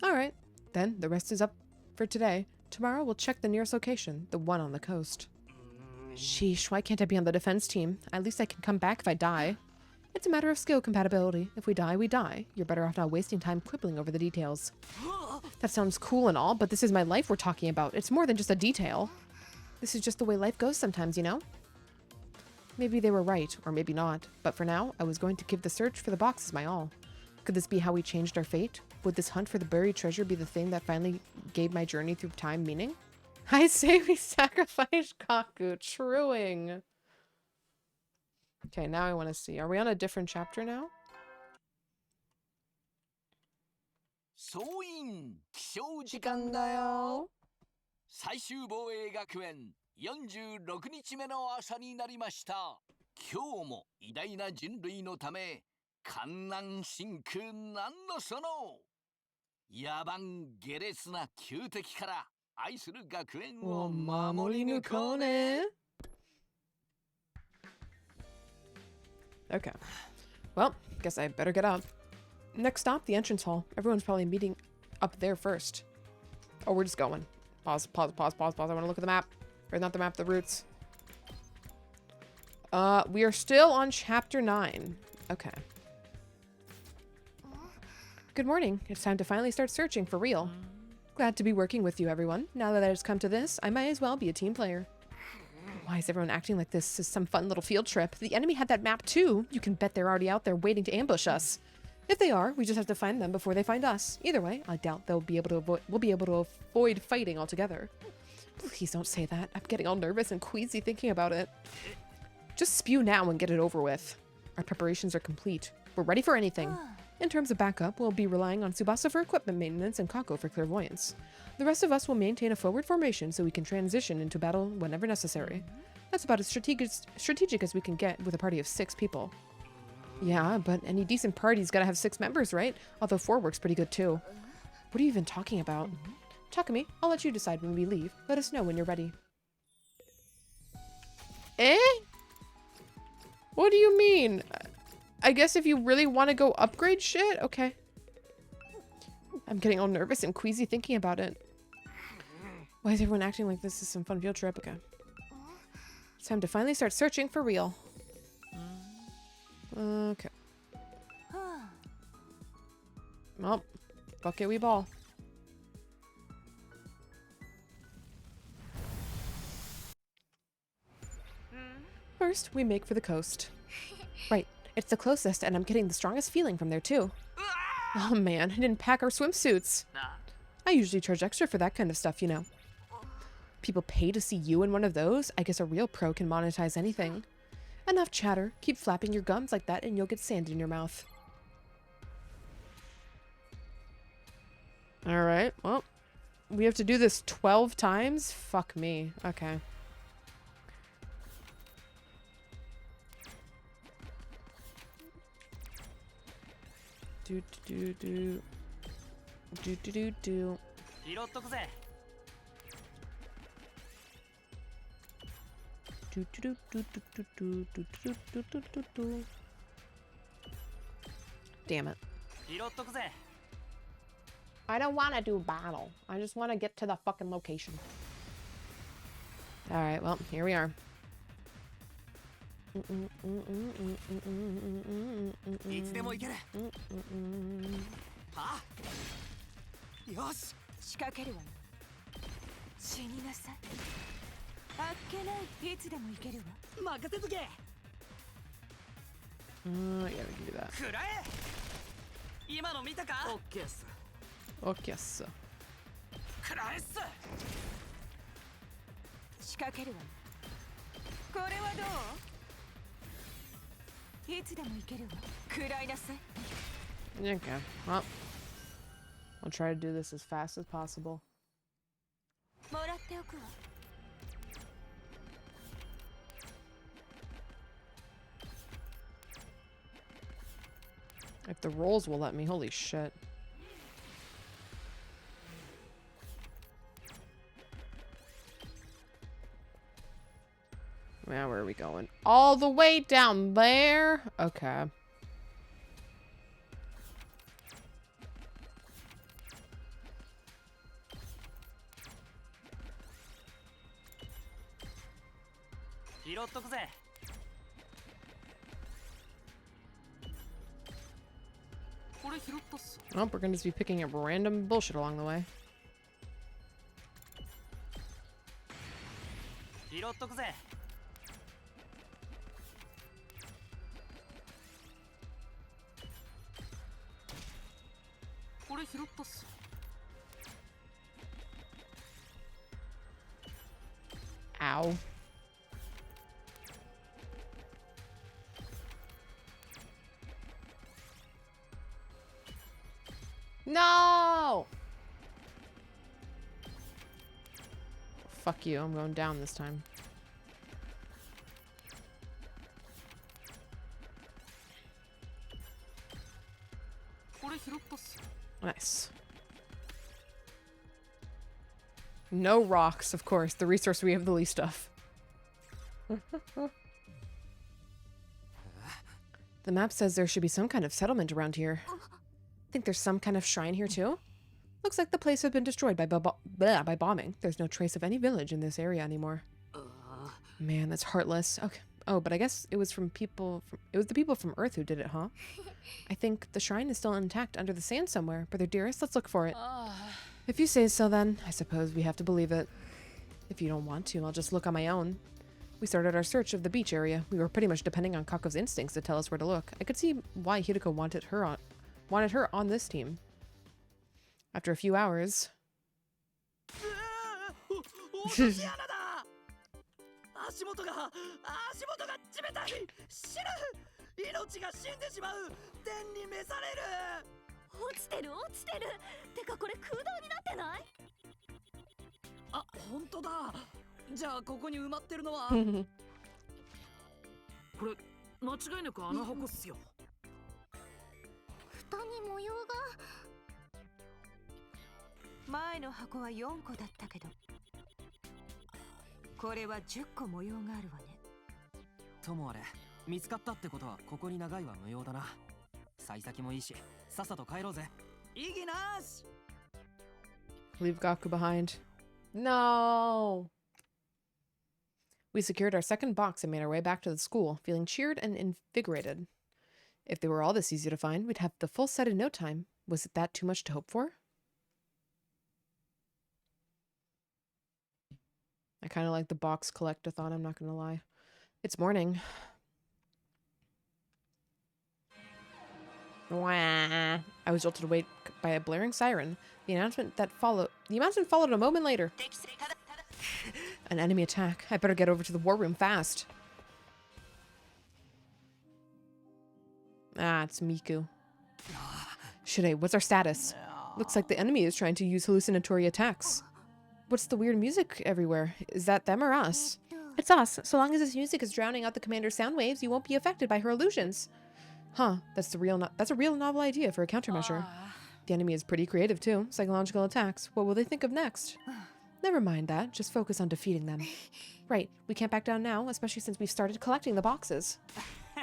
A: Alright. Then, the rest is up for today. Tomorrow we'll check the nearest location, the one on the coast. Sheesh, why can't I be on the defense team? At least I can come back if I die. It's a matter of skill compatibility. If we die, we die. You're better off not wasting time quibbling over the details. That sounds cool and all, but this is my life we're talking about. It's more than just a detail. This is just the way life goes sometimes, you know? Maybe they were right, or maybe not. But for now, I was going to give the search for the boxes my all. Could this be how we changed our fate? Would this hunt for the buried treasure be the thing that finally gave my journey through time meaning? I say we sacrifice Kaku. Truing. Okay, now I want to see. Are we on a different chapter now?
B: 総員起床時間だよ。最終防衛学園46日目の朝になりました。今日も偉大な人類のため観覧深空なんのその野蛮下劣な旧敵から愛する学園を守り抜こうね。
A: Okay. Well, guess I better get up. Next stop, the entrance hall. Everyone's probably meeting up there first. Oh, we're just going. Pause. I want to look at the map. Or not the map, the routes. We are still on chapter 9. Okay. Good morning. It's time to finally start searching for real. Glad to be working with you, everyone. Now that it's come to this, I might as well be a team player. Why is everyone acting like this is some fun little field trip? The enemy had that map too. You can bet they're already out there waiting to ambush us. If they are, we just have to find them before they find us. Either way, I doubt we'll be able to avoid fighting altogether. Please don't say that. I'm getting all nervous and queasy thinking about it. Just spew now and get it over with. Our preparations are complete. We're ready for anything. In terms of backup, we'll be relying on Tsubasa for equipment maintenance and Kako for clairvoyance. The rest of us will maintain a forward formation so we can transition into battle whenever necessary. That's about as strategic as we can get with a party of 6 people. Yeah, but any decent party's gotta have 6 members, right? Although 4 works pretty good too. What are you even talking about? Takumi, I'll let you decide when we leave. Let us know when you're ready. Eh? What do you mean? I guess if you really want to go upgrade shit? Okay. I'm getting all nervous and queasy thinking about it. Why is everyone acting like this is some fun field trip? Okay. It's time to finally start searching for real. Okay. Well, fuck it, we ball. First, we make for the coast. Right. It's the closest, and I'm getting the strongest feeling from there, too. Oh man, I didn't pack our swimsuits. I usually charge extra for that kind of stuff, you know. People pay to see you in one of those? I guess a real pro can monetize anything. Enough chatter. Keep flapping your gums like that, and you'll get sand in your mouth. Alright, well, we have to do this 12 times? Fuck me. Okay. Do do do do do do do. Do do do do do do do do do do do do. Damn it. I don't want to do battle. I just want to get to the fucking location. All right, well, here we are. Yeah, we can do that. Okay, so. Okay, well, I'll try to do this as fast as possible. If the rolls will let me, holy shit. Now where are we going? All the way down there? Okay.
C: 拾っとくぜ。
A: Oh, we're gonna just be picking up random bullshit along the way.
C: 拾っとくぜ。
A: Ow. No! Fuck you, I'm going down this time. Nice. No rocks, of course, the resource we have the least of. The map says there should be some kind of settlement around here. Think there's some kind of shrine here too? Looks like the place has been destroyed by bombing. There's no trace of any village in this area anymore. Man, that's heartless. Okay. Oh, but I guess it was the people from Earth who did it, huh? I think the shrine is still intact under the sand somewhere. Brother dearest, let's look for it. If you say so, then I suppose we have to believe it. If you don't want to, I'll just look on my own. We started our search of the beach area. We were pretty much depending on Kako's instincts to tell us where to look. I could see why Hideko wanted her on this team. After a few hours...
O: 足元が冷たい。死ぬ。命が死んでしまう。天に召される。
I: 落ちてる。てかこれ空洞になってない？
O: あ、本当だ。じゃあここに埋まってるのはこれ間違いなく穴箱っすよ。
M: 蓋に模様が。
J: 前の箱は4個だったけど、これは10個模様があるわね。
C: ともあれ、見つかったってことはここに長いは無用だな。幸先もいいし、さっさと帰ろうぜ。
O: 意義なし。
A: Leave Gaku behind. No! We secured our second box and made our way back to the school, feeling cheered and invigorated. If they were all this easy to find, we'd have the full set in no time. Was it that too much to hope for? I kind of like the box collect-a-thon, I'm not gonna lie. It's morning. Wah. I was jolted awake by a blaring siren. The announcement followed a moment later. An enemy attack. I better get over to the war room fast. Ah, it's Miku. Shide, what's our status? Looks like the enemy is trying to use hallucinatory attacks. What's the weird music everywhere? Is that them or us? It's us. So long as this music is drowning out the commander's sound waves, you won't be affected by her illusions. Huh, that's a real novel idea for a countermeasure. The enemy is pretty creative too. Psychological attacks. What will they think of next? Never mind that. Just focus on defeating them. Right, we can't back down now, especially since we've started collecting the boxes.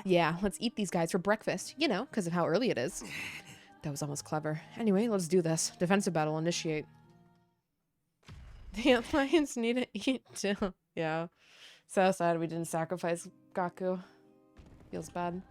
A: Yeah, let's eat these guys for breakfast. You know, because of how early it is. That was almost clever. Anyway, let's do this. Defensive battle initiate. The Alliance need to eat too. Yeah. So sad we didn't sacrifice Gaku. Feels bad.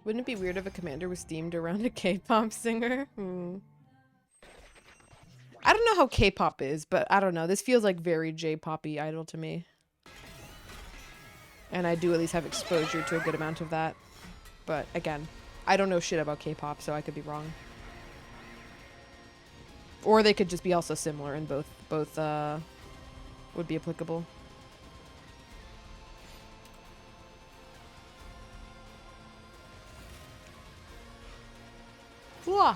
A: Wouldn't it be weird if a commander was themed around a K-pop singer? I don't know how K-pop is, but I don't know. This feels like very J-poppy idol to me. And I do at least have exposure to a good amount of that. But again, I don't know shit about K-pop, so I could be wrong. Or they could just be also similar, and both would be applicable. Whoa!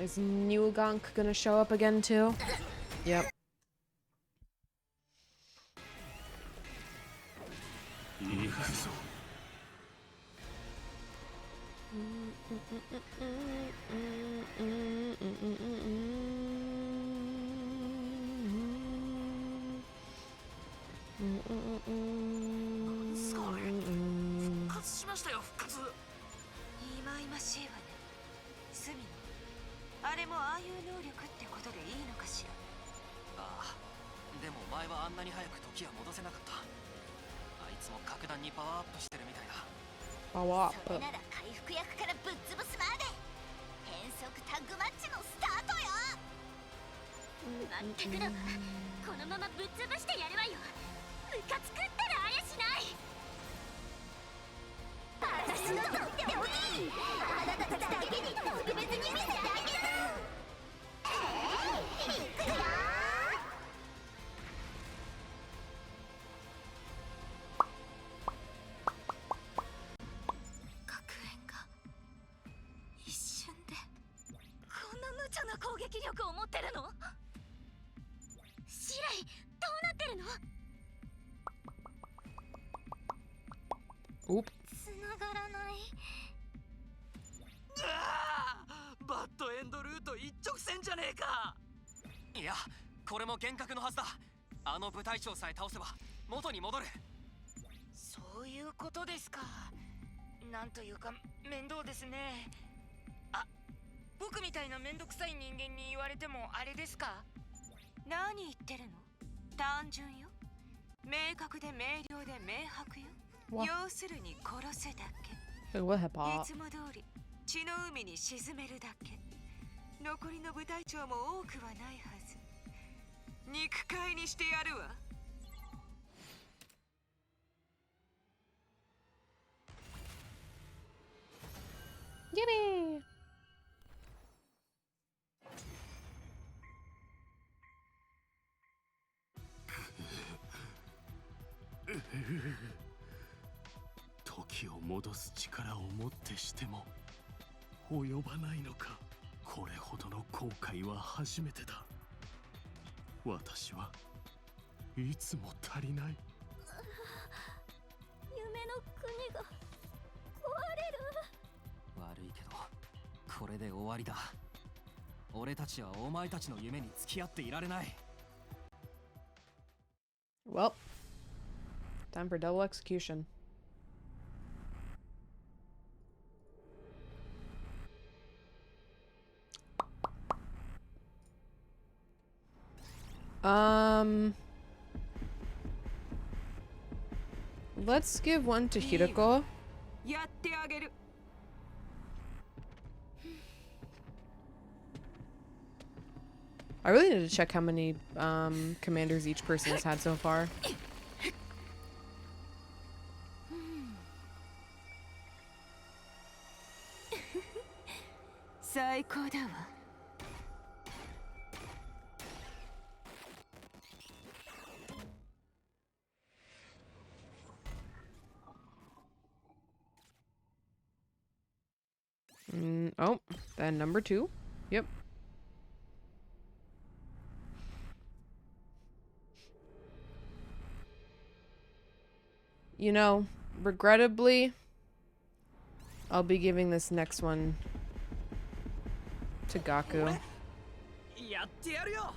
A: Is New Gonk gonna show up again too? Yep.
O: したよ復活。
J: いまいましいわね。スミノ、あれもああいう能力ってことでいいのかしら。
C: ああ、でも前はあんなに早く時は戻せなかった。あいつも格段にパワーアップしてるみたいだ。
A: パワーアップ。
I: それなら回復役からぶっ潰すまで変則タッグマッチのスタートよ。まったくだわ、このままぶっ潰してやるわよ。ムカつくったらあやしない。私のとっておき、あなたたちだけに特別に見せてあげる。いくよ。
J: 学園が一瞬で。
I: こんな無茶な攻撃力を持ってるの？シライ、どうなってるの？
A: おっ。
I: 繋がらない。
O: バッドエンドルート一直線じゃねえか。
C: いや、これも幻覚のはずだ。あの部隊長さえ倒せば元に戻る。
L: そういうことですか。なんというか面倒ですね。あ、僕みたいな面倒くさい人間に言われてもあれですか？
J: 何言ってるの？単純よ。明確で明瞭で明白よ。要するに殺せだけ。いつも通り血の海に沈めるだけ。残りの部隊長も多くはないはず。肉塊にしてやるわ。
A: Yippee!
G: Yippee! 時を戻す力をもってしても及ばないのか。これほどの後悔は初めてだ。私はいつも足りない。
I: 夢の国が壊れる。
C: 悪いけどこれで終わりだ。俺たちはお前たちの夢に付き合っていられない。
A: Well, time for double execution. Let's give one to Hiroko.
J: やってあげる。
A: I really need to check how many commanders each person has had so far.
J: 最高だわ。
A: Oh, then number 2. Yep. You know, regrettably, I'll be giving this next one to Gaku.
O: やってやるよ。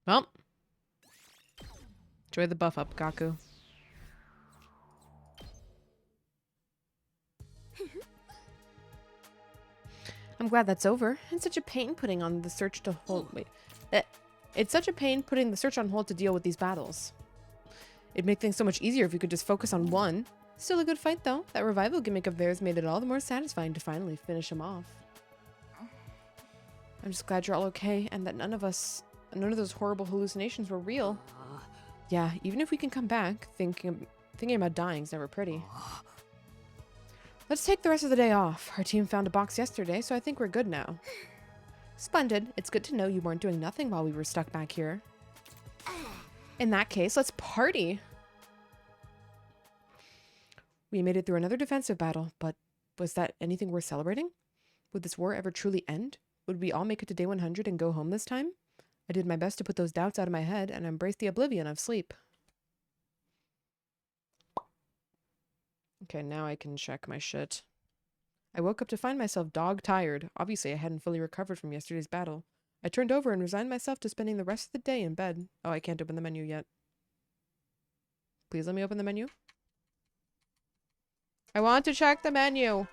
A: Well, enjoy the buff up, Gaku. I'm glad that's over. It's such a pain putting on the search to hold. Wait, it's such a pain putting the search on hold to deal with these battles. It'd make things so much easier if we could just focus on one. Still a good fight though. That revival gimmick of theirs made it all the more satisfying to finally finish him off. I'm just glad you're all okay and that none of those horrible hallucinations were real. Yeah, even if we can come back, thinking about dying's never pretty. Let's take the rest of the day off. Our team found a box yesterday, so I think we're good now. Splendid. It's good to know you weren't doing nothing while we were stuck back here. In that case, let's party. We made it through another defensive battle, but was that anything worth celebrating? Would this war ever truly end? Would we all make it to day 100 and go home this time? I did my best to put those doubts out of my head and embrace the oblivion of sleep. Okay, now I can check my shit. I woke up to find myself dog-tired. Obviously, I hadn't fully recovered from yesterday's battle. I turned over and resigned myself to spending the rest of the day in bed. Oh, I can't open the menu yet. Please let me open the menu. I want to check the menu.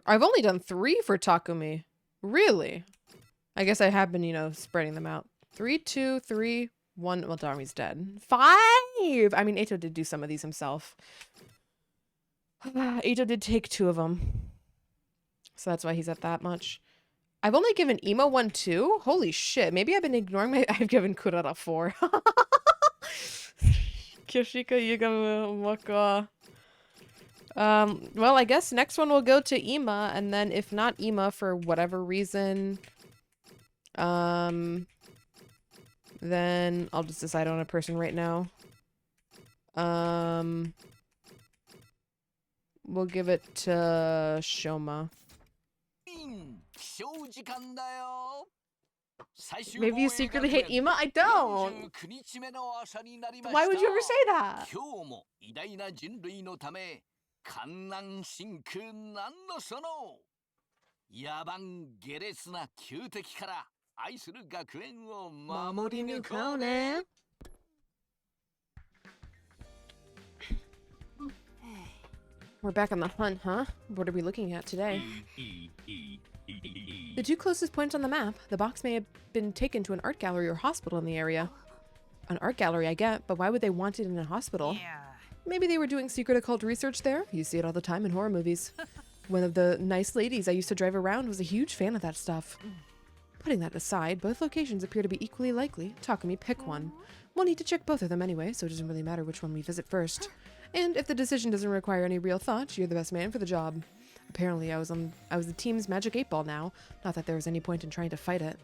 A: I've only done 3 for Takumi. Really? I guess I have been, you know, spreading them out. 3, 2, 3, 1. Well, Darmi's dead. 5! I mean, Eito did do some of these himself. Eito did take 2 of them. So that's why he's at that much. I've only given Emo 1, 2? Holy shit. Maybe I've been ignoring my... I've given Kurara 4. Kyoshika Yugamu Moko. Well, I guess next one will go to Ima, and then if not Ima for whatever reason, then I'll just decide on a person right now. We'll give it to Shoma. Maybe you secretly hate Ima? I don't! Why would you ever say that?
B: 観覧深空なんのその野蛮下劣な旧敵から愛する学園を守り抜こうね。
A: We're back on the hunt, huh? What are we looking at today? The 2 closest points on the map. The box may have been taken to an art gallery or hospital in the area. An art gallery, I get, but why would they want it in a hospital? Yeah. Maybe they were doing secret occult research there. You see it all the time in horror movies. One of the nice ladies I used to drive around was a huge fan of that stuff. Putting that aside, both locations appear to be equally likely. Takumi, pick one. We'll need to check both of them anyway, so it doesn't really matter which one we visit first. And if the decision doesn't require any real thought, you're the best man for the job. Apparently, I was the team's magic 8-ball now. Not that there was any point in trying to fight it.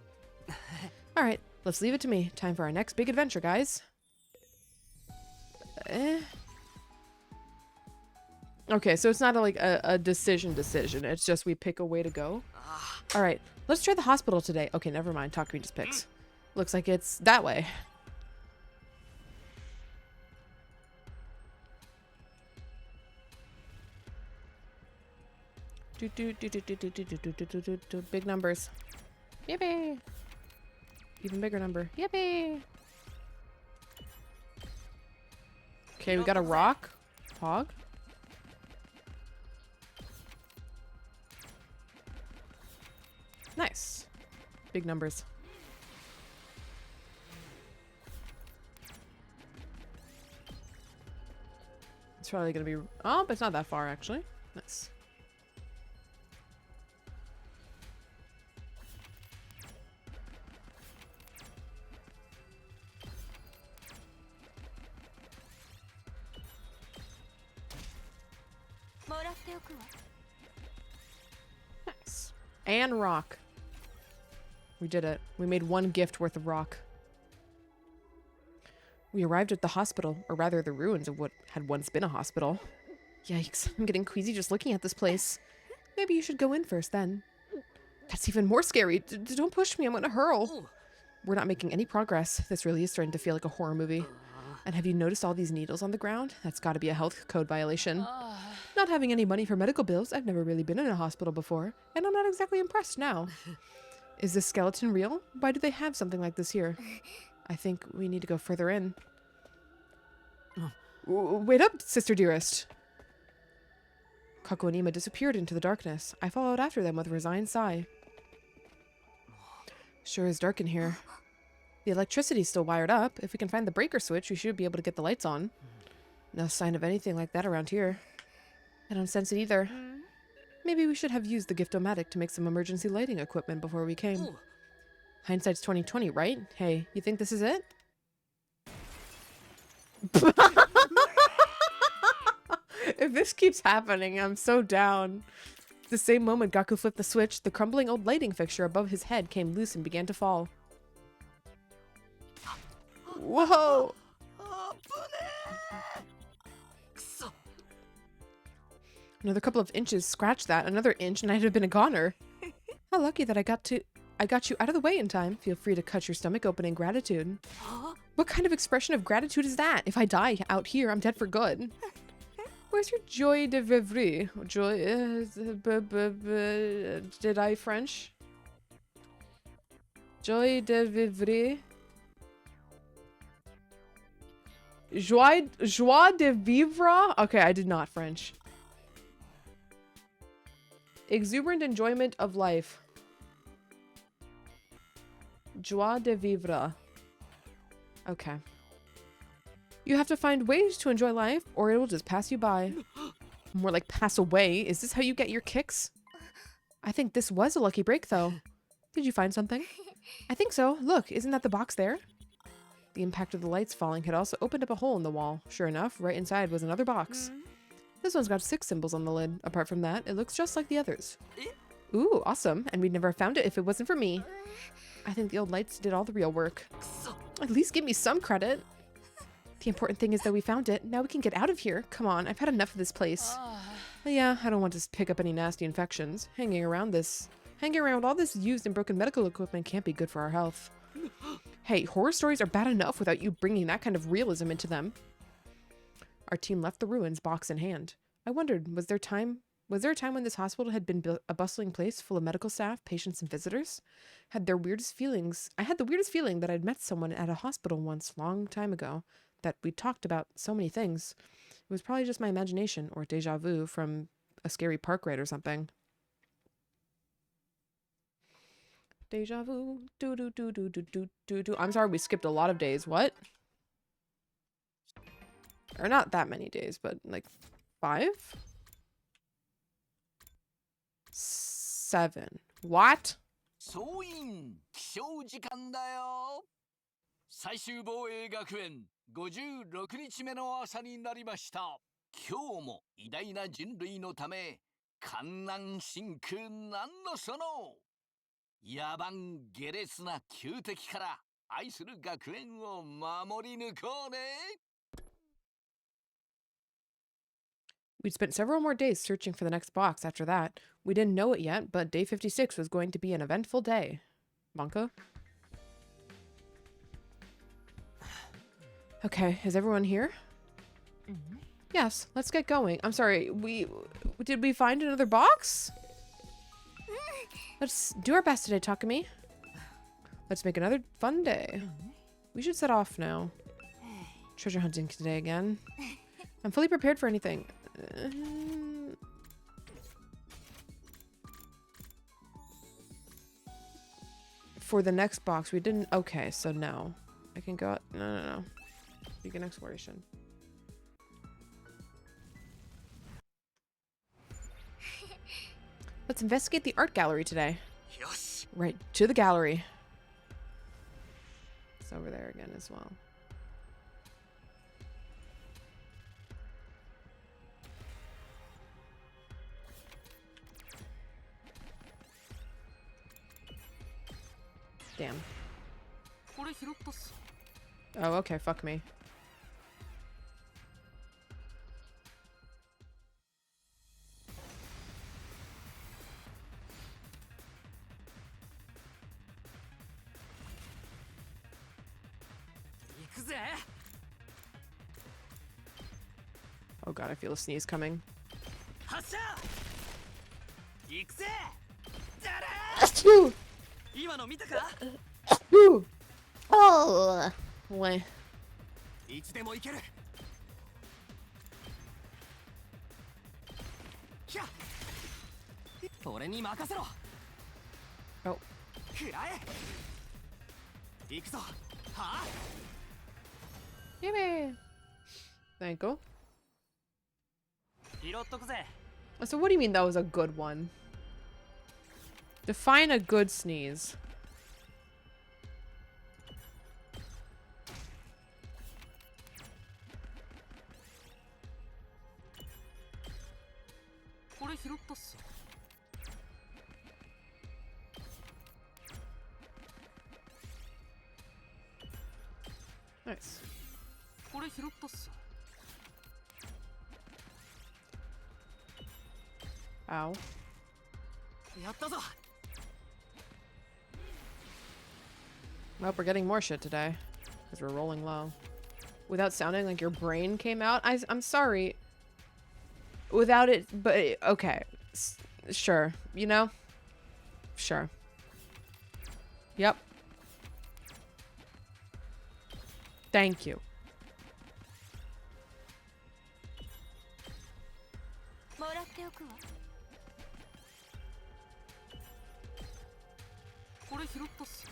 A: Alright, let's leave it to me. Time for our next big adventure, guys. Okay, so it's not like a decision. It's just we pick a way to go. Alright, let's try the hospital today. Okay, never mind. Takumi just picks. Looks like it's that way. Big numbers. Yippee! Even bigger number. Yippee! Okay, we got a rock. Hog. Nice. Big numbers. It's probably gonna be... Oh, but it's not that far, actually. Nice. Nice. And rock. We did it. We made 1 gift worth of rock. We arrived at the hospital, or rather the ruins of what had once been a hospital. Yikes, I'm getting queasy just looking at this place. Maybe you should go in first then. That's even more scary. Don't push me, I'm gonna hurl. We're not making any progress. This really is starting to feel like a horror movie. And have you noticed all these needles on the ground? That's gotta be a health code violation. Not having any money for medical bills, I've never really been in a hospital before, and I'm not exactly impressed now. Is this skeleton real? Why do they have something like this here? I think we need to go further in. Wait up, sister dearest. Kako and Ima disappeared into the darkness. I followed after them with a resigned sigh. Sure is dark in here. The electricity's still wired up. If we can find the breaker switch, we should be able to get the lights on. No sign of anything like that around here. I don't sense it either. Maybe we should have used the Gift-O-Matic to make some emergency lighting equipment before we came. Hindsight's 20/20, right? Hey, you think this is it? If this keeps happening, I'm so down. The same moment Gaku flipped the switch, the crumbling old lighting fixture above his head came loose and began to fall. Whoa! Another couple of inches, scratch that. Another inch and I'd have been a goner. How lucky that I got you out of the way in time. Feel free to cut your stomach open in gratitude. What kind of expression of gratitude is that? If I die out here, I'm dead for good. Where's your joie de vivre? Joy, did I French? Joie de vivre. Joie de vivre? Okay, I did not French. Exuberant enjoyment of life. Joie de vivre. Okay. You have to find ways to enjoy life, or it will just pass you by. More like pass away. Is this how you get your kicks? I think this was a lucky break, though. Did you find something? I think so. Look, isn't that the box there? The impact of the lights falling had also opened up a hole in the wall. Sure enough, right inside was another box. This one's got 6 symbols on the lid. Apart from that, it looks just like the others. Ooh, awesome. And we'd never have found it if it wasn't for me. I think the old lights did all the real work. At least give me some credit. The important thing is that we found it. Now we can get out of here. Come on, I've had enough of this place. Yeah, I don't want to pick up any nasty infections. Hanging around with all this used and broken medical equipment can't be good for our health. Hey, horror stories are bad enough without you bringing that kind of realism into them. Our team left the ruins, box in hand. I wondered, was there a time when this hospital had been a bustling place full of medical staff, patients, and visitors? I had the weirdest feeling that I'd met someone at a hospital once, long time ago, that we talked about so many things. It was probably just my imagination, or deja vu from a scary park ride or something. Deja vu, do do do do do do do do. I'm sorry, we skipped a lot of days. What? Or not that many days, but like 5? 7. What?
B: 総員起床時間だよ。最終防衛学園56日目の朝になりました。今日も偉大な人類のため観覧深空なんのその野蛮下劣な旧敵から愛する学園を守り抜こうね。
A: We'd spent several more days searching for the next box after that. We didn't know it yet, but day 56 was going to be an eventful day. Banka? Okay, is everyone here? Yes, let's get going. I'm sorry, did we find another box? Let's do our best today, Takumi. Let's make another fun day. We should set off now. Treasure hunting today again. I'm fully prepared for anything. For the next box, we didn't... Okay, so no. I can go... No. Begin exploration. Let's investigate the art gallery today. Right, to the gallery. It's over there again as well. Damn. Oh, okay, fuck me. Oh god, I feel a sneeze coming. Oh, boy. Oh. Yippee! Thank you. So what do you mean that was a good one? Define a good sneeze. Nice.
H: これ拾ったっす。
A: Ow.
H: やったぞ。
A: Well, we're getting more shit today. Because we're rolling low. Without sounding like your brain came out? I'm sorry. Without it, but okay. Sure. You know? Sure. Yep. Thank you.
J: もらっておくわ。
H: これ拾ったっす。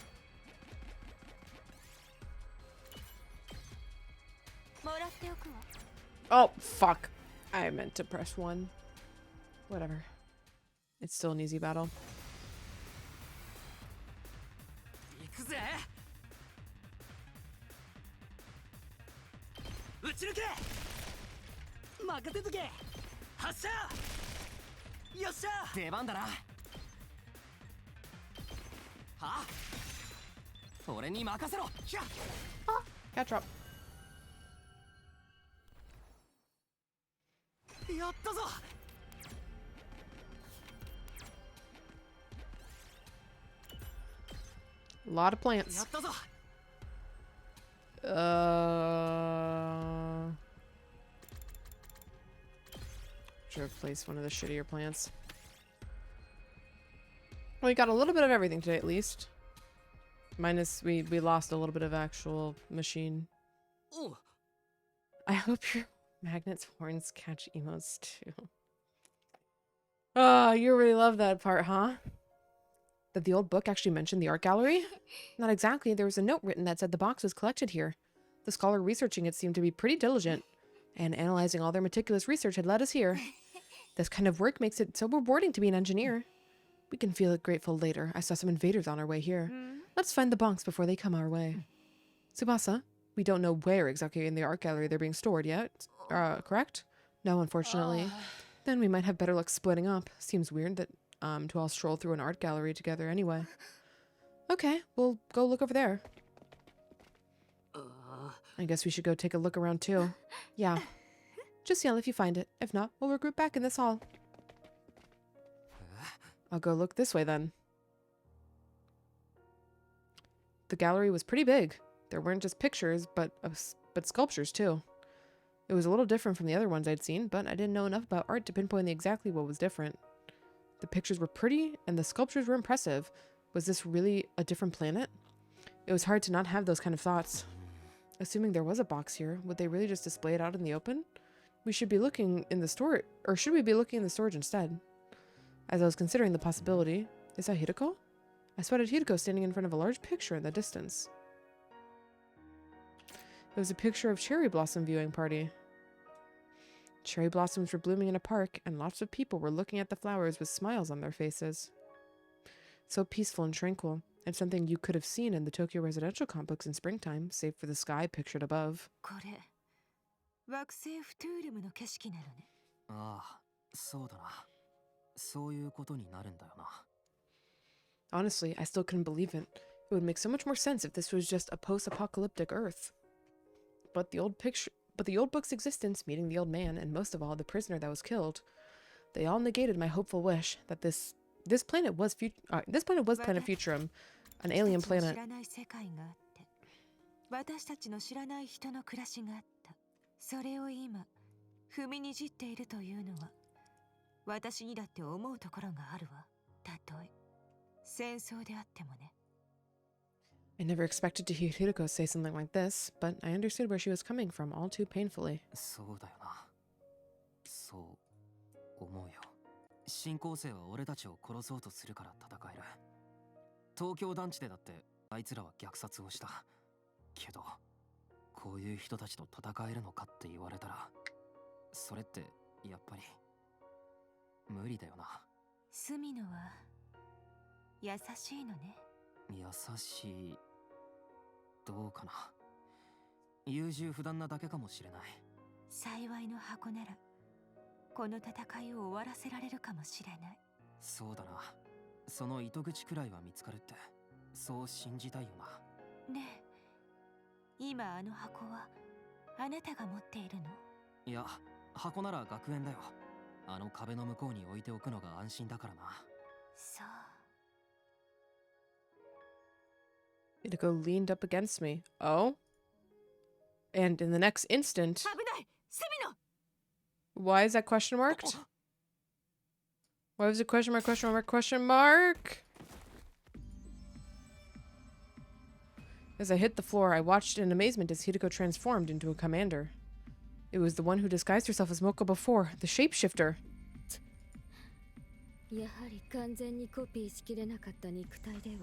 J: もらっておくわ。
A: Oh, fuck. I meant to press 1. Whatever. It's still an easy battle.
O: 行くぜ。撃ち抜け。任せとけ。発射。よっしゃ。
C: 出番だな。はあ。俺に任せろ。ひゃ。
A: あ、catch up.
O: やったぞ。
A: A lot of plants.
O: やったぞ。
A: Should have placed one of the shittier plants. Well, we got a little bit of everything today, at least. Minus, we lost a little bit of actual machine.
O: Oh.
A: I hope your magnet's horns catch emos too. Oh, you really love that part, huh? That the old book actually mentioned the art gallery? Not exactly. There was a note written that said the box was collected here. The scholar researching it seemed to be pretty diligent, and analyzing all their meticulous research had led us here. This kind of work makes it so rewarding to be an engineer. We can feel grateful later. I saw some invaders on our way here. Let's find the bunks before they come our way. Tsubasa, we don't know where exactly in the art gallery they're being stored yet. Correct? No, unfortunately. Then we might have better luck splitting up. Seems weird that to all stroll through an art gallery together anyway. Okay, we'll go look over there. I guess we should go take a look around too. Yeah. Just yell if you find it. If not, we'll regroup back in this hall. I'll go look this way then. The gallery was pretty big. There weren't just pictures, but sculptures too. It was a little different from the other ones I'd seen, but I didn't know enough about art to pinpoint exactly what was different. The pictures were pretty, and the sculptures were impressive. Was this really a different planet? It was hard to not have those kind of thoughts. Assuming there was a box here, would they really just display it out in the open? We should be looking in the storage, or should we be looking in the storage instead? As I was considering the possibility, is that Hideko? I spotted Hideko standing in front of a large picture in the distance. It was a picture of cherry blossom viewing party. Cherry blossoms were blooming in a park, and lots of people were looking at the flowers with smiles on their faces. So peaceful and tranquil, and something you could have seen in the Tokyo residential complex in springtime, save for the sky pictured above.
J: これ、惑星フトゥールムの景色なのね。
C: ああ、そうだな。そういうことになるんだよな。
A: Honestly, I still couldn't believe it. It would make so much more sense if this was just a post-apocalyptic Earth. But the old book's existence, meeting the old man, and most of all, the prisoner that was killed, they all negated my hopeful wish that this planet was Planet Futurum, an alien planet.
J: 私たちの知らない人の暮らしがあった。それを今、踏みにじっているというのは、私にだって思うところがあるわ。たとえ、戦争であってもね。
A: I never expected to hear Hideko say something like this, but I understood where she was coming from all too painfully.
C: そうだよな。そう思うよ。新興生は俺たちを殺そうとするから戦える。東京団地でだってあいつらは虐殺をした。けど、こういう人たちと戦えるのかって言われたら、それってやっぱり無理だよな。
J: 隅野は優しいのね。
C: 優しい。どうかな。優柔不断なだけかもしれない。
J: 幸いの箱ならこの戦いを終わらせられるかもしれない。
C: そうだな。その糸口くらいは見つかるってそう信じたいよな。
J: ねえ、今あの箱はあなたが持っているの？
C: いや、箱なら学園だよ。あの壁の向こうに置いておくのが安心だからな。
J: そう。
A: Hideko leaned up against me. Oh? And in the next instant...
J: 危ない！セミノ！
A: Why is that question marked? Why was it question mark, question mark, question mark? As I hit the floor, I watched in amazement as Hideko transformed into a commander. It was the one who disguised herself as Moko before, the shapeshifter.
P: やはり完全にコピーしきれなかった肉体では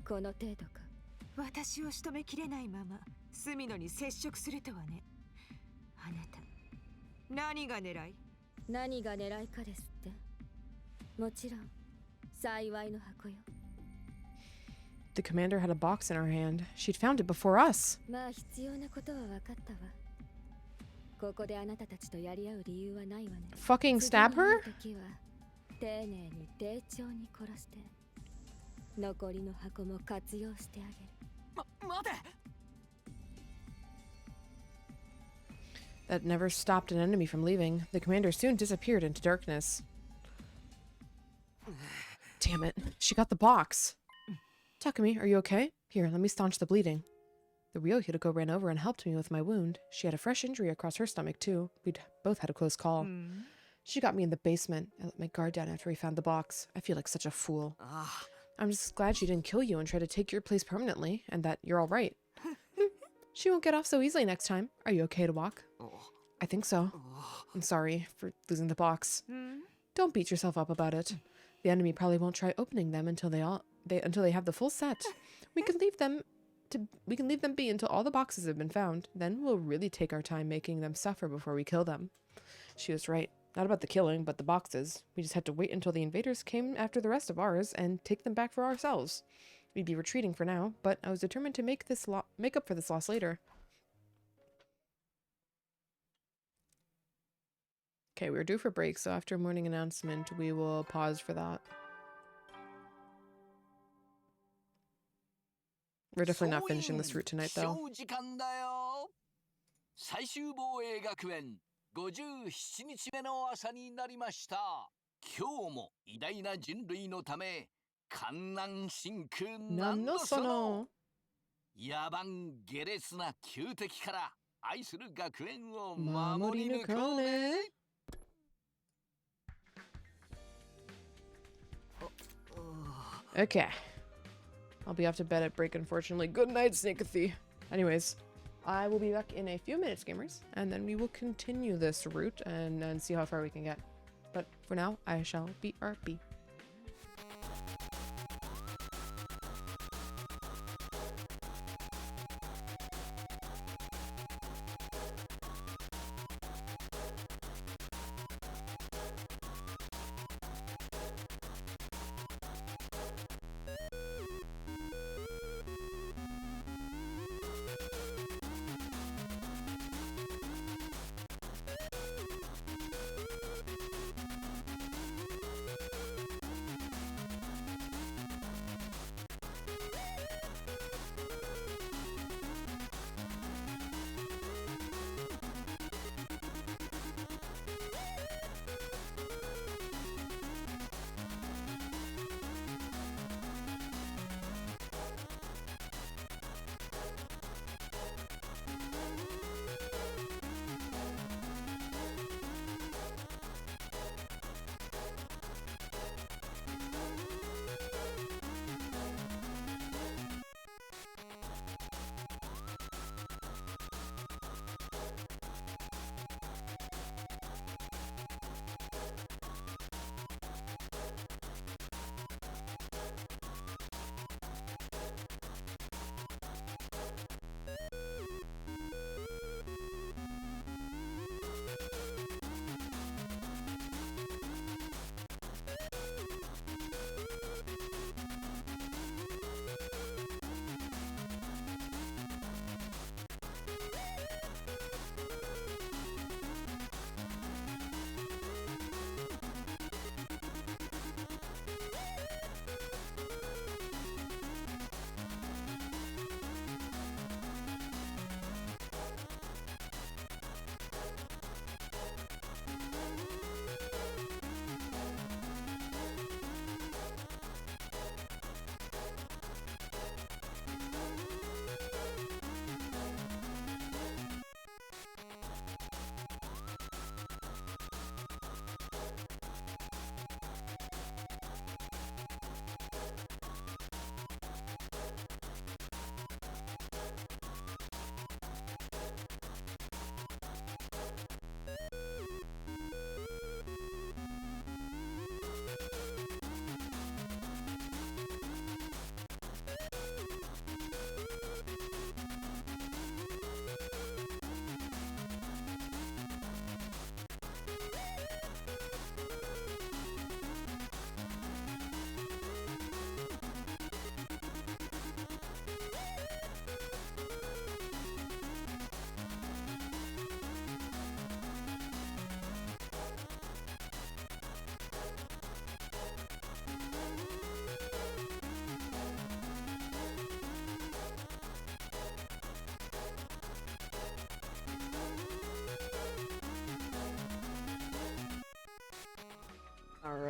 P: この程度か。
J: 私を仕留めきれないままセミノに接触するとはね。あなた、何が狙い？
P: 何が狙いかですって。もちろん幸いの箱よ。
A: The commander had a box in her hand. She'd found it before us.
P: まあ必要なことは分かったわ。ここであなたたちとやり合う理由はないわね。
A: Fucking stab her?
P: 時は丁寧に丁重に殺して残りの箱も活用してあげる。
O: 待て。
A: That never stopped an enemy from leaving. The commander soon disappeared into darkness. Damn it. She got the box. Takumi, are you okay? Here, let me staunch the bleeding. The real Hideko ran over and helped me with my wound. She had a fresh injury across her stomach, too. We'd both had a close call. She got me in the basement. I let my guard down after we found the box. I feel like such a fool. I'm just glad she didn't kill you and try to take your place permanently, and that you're all right. She won't get off so easily next time. Are you okay to walk? I think so. I'm sorry for losing the box. Don't beat yourself up about it. The enemy probably won't try opening them until they have the full set. We can leave them be until all the boxes have been found. Then we'll really take our time making them suffer before we kill them. She was right. Not about the killing, but the boxes. We just had to wait until the invaders came after the rest of ours and take them back for ourselves. We'd be retreating for now, but I was determined to make up for this loss later. Okay, we're due for break, so after morning announcement, we will pause for that. We're definitely not finishing this route tonight, though.
B: 最終防衛学園57日目の朝になりました。今日も偉大な人類のため観覧真空なんのその野蛮下劣な旧敵から愛する学園を守り抜こうね。
A: Okay. I'll be off to bed at break, unfortunately. Good night, Snakeathy. Anyways, I will be back in a few minutes, gamers, and then we will continue this route and see how far we can get. But for now, I shall BRB.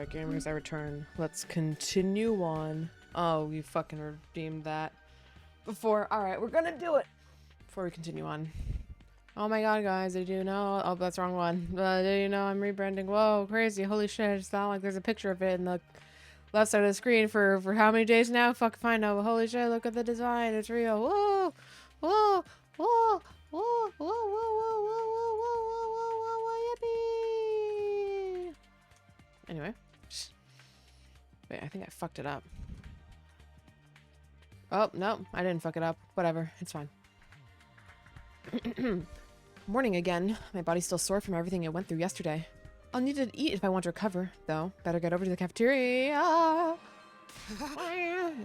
A: Alright, gamers, I return. Let's continue on. Oh, you fucking redeemed that. Before. Alright, we're gonna do it. Before we continue on. Oh my god, guys, did you know? Oh, that's the wrong one. Did you know I'm rebranding? Whoa, crazy. Holy shit. It's not like there's a picture of it in the left side of the screen for how many days now? Fuck if I know. Holy shit, look at the design. It's real. Whoa! Whoa! Whoa! Whoa! Whoa! Whoa! Whoa! Whoa! Whoa! Whoa! Whoa! Whoa! Yippee! Anyway. Wait, I think I fucked it up. Oh, no, I didn't fuck it up. Whatever, it's fine. Morning again. My body's still sore from everything I went through yesterday. I'll need to eat if I want to recover, though. Better get over to the cafeteria.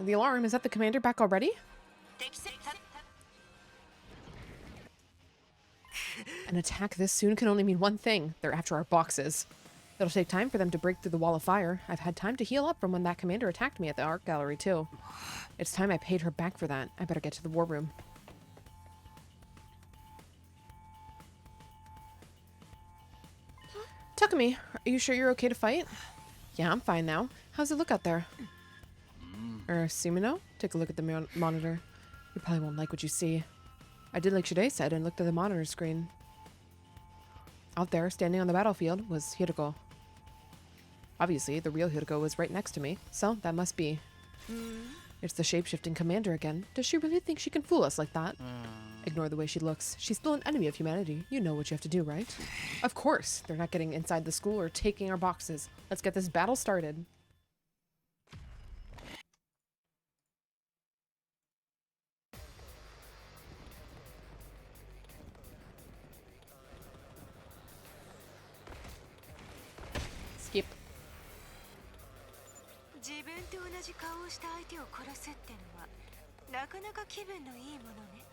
A: The alarm. Is that the commander back already? An attack this soon can only mean one thing. They're after our boxes. It'll take time for them to break through the wall of fire. I've had time to heal up from when that commander attacked me at the art gallery, too. It's time I paid her back for that. I better get to the war room. Takumi, are you sure you're okay to fight? Yeah, I'm fine now. How's it look out there? Sumino? Take a look at the monitor. You probably won't like what you see. I did like Shide said and looked at the monitor screen. Out there, standing on the battlefield, was Hiroko. Obviously, the real Hiroko was right next to me, so that must be. It's the shape-shifting commander again. Does she really think she can fool us like that? Ignore the way she looks. She's still an enemy of humanity. You know what you have to do, right? Of course. They're not getting inside the school or taking our boxes. Let's get this battle started. Skip.
J: 自分と同じ顔をした相手を殺すってのはなかなか気分のいいものね。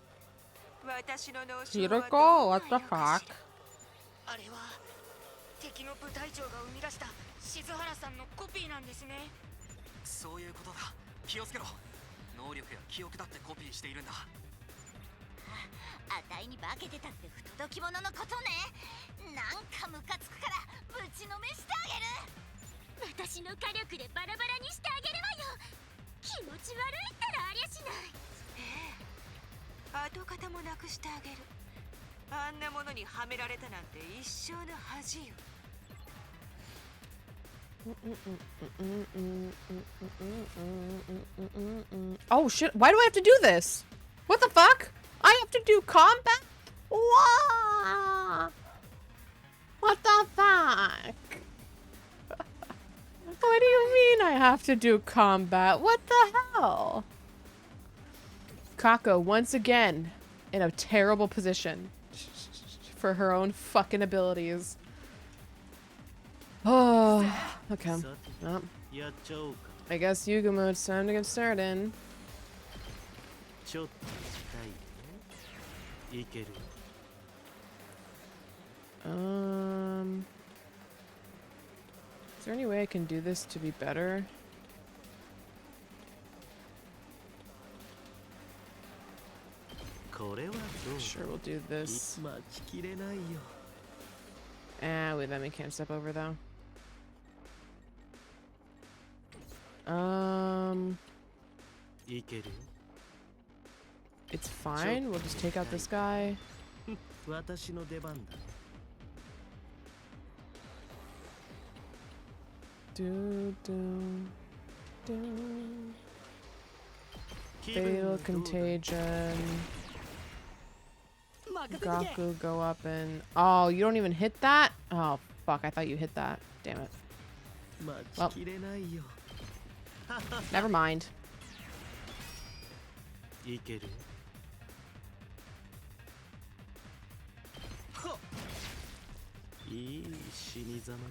J: 私の脳死は
A: Hiroko, what the fuck?
L: あれは敵の部隊長が生み出した静原さんのコピーなんですね。
C: そういうことだ。気をつけろ。能力や記憶だってコピーしているんだ。
I: あたいに化けてたって不届き者のことね。なんかムカつくからぶちのめしてあげる。私の火力でバラバラにしてあげるわよ。気持ち悪いったらありゃしない。
J: 跡形もなくしてあげる。あんなものにはめられたなんて一生の恥よ。
A: Oh shit, why do I have to do this? What the fuck? I have to do combat? Wow. What the fuck? What do you mean I have to do combat? What the hell? Kako, once again, in a terrible position for her own fucking abilities. Oh, okay. Well, I guess Yugumo, it's time to get started. Is there any way I can do this to be better? Sure, we'll do this. Wait, that can't step over though. It's fine. We'll just take out this guy. Fatal contagion. Gaku, go up and... Oh, you don't even hit that? Oh, fuck. I thought you hit that. Damn it. Well. Never mind.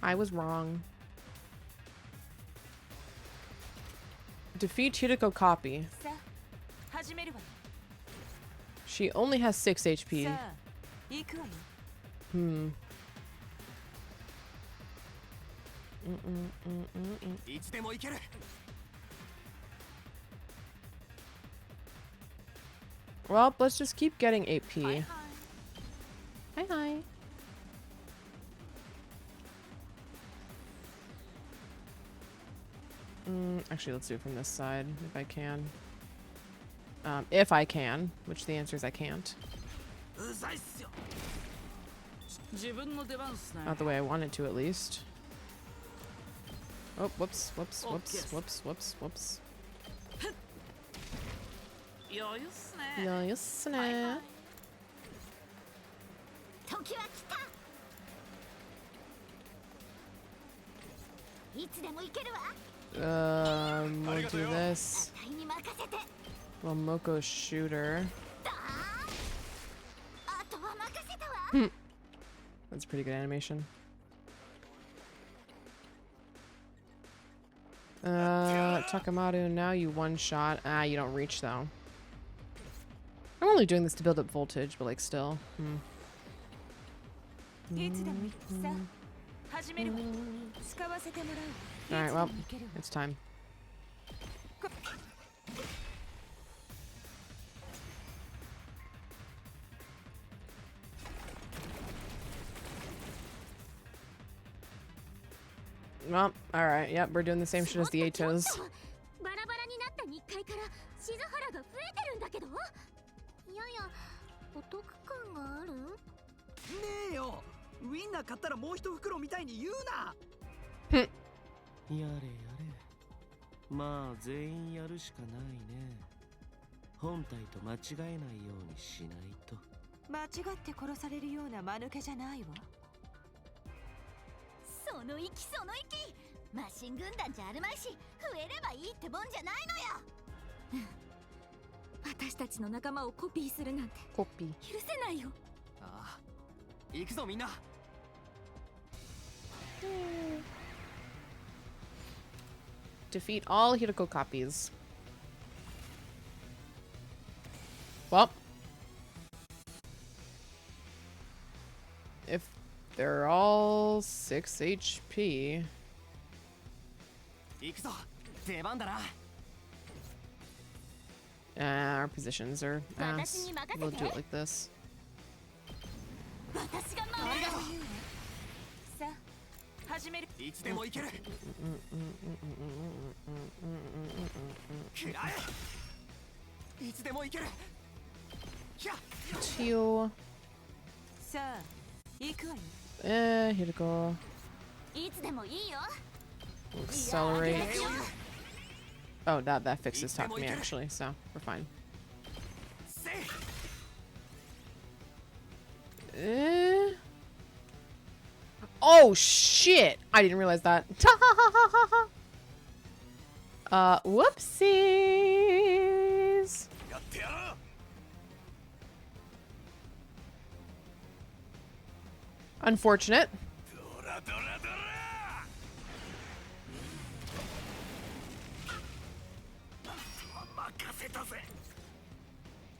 A: I was wrong. Defeat Hiroko copy. She only has 6 HP. Well, let's just keep getting AP. Hi. Actually, let's do it from this side if I can. If I can, which the answer is I can't. Not the way I wanted to, at least. Oh, whoops, whoops, whoops, whoops, whoops, whoops. Yeah, you snap. We'll do this. Well, Moko shooter. That's pretty good animation. Takamaru, now you one shot. Ah, you don't reach though. I'm only doing this to build up voltage, but like still. Alright, well, it's time. Well, alright, yep, we're doing the same shit as the Atos. Defeat all Hiroko copies. Well, if they're all 6 HP. Our positions are ass. We'll do it like this. Two. Here to go. Accelerate. Oh, that fixes top me actually, so we're fine. Oh shit! I didn't realize that. Whoopsies. Unfortunate.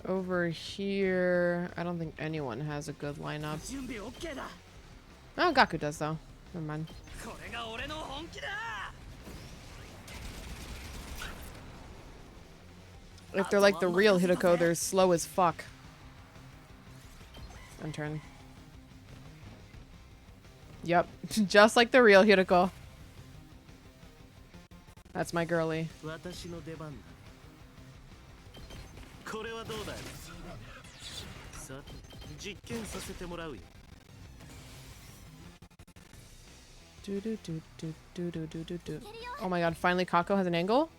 A: Over here, I don't think anyone has a good lineup. Oh, Gaku does though. Never mind. If they're like the real Hideko, they're slow as fuck. Unturn. Yep, just like the real Hideko. That's my girly. Oh my god, finally Kako has an angle?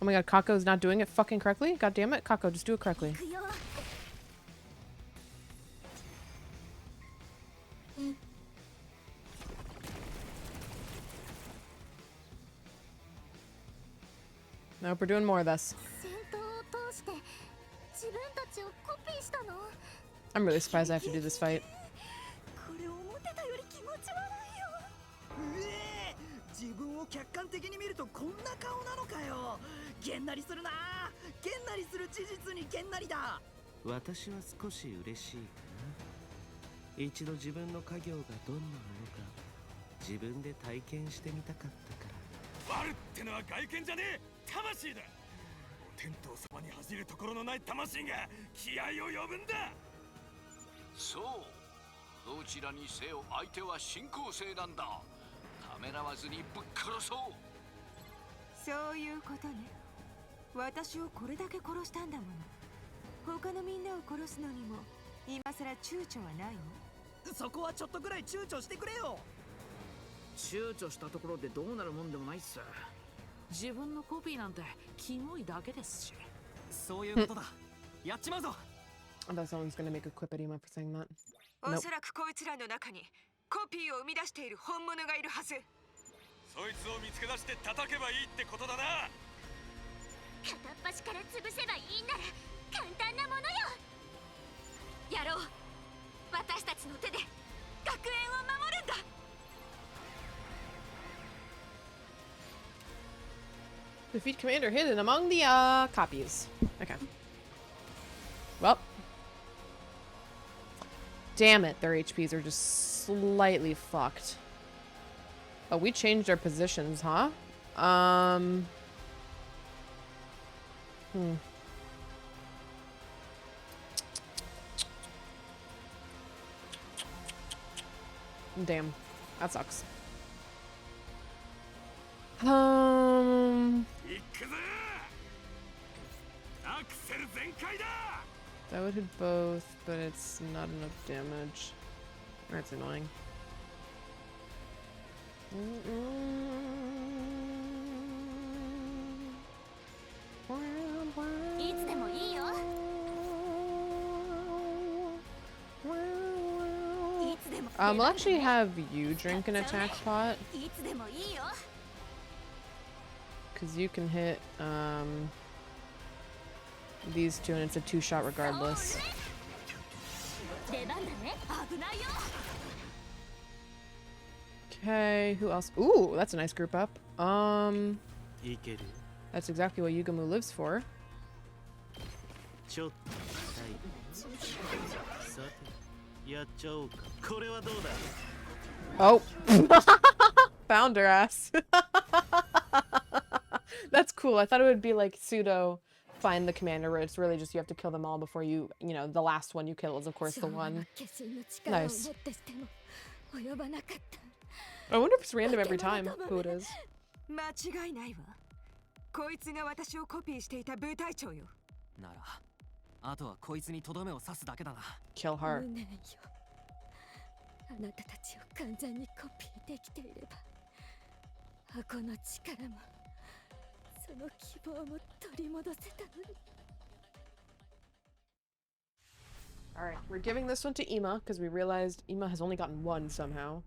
A: Oh my god, Kako's not doing it fucking correctly? God damn it, Kako, just do it correctly. Nope, we're doing more of this. I'm really surprised I have to do this fight.
B: そうどちらにせよ相手は新興生なんだためらわずにぶっ殺そう
J: そういうことね。私をこれだけ殺したんだもの。他のみんなを殺すのにも今さら躊躇はないの。
O: そこはちょっとぐらい躊躇してくれよ。
H: 躊躇したところでどうなるもんでもないっす。自分のコピーなんてキモいだけですし。
O: そういうことだ。やっちまうぞ。
A: I thought someone's gonna make a clip at Ema for saying that.
J: おそらくこいつらの中にコピーを生み出している本物がいるはず。
K: そいつを見つけ出して叩けばいいってことだな。
I: 片っ端から潰せばいいんなら簡単なものよ。やろう。私たちの手で学園を守るんだ。
A: Defeat commander hidden among the copies. Okay. Well. Damn it, their HPs are just slightly fucked. Oh, we changed our positions, huh? Damn. That sucks. That would hit both, but it's not enough damage. That's annoying. We'll actually have you drink an attack pot. Because you can hit these two and it's a 2-shot regardless. Okay, who else? Ooh, that's a nice group up. That's exactly what Yugamu lives for. Oh. Found her ass. That's cool. I thought it would be like pseudo find the commander, where it's really just you have to kill them all before you know, the last one you kill is of course the one. Nice. I wonder if it's random every time who it is.
J: 間違いないわ。こいつが私をコピーしていた部隊長よ。
C: なら、あとはこいつにとどめを刺すだけだな。
A: Kill her.
P: あなたたちを完全にコピーできていれば、箱の力もその希望も取り戻せたのに。
A: Alright, we're giving this one to Ema because we realized Ema has only gotten one somehow.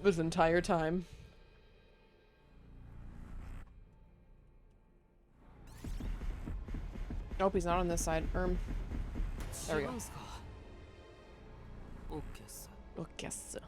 A: This entire time. Nope, he's not on this side. There we go. Okay, so.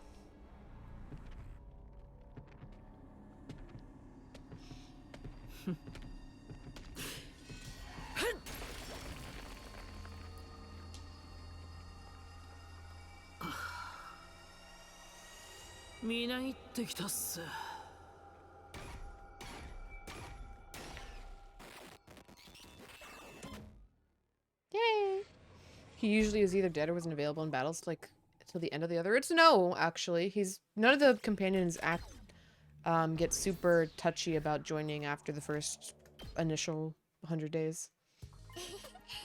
A: Yay! He usually is either dead or wasn't available in battles like till the end of the other. It's no, actually. None of the companions get super touchy about joining after the first initial 100 days.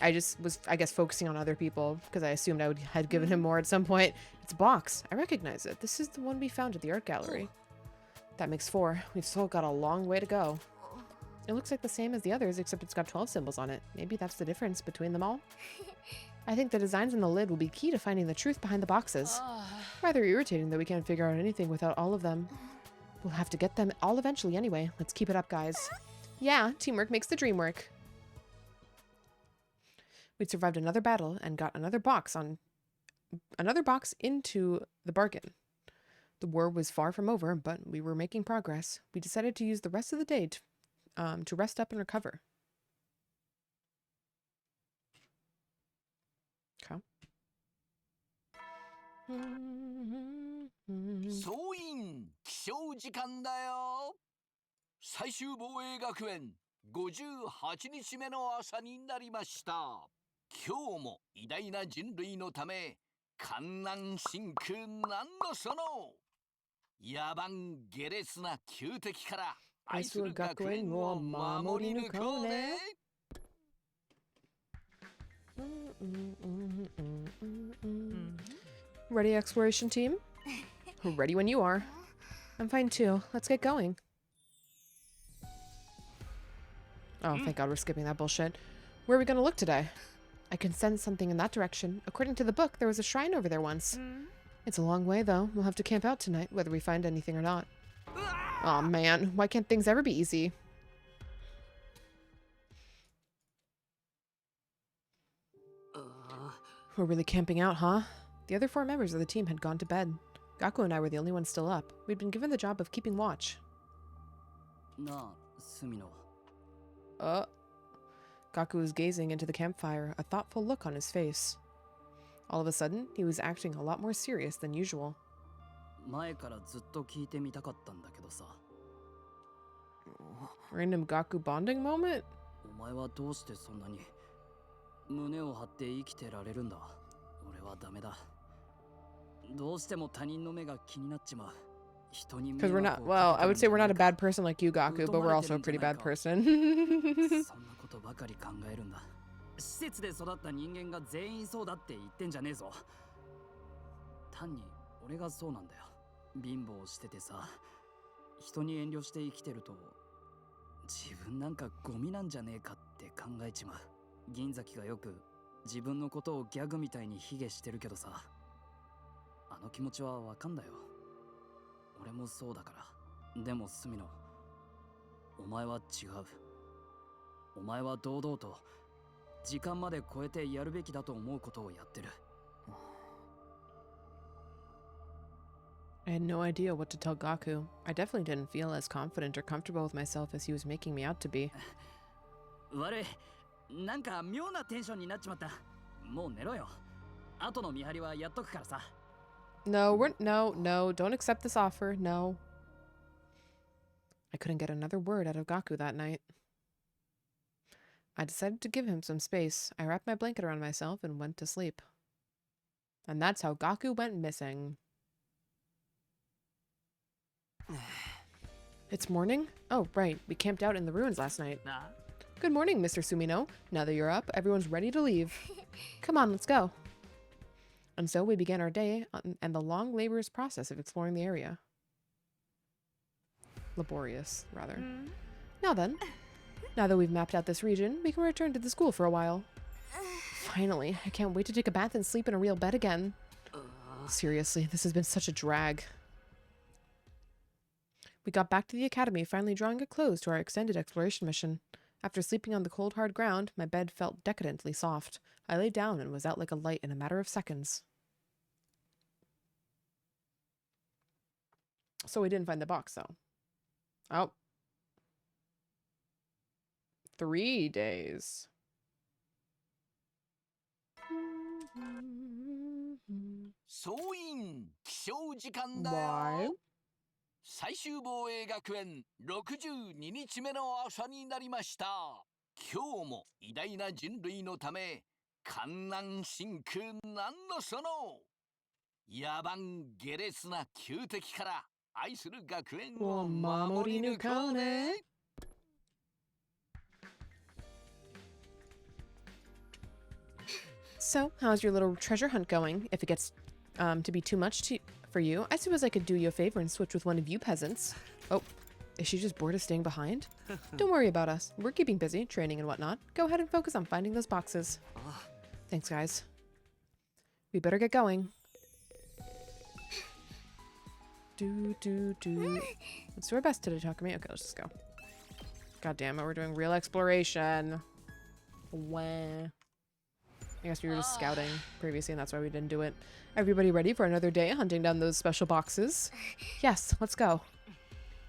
A: I just was, I guess, focusing on other people because I assumed I had given him more at some point. It's a box. I recognize it. This is the one we found at the art gallery. That makes 4. We've still got a long way to go. It looks like the same as the others, except it's got 12 symbols on it. Maybe that's the difference between them all? I think the designs on the lid will be key to finding the truth behind the boxes. Rather irritating that we can't figure out anything without all of them. We'll have to get them all eventually anyway. Let's keep it up, guys. Yeah, teamwork makes the dream work. We'd survived another battle and got another box into the bargain. The war was far from over, but we were making progress. We decided to use the rest of the day to rest up and recover. Okay.
B: 総員起床時間だよ。最終防衛学園58日目の朝になりました。今日も偉大な人類のため観覧真空なんのその野蛮下劣な旧敵から愛する学園を守り抜こうね。
A: Ready, exploration team? Ready when you are. I'm fine too. Let's get going. Oh, thank God we're skipping that bullshit. Where are we gonna look today? I can sense something in that direction. According to the book, there was a shrine over there once. It's a long way, though. We'll have to camp out tonight, whether we find anything or not. Aw, man. Why can't things ever be easy? We're really camping out, huh? The other 4 members of the team had gone to bed. Gaku and I were the only ones still up. We'd been given the job of keeping watch. Gaku was gazing into the campfire, a thoughtful look on his face. All of a sudden, he was acting a lot more serious than usual. Random Gaku bonding moment? Because we're not, well, I would say we're not a bad person like you, Gaku, but we're also a pretty bad person.
C: 施設で育った人間が全員そうだって言ってんじゃねえぞ。単に俺がそうなんだよ。貧乏しててさ、人に遠慮して生きてると自分なんかゴミなんじゃねえかって考えちまう。銀崎がよく自分のことをギャグみたいに卑下してるけどさ、あの気持ちはわかんだよ。俺もそうだから。でもスミノ、お前は違う。お前は堂々と時間まで超えてやるべきだと思うことをやってる。
A: I had no idea what to tell Gaku. I definitely didn't feel as confident or comfortable with myself as he was making me out to be.
C: 悪い。なんか妙なテンションになっちまった。もう寝ろよ。後の見張りはやっとくからさ。
A: No, no, don't accept this offer, no. I couldn't get another word out of Gaku that night. I decided to give him some space. I wrapped my blanket around myself and went to sleep. And that's how Gaku went missing. It's morning? Oh, right. We camped out in the ruins last night. Good morning, Mr. Sumino. Now that you're up, everyone's ready to leave. Come on, let's go. And so we began our day and the long, laborious process of exploring the area. Laborious, rather. Now then, now that we've mapped out this region, we can return to the school for a while. Finally, I can't wait to take a bath and sleep in a real bed again. Seriously, this has been such a drag. We got back to the academy, finally drawing a close to our extended exploration mission. After sleeping on the cold, hard ground, my bed felt decadently soft. I lay down and was out like a light in a matter of seconds. So we didn't find the box, though. Oh. 3 days.
B: Why? 最終防衛学園62日目の朝になりました。今日も偉大な人類のため観覧深空なんのその野蛮下劣な旧敵から愛する学園を守り抜こうね。
A: So, how's your little treasure hunt going? If it gets to be too much for you, I suppose I could do you a favor and switch with one of you peasants. Oh, is she just bored of staying behind? Don't worry about us. We're keeping busy, training and whatnot. Go ahead and focus on finding those boxes. Thanks, guys. We better get going. Let's do our best today, Takumi. Okay, let's just go. God damn it, we're doing real exploration. Wah. I guess we were just scouting previously, and that's why we didn't do it. Everybody ready for another day hunting down those special boxes? Yes, let's go.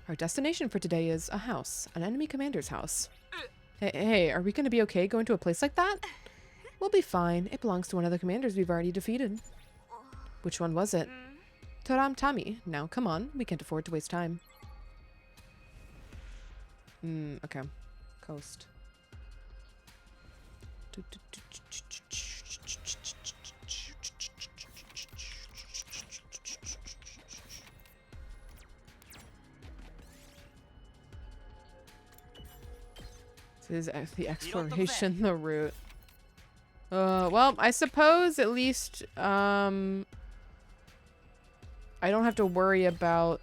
A: Our destination for today is a house, an enemy commander's house. Hey, are we going to be okay going to a place like that? We'll be fine. It belongs to one of the commanders we've already defeated. Which one was it? Toram Tami. Now, come on. We can't afford to waste time. Okay. Coast. Is the exploration the route? Well, I suppose at least, I don't have to worry about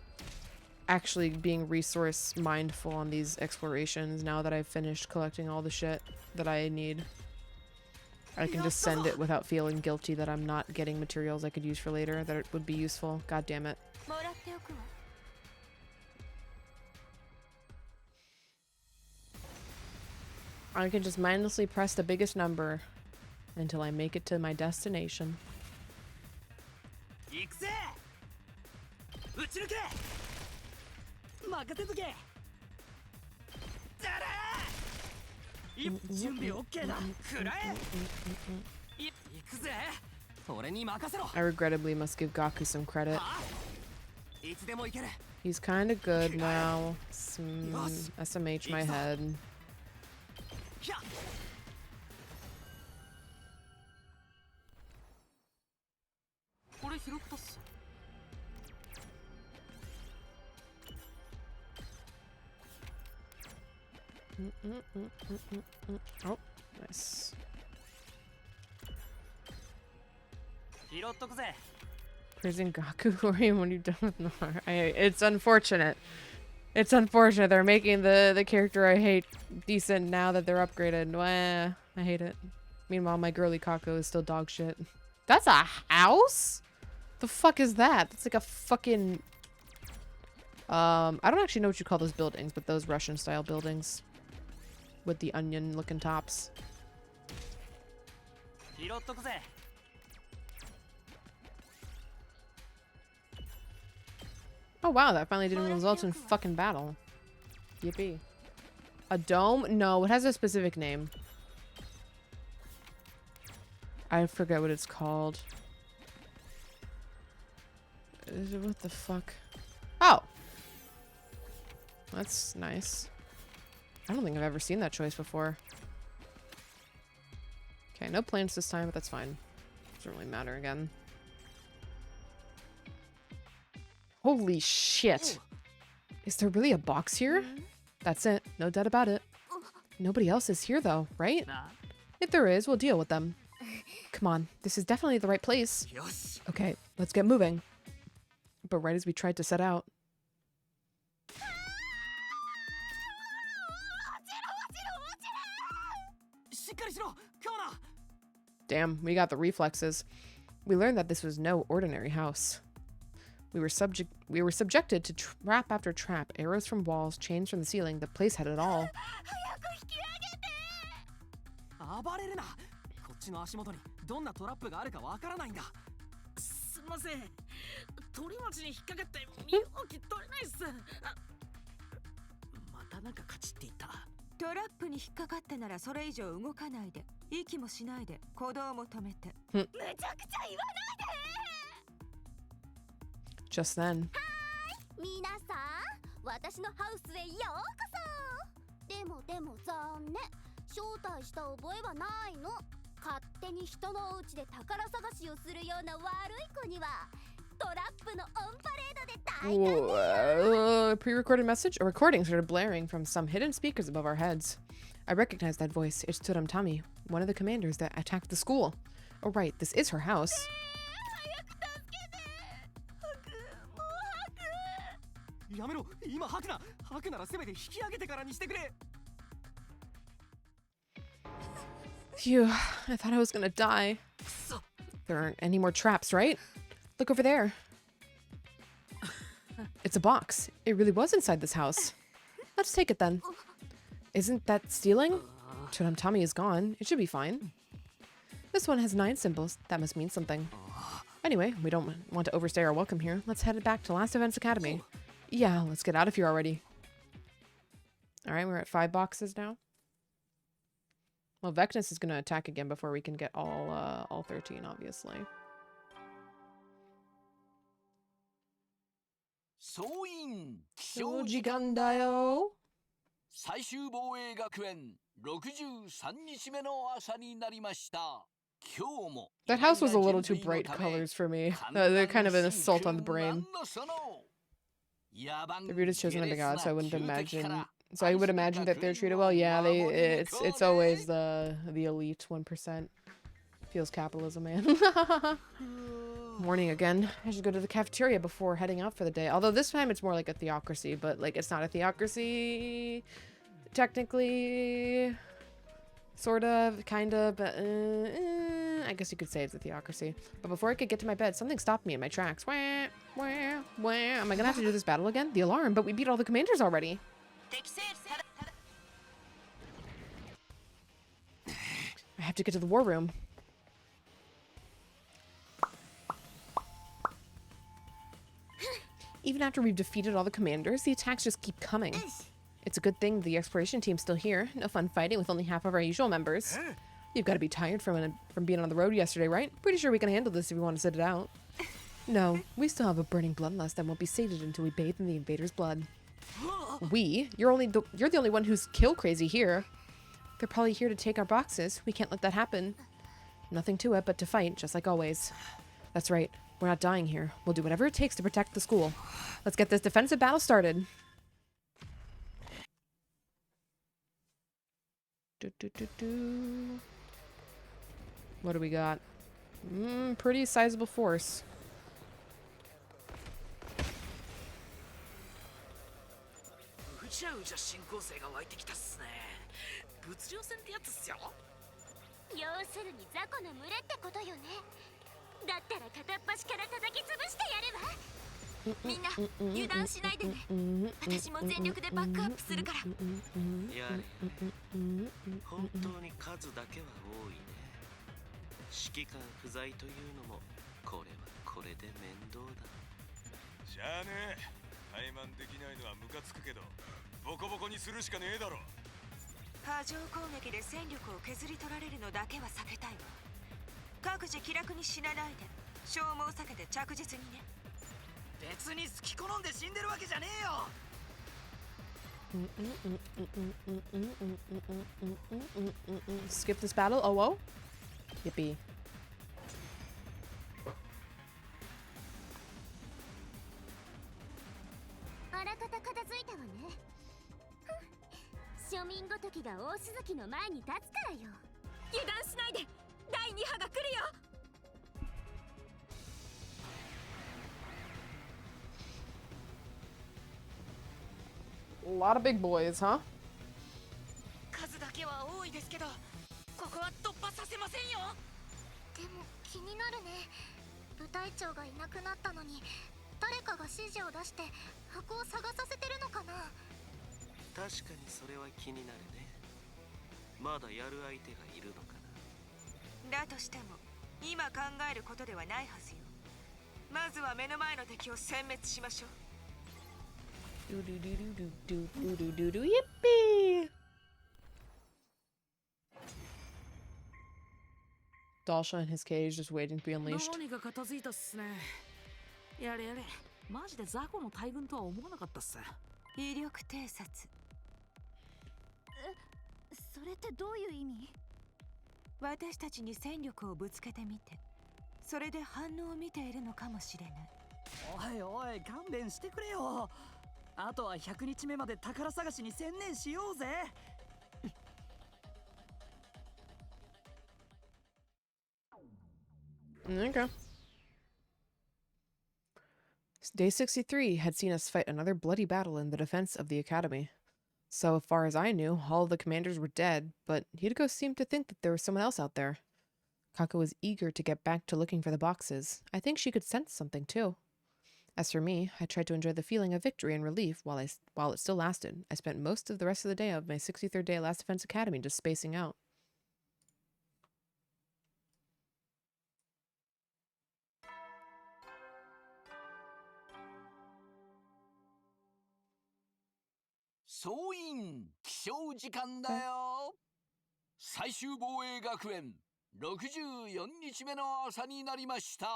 A: actually being resource mindful on these explorations now that I've finished collecting all the shit that I need. I can just send it without feeling guilty that I'm not getting materials I could use for later that would be useful. God damn it. I can just mindlessly press the biggest number until I make it to my destination. I regrettably must give Gaku some credit. He's kind of good now. SMH my head. Oh, nice. Praising Gaku for him when you're done with Noir. It's unfortunate. It's unfortunate they're making the character I hate decent now that they're upgraded. Wah, I hate it. Meanwhile, my girly Kako is still dog shit. That's a house? The fuck is that? That's like a fucking... I don't actually know what you call those buildings, but those Russian-style buildings. With the onion-looking tops. Oh wow, that finally didn't result in fucking battle. Yippee. A dome? No, it has a specific name. I forget what it's called. What the fuck? Oh! That's nice. I don't think I've ever seen that choice before. Okay, no planes this time, but that's fine. Doesn't really matter again. Holy shit. Is there really a box here? That's it. No doubt about it. Nobody else is here though, right? If there is, we'll deal with them. Come on. This is definitely the right place. Okay, let's get moving. But right as we tried to set out. Damn, we got the reflexes. We learned that this was no ordinary house. We were subjected to trap after trap, arrows from walls, chains from the ceiling. The place had it all. Just then. Pre-recorded message? A recording started blaring from some hidden speakers above our heads. I recognized that voice. It's Tsuramtami, one of the commanders that attacked the school. Oh right, this is her house. Phew, I thought I was gonna die. There aren't any more traps, right? Look over there. It's a box. It really was inside this house. Let's take it then. Isn't that stealing? Tsuramtami is gone. It should be fine. This one has 9 symbols. That must mean something. Anyway, we don't want to overstay our welcome here. Let's head back to Last Events Academy. Yeah, let's get out of here already. Alright, we're at 5 boxes now. Well, Vecnus is going to attack again before we can get all 13, obviously. Sojigandayo.
B: 最終防衛学園63日目の朝になりました。
A: That house was a little too bright colors for me. They're kind of an assault on the brain. The route is chosen by God, so I wouldn't imagine So I would imagine that they're treated well. Yeah, it's always the elite 1%. Feels capitalism, man. Morning again. I should go to the cafeteria before heading out for the day. Although this time it's more like a theocracy, but like it's not a theocracy technically. Sort of, kind of, but I guess you could say it's a theocracy. But before I could get to my bed, something stopped me in my tracks. Wah, wah, wah. Am I gonna have to do this battle again? The alarm, but we beat all the commanders already. I have to get to the war room. Even after we've defeated all the commanders, the attacks just keep coming. It's a good thing the exploration team's still here. No fun fighting with only half of our usual members. You've got to be tired from being on the road yesterday, right? Pretty sure we can handle this if we want to sit it out. No, we still have a burning bloodlust that won't be sated until we bathe in the invaders' blood. We? You're the only one who's kill crazy here. They're probably here to take our boxes. We can't let that happen. Nothing to it but to fight, just like always. That's right. We're not dying here. We'll do whatever it takes to protect the school. Let's get this defensive battle started. What do we got? Pretty sizable force. Skip this battle? Oh, whoa. Yippee. A lot of big boys, huh?
M: 数だけは多いですけど、ここは突破させませんよ。でも気になるね。部隊長がいなくなったのに、誰かが指示を出して箱を探させてるのかな。
E: 確かにそれは気になるね。まだやる相手がいるのかな。だとしても今考えることではないはずよ。まずは目の前の敵を殲滅しましょう。
A: Yippee! Dalsha in his cage just waiting to be unleashed.
H: どうにか片付いたっすね。やれやれ。マジで雑魚の大群とは思わなかったっす。
J: 威力偵察。
M: それってどういう意味？
J: 私たちに戦力をぶつけてみて、それで反応を見ているのかもしれない。
O: おいおい、勘弁してくれよ。あとは100日目まで宝探しに専念しようぜ。
A: Okay. Day 63 had seen us fight another bloody battle in the defense of the academy. So far as I knew, all of the commanders were dead, but Hideko seemed to think that there was someone else out there. Kako was eager to get back to looking for the boxes. I think she could sense something too. As for me, I tried to enjoy the feeling of victory and relief while it still lasted. I spent most of the rest of the day of my 63rd day at Last Defense Academy just spacing out.
B: Soin 起床時間だよ。最終防衛学園64日目の朝になりました。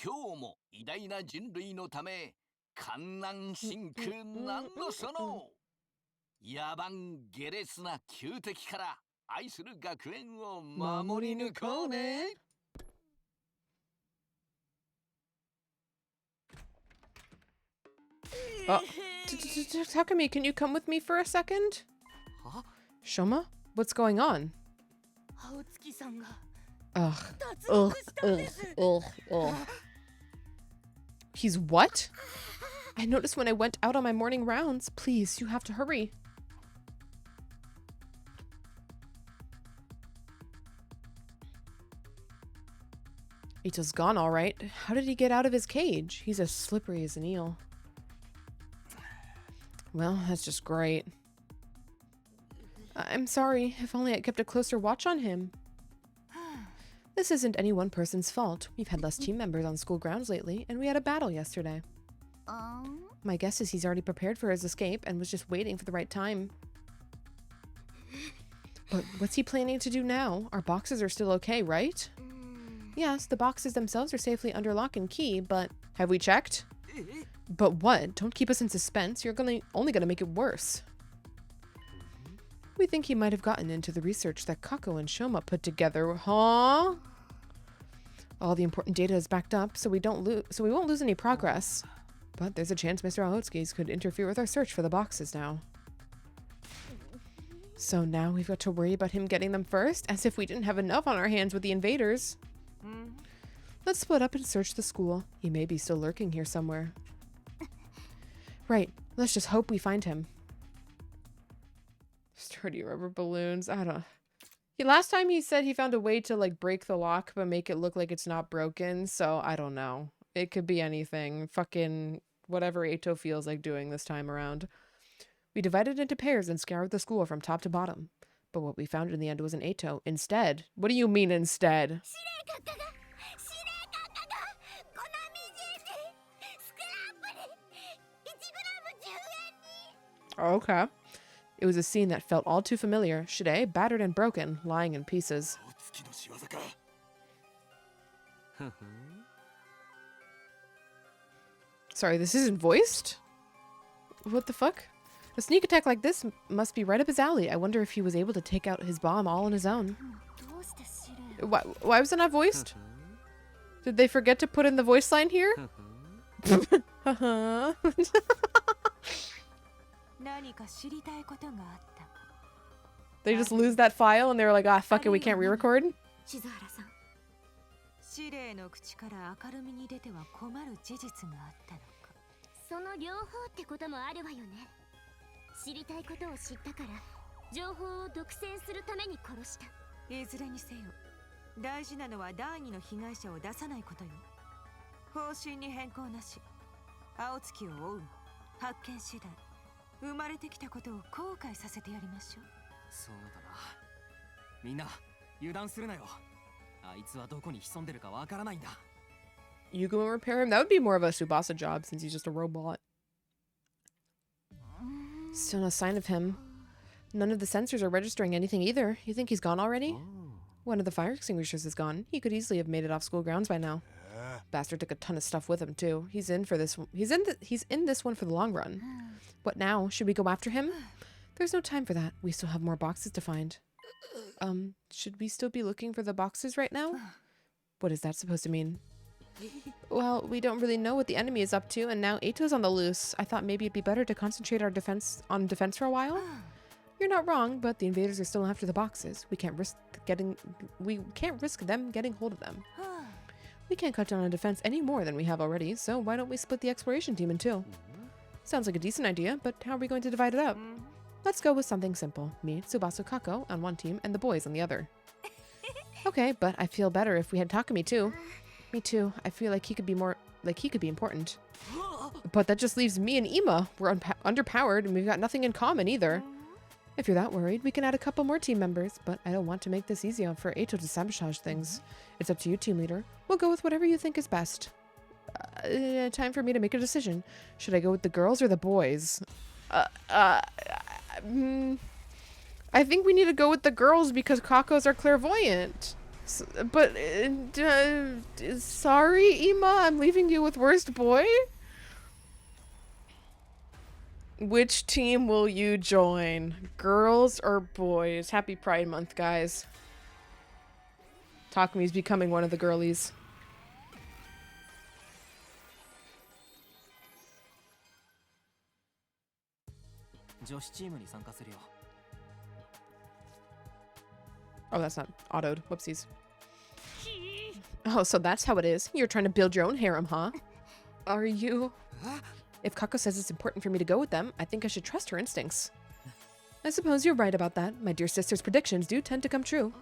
B: 今日も偉大な人類のため観南真空なんのその野蛮下劣な旧敵から愛する学園を守り抜こうね。
A: Oh, Takumi, can you come with me for a second?
C: Huh?
A: Shoma? What's going on? Ugh. Ugh. Ugh. Ugh. Ugh. He's what? I noticed when I went out on my morning rounds. Please, you have to hurry. Ito's gone, all right. How did he get out of his cage? He's as slippery as an eel. Well, that's just great. I'm sorry. If only I kept a closer watch on him. This isn't any one person's fault. We've had less team members on school grounds lately, and we had a battle yesterday. My guess is he's already prepared for his escape and was just waiting for the right time. But what's he planning to do now? Our boxes are still okay, right? Yes, the boxes themselves are safely under lock and key, but have we checked? But what? Don't keep us in suspense. You're only gonna make it worse. We think he might have gotten into the research that Kako and Shoma put together, huh? All the important data is backed up, so we won't lose any progress. But there's a chance Mr. Ahotsuki's could interfere with our search for the boxes now. So now we've got to worry about him getting them first, as if we didn't have enough on our hands with the invaders. Let's split up and search the school. He may be still lurking here somewhere. Right, let's just hope we find him. Sturdy rubber balloons, I don't... Last time he said he found a way to like break the lock but make it look like it's not broken, so I don't know. It could be anything. Fucking whatever Ito feels like doing this time around. We divided into pairs and scoured the school from top to bottom. But what we found in the end wasn't Ito. Instead... What do you mean instead? Oh, okay. It was a scene that felt all too familiar. Shide, battered and broken, lying in pieces. Sorry, this isn't voiced? What the fuck? A sneak attack like this must be right up his alley. I wonder if he was able to take out his bomb all on his own. Why was it not voiced? Did they forget to put in the voice line here? They just lose that file and they're like, ah, fuck it, we can't re-record?
J: 司令の口から明るみに出ては困る事実があったのか。
M: その両方ってこともあるわよね。知りたいことを知ったから情報を独占するために殺した。
J: いずれにせよ、大事なのは第二の被害者を出さないことよ。方針に変更なし。青月を追う。発見次第。生まれてきたことを後悔させてやりましょう。
C: そうだな。みんな油断するなよ。あいつはどこに潜んでるかわからないんだ。
A: You go and repair him? That would be more of a Tsubasa job since he's just a robot. Still no sign of him. None of the sensors are registering anything either. You think he's gone already? One of the fire extinguishers is gone. He could easily have made it off school grounds by now. Bastard took a ton of stuff with him too. He's in for this one. He's in this one for the long run. What now? Should we go after him? There's no time for that. We still have more boxes to find. Should we still be looking for the boxes right now? What is that supposed to mean? Well, we don't really know what the enemy is up to, and now Ito's on the loose. I thought maybe it'd be better to concentrate our defense for a while. You're not wrong, but the invaders are still after the boxes. We can't risk them getting hold of them. We can't cut down on defense any more than we have already, so why don't we split the exploration team in two? Sounds like a decent idea, but how are we going to divide it up? Let's go with something simple. Me, Tsubasa, Kako on one team, and the boys on the other. Okay, but I feel better if we had Takumi too. Me too. I feel like he could be important. But that just leaves me and Ima. We're underpowered and we've got nothing in common either. If you're that worried, we can add a couple more team members, but I don't want to make this easy for Ito to sabotage things. It's up to you, team leader. We'll go with whatever you think is best. Time for me to make a decision. Should I go with the girls or the boys? I think we need to go with the girls because Kako's are clairvoyant. But, sorry, Ima, I'm leaving you with worst boy? Which team will you join? Girls or boys? Happy Pride Month, guys. Takumi's becoming one of the girlies.
C: 女子チームに参加するよ。
A: Oh, that's not autoed. Whoopsies. Oh, so that's how it is. You're trying to build your own harem, huh? Are you? If Kako says it's important for me to go with them, I think I should trust her instincts. I suppose you're right about that. My dear sister's predictions do tend to come true.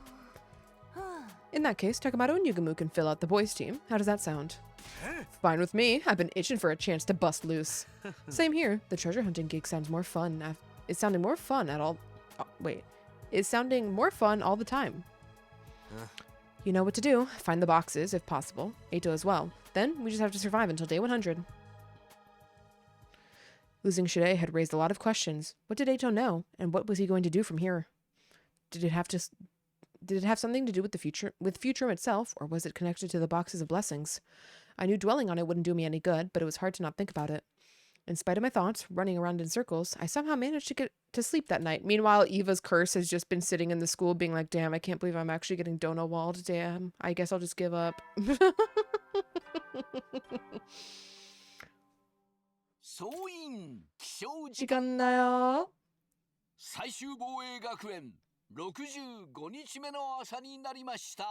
A: In that case, Takamado and Yugamu can fill out the boys' team. How does that sound? Fine with me. I've been itching for a chance to bust loose. Same here. The treasure hunting gig sounds more fun. It's sounding more fun at all. Oh, wait. It's sounding more fun all the time. You know what to do. Find the boxes, if possible. Eito as well. Then, we just have to survive until day 100. Losing Shide had raised a lot of questions. What did Eito know? And what was he going to do from here? Did it have something to do with Futurum itself, or was it connected to the boxes of blessings? I knew dwelling on it wouldn't do me any good, but it was hard to not think about it. In spite of my thoughts, running around in circles, I somehow managed to get to sleep that night. Meanwhile, Eva's curse has just been sitting in the school being like, damn, I can't believe I'm actually getting dono-walled. Damn, I guess I'll just give up.
B: 総員起床
A: 時間だよ。
B: 最終防衛学園65日目の朝になりました。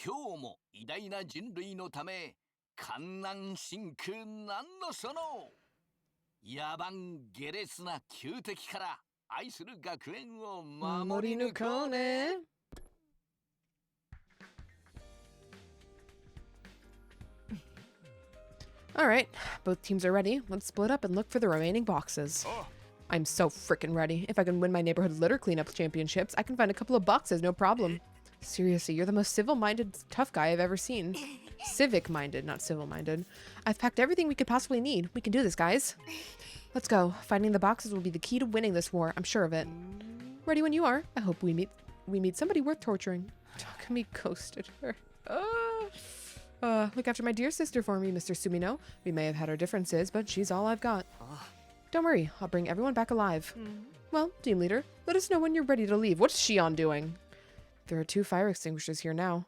B: 今日も偉大な人類のため観覧深空なんのその野蛮下劣な旧敵から愛する学園を守り抜こうね。
A: Alright, both teams are ready. Let's split up and look for the remaining boxes. I'm so frickin' ready. If I can win my neighborhood litter cleanup championships, I can find a couple of boxes, no problem. Seriously, you're the most civil-minded tough guy I've ever seen. Civic-minded, not civil-minded. I've packed everything we could possibly need. We can do this, guys. Let's go. Finding the boxes will be the key to winning this war. I'm sure of it. Ready when you are. I hope we meet somebody worth torturing. Takumi ghosted her. Look after my dear sister for me, Mr. Sumino. We may have had our differences, but she's all I've got. Don't worry. I'll bring everyone back alive. Well, team leader, let us know when you're ready to leave. What's Shion doing? There are 2 fire extinguishers here now.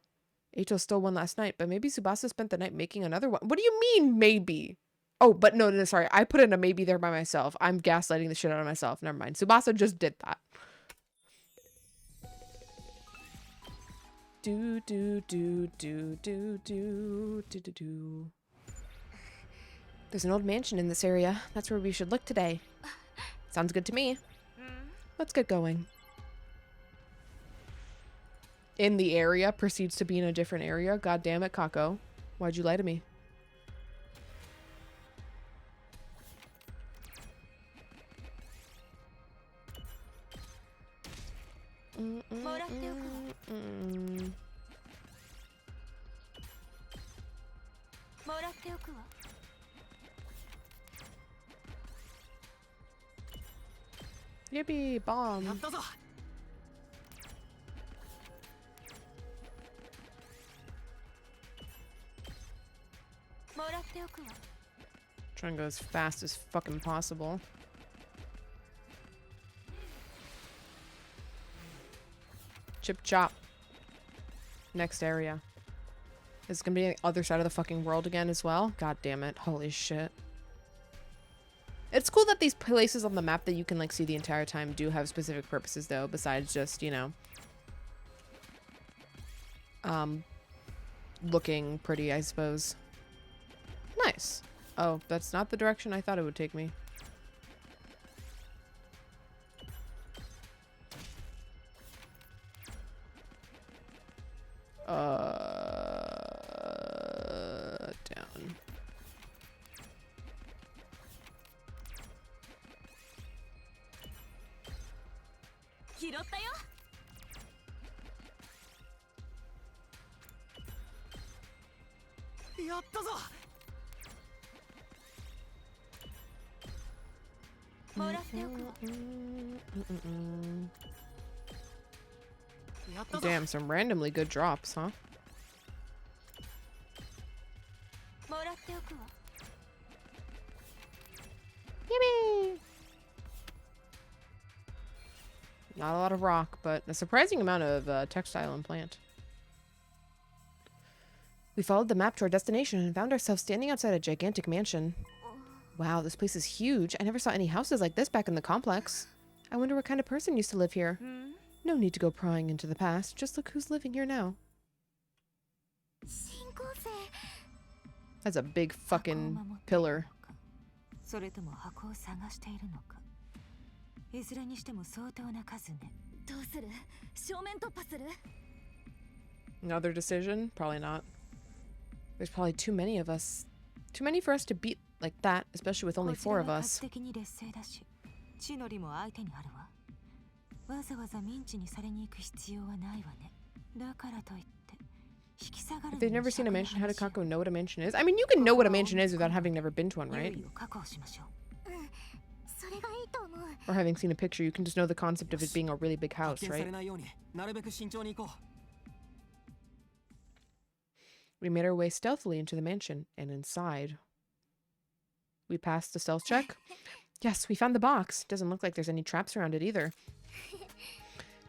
A: Eito stole one last night, but maybe Tsubasa spent the night making another one. What do you mean, maybe? Oh, but no, sorry. I put in a maybe there by myself. I'm gaslighting the shit out of myself. Never mind. Tsubasa just did that. Do. There's an old mansion in this area. That's where we should look today. Sounds good to me. Let's get going. In the area proceeds to be in a different area. God damn it, Kako. Why'd you lie to me? Yippee, bomb. Trying to go as fast as fucking possible. Chip chop. Next area. Is it gonna be on the other side of the fucking world again as well? God damn it. Holy shit. It's cool that these places on the map that you can like see the entire time do have specific purposes though, besides just, you know, looking pretty, I suppose. Nice. Oh, that's not the direction I thought it would take me. Down. Damn, some randomly good drops, huh? Yippee! Not a lot of rock, but a surprising amount of textile and plant. We followed the map to our destination and found ourselves standing outside a gigantic mansion. Wow, this place is huge. I never saw any houses like this back in the complex. I wonder what kind of person used to live here. No need to go prying into the past. Just look who's living here now. That's a big fucking pillar. Another decision? Probably not. There's probably too many of us. Too many for us to beat like that, especially with only 4 of us. If they've never seen a mansion, how did Kako know what a mansion is? I mean, you can know what a mansion is without having never been to one, right? Or having seen a picture, you can just know the concept of it being a really big house, right? We made our way stealthily into the mansion, and inside. We passed the stealth check. Yes, we found the box. Doesn't look like there's any traps around it either.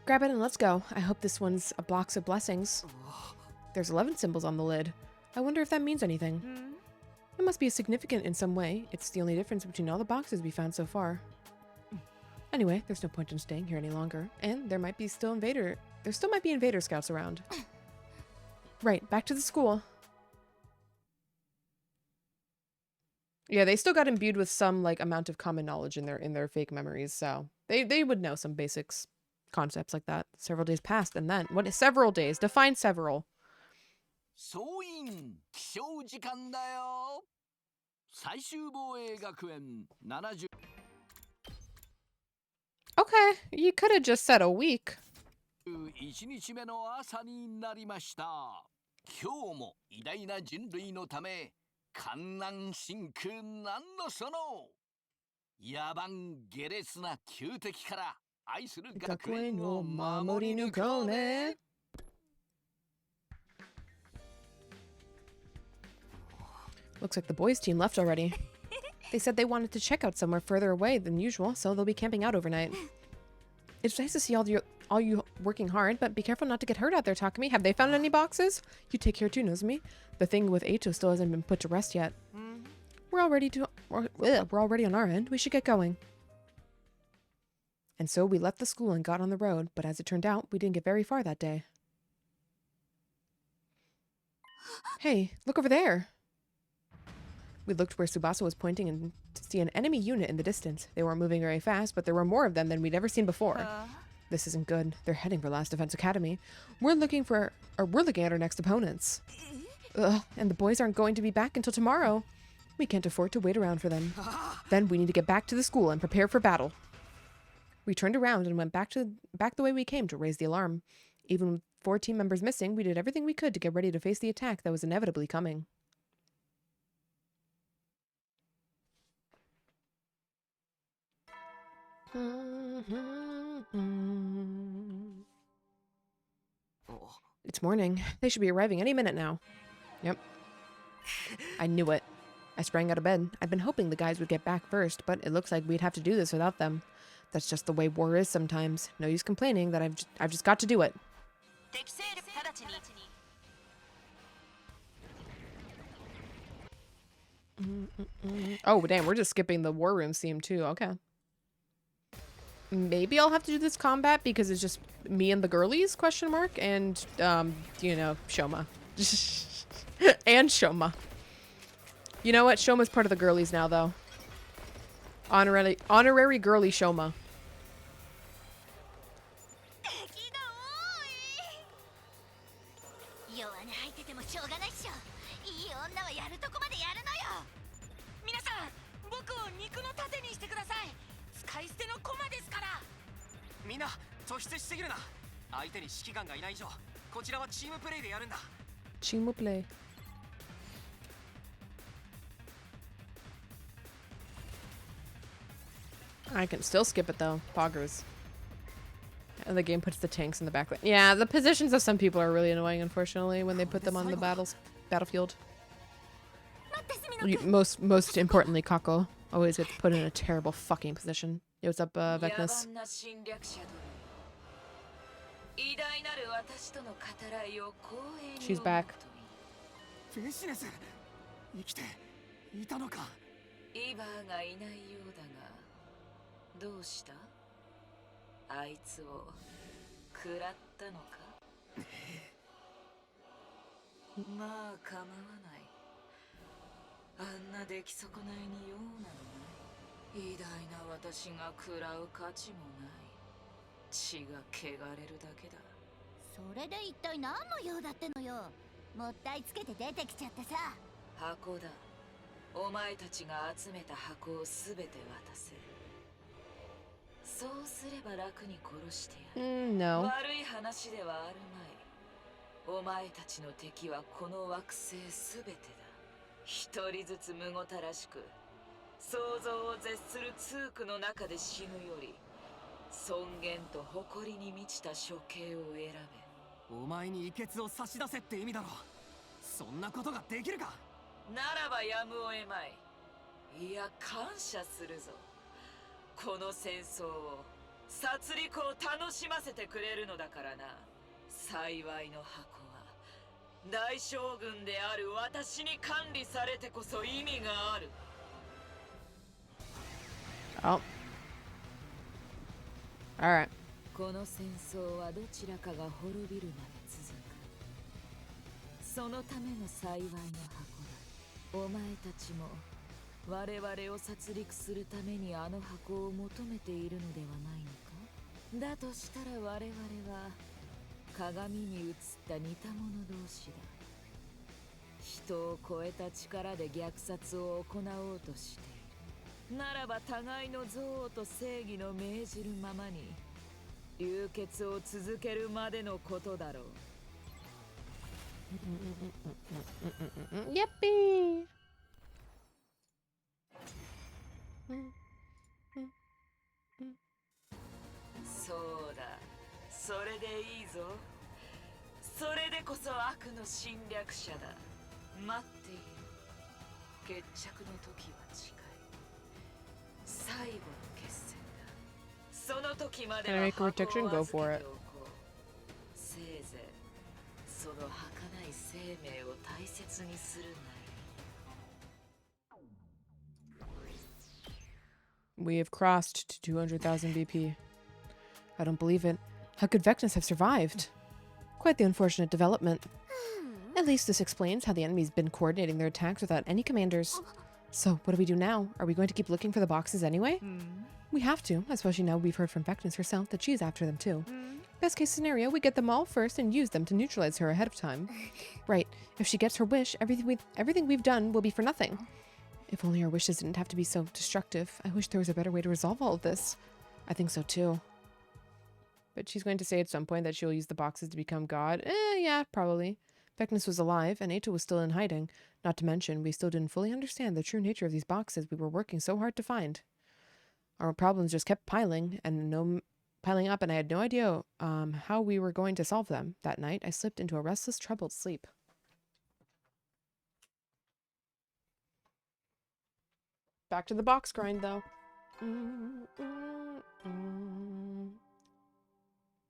A: Grab it and let's go. I hope this one's a box of blessings. There's 11 symbols on the lid. I wonder if that means anything. It must be significant in some way. It's the only difference between all the boxes we found so far. Anyway, there's no point in staying here any longer. And there might be still might be invader scouts around. Right, back to the school. Yeah, they still got imbued with some like amount of common knowledge in their fake memories, so they would know some basics concepts like that. Several days passed, and then what is several days? Define several. Okay, you could have just said a week.
B: 1日目の朝になりました。今日も偉大な人類のため観覧深空なんのその野蛮下劣な旧敵から愛する学園を守り抜こうね。
A: Looks like the boys' team left already. They said they wanted to check out somewhere further away than usual, so they'll be camping out overnight. It's nice to see all you working hard, but be careful not to get hurt out there, Takumi. Have they found any boxes? You take care too, Nozomi. The thing with Eito still hasn't been put to rest yet. We're all ready on our end. We should get going. And so we left the school and got on the road, but as it turned out, we didn't get very far that day. Hey, look over there. We looked where Tsubasa was pointing and to see an enemy unit in the distance. They weren't moving very fast, but there were more of them than we'd ever seen before. This isn't good. They're heading for Last Defense Academy. We're looking at our next opponents. Ugh, and the boys aren't going to be back until tomorrow. We can't afford to wait around for them. Then we need to get back to the school and prepare for battle. We turned around and went back the way we came to raise the alarm. Even with 4 team members missing, we did everything we could to get ready to face the attack that was inevitably coming. It's morning. They should be arriving any minute now. Yep. I knew it. I sprang out of bed. I'd been hoping the guys would get back first, but it looks like we'd have to do this without them. That's just the way war is sometimes. No use complaining that I've just got to do it. Oh, damn, we're just skipping the war room theme too. Okay. Maybe I'll have to do this combat because it's just me and the girlies, question mark, and, you know, Shoma. And Shoma. You know what? Shoma's part of the girlies now, though. Honorary girly Shoma. Team play. I can still skip it though. Poggers. And the game puts the tanks in the back. Yeah, the positions of some people are really annoying, unfortunately, when they put them on the battlefield. Most importantly, Kako always gets put in a terrible fucking position. Yo, what's up, Vecnus? She's back.
F: イバーがいないようだが、どうした？あいつを食らったのか？まあ構わない。あんな出来損ないに用などない。偉大な私が食らう価値もない。血が汚れるだけだ。
Q: それで一体何の用だってのよ。もったいつけて出てきちゃってさ。
F: 箱だ。お前たちが集めた箱をすべて渡せ。そうすれば楽に殺してやる。
A: No.
F: 悪い話ではあるまい。お前たちの敵はこの惑星すべてだ。一人ずつむごたらしく、想像を絶する痛苦の中で死ぬより、尊厳と誇りに満ちた処刑を選べ。
C: お前に遺血を差し出せって意味だろ。そんなことができるか。
F: ならばやむを得まい。いや感謝するぞ。この戦争を、殺戮を楽しませてくれるのだからな。幸いの箱は大将軍である私に管理されてこそ意味がある。
A: Oh. Alright.
F: この戦争はどちらかが滅びるまで続く。そのための幸いの箱だ。お前たちも我々を殺戮するためにあの箱を求めているのではないのか。だとしたら我々は鏡に映った似た者同士だ。人を超えた力で虐殺を行おうとしている。ならば互いの憎悪と正義の命じるままに流血を続けるまでのことだろう。
A: Yippee!
F: そうだ、それでいいぞ。それでこそ悪の侵略者だ。待っている。決着の時は近い。最後の決戦だ。その時までは箱を預けておこう。せいぜいその儚い生命を大切にするなり。
A: We have crossed to 200,000 BP. I don't believe it. How could Vecnus have survived? Quite the unfortunate development. At least this explains how the enemy's been coordinating their attacks without any commanders. So, what do we do now? Are we going to keep looking for the boxes anyway? We have to, especially now we've heard from Vecnus herself that she's after them too. Best case scenario, we get them all first and use them to neutralize her ahead of time. Right. If she gets her wish, everything we've done will be for nothing. If only our wishes didn't have to be so destructive. I wish there was a better way to resolve all of this. I think so too. But she's going to say at some point that she'll use the boxes to become God. Yeah, probably. Vecnus was alive, and Ato was still in hiding. Not to mention, we still didn't fully understand the true nature of these boxes we were working so hard to find. Our problems just kept piling up, and I had no idea how we were going to solve them. That night, I slipped into a restless, troubled sleep. Back to the box grind, though.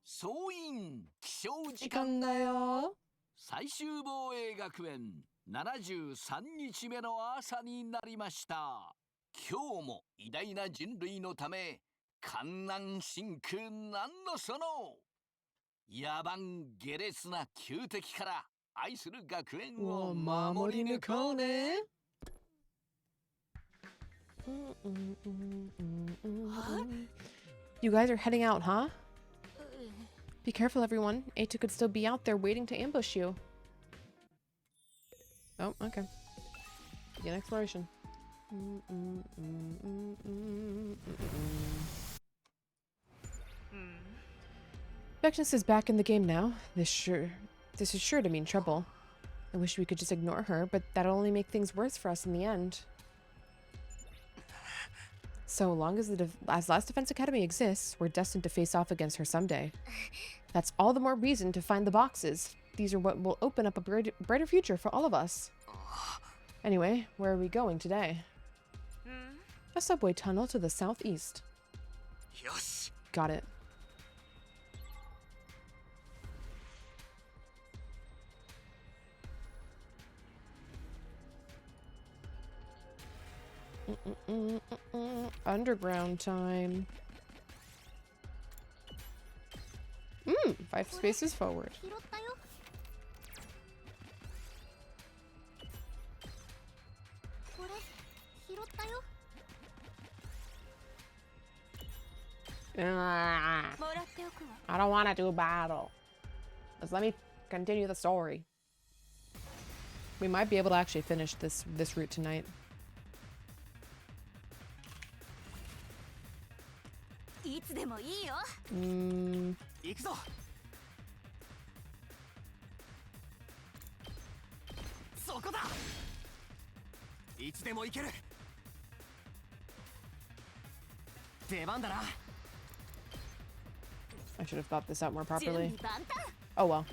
B: 総員起床時
A: 間だよ。
B: 最終防衛学園73日目の朝になりました。今日も偉大な人類のため観覧真空なんのその野蛮下劣な旧敵から愛する学園を守り抜こうね。
A: You guys are heading out, huh? Be careful, everyone. Ato could still be out there waiting to ambush you. Oh, okay. Begin exploration. Vecnus is back in the game now. This is sure to mean trouble. I wish we could just ignore her, but that'll only make things worse for us in the end. So long as Last Defense Academy exists, we're destined to face off against her someday. That's all the more reason to find the boxes. These are what will open up a brighter future for all of us. Anyway, where are we going today? A subway tunnel to the southeast.
B: Yes.
A: Got it. Underground time. 5 spaces forward. I don't want to do battle. Just let me continue the story. We might be able to actually finish this route tonight. I should have thought this out more properly. Oh well.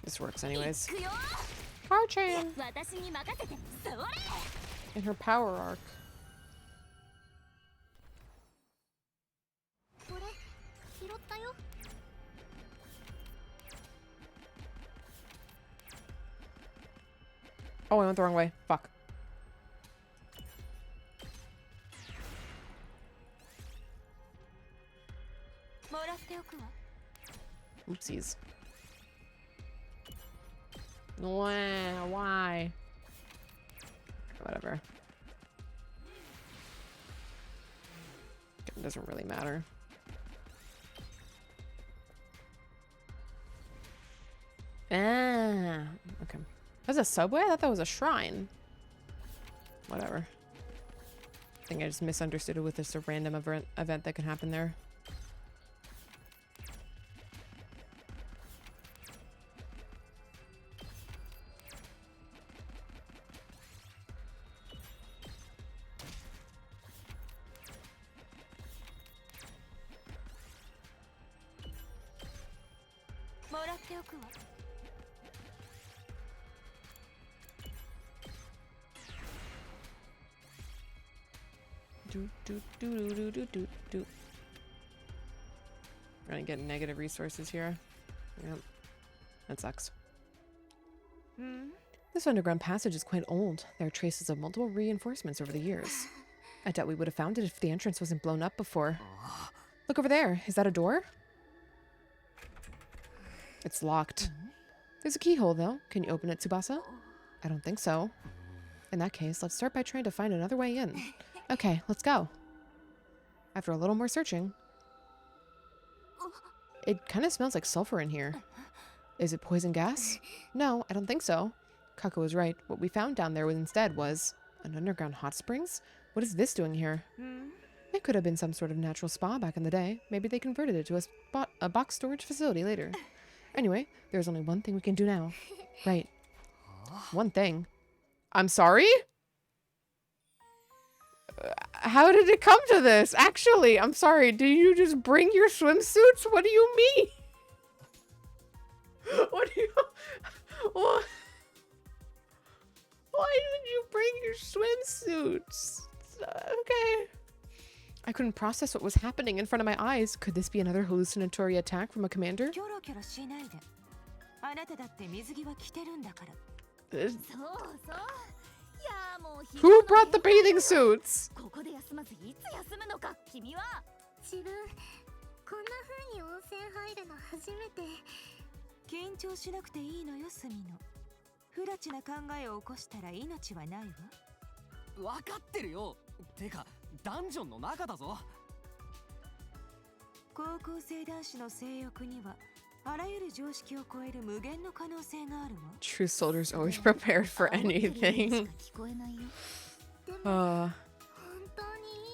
A: This works anyways. Car-chan! In her power arc. Oh, I went the wrong way. Fuck. Oopsies. Why? Whatever. It doesn't really matter. Ah, okay. That's a subway? I thought that was a shrine. Whatever. I think I just misunderstood it with just a random event that can happen there. We're gonna get negative resources here. Yep. That sucks. This underground passage is quite old. There are traces of multiple reinforcements over the years. I doubt we would have found it if the entrance wasn't blown up before. Look over there. Is that a door? It's locked. There's a keyhole, though. Can you open it, Tsubasa? I don't think so. In that case, let's start by trying to find another way in. Okay, let's go. After a little more searching... It kind of smells like sulfur in here. Is it poison gas? No, I don't think so. Kako was right. What we found down there instead was... an underground hot springs? What is this doing here? It could have been some sort of natural spa back in the day. Maybe they converted it to a box storage facility later. Anyway, there's only one thing we can do now. Right. One thing. I'm sorry? How did it come to this? Actually, I'm sorry. Did you just bring your swimsuits? What do you mean? What do you... What? Why did you bring your swimsuits? Okay. I couldn't process what was happening in front of my eyes. Could this be another hallucinatory attack from a commander? Who brought the bathing suits? True soldiers always prepared for anything.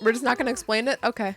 A: We're just not gonna explain it? Okay.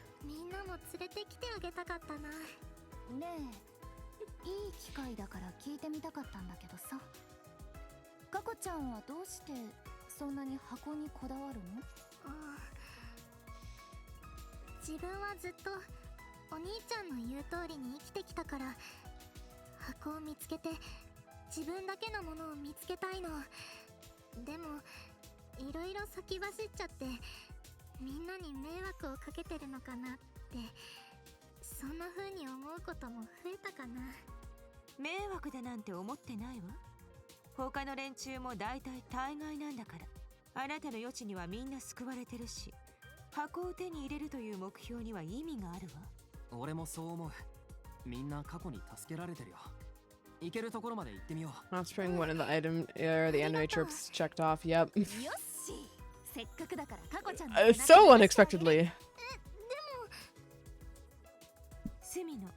J: 迷惑だなんて思ってないわ。他の連中も大体大概なんだから。あなたの余地にはみんな救われてるし、箱を手に入れるという目標には意味があるわ。
C: 俺もそう思う。みんな過去に助けられてるよ。行けるところまで行ってみよう。
A: Not spring one of the item or the anime tropes checked off. Yep. So unexpectedly.
J: スミノ、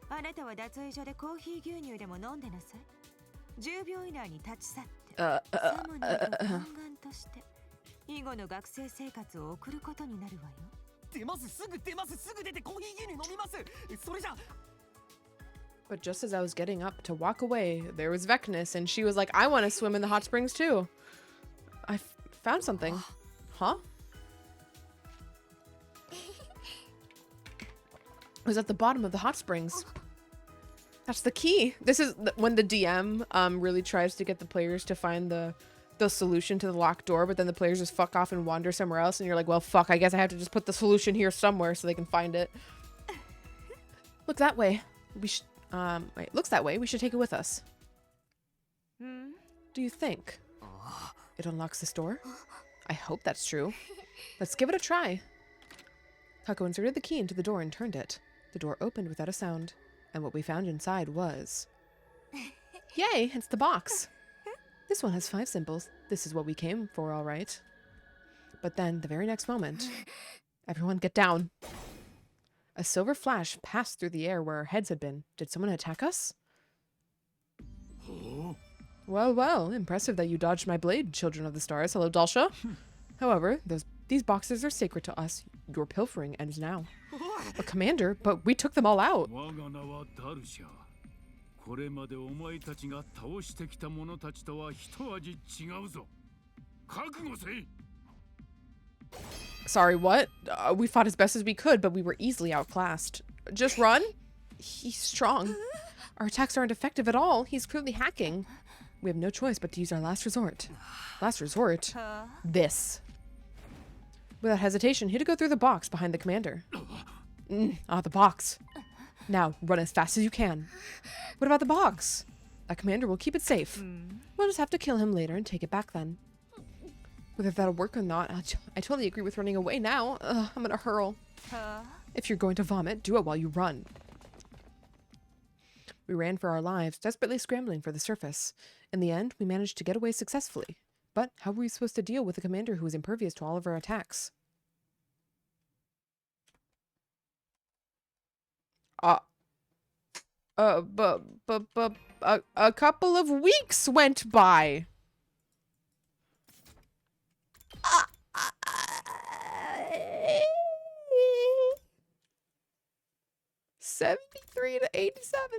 J: あなたは脱衣所でコーヒー牛乳でも飲んでなさい。10秒以内に立ち去って、サモニーと懇願として以後の学生生活を送ることになるわよ。
O: 出ます、すぐ出ます、すぐ出てコーヒー牛乳飲みます。それじゃ。
A: But just as I was getting up to walk away, there was Vecness, and she was like, I want to swim in the hot springs too. I found something. Huh? It was at the bottom of the hot springs. That's the key. This is when the DM really tries to get the players to find the solution to the locked door, but then the players just fuck off and wander somewhere else, and you're like, well, fuck, I guess I have to just put the solution here somewhere so they can find it. Look that way. We should... wait, looks that way. We should take it with us. Do you think it unlocks this door? I hope that's true. Let's give it a try. Kako inserted the key into the door and turned it. The door opened without a sound, and what we found inside was... Yay, it's the box. This one has 5 symbols. This is what we came for, all right. But then, the very next moment... Everyone get down. A silver flash passed through the air where our heads had been. Did someone attack us? Well, well, impressive that you dodged my blade, children of the stars. Hello, Dalsha. However, these boxes are sacred to us. Your pilfering ends now. A commander, but we took them all out. Sorry, what? We fought as best as we could, but we were easily outclassed. Just run? He's strong. Our attacks aren't effective at all. He's clearly hacking. We have no choice but to use our last resort. Last resort? This. Without hesitation, he had to go through the box behind the commander. The box. Now, run as fast as you can. What about the box? A commander will keep it safe. We'll just have to kill him later and take it back then. Whether that'll work or not, I totally agree with running away now. I'm gonna hurl. If you're going to vomit, do it while you run. We ran for our lives, desperately scrambling for the surface. In the end, we managed to get away successfully. But how were we supposed to deal with a commander who was impervious to all of our attacks? A couple of weeks went by. 73 to 87.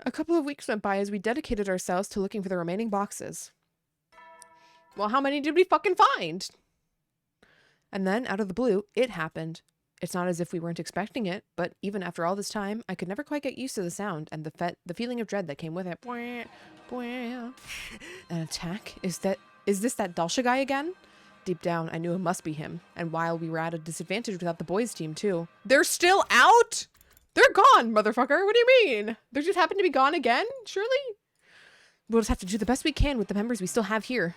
A: A couple of weeks went by as we dedicated ourselves to looking for the remaining boxes. Well, how many did we fucking find? And then, out of the blue, it happened. It's not as if we weren't expecting it, but even after all this time, I could never quite get used to the sound and the feeling of dread that came with it. An attack? Is this that Dalsha guy again? Deep down, I knew it must be him. And while we were at a disadvantage without the boys' team, too. They're still out? They're gone, motherfucker. What do you mean? They just happen to be gone again? Surely? We'll just have to do the best we can with the members we still have here.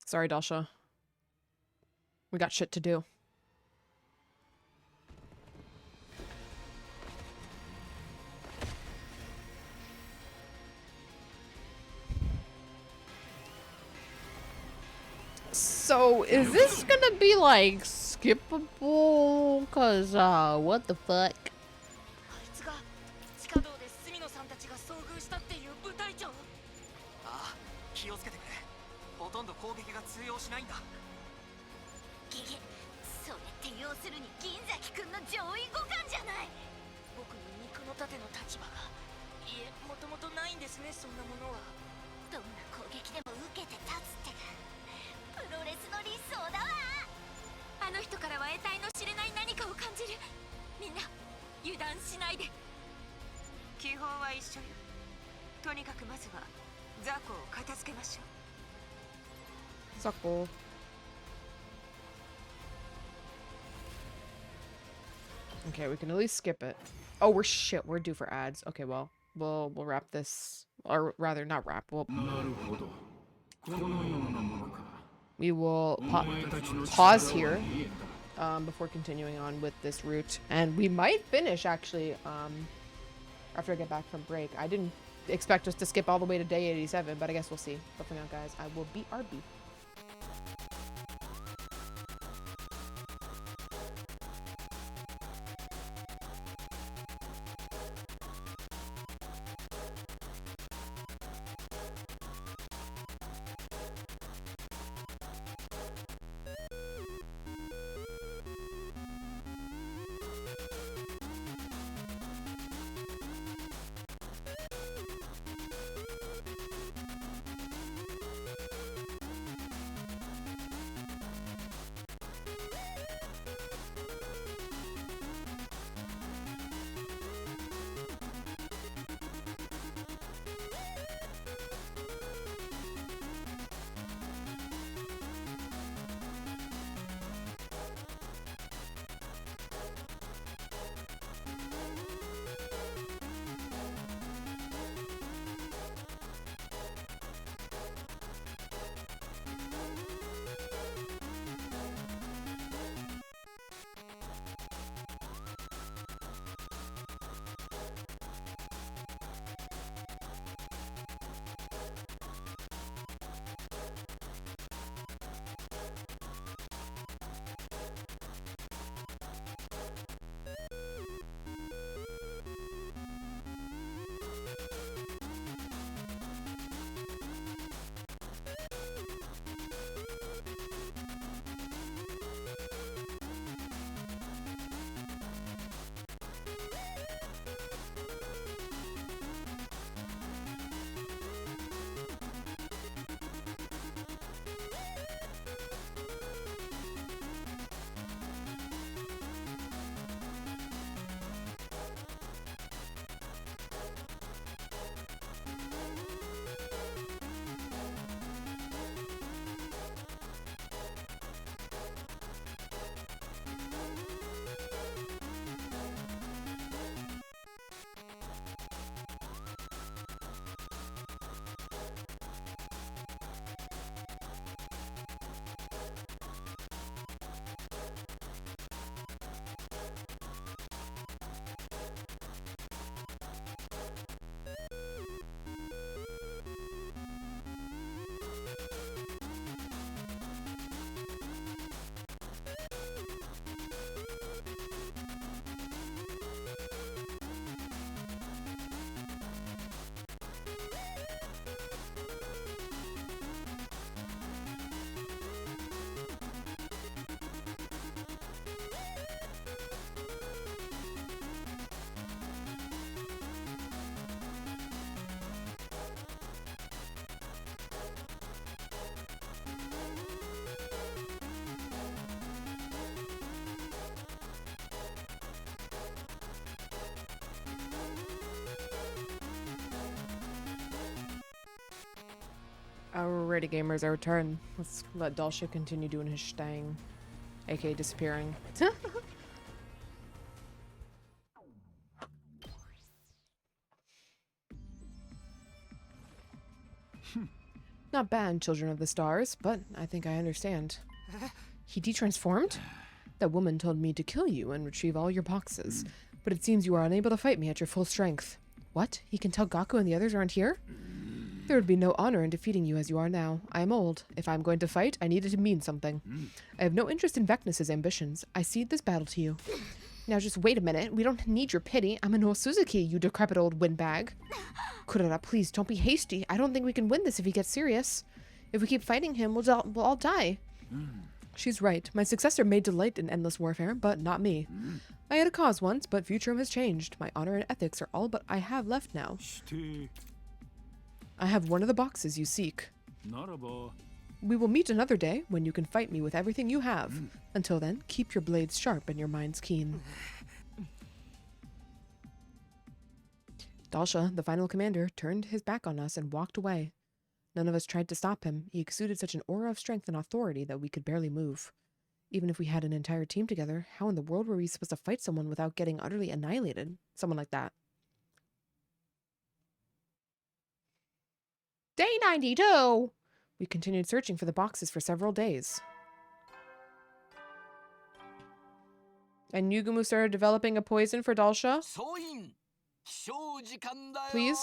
A: Sorry, Dalsha. We got shit to do. So, is this gonna be, like, skippable? Cause, what the fuck? Zako. Okay, we can at least skip it. Oh, we're due for ads. Okay, well, we'll wrap this, or rather not wrap. We will pause here before continuing on with this route, and we might finish actually after I get back from break. I didn't expect us to skip all the way to day 87, but I guess we'll see. But for now, guys, I will be RB. Alrighty, gamers, our return. Let's let Dalsha continue doing his stang, aka disappearing. Not bad, Children of the Stars, but I think I understand. He detransformed? That woman told me to kill you and retrieve all your boxes, but it seems you are unable to fight me at your full strength. What? He can tell Gaku and the others aren't here? There would be no honor in defeating you as you are now. I am old. If I'm going to fight, I need it to mean something. I have no interest in Vecnus's ambitions. I cede this battle to you. Now just wait a minute. We don't need your pity. I'm Inoue Suzuki, you decrepit old windbag. Kurara, please don't be hasty. I don't think we can win this if he gets serious. If we keep fighting him, we'll all die. She's right. My successor may delight in endless warfare, but not me. I had a cause once, but future has changed. My honor and ethics are all but I have left now. I have one of the boxes you seek. We will meet another day when you can fight me with everything you have. Until then, keep your blades sharp and your minds keen. Dalsha, the final commander, turned his back on us and walked away. None of us tried to stop him. He exuded such an aura of strength and authority that we could barely move. Even if we had an entire team together, how in the world were we supposed to fight someone without getting utterly annihilated? Someone like that. Day 92! We continued searching for the boxes for several days. And Yugumu started developing a poison for Dalsha? Please?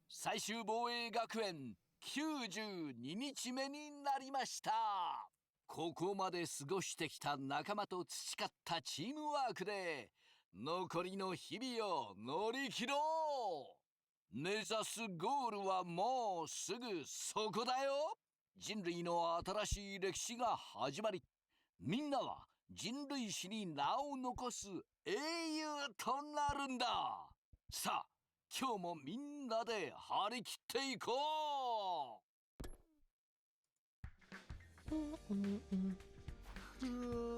B: 最終防衛学園92日目になりました。ここまで過ごしてきた仲間と培ったチームワークで残りの日々を乗り切ろう。目指すゴールはもうすぐそこだよ。人類の新しい歴史が始まり、みんなは人類史に名を残す英雄となるんだ。さあ、今日もみんなで張り切っていこう。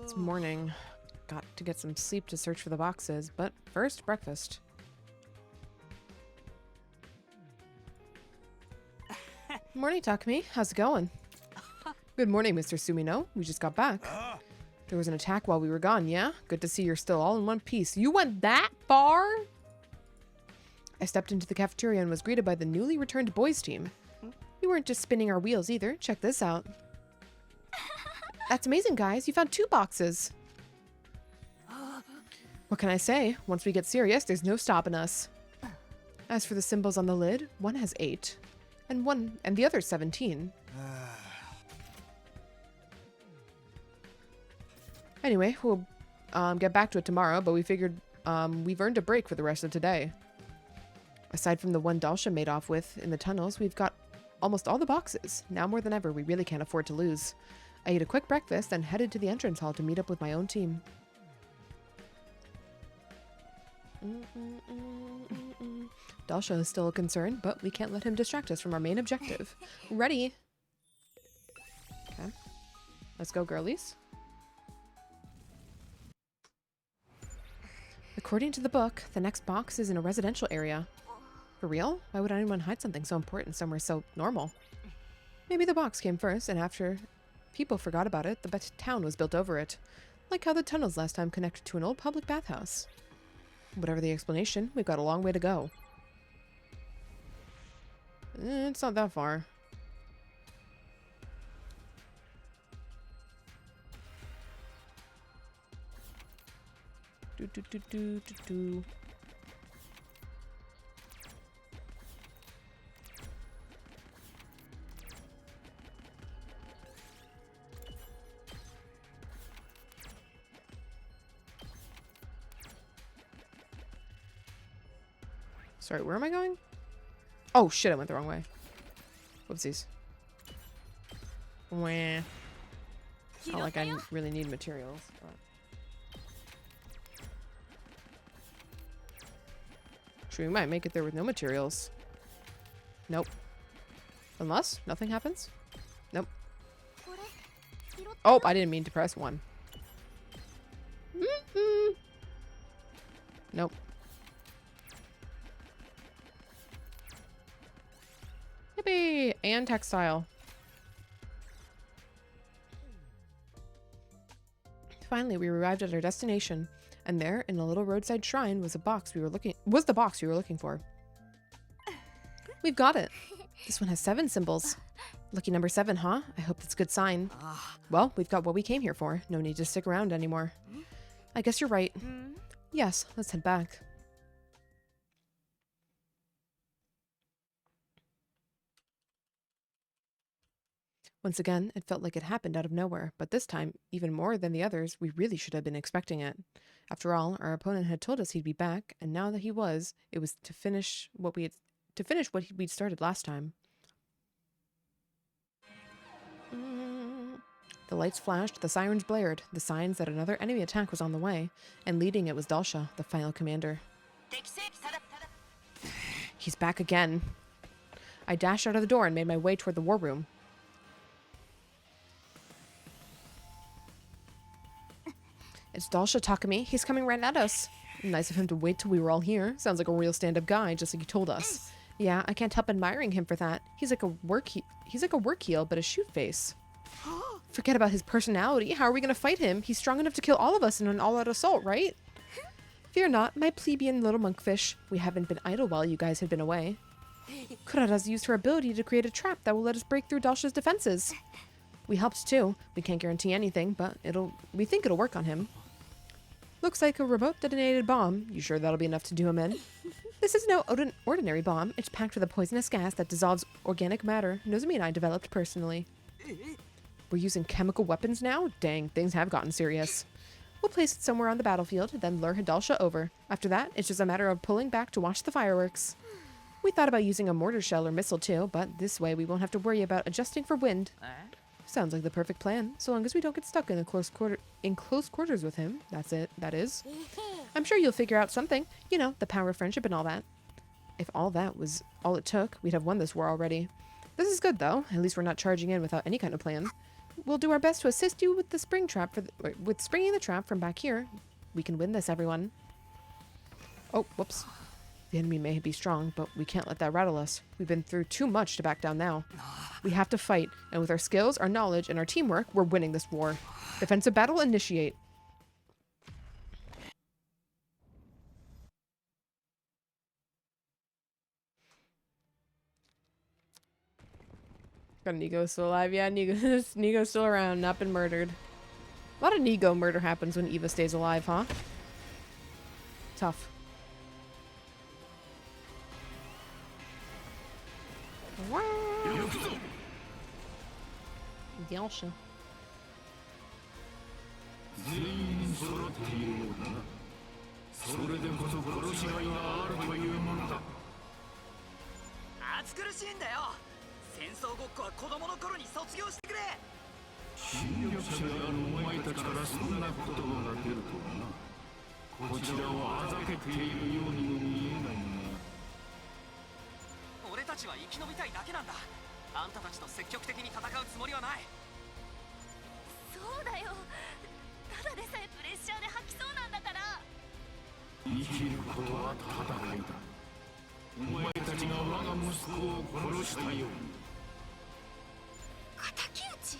A: It's morning. Got to get some sleep to search for the boxes, but first, breakfast. Morning, Takumi. How's it going? Good morning, Mr. Sumino. We just got back. There was an attack while we were gone, yeah? Good to see you're still all in one piece. You went that far? I stepped into the cafeteria and was greeted by the newly returned boys team. We weren't just spinning our wheels either. Check this out. That's amazing, guys. You found 2 boxes. What can I say? Once we get serious, there's no stopping us. As for the symbols on the lid, one has 8, and the other 17. Anyway, we'll get back to it tomorrow, but we figured we've earned a break for the rest of today. Aside from the one Dalsha made off with in the tunnels, we've got almost all the boxes. Now more than ever, we really can't afford to lose. I ate a quick breakfast and headed to the entrance hall to meet up with my own team. Dalsha is still a concern, but we can't let him distract us from our main objective. Ready? Okay. Let's go, girlies. According to the book, the next box is in a residential area. For real? Why would anyone hide something so important somewhere so normal? Maybe the box came first, and after people forgot about it, the town was built over it. Like how the tunnels last time connected to an old public bathhouse. Whatever the explanation, we've got a long way to go. It's not that far. Do. Sorry, where am I going? Oh shit, I went the wrong way. Whoopsies. Wah. Not like I really need materials. But... Sure, we might make it there with no materials. Nope. Unless nothing happens? Nope. Oh, I didn't mean to press 1. Nope. Yippee! And textile. Finally, we arrived at our destination, and there, in a little roadside shrine, was the box we were looking for. We've got it. This one has 7 symbols. Lucky number 7, huh? I hope that's a good sign. Well, we've got what we came here for. No need to stick around anymore. I guess you're right. Yes, let's head back. Once again, it felt like it happened out of nowhere, but this time, even more than the others, we really should have been expecting it. After all, our opponent had told us he'd be back, and now that he was, it was to finish what we'd started last time. The lights flashed, the sirens blared, the signs that another enemy attack was on the way, and leading it was Dalsha, the final commander. He's back again. I dashed out of the door and made my way toward the war room. It's Dalsha, Takumi. He's coming right at us. Nice of him to wait till we were all here. Sounds like a real stand-up guy, just like he told us. Yeah, I can't help admiring him for that. He's like a work heel, but a shoot face. Forget about his personality. How are we going to fight him? He's strong enough to kill all of us in an all-out assault, right? Fear not, my plebeian little monkfish. We haven't been idle while you guys had been away. Kurara's used her ability to create a trap that will let us break through Dalsha's defenses. We helped too. We can't guarantee anything, but we think it'll work on him. Looks like a remote detonated bomb. You sure that'll be enough to do him in? This is no ordinary bomb. It's packed with a poisonous gas that dissolves organic matter. Nozomi and I developed personally. We're using chemical weapons now? Dang, things have gotten serious. We'll place it somewhere on the battlefield, then lure Dalsha over. After that, it's just a matter of pulling back to watch the fireworks. We thought about using a mortar shell or missile too, but this way we won't have to worry about adjusting for wind. Sounds like the perfect plan, so long as we don't get stuck in close quarters with him. That is. I'm sure you'll figure out something. You know, the power of friendship and all that. If all that was all it took, we'd have won this war already. This is good though. At least we're not charging in without any kind of plan. We'll do our best to assist you with the springing the trap from back here. We can win this, everyone. Oh, whoops. The enemy may be strong, but we can't let that rattle us. We've been through too much to back down now. We have to fight, and with our skills, our knowledge, and our teamwork, we're winning this war. Defensive battle initiate. Got Nigo still alive. Yeah, Nigo's still around, not been murdered. A lot of Nigo murder happens when Eva stays alive, huh? Tough. Wow. Dalsha.
O: 戦争ごっこは子供の頃に卒業してくれ。
G: 侵略者であるお前たちからそんな言葉が出るとはな。こちらをあざけているようにも見えないが。
O: 俺たちは生き延びたいだけなんだ。あんたたちと積極的に戦うつもりはない。
I: そうだよ。ただでさえプレッシャーで吐きそうなんだから。
G: 生きることは戦いだ。お前たちが我が息子を殺したように。
I: 敵討ち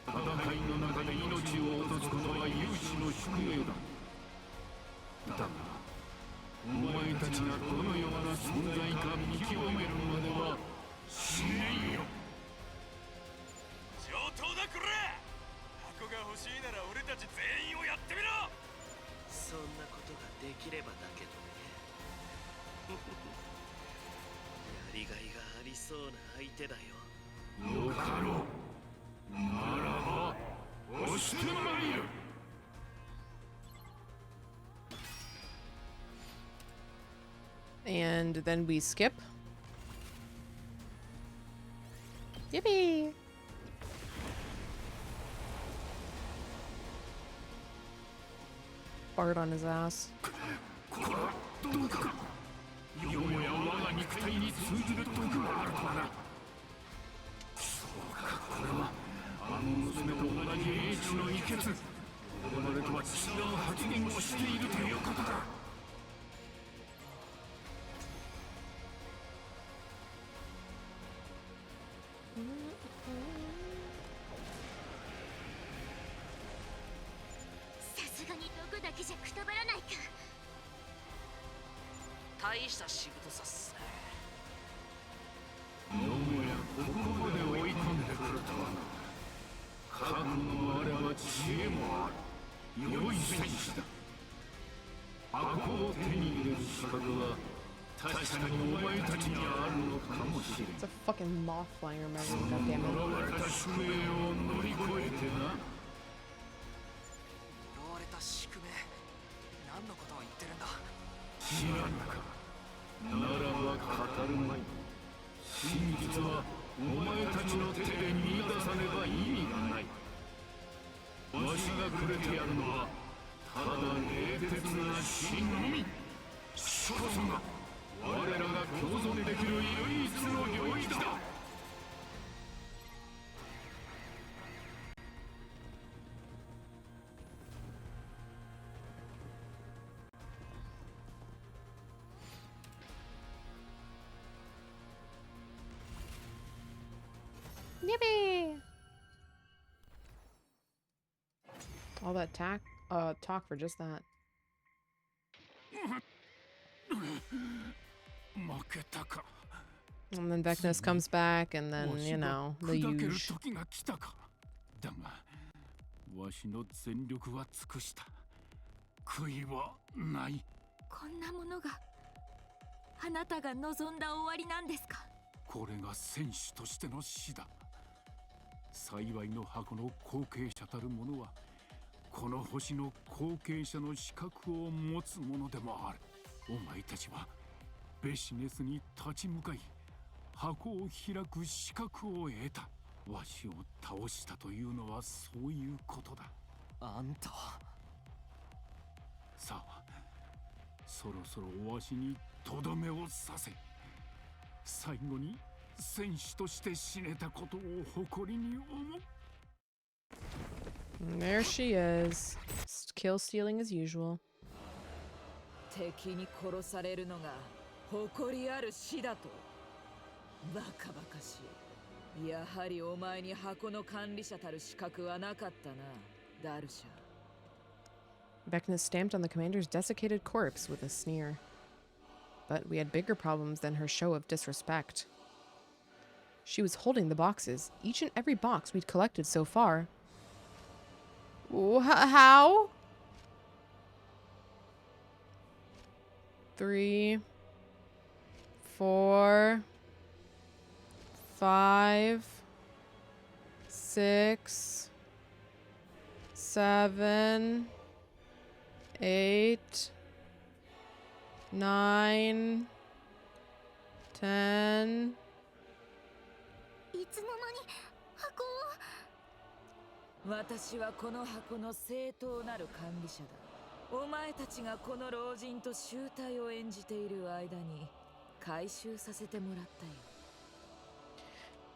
G: 戦いの中で命を落とすことは勇士の宿命だ。だが、お前たちがどのような存在か見極めるまでは死ねんよ。
K: 上等だこれ。箱が欲しいなら俺たち全員をやってみろ。
E: そんなことができればだけどね。やりがいがありそうな相手だよ。
G: よかろう。ならば押してまいる。
A: And then we skip. Yippee! Fart on his ass.
G: どうか。よもや我が肉体に通じる毒があるとはな。 そうか、これはあの娘と同じ英知の秘訣。我々とは違う発言をしているということだ。
I: さすがに毒だけじゃくたばらないか。
O: 大した仕事さっすね。
G: よもやここまで追い込んでくるとはな。覚悟もあれば知恵もある。良い戦士だ。箱を手に入れる資格は確かにお前たちにあるのかもしれん。
A: It's a fucking moth flying around. God damn
G: 呪われた宿命を乗り越えてな。
O: 呪われた宿命。何のことを言ってるんだ。
G: 知らんか。ならば語るまい。 真実はお前たちの手で見出さねば意味がない。わしがくれてやるのはただ冷徹な死のみ。そこそが我らが共存できる唯一の領域だ。
A: Yippee! All that talk for just that. And then Vecnus comes back, and then, you know, the usual.
G: だが、わしの全力は尽くした。悔いはない。
F: こんなものがあなたが望んだ終わりなんですか？
G: これが戦士としての死だ。幸いの箱の後継者たる者は、この星の後継者の資格を持つ者でもある。お前たちはベシネスに立ち向かい、箱を開く資格を得た。わしを倒したというのはそういうことだ。
C: あんた。
G: さあ、そろそろわしにとどめを刺せ。最後に戦士として死ねたことを誇りに思う。
A: And there she is, kill stealing as usual.
F: 敵に殺されるのが誇りある死だと。バカバカしい。やはりお前に箱の管理者たる資格はなかったな、ダルシャ。
A: Vecnus stamped on the commander's desiccated corpse with a sneer. But we had bigger problems than her show of disrespect. She was holding the boxes, each and every box we'd collected so far. How? 3, 4, 5, 6, 7, 8, 9, 10.
M: いつの間に箱を。
F: 私はこの箱の正当なる管理者だ。お前たちがこの老人と集体を演じている間に回収させてもらったよ。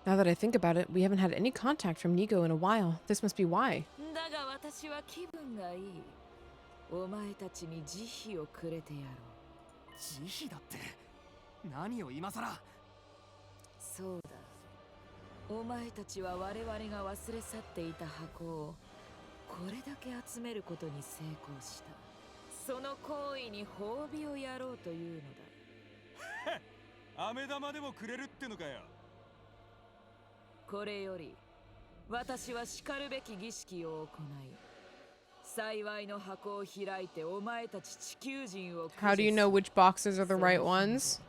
A: Now that I think about it, we haven't had any contact from Nigo in a while. This must be why.
F: だが私は気分がいい。お前たちに慈悲をくれてやろう。
C: 慈悲だって。何を今さら。
F: そうだ。お前たちは我々が忘れ去っていた箱をこれだけ集めることに成功した。その行為に褒美をやろうというの
K: だ。飴玉でもくれるってのかよ。
F: これより私はしかるべき儀式を行い、幸いの箱を開いてお前たち地球人を。
A: How do you know which boxes are the right ones?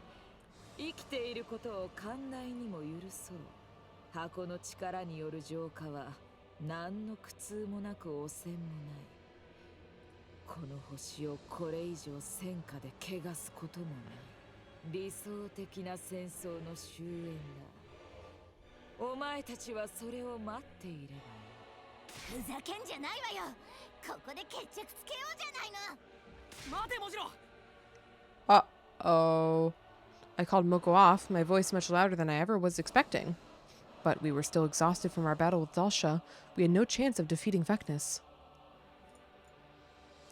F: 生きていることを寛大にも許そう。箱の力による浄化は何の苦痛もなく汚染もない。この星をこれ以上戦火で汚すこともない。理想的な戦争の終焉だ。お前たちはそれを待っていればいい。
Q: ふざけんじゃないわよ。ここで決着つけようじゃないの。
O: 待て、モジロ。
A: Uh-oh. I called Moko off, my voice much louder than I ever was expecting. But we were still exhausted from our battle with Dalsha. We had no chance of defeating Vecnus.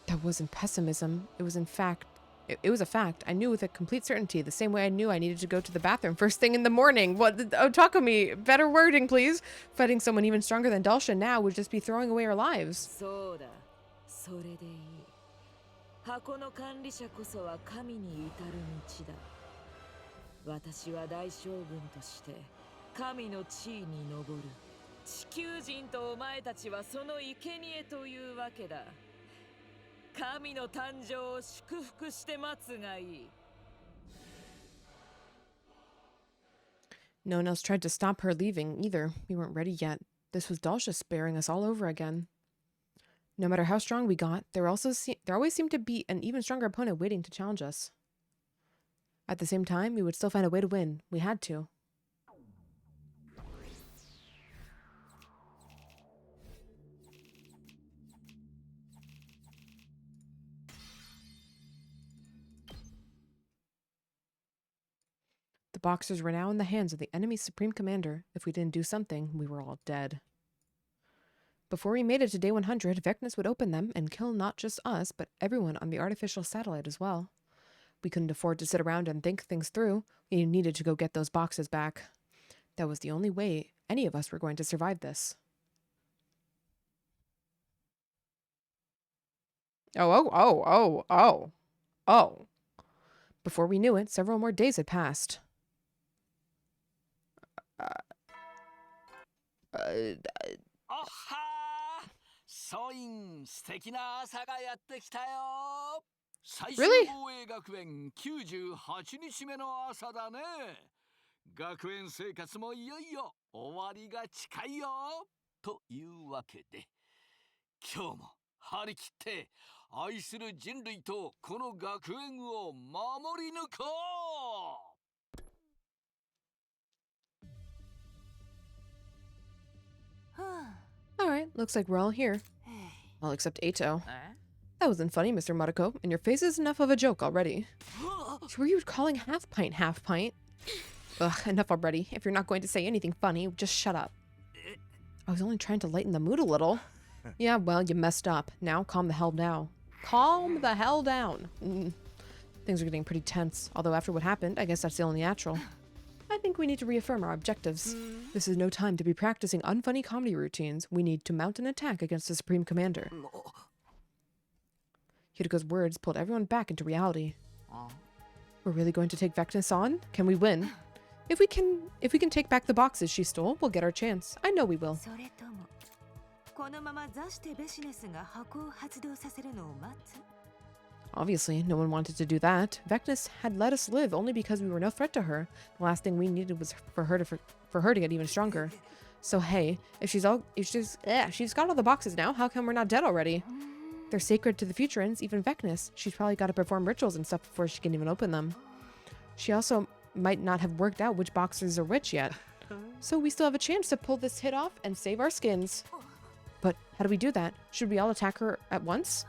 A: That wasn't pessimism. It was in fact... It was a fact. I knew with a complete certainty, the same way I knew I needed to go to the bathroom first thing in the morning. What? Oh, Takumi, better wording, please. Fighting someone even stronger than Dalsha now would just be throwing away our lives.
F: そうだ。それでいい。箱の管理者こそは神に至る道だ。私は大将軍として神の地位に昇る。地球人とお前たちはその生贄というわけだ。神の誕生を祝福して待つがいい。
A: No one else tried to stop her leaving either. We weren't ready yet. This was Dalsha sparing us all over again. No matter how strong we got, there always seemed to be an even stronger opponent waiting to challenge us. At the same time, we would still find a way to win. We had to. The boxers were now in the hands of the enemy's supreme commander. If we didn't do something, we were all dead. Before we made it to day 100, Vecnus would open them and kill not just us, but everyone on the artificial satellite as well. We couldn't afford to sit around and think things through. We needed to go get those boxes back. That was the only way any of us were going to survive this. Oh. Before we knew it, several more days had passed.
B: おっはーソイン素敵な朝がやってきたよ最終
A: Really?
B: 防衛学園98日目の朝だね学園生活もいよいよ終わりが近いよというわけで今日も張り切って愛する人類とこの学園を守り抜こう
A: Alright, looks like we're all here. All except Ato. That wasn't funny, Mr. Mariko, and your face is enough of a joke already. So were you calling half pint? Ugh, enough already. If you're not going to say anything funny, just shut up. I was only trying to lighten the mood a little. Yeah, well, you messed up. Now calm the hell down. Calm the hell down. Things are getting pretty tense, although after what happened, I guess that's the only natural. I think we need to reaffirm our objectives. This is no time to be practicing unfunny comedy routines. We need to mount an attack against the Supreme Commander. Hidiko's words pulled everyone back into reality. We're really going to take Vectis on? Can we win? If we can take back the boxes she stole, we'll get our chance. I know we will. Obviously, no one wanted to do that. Vectis had let us live only because we were no threat to her. The last thing we needed was for her to get even stronger. So hey, if she's got all the boxes now, how come we're not dead already? They're sacred to the Futurans, even Vectis. She's probably got to perform rituals and stuff before she can even open them. She also might not have worked out which boxes are which yet. So we still have a chance to pull this hit off and save our skins. But how do we do that? Should we all attack her at once?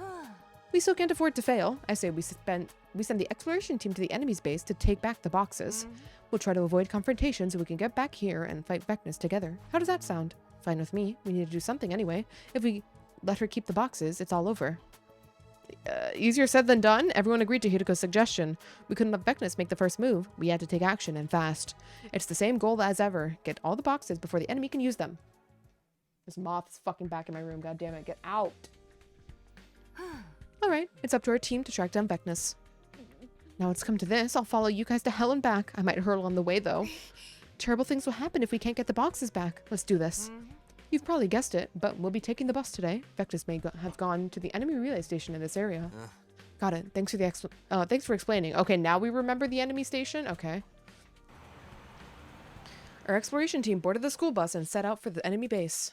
A: We still can't afford to fail. I say we send the exploration team to the enemy's base to take back the boxes. We'll try to avoid confrontation so we can get back here and fight Vectis together. How does that sound? Fine with me. We need to do something anyway. If we let her keep the boxes, it's all over. Easier said than done. Everyone agreed to Hidiko's suggestion. We couldn't let Vectis make the first move. We had to take action, and fast. It's the same goal as ever. Get all the boxes before the enemy can use them. This moth is fucking back in my room. God damn it. Get out. Alright, it's up to our team to track down Vectis. Now it's come to this, I'll follow you guys to hell and back. I might hurtle on the way, though. Terrible things will happen if we can't get the boxes back. Let's do this. You've probably guessed it, but we'll be taking the bus today. Vectis may have gone to the enemy relay station in this area. Got it. Thanks for explaining. Okay, now we remember the enemy station? Okay. Our exploration team boarded the school bus and set out for the enemy base.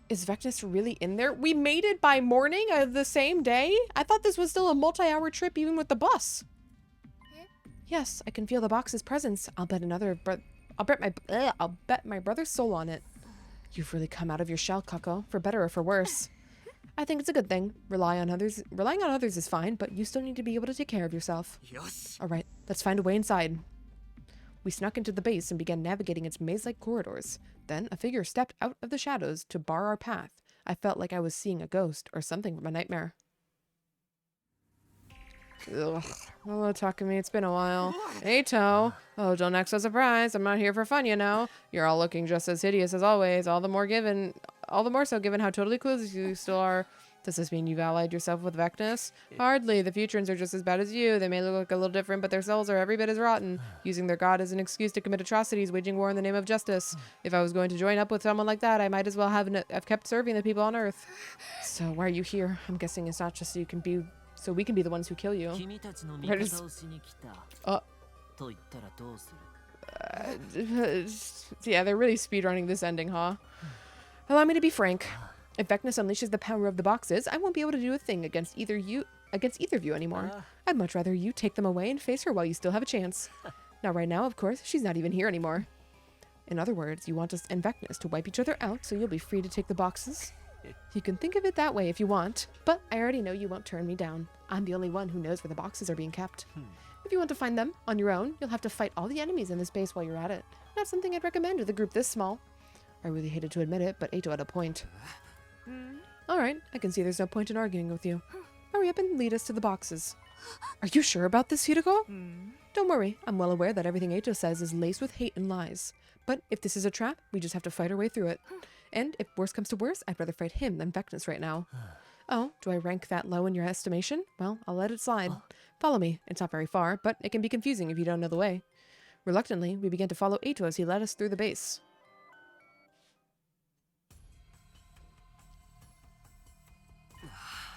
A: Is Vectis really in there? We made it by morning of the same day? I thought this was still a multi-hour trip even with the bus. Yes, I can feel the box's presence. I'll bet my brother's soul on it. You've really come out of your shell, Kako, for better or for worse. I think it's a good thing. Relying on others is fine, but you still need to be able to take care of yourself.
O: Yes.
A: All right, let's find a way inside. We snuck into the base and began navigating its maze-like corridors. Then a figure stepped out of the shadows to bar our path. I felt like I was seeing a ghost or something from a nightmare. Ugh. Oh, Takumi, it's been a while. Ato! Oh, don't act so surprised. I'm not here for fun, you know. You're all looking just as hideous as always. All the more so given how totally clueless you still are. Does this mean you've allied yourself with Vectis? Hardly. The Futurans are just as bad as you. They may look a little different, but their souls are every bit as rotten, using their god as an excuse to commit atrocities, waging war in the name of justice. If I was going to join up with someone like that, I might as well have kept serving the people on Earth. So why are you here? I'm guessing it's not just so we can be the ones who kill you. Yeah, they're really speedrunning this ending, huh? Allow me to be frank. If Vectis unleashes the power of the boxes, I won't be able to do a thing against either of you anymore. I'd much rather you take them away and face her while you still have a chance. Now, right now, of course, she's not even here anymore. In other words, you want us and Vectis to wipe each other out so you'll be free to take the boxes? You can think of it that way if you want, but I already know you won't turn me down. I'm the only one who knows where the boxes are being kept. If you want to find them on your own, you'll have to fight all the enemies in this base while you're at it. Not something I'd recommend with a group this small. I really hated to admit it, but Ato had a point. Alright, I can see there's no point in arguing with you. Hurry up and lead us to the boxes. Are you sure about this, Hideko? Don't worry, I'm well aware that everything Ato says is laced with hate and lies. But if this is a trap, we just have to fight our way through it. And if worse comes to worse, I'd rather fight him than Vecnus right now. Oh, do I rank that low in your estimation? Well, I'll let it slide. Follow me. It's not very far, but it can be confusing if you don't know the way. Reluctantly, we began to follow Eito as he led us through the base.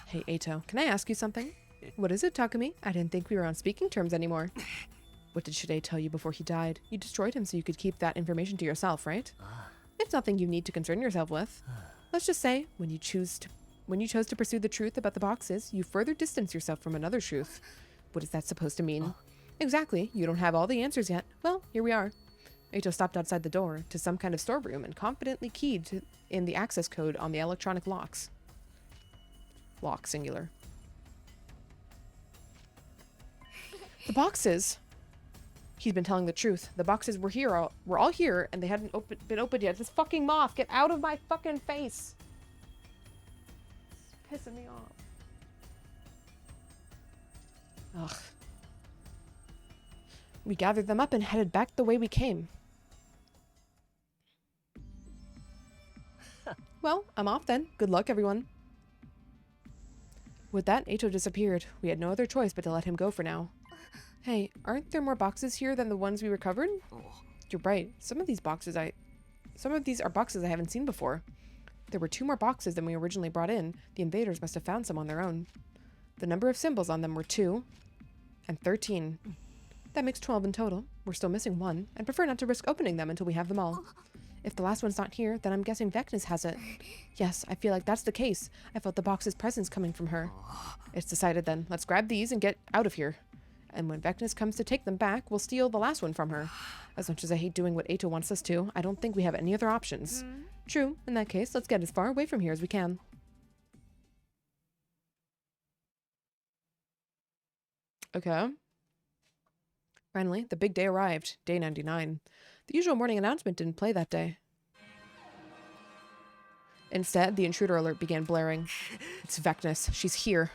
A: Hey, Eito, can I ask you something? What is it, Takumi? I didn't think we were on speaking terms anymore. What did Shide tell you before he died? You destroyed him so you could keep that information to yourself, right? It's nothing you need to concern yourself with. Let's just say, when you chose to pursue the truth about the boxes, you further distance yourself from another truth. What is that supposed to mean? Exactly. You don't have all the answers yet. Well, here we are. Eito stopped outside the door to some kind of storeroom and confidently keyed in the access code on the electronic locks. Lock, singular. The boxes! He's been telling the truth. The boxes were here. We're all here, and they hadn't been opened yet. This fucking moth! Get out of my fucking face! It's pissing me off. Ugh. We gathered them up and headed back the way we came. Well, I'm off then. Good luck, everyone. With that, Eito disappeared. We had no other choice but to let him go for now. Hey, aren't there more boxes here than the ones we recovered? You're right. Some of these are boxes I haven't seen before. There were 2 more boxes than we originally brought in. The invaders must have found some on their own. The number of symbols on them were 2 and 13. That makes 12 in total. We're still missing 1. I'd prefer not to risk opening them until we have them all. If the last one's not here, then I'm guessing Vecnus has it. Yes, I feel like that's the case. I felt the box's presence coming from her. It's decided then. Let's grab these and get out of here. And when Vecnus comes to take them back, we'll steal the last one from her. As much as I hate doing what Eito wants us to, I don't think we have any other options. True. In that case, let's get as far away from here as we can. Okay. Finally, the big day arrived. Day 99. The usual morning announcement didn't play that day. Instead, the intruder alert began blaring. It's Vecnus. She's here.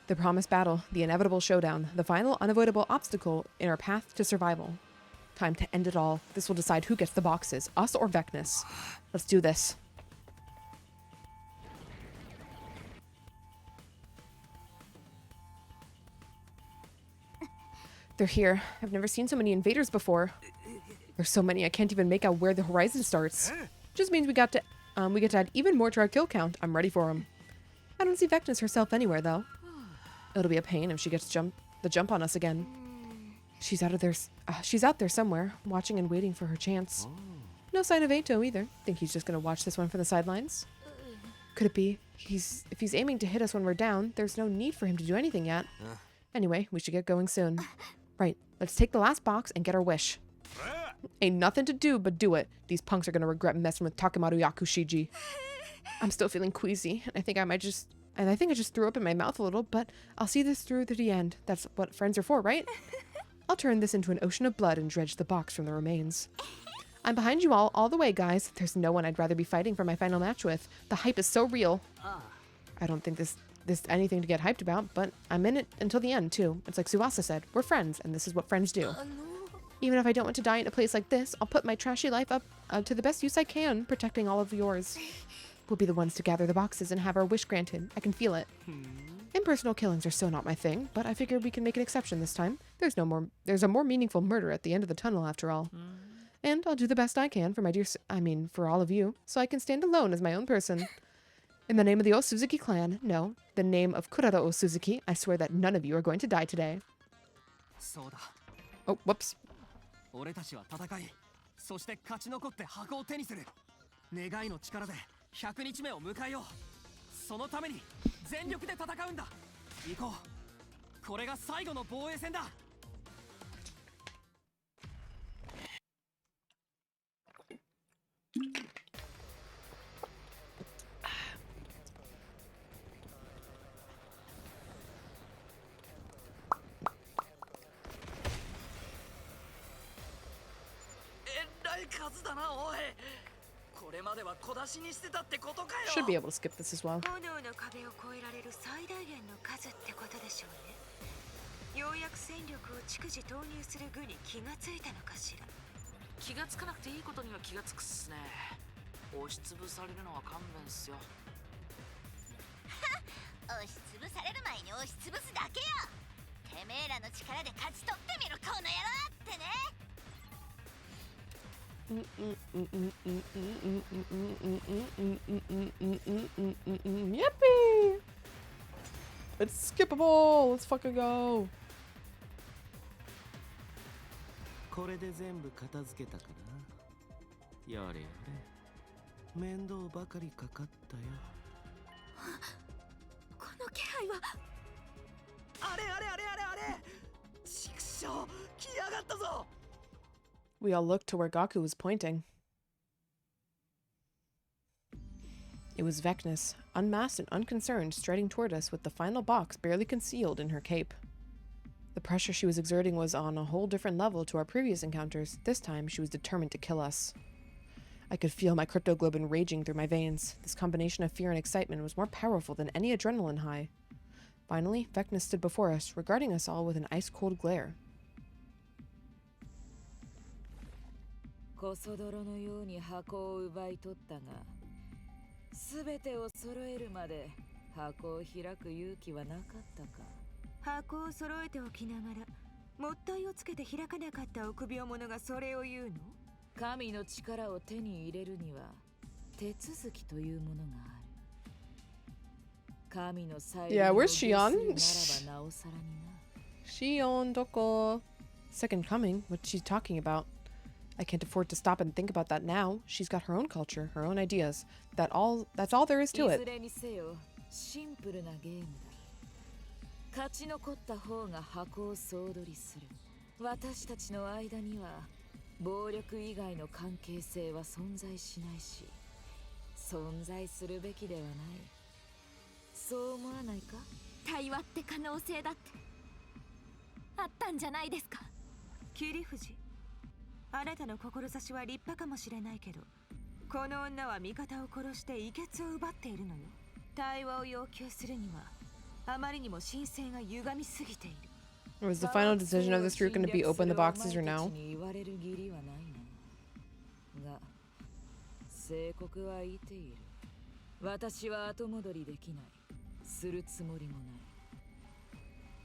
A: The promised battle, the inevitable showdown, the final unavoidable obstacle in our path to survival. Time to end it all. This will decide who gets the boxes, us or Vecnus. Let's do this. They're here. I've never seen so many invaders before. There's so many I can't even make out where the horizon starts. Just means we get to add even more to our kill count. I'm ready for them. I don't see Vecnus herself anywhere though. It'll be a pain if she gets the jump on us again. She's out there somewhere, watching and waiting for her chance. No sign of Eito either. Think he's just gonna watch this one from the sidelines? Could it be? If he's aiming to hit us when we're down, there's no need for him to do anything yet. Anyway, we should get going soon. Right, let's take the last box and get our wish. Ain't nothing to do but do it. These punks are gonna regret messing with Takemaru Yakushiji. I'm still feeling queasy, and I think I just threw up in my mouth a little, but I'll see this through to the end. That's what friends are for, right? I'll turn this into an ocean of blood and dredge the box from the remains. I'm behind you all the way, guys. There's no one I'd rather be fighting for my final match with. The hype is so real. I don't think this anything to get hyped about, but I'm in it until the end, too. It's like Suwasa said, we're friends, and this is what friends do. Even if I don't want to die in a place like this, I'll put my trashy life up to the best use I can, protecting all of yours. We'll be the ones to gather the boxes and have our wish granted. I can feel it. Impersonal killings are so not my thing, but I figure we can make an exception this time. There's a more meaningful murder at the end of the tunnel after all. And I'll do the best I can for for all of you, so I can stand alone as my own person. In the name of the Osuzuki clan, no, the name of Kurara Osuzuki, I swear that none of you are going to die today. Oh, whoops.
C: 俺たちは戦い、そして勝ち残って箱を手にする。願いの力で100日目を迎えよう。そのために全力で戦うんだ。行こう。これが最後の防衛戦だ。
A: Should be able to skip this as well.
J: 炎の壁を越えられる最大限の数ってことでしょうね。ようやく戦力を逐次投入する具に気がついたのかしら。
H: 気がつかなくていいことには気がつくっすね。押しつぶされるのは勘弁っすよ。
I: 押しつぶされる前に押しつぶすだけよ。てめえらの力で勝ち取ってみろこの野郎ってね。
A: Yippee! It's skippable. Let's fucking go.
E: これで全部片付けたかな。やれやれ。面倒ばかりかかったよ。
P: この気配は。
O: あれあれあれあれあれ。畜生、来やがったぞ。
A: We all looked to where Gaku was pointing. It was Vecnus, unmasked and unconcerned, striding toward us with the final box barely concealed in her cape. The pressure she was exerting was on a whole different level to our previous encounters. This time, she was determined to kill us. I could feel my cryptoglobin raging through my veins. This combination of fear and excitement was more powerful than any adrenaline high. Finally, Vecnus stood before us, regarding us all with an ice-cold glare.
F: コソ泥のように箱を奪い取ったが、すべてを揃えるまで箱を開く勇気はなかったか。
J: 箱を揃えておきながら、もったいをつけて開かなかった臆病者がそれを言うの？
F: 神の力を手に入れるには手続きというものがある。神の最後
A: Yeah,
F: の
A: where's Shion?
F: ならばなおさらにな。
A: Shion doko. Second coming? What's she talking about? I can't afford to stop and think about that now. She's got her own culture, her own ideas. That's all there is to
F: い
A: it.
F: ずれにせよ、シンプルなゲームだ。勝ち残った方が箱を総取りする。私たちの間には暴力以外の関係性は存在しないし、存在するべきではない。そう思わないか？
P: 対話って可能性だってあったんじゃないですか。
J: 桐藤、あなたの志は立派かもしれないけど、この女は味方を殺して遺血を奪っているのよ。対話を要求するにはあまりにも神聖が歪みすぎている。
A: Was the final decision of this route going to be open the boxes or now?
F: 言われる義理はないな。が、聖国は言っている。私は後戻りできない。するつもりもない。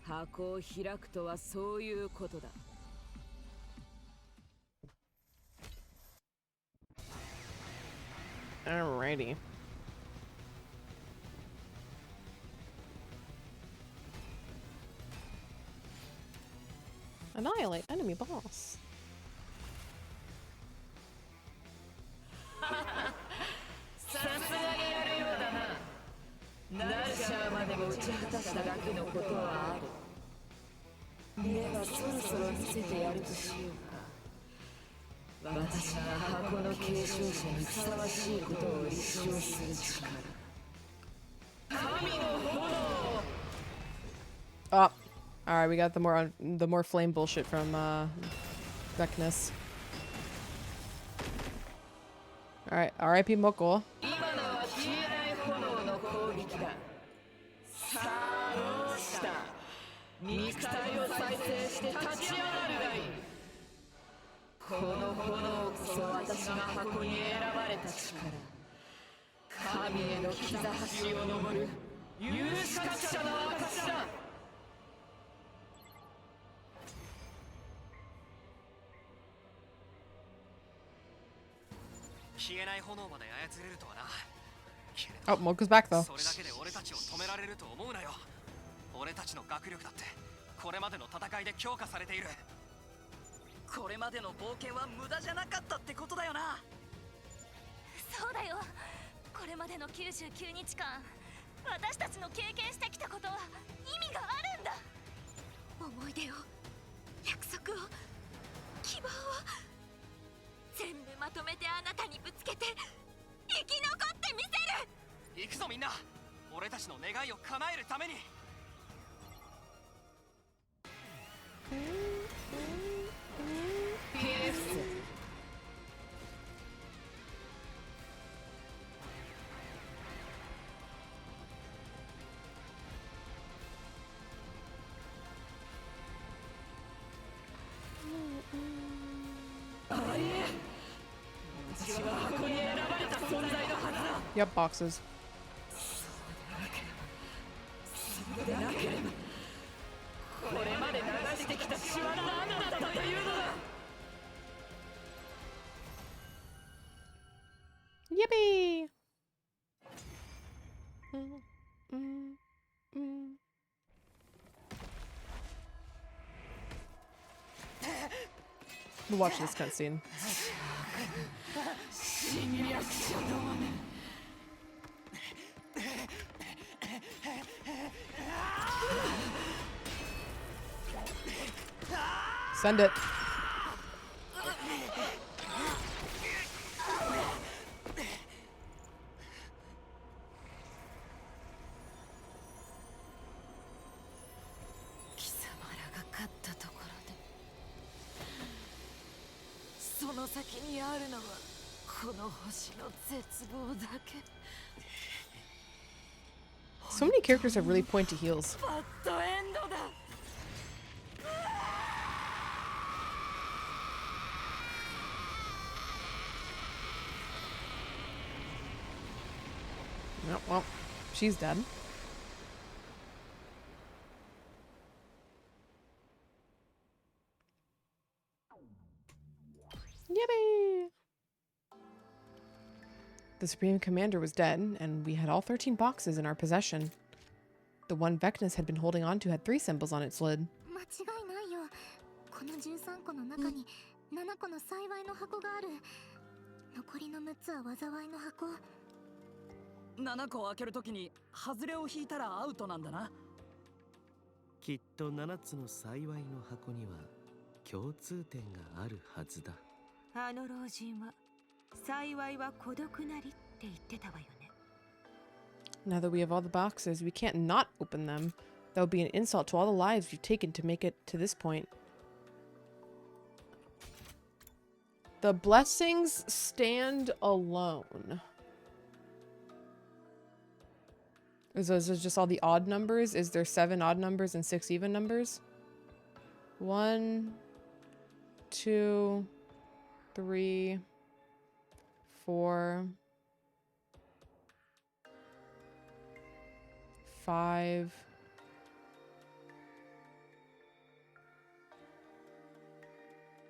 F: 箱を開くとはそういうことだ。
A: Alrighty. Annihilate enemy boss.
F: さすがにやるようだな。ナルシャーまでも打ち果たしただけのことはある。ではそろそろ見せてやるとしようか。私が箱の継承者にふさわしいことを立証する力。神の炎。
A: Oh, alright, we got the more flame bullshit from Vecnus. Alright, R.I.P. Moko.
F: 今のは消えない炎の攻撃だ。さあどうした。肉体を再生して立ち上がるがいい。この炎こそ私が箱に選ばれた力。神への膝橋を登る有資格者の証だ。
C: 消えない炎まで操れるとはな。
A: Oh, Moko's back though.
C: それだけで俺たちを止められると思うなよ。俺たちの学力だってこれまでの戦いで強化されている。
O: これまでの冒険は無駄じゃなかったってことだよな。
I: そうだよ。これまでの99日間、私たちの経験してきたことは意味があるんだ。思い出を、約束を、希望を全部まとめてあなたにぶつけて生き残ってみせる。
C: 行くぞみんな。俺たちの願いを叶えるために。
F: ありえ
A: Yep, boxes. Yippee! We'll watch this cutscene. Send it. So many characters have really pointy heels. No, well, she's dead. Yippee! The Supreme Commander was dead, and we had all 13 boxes in our possession. The one Vecnus had been holding on to had 3 symbols on its lid.
O: 7個を開けるときに外れを引いたらアウトなんだな。
E: きっと7つの幸いの箱には共通点があるはずだ。
J: あの老人は幸いは孤独なりって言ってたわよね。
A: Now that we have all the boxes, we can't not open them. That would be an insult to all the lives we've taken to make it to this point. The blessings stand alone. Is this just all the odd numbers? Is there 7 odd numbers and 6 even numbers? 1, 2, 3, 4, 5.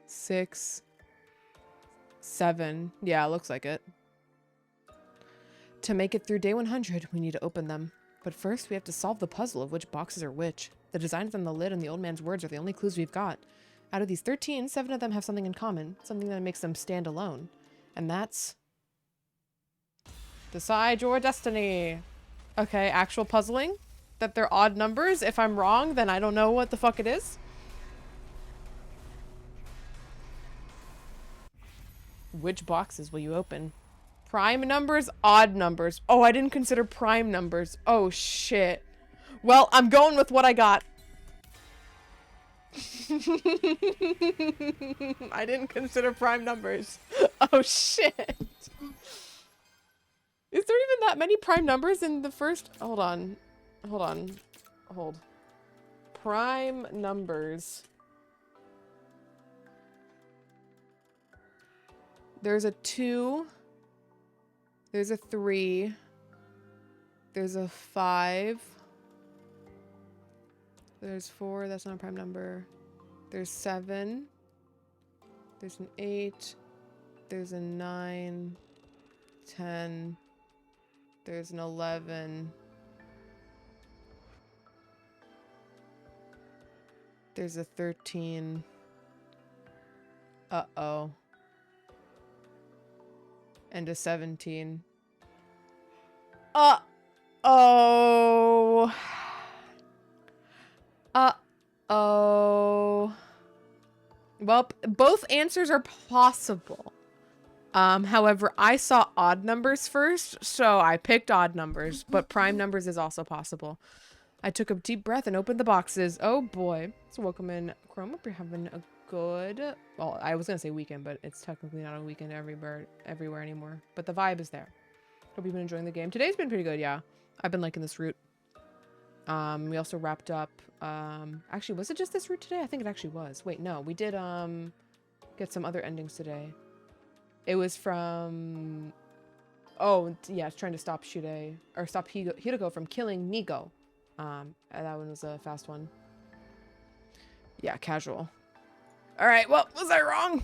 A: 6, 7. Yeah, looks like it. To make it through day 100, we need to open them. But first, we have to solve the puzzle of which boxes are which. The designs on the lid and the old man's words are the only clues we've got. Out of these 13, 7 of them have something in common, something that makes them stand alone. And that's... decide your destiny. Okay, actual puzzling? That they're odd numbers? If I'm wrong, then I don't know what the fuck it is. Which boxes will you open? Prime numbers, odd numbers. Oh, I didn't consider prime numbers. Oh, shit. Well, I'm going with what I got. I didn't consider prime numbers. Oh, shit. Is there even that many prime numbers in the first? Hold on. Hold on. Hold. Prime numbers. There's a 2. There's a 3. There's a 5. There's 4. That's not a prime number. There's 7. There's an 8. There's a 9. 10. There's an 11. There's a 13. Uh-oh. And a 17. Uh-oh. Uh-oh. Well, both answers are possible. However, I saw odd numbers first, so I picked odd numbers, but prime numbers is also possible. I took a deep breath and opened the boxes. Oh boy. So welcome in, Chrome. Hope you're having a good... Well, I was going to say weekend, but it's technically not a weekend everywhere anymore. But the vibe is there. Hope you've been enjoying the game. Today's been pretty good, yeah. I've been liking this route. We also wrapped up... actually, was it just this route today? I think it actually was. Wait, no. We did get some other endings today. It was from... Oh, yeah, it's trying to stop Shirei, or stop Hiroko from killing Nigo. That one was a fast one. Yeah, casual. All right, well, was I wrong?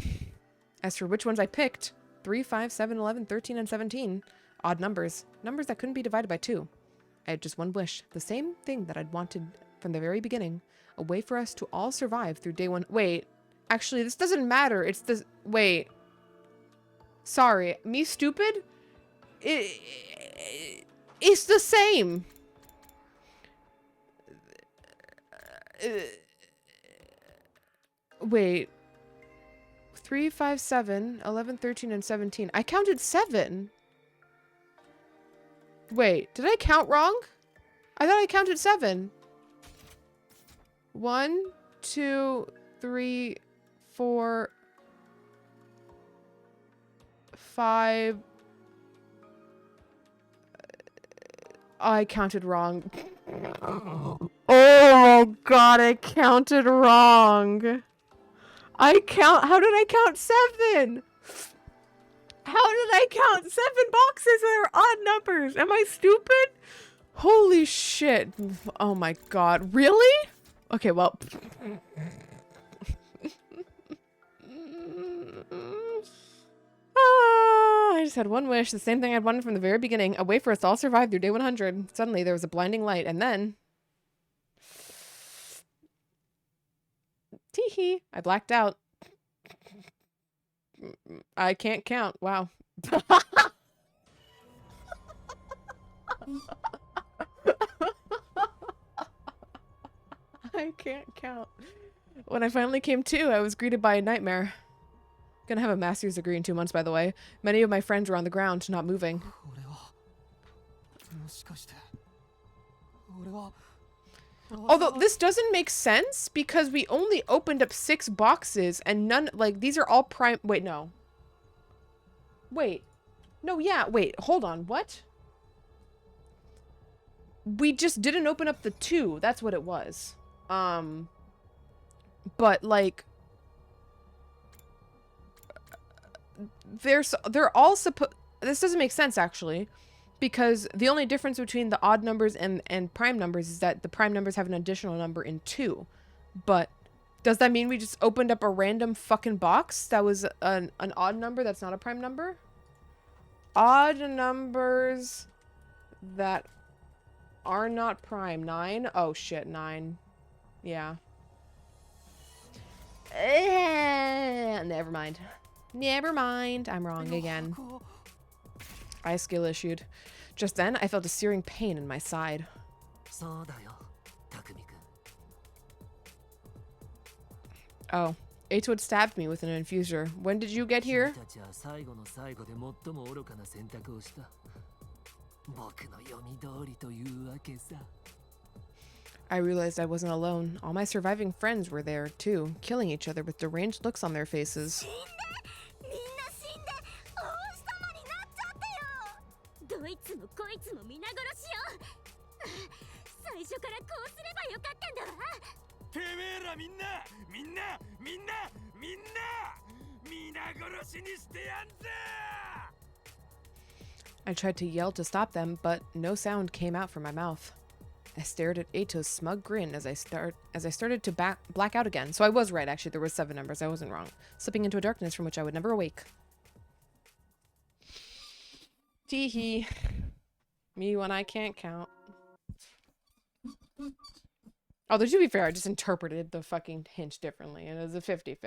A: As for which ones I picked, 3, 5, 7, 11, 13, and 17. Odd numbers. Numbers that couldn't be divided by 2. I had just one wish. The same thing that I'd wanted from the very beginning. A way for us to all survive through day 1. Wait. Actually, this doesn't matter. It's the... Wait. Sorry. Me stupid? It's the same. Wait. 3, 5, 7, 11, 13, and 17. I counted 7. Wait, did I count wrong? I thought I counted 7. 1, 2, 3, 4, 5. I counted wrong. Oh my god, I counted wrong. How did I count 7? How did I count 7 boxes that are odd numbers? Am I stupid? Holy shit. Oh my god. Really? Okay, well. I just had one wish, the same thing I'd wanted from the very beginning. A way for us to all survive through day 100. Suddenly there was a blinding light, and then... Teehee. I blacked out. I can't count. Wow. I can't count. When I finally came to, I was greeted by a nightmare. Gonna have a master's degree in 2 months, by the way. Many of my friends were on the ground, not moving. Although this doesn't make sense because we only opened up 6 boxes and none, like, these are all prime. Wait, no. Wait. No, yeah, wait, hold on. What? We just didn't open up the 2. That's what it was. But like they're all this doesn't make sense actually, because the only difference between the odd numbers and prime numbers is that the prime numbers have an additional number in 2. But does that mean we just opened up a random fucking box that was an odd number that's not a prime number? Odd numbers that are not prime. 9? Oh shit, 9. Yeah. Never mind. Never mind. I'm wrong again. I skill issued. Just then, I felt a searing pain in my side. Oh, Eito had stabbed me with an infuser. When did you get here? I realized I wasn't alone. All my surviving friends were there, too, killing each other with deranged looks on their faces. I tried to yell to stop them, but no sound came out from my mouth. I stared at Eito's smug grin as I started to black out again. So I was right, actually. There were 7 numbers. I wasn't wrong. Slipping into a darkness from which I would never awake. Teehee. Me when I can't count. Although, to be fair, I just interpreted the fucking hint differently, and it was a 50-50.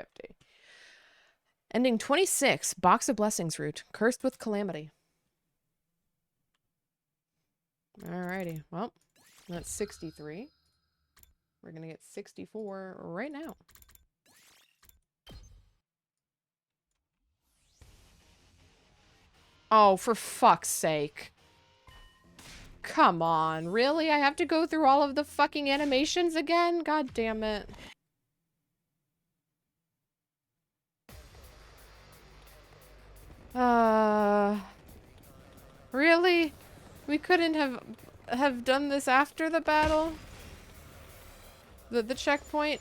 A: Ending 26, Box of Blessings route. Cursed with Calamity. Alrighty, well, that's 63. We're gonna get 64 right now. Oh, for fuck's sake. Come on, really? I have to go through all of the fucking animations again? God damn it. Really? We couldn't have done this after the battle? The checkpoint?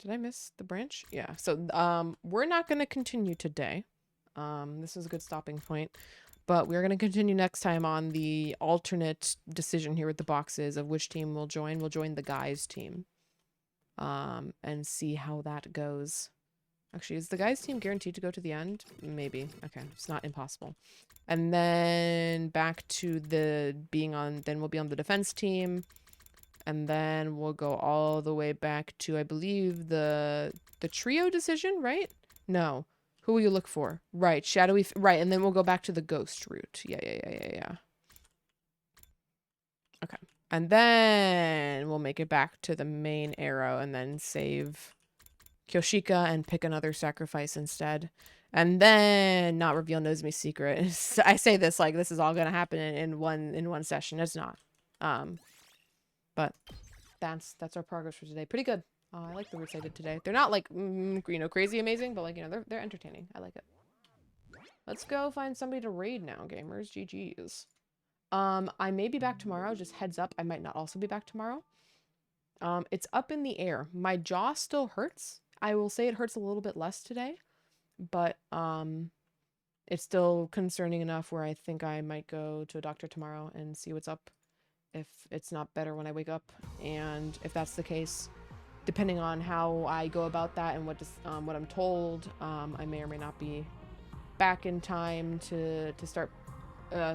A: Did I miss the branch? Yeah. So we're not going to continue today. This is a good stopping point. But we're going to continue next time on the alternate decision here with the boxes of which team we'll join. We'll join the guys team. And see how that goes. Actually, is the guys team guaranteed to go to the end? Maybe. Okay. It's not impossible. And then back to the being on, then we'll be on the defense team. And then we'll go all the way back to, I believe, the trio decision, right? No. Who will you look for? Right. Shadowy. Right. And then we'll go back to the ghost route. Yeah. Okay. And then we'll make it back to the main arrow and then save Kyoshika and pick another sacrifice instead. And then not reveal Nozomi's secret. I say this like this is all going to happen in one session. It's not. But that's our progress for today. Pretty good. I like the routes I did today. They're not like, crazy amazing, but like, they're entertaining. I like it. Let's go find somebody to raid now, gamers. GG's. I may be back tomorrow. Just heads up. I might not also be back tomorrow. It's up in the air. My jaw still hurts. I will say it hurts a little bit less today, but it's still concerning enough where I think I might go to a doctor tomorrow and see what's up if it's not better when I wake up. And if that's the case, depending on how I go about that and what I'm told, I may or may not be back in time to start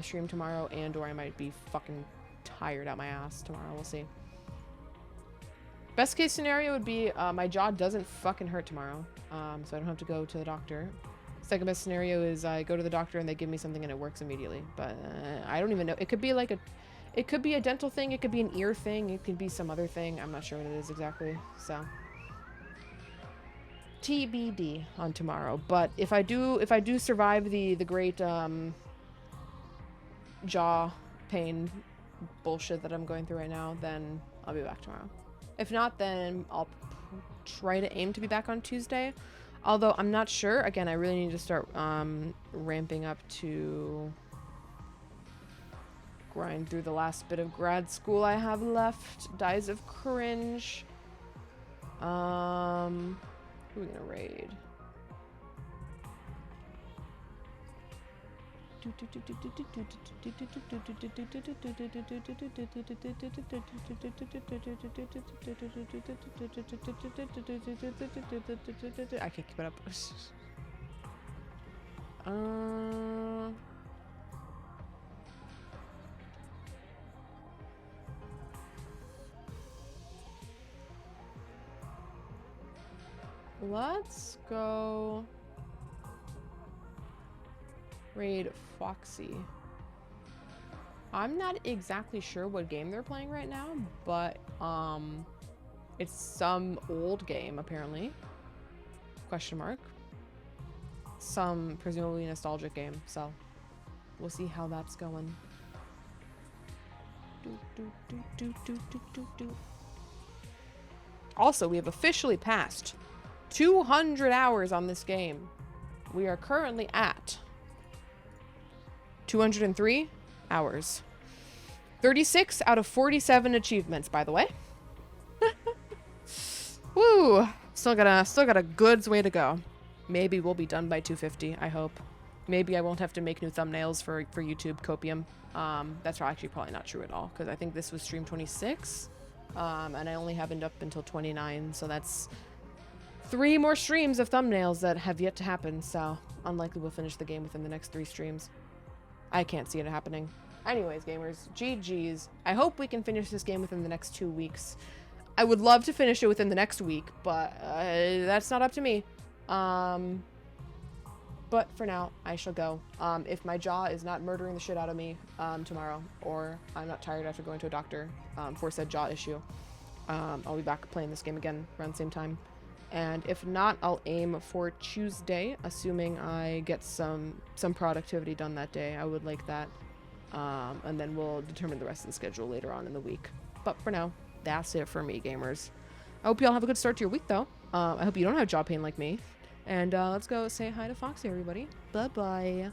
A: stream tomorrow, and or I might be fucking tired out my ass tomorrow. We'll see. Best case scenario would be my jaw doesn't fucking hurt tomorrow, so I don't have to go to the doctor. Second best scenario is I go to the doctor and they give me something and it works immediately. But I don't even know. It could be like it could be a dental thing. It could be an ear thing. It could be some other thing. I'm not sure what it is exactly. So TBD on tomorrow. But if I do survive the great jaw pain bullshit that I'm going through right now, then I'll be back tomorrow. If not, then I'll try to aim to be back on Tuesday. Although I'm not sure. Again, I really need to start ramping up to grind through the last bit of grad school I have left. Dies of Cringe. Who are we gonna raid? I can't keep it up. Let's go raid Foxy. I'm not exactly sure what game they're playing right now, but it's some old game apparently. Question mark. Some presumably nostalgic game, so we'll see how that's going. Also, we have officially passed 200 hours on this game. We are currently at 203 hours. 36 out of 47 achievements, by the way. Woo! Still got a goods way to go. Maybe we'll be done by 250, I hope. Maybe I won't have to make new thumbnails for YouTube Copium. That's actually probably not true at all, because I think this was stream 26. And I only have it up until 29, so that's 3 more streams of thumbnails that have yet to happen, so unlikely we'll finish the game within the next 3 streams. I can't see it happening. Anyways, gamers, GG's. I hope we can finish this game within the next 2 weeks. I would love to finish it within the next week, but that's not up to me. But for now, I shall go. If my jaw is not murdering the shit out of me tomorrow, or I'm not tired after going to a doctor for said jaw issue, I'll be back playing this game again around the same time. And if not, I'll aim for Tuesday, assuming I get some productivity done that day. I would like that. And then we'll determine the rest of the schedule later on in the week. But for now, that's it for me, gamers. I hope you all have a good start to your week, though. I hope you don't have jaw pain like me. And let's go say hi to Foxy, everybody. Bye-bye.